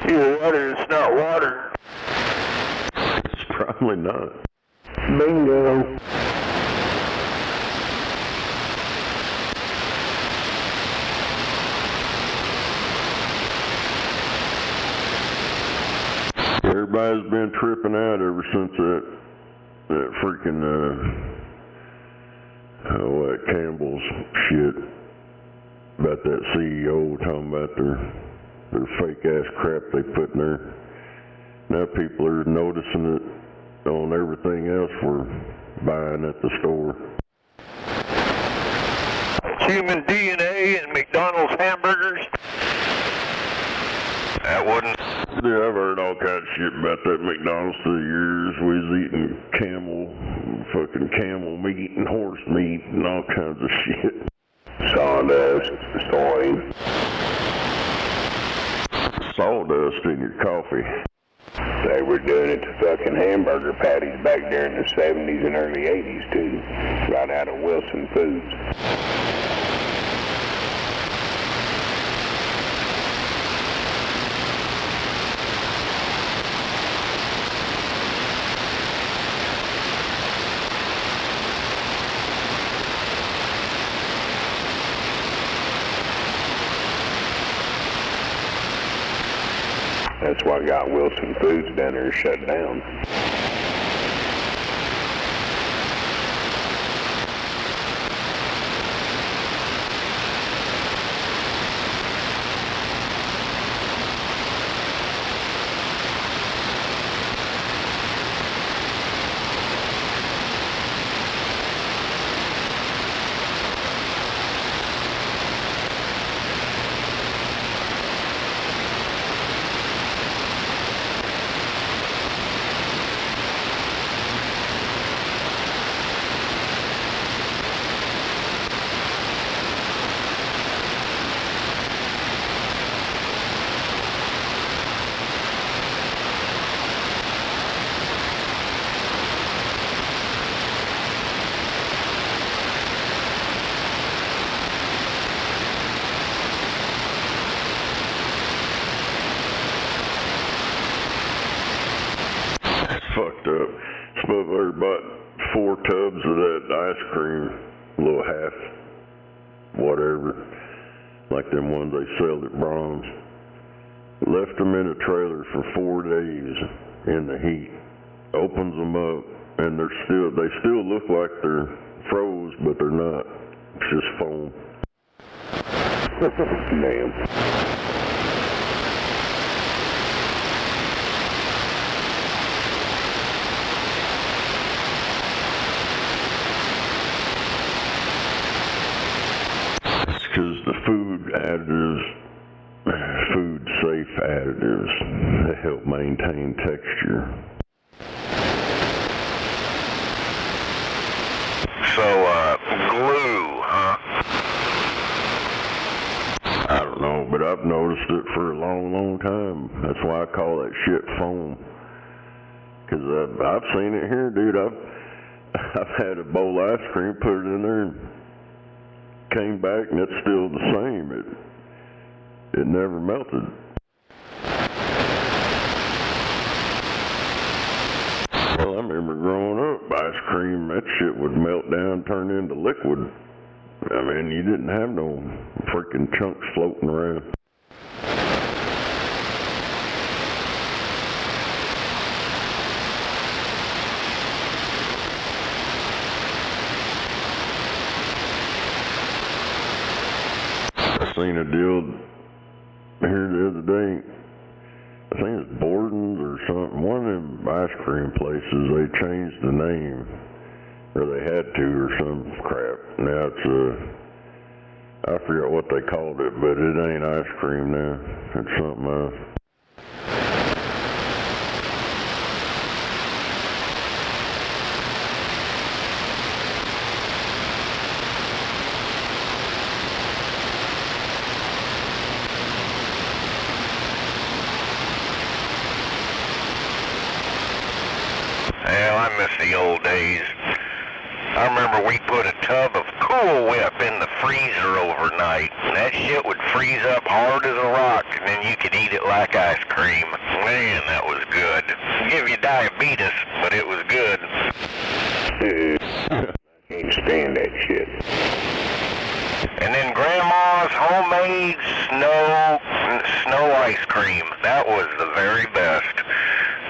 Speaker 12: Either that or it's not water.
Speaker 2: It's probably not.
Speaker 12: Bingo.
Speaker 2: Everybody's been tripping out ever since that freaking, that Campbell's shit about that CEO talking about their fake ass crap they put in there. Now people are noticing it on everything else we're buying at the store.
Speaker 12: It's human DNA in McDonald's hamburgers.
Speaker 14: That wouldn't.
Speaker 2: Yeah, I've heard all kinds of shit about that McDonald's through the years. We was eating fucking camel meat and horse meat and all kinds of shit.
Speaker 12: Sawdust, soy.
Speaker 2: Sawdust in your coffee.
Speaker 12: They were doing it to fucking hamburger patties back there in the 70s and early 80s too. Right out of Wilson Foods. That's why I got Wilson Foods down there shut down.
Speaker 2: Fucked up. Supposed to bought 4 tubs of that ice cream, a little half, whatever, like them ones they sell at Brahms. Left them in a trailer for 4 days in the heat. Opens them up, and they still look like they're froze, but they're not. It's just foam.
Speaker 12: Damn.
Speaker 2: Because the food additives, food safe additives that help maintain texture.
Speaker 3: So, glue, huh?
Speaker 2: I don't know, but I've noticed it for a long, long time. That's why I call that shit foam. Cause I've seen it here, dude. I've had a bowl of ice cream, put it in there, and came back, and it's still the same. It never melted. Well, I remember growing up, ice cream, that shit would melt down, turn into liquid. I mean, you didn't have no freaking chunks floating around. I seen a deal here the other day. I think it's Borden's or something. One of them ice cream places, they changed the name. Or they had to, or some crap. Now it's I forget what they called it, but it ain't ice cream now. It's something else.
Speaker 3: Hell, I miss the old days. I remember we put a tub of Cool Whip in the freezer overnight, and that shit would freeze up hard as a rock, and then you could eat it like ice cream. Man, that was good. Give you diabetes, but it was good.
Speaker 12: I can't stand that shit.
Speaker 3: And then Grandma's homemade snow ice cream. That was the very best.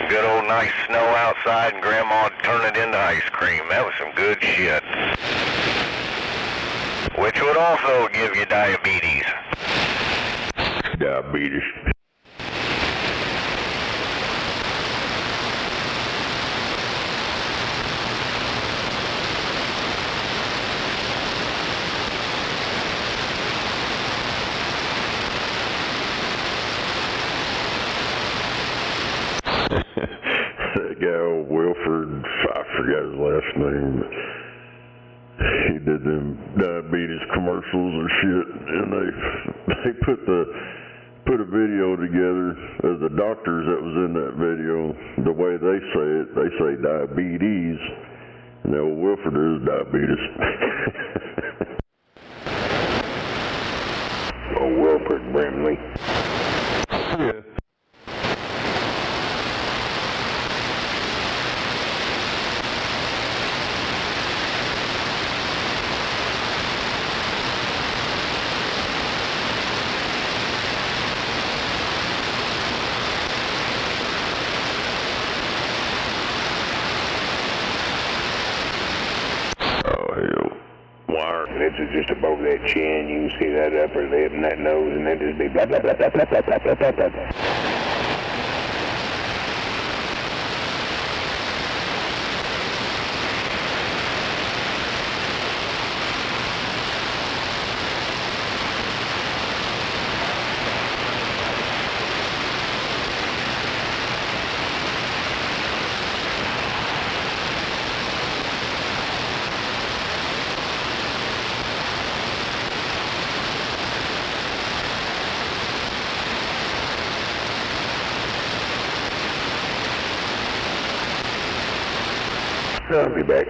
Speaker 3: Good old nice snow outside, and Grandma'd turn it into ice cream. That was some good shit. Which would also give you diabetes.
Speaker 2: Diabetes. That guy, old Wilford, I forgot his last name. He did them diabetes commercials and shit, and they put a video together of the doctors that was in that video. The way they say diabetes, and old Wilford is diabetes.
Speaker 12: Oh, Wilford Brimley.
Speaker 2: Yeah.
Speaker 12: This is just above that chin. You can see that upper lip and that nose, and then just be blah, blah, blah, blah, blah, blah, blah, blah, blah, blah. I'll be back.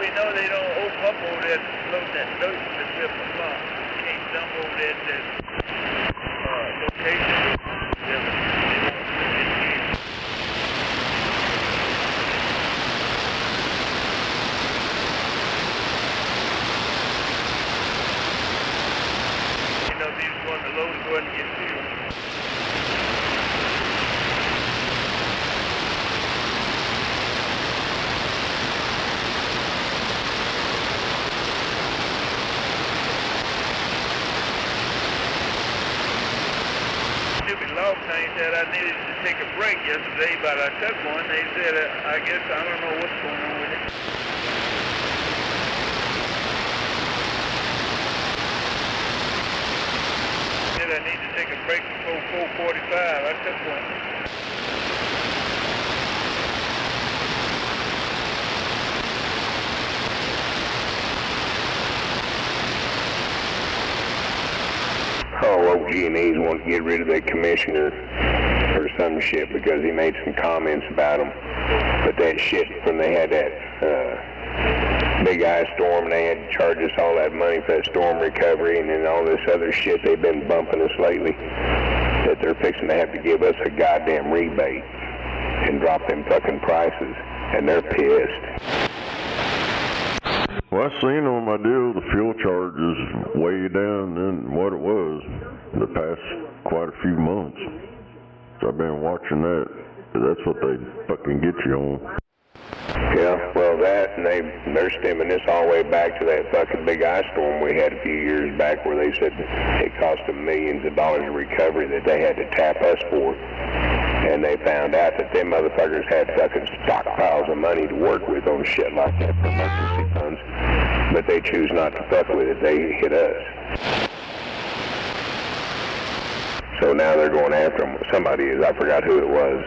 Speaker 14: me know they don't open up over there to load that dirt at 7 o'clock. Can't dump over there at that location. They won't put it in. You know, if you just want to load and go ahead and get fuel. They said I needed to take a break yesterday, but I took one. They said, I guess, I don't know what's going on with it. They said I need to take a break before 4:45. I took one.
Speaker 12: Oh, OG&E's want to get rid of that commissioner or some shit because he made some comments about him. But that shit, when they had that big ice storm, they had to charge us all that money for that storm recovery and then all this other shit they've been bumping us lately, that they're fixing to have to give us a goddamn rebate and drop them fucking prices, and they're pissed.
Speaker 2: Well, I seen on my deal the fuel charge is way down than what it was in the past quite a few months. So I've been watching that. That's what they fucking get you on.
Speaker 12: Yeah, well that, and they're stemming this all the way back to that fucking big ice storm we had a few years back where they said it cost them millions of dollars of recovery that they had to tap us for. And they found out that them motherfuckers had fucking stockpiles of money to work with on shit like that for emergency funds. But they choose not to fuck with it. They hit us. So now they're going after them. Somebody is, I forgot who it was.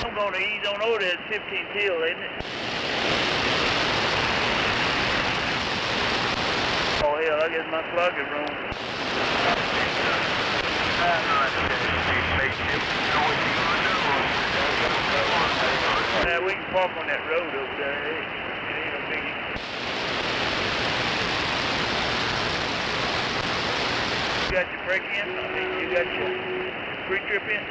Speaker 14: I'm going to ease on over there at 15 till, isn't it? Oh hell, I guess my plug is wrong. Yeah, we can park on that road over there. It ain't no biggie. You got your brake in? You got your pre-trip in?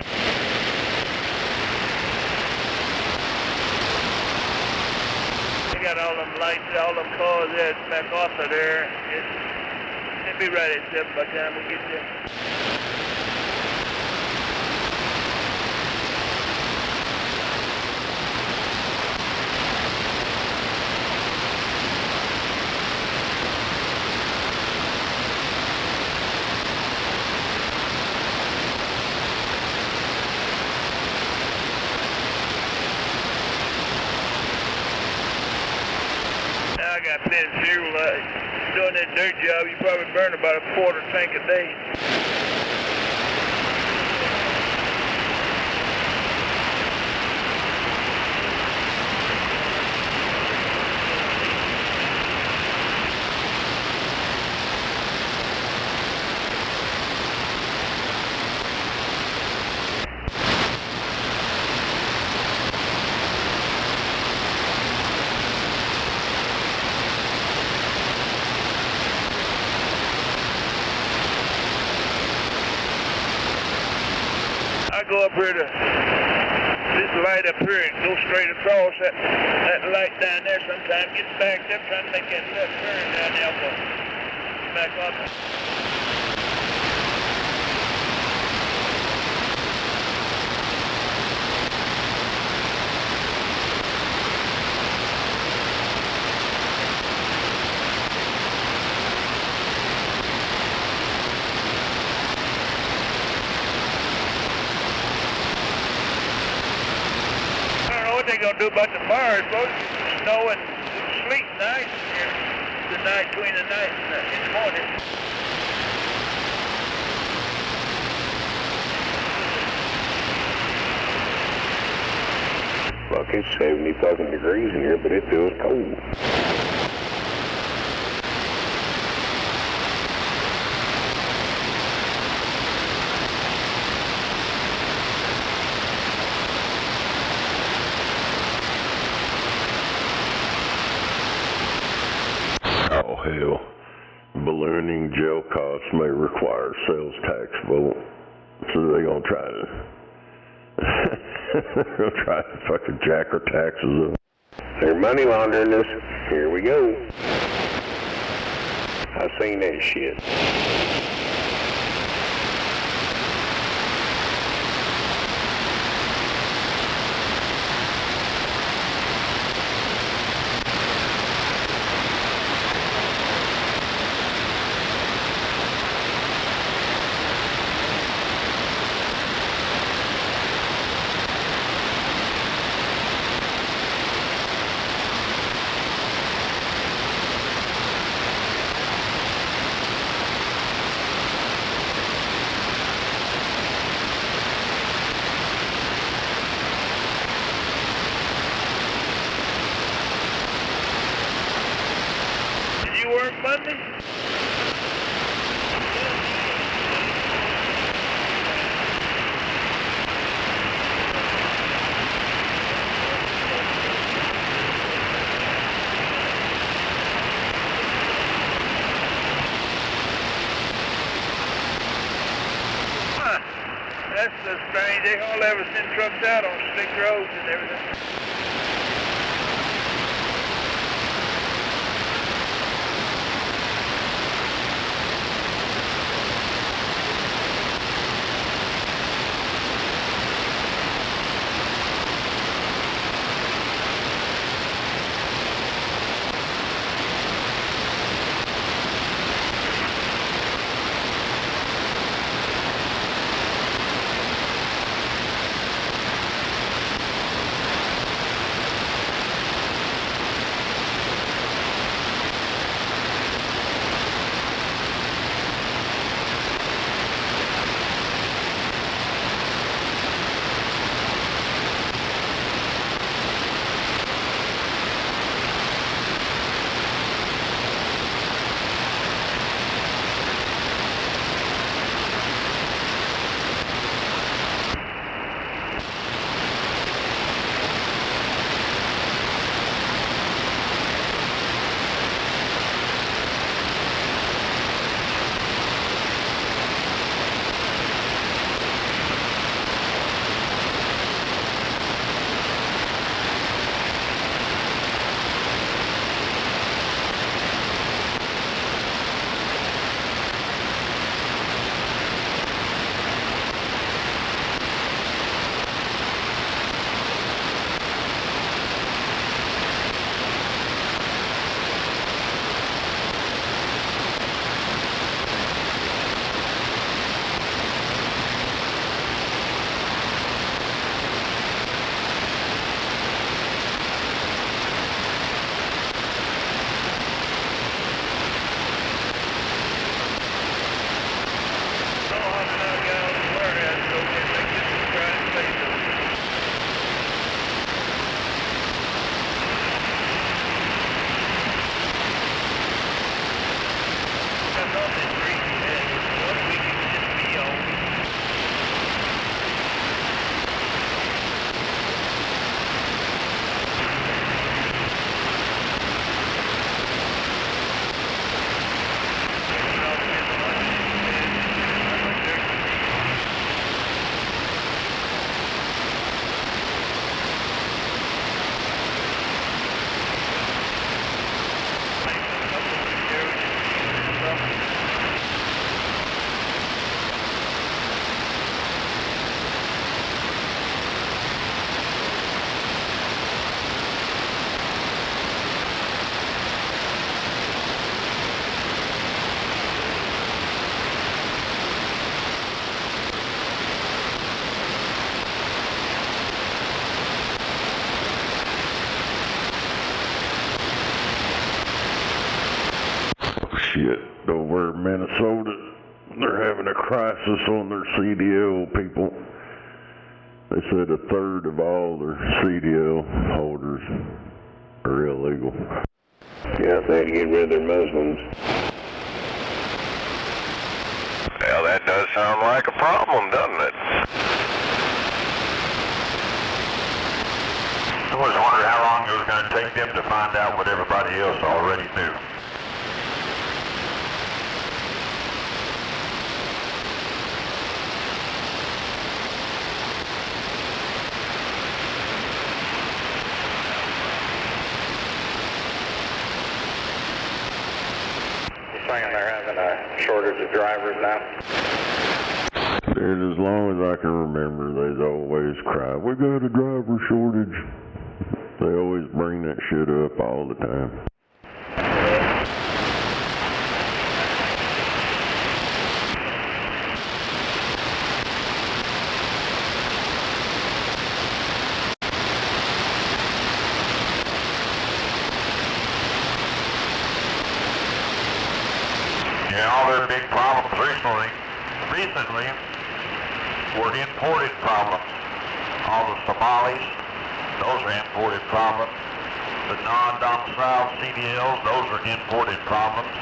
Speaker 14: They got all them lights, all them cars there back off of there. It'll be right at 7 by the time we get there. I got plenty of fuel. Doing that dirt job, you probably burn about a quarter tank a day. I go up here to this light up here and go straight across that light down there. Sometimes gets backed up trying to make that left turn down there. But back up. What they gonna do about the fire? It's supposed to be snow and sleet and ice here tonight, between the night and in the morning.
Speaker 12: Fuck, it's 70 fucking degrees in here, but it feels cold.
Speaker 2: hell. Ballooning jail costs may require sales tax vote. So they're gonna try to fucking jack our taxes up.
Speaker 12: They're money laundering us. Here we go. I seen that shit.
Speaker 9: Monday? That's so strange. They all ever send trucks out on slick roads and everything.
Speaker 2: Shit, over in Minnesota, they're having a crisis on their CDL people. They said a third of all their CDL holders are illegal.
Speaker 12: Yeah, they had to get rid of their Muslims.
Speaker 3: Well, that does sound like a problem, doesn't it?
Speaker 14: I was wondering how long it was going to take them to find out what everybody else already knew.
Speaker 11: saying they're having a shortage of drivers now?
Speaker 2: And as long as I can remember, they've always cried, we got a driver shortage. They always bring that shit up all the time.
Speaker 16: Yeah, all their big problems recently were imported problems. All the Somalis, those are imported problems. The non-domiciled CDLs, those are imported problems.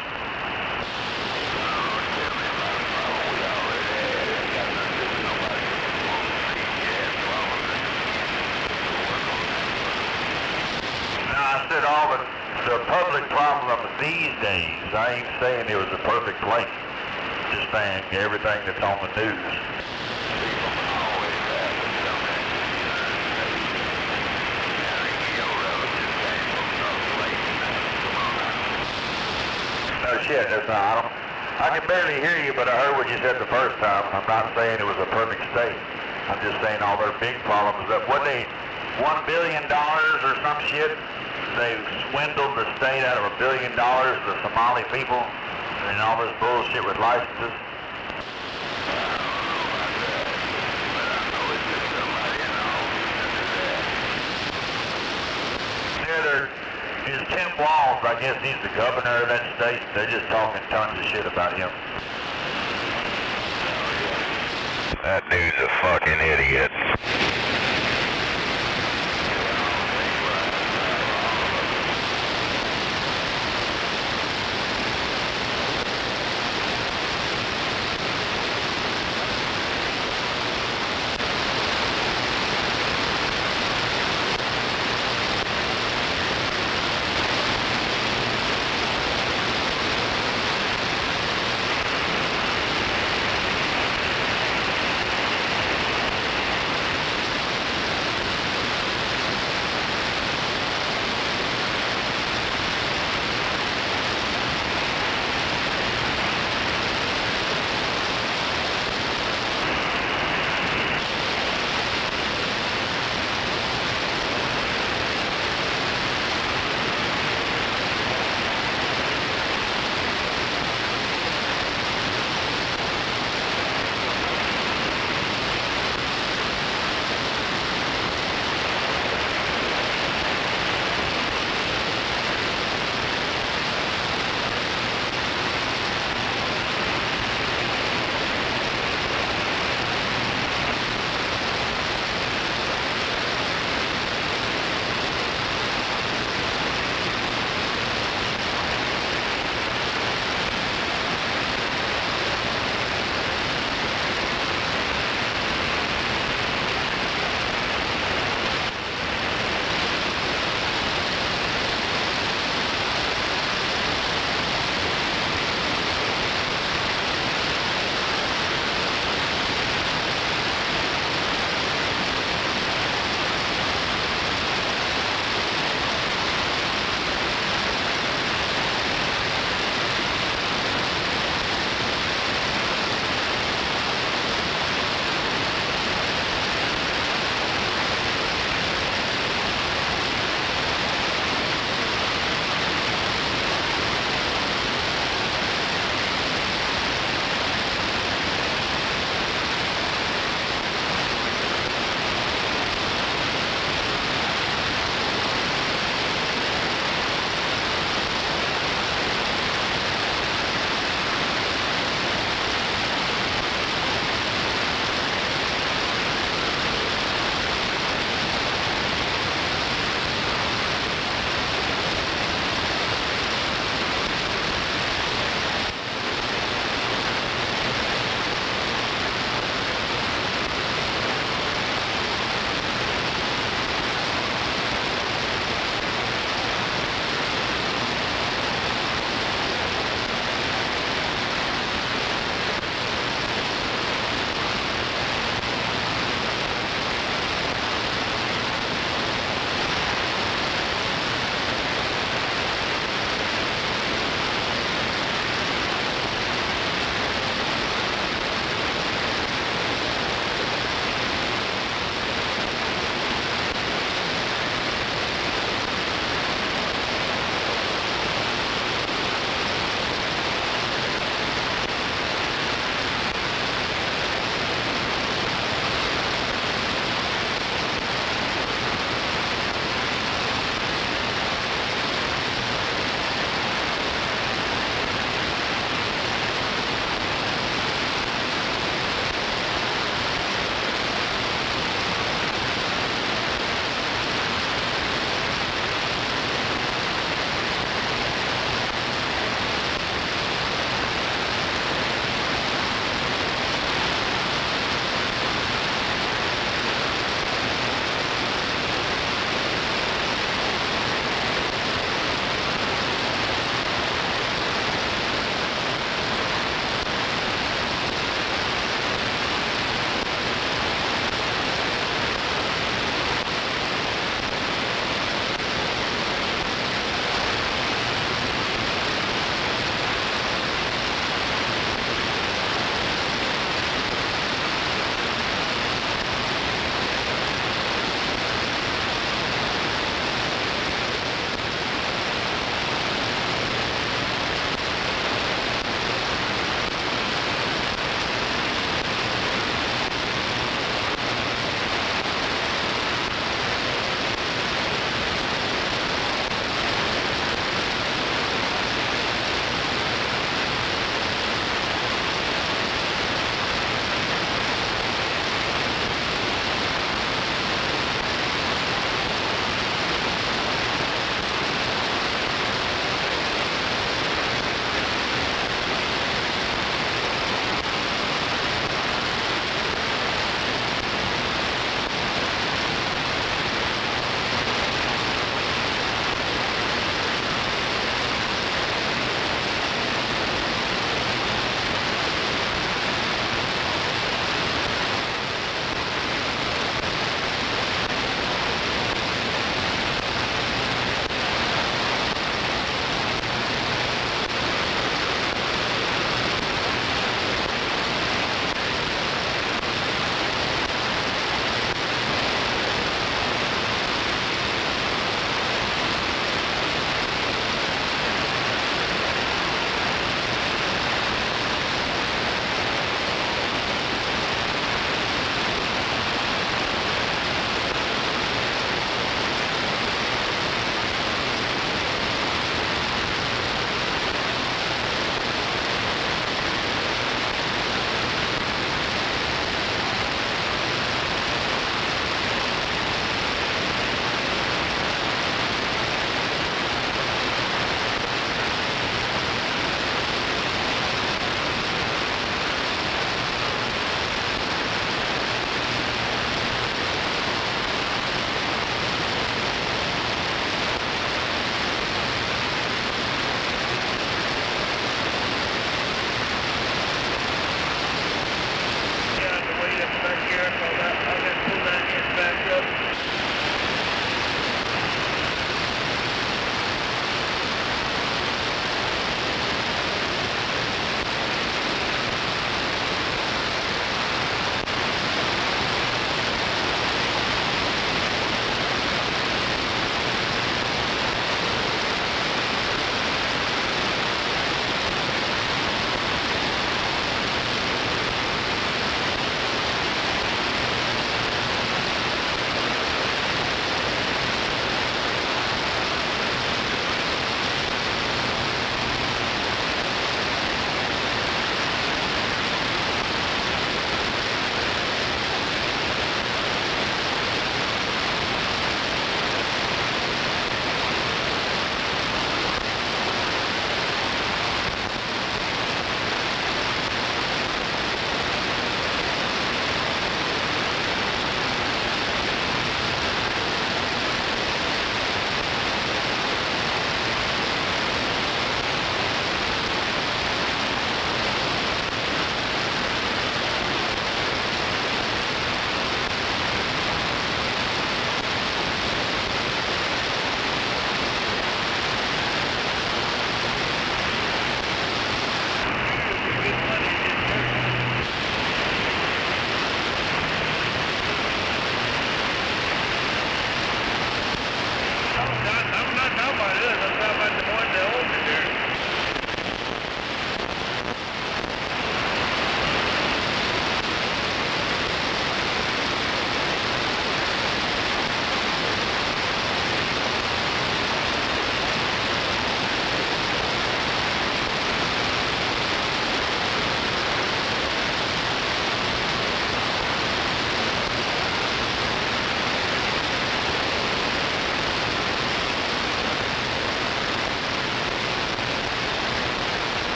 Speaker 16: Now, I said all the public problems these days, I ain't saying it was a perfect place. Just saying everything that's on the news. No shit, that's not, I can barely hear you, but I heard what you said the first time. I'm not saying it was a perfect state. I'm just saying all their big problems that what they, $1 billion or some shit, they swindled the state out of $1 billion, the Somali people, and all this bullshit with licenses. Yeah, there is Tim Walz, I guess he's the governor of that state. They're just talking tons of shit about him.
Speaker 3: That dude's a fucking idiot.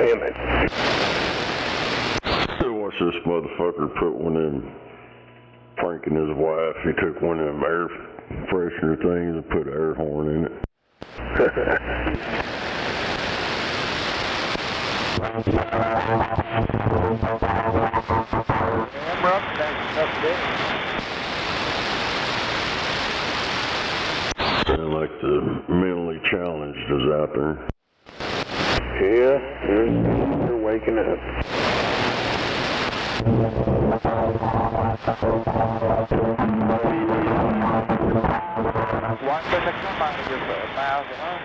Speaker 12: damn it.
Speaker 2: Watch this motherfucker put one of them, pranking his wife. He took one of them air freshener things and put an air horn in it. Sound like the mentally challenged is out there.
Speaker 12: Yeah, they're waking up.
Speaker 11: Why couldn't it come out of your mouth, huh?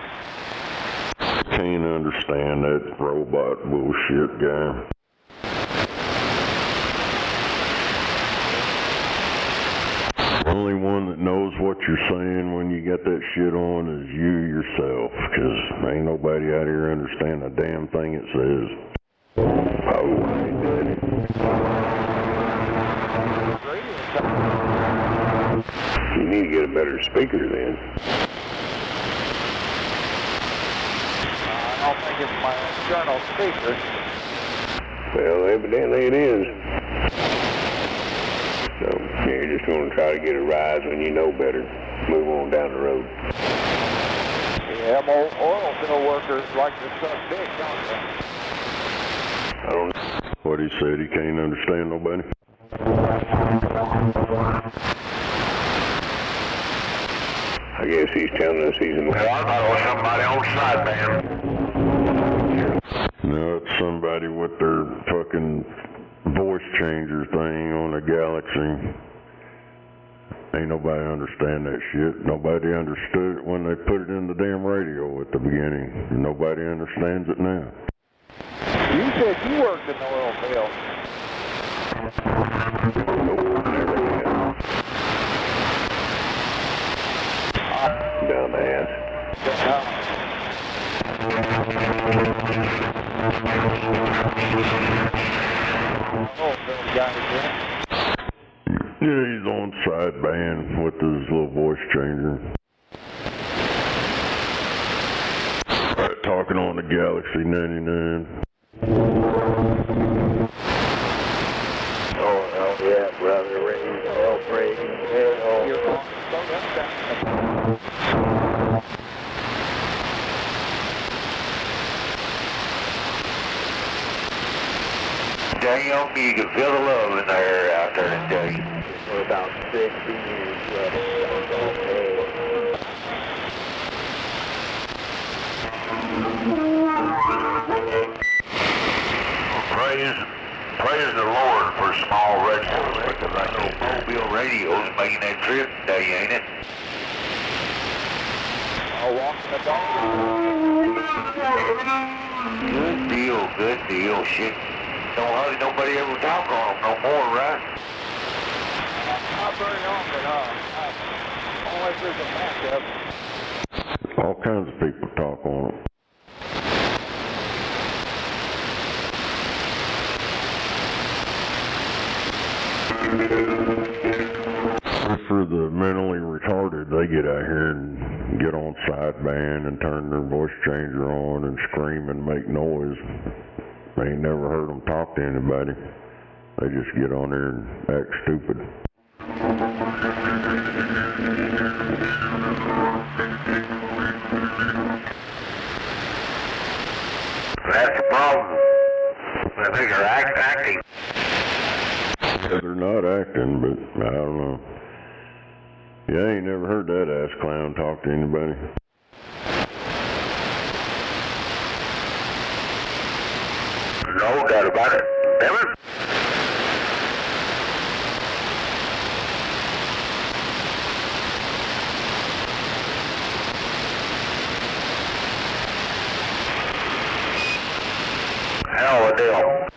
Speaker 2: Can't understand that robot bullshit guy. The only one that knows what you're saying when you got that shit on is you yourself, 'cause ain't nobody out here understand a damn thing it says.
Speaker 12: Oh, you need to get a better speaker then.
Speaker 11: I don't think it's my external speaker.
Speaker 12: Well, evidently it is. So, you're just going to try to get a rise when you know better. Move on down the road.
Speaker 11: Yeah, them old oil field workers like to suck dick, don't they?
Speaker 12: I don't know.
Speaker 2: What he said, he can't understand nobody.
Speaker 12: I guess he's telling us he's in.
Speaker 3: Well, I thought it was somebody on sideband.
Speaker 2: No, it's somebody with their fucking voice changer thing on a Galaxy. Ain't nobody understand that shit. Nobody understood it when they put it in the damn radio at the beginning. Nobody understands it now.
Speaker 11: You said you worked in the oil field.
Speaker 12: Dumbass.
Speaker 2: Yeah, he's on sideband with his little voice changer. Alright, talking on the Galaxy 99.
Speaker 11: Oh, yeah, brother, hell, Brady, hell.
Speaker 3: Damn, you can feel the love in the air out there today.
Speaker 11: For about 60 years, brother.
Speaker 3: Praise the Lord for small radios, because I know mobile radios making that trip today, ain't it?
Speaker 11: I'll walk the dog.
Speaker 3: Good deal, shit. Don't hardly nobody ever talk on them no more, right?
Speaker 11: Not very often, unless there's a backup.
Speaker 2: All kinds of people talk on them. For the mentally retarded, they get out here and get on sideband and turn their voice changer on and scream and make noise. They ain't never heard them talk to anybody. They just get on there and act stupid.
Speaker 3: That's the problem. I think they're acting.
Speaker 2: Yeah, they're not acting, but I don't know. Yeah, I ain't never heard that ass clown talk to anybody.
Speaker 3: No doubt about it. Damn it. Hell of a deal.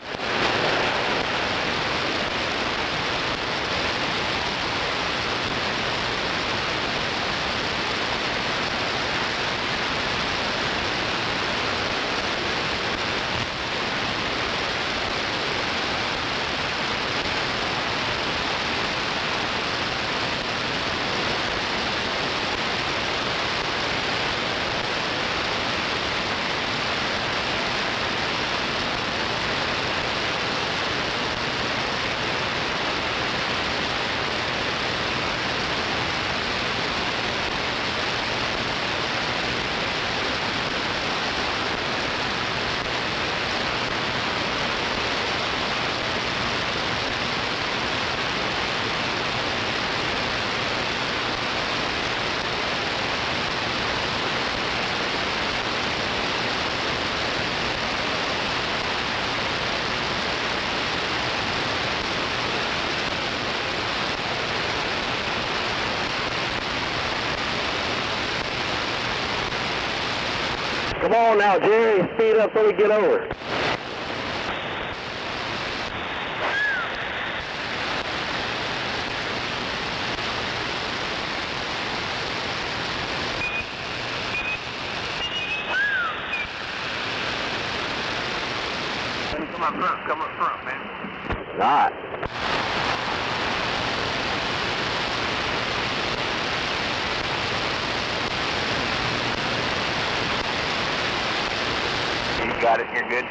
Speaker 17: Come on now, Jerry. Speed up so we get over.
Speaker 9: Come up front, man.
Speaker 17: All right.
Speaker 9: You got it, you're good.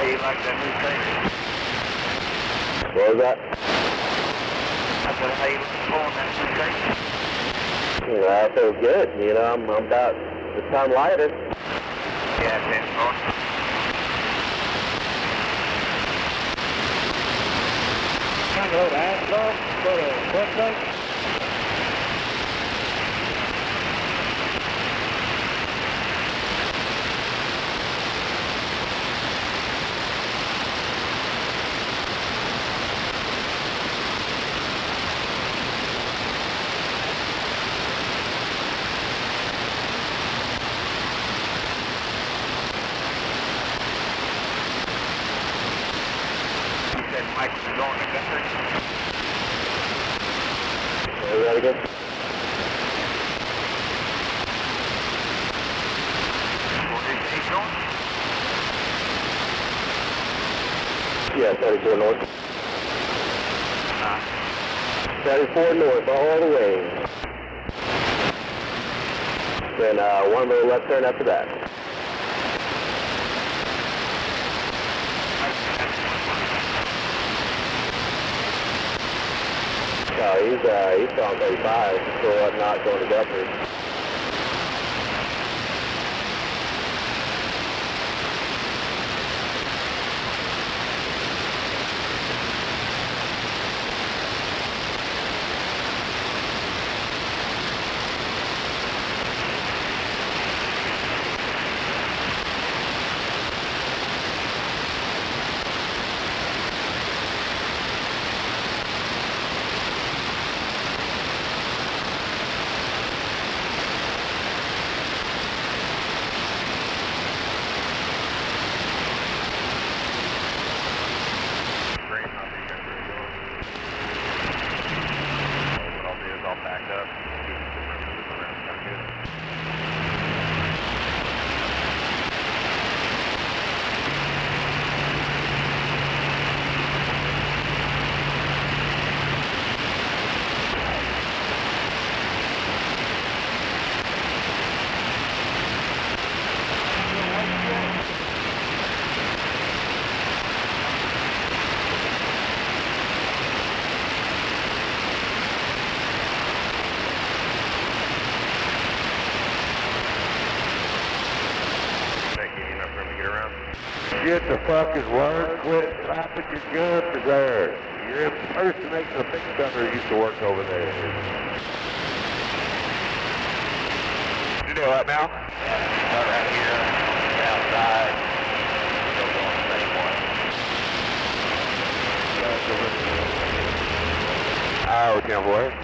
Speaker 9: How you like that new trailer?
Speaker 17: What was that?
Speaker 9: I said, how you pulling that new trailer?
Speaker 17: Yeah, I feel good. You know, I'm about this time lighter.
Speaker 9: Yeah, man.
Speaker 17: Load asphalt for the front tank.
Speaker 9: Mike is going to get her.
Speaker 17: Say that again? Yeah, 34 north. 34 north, all the way. Then one little left turn after that. He's on 35, so not going to Guthrie.
Speaker 2: Get the fucking word, quit slapping your guns there. You're impersonating a big gunner who used to work over there.
Speaker 9: You do what now? Start right here, outside. Go on the same one. Oh, 10-4.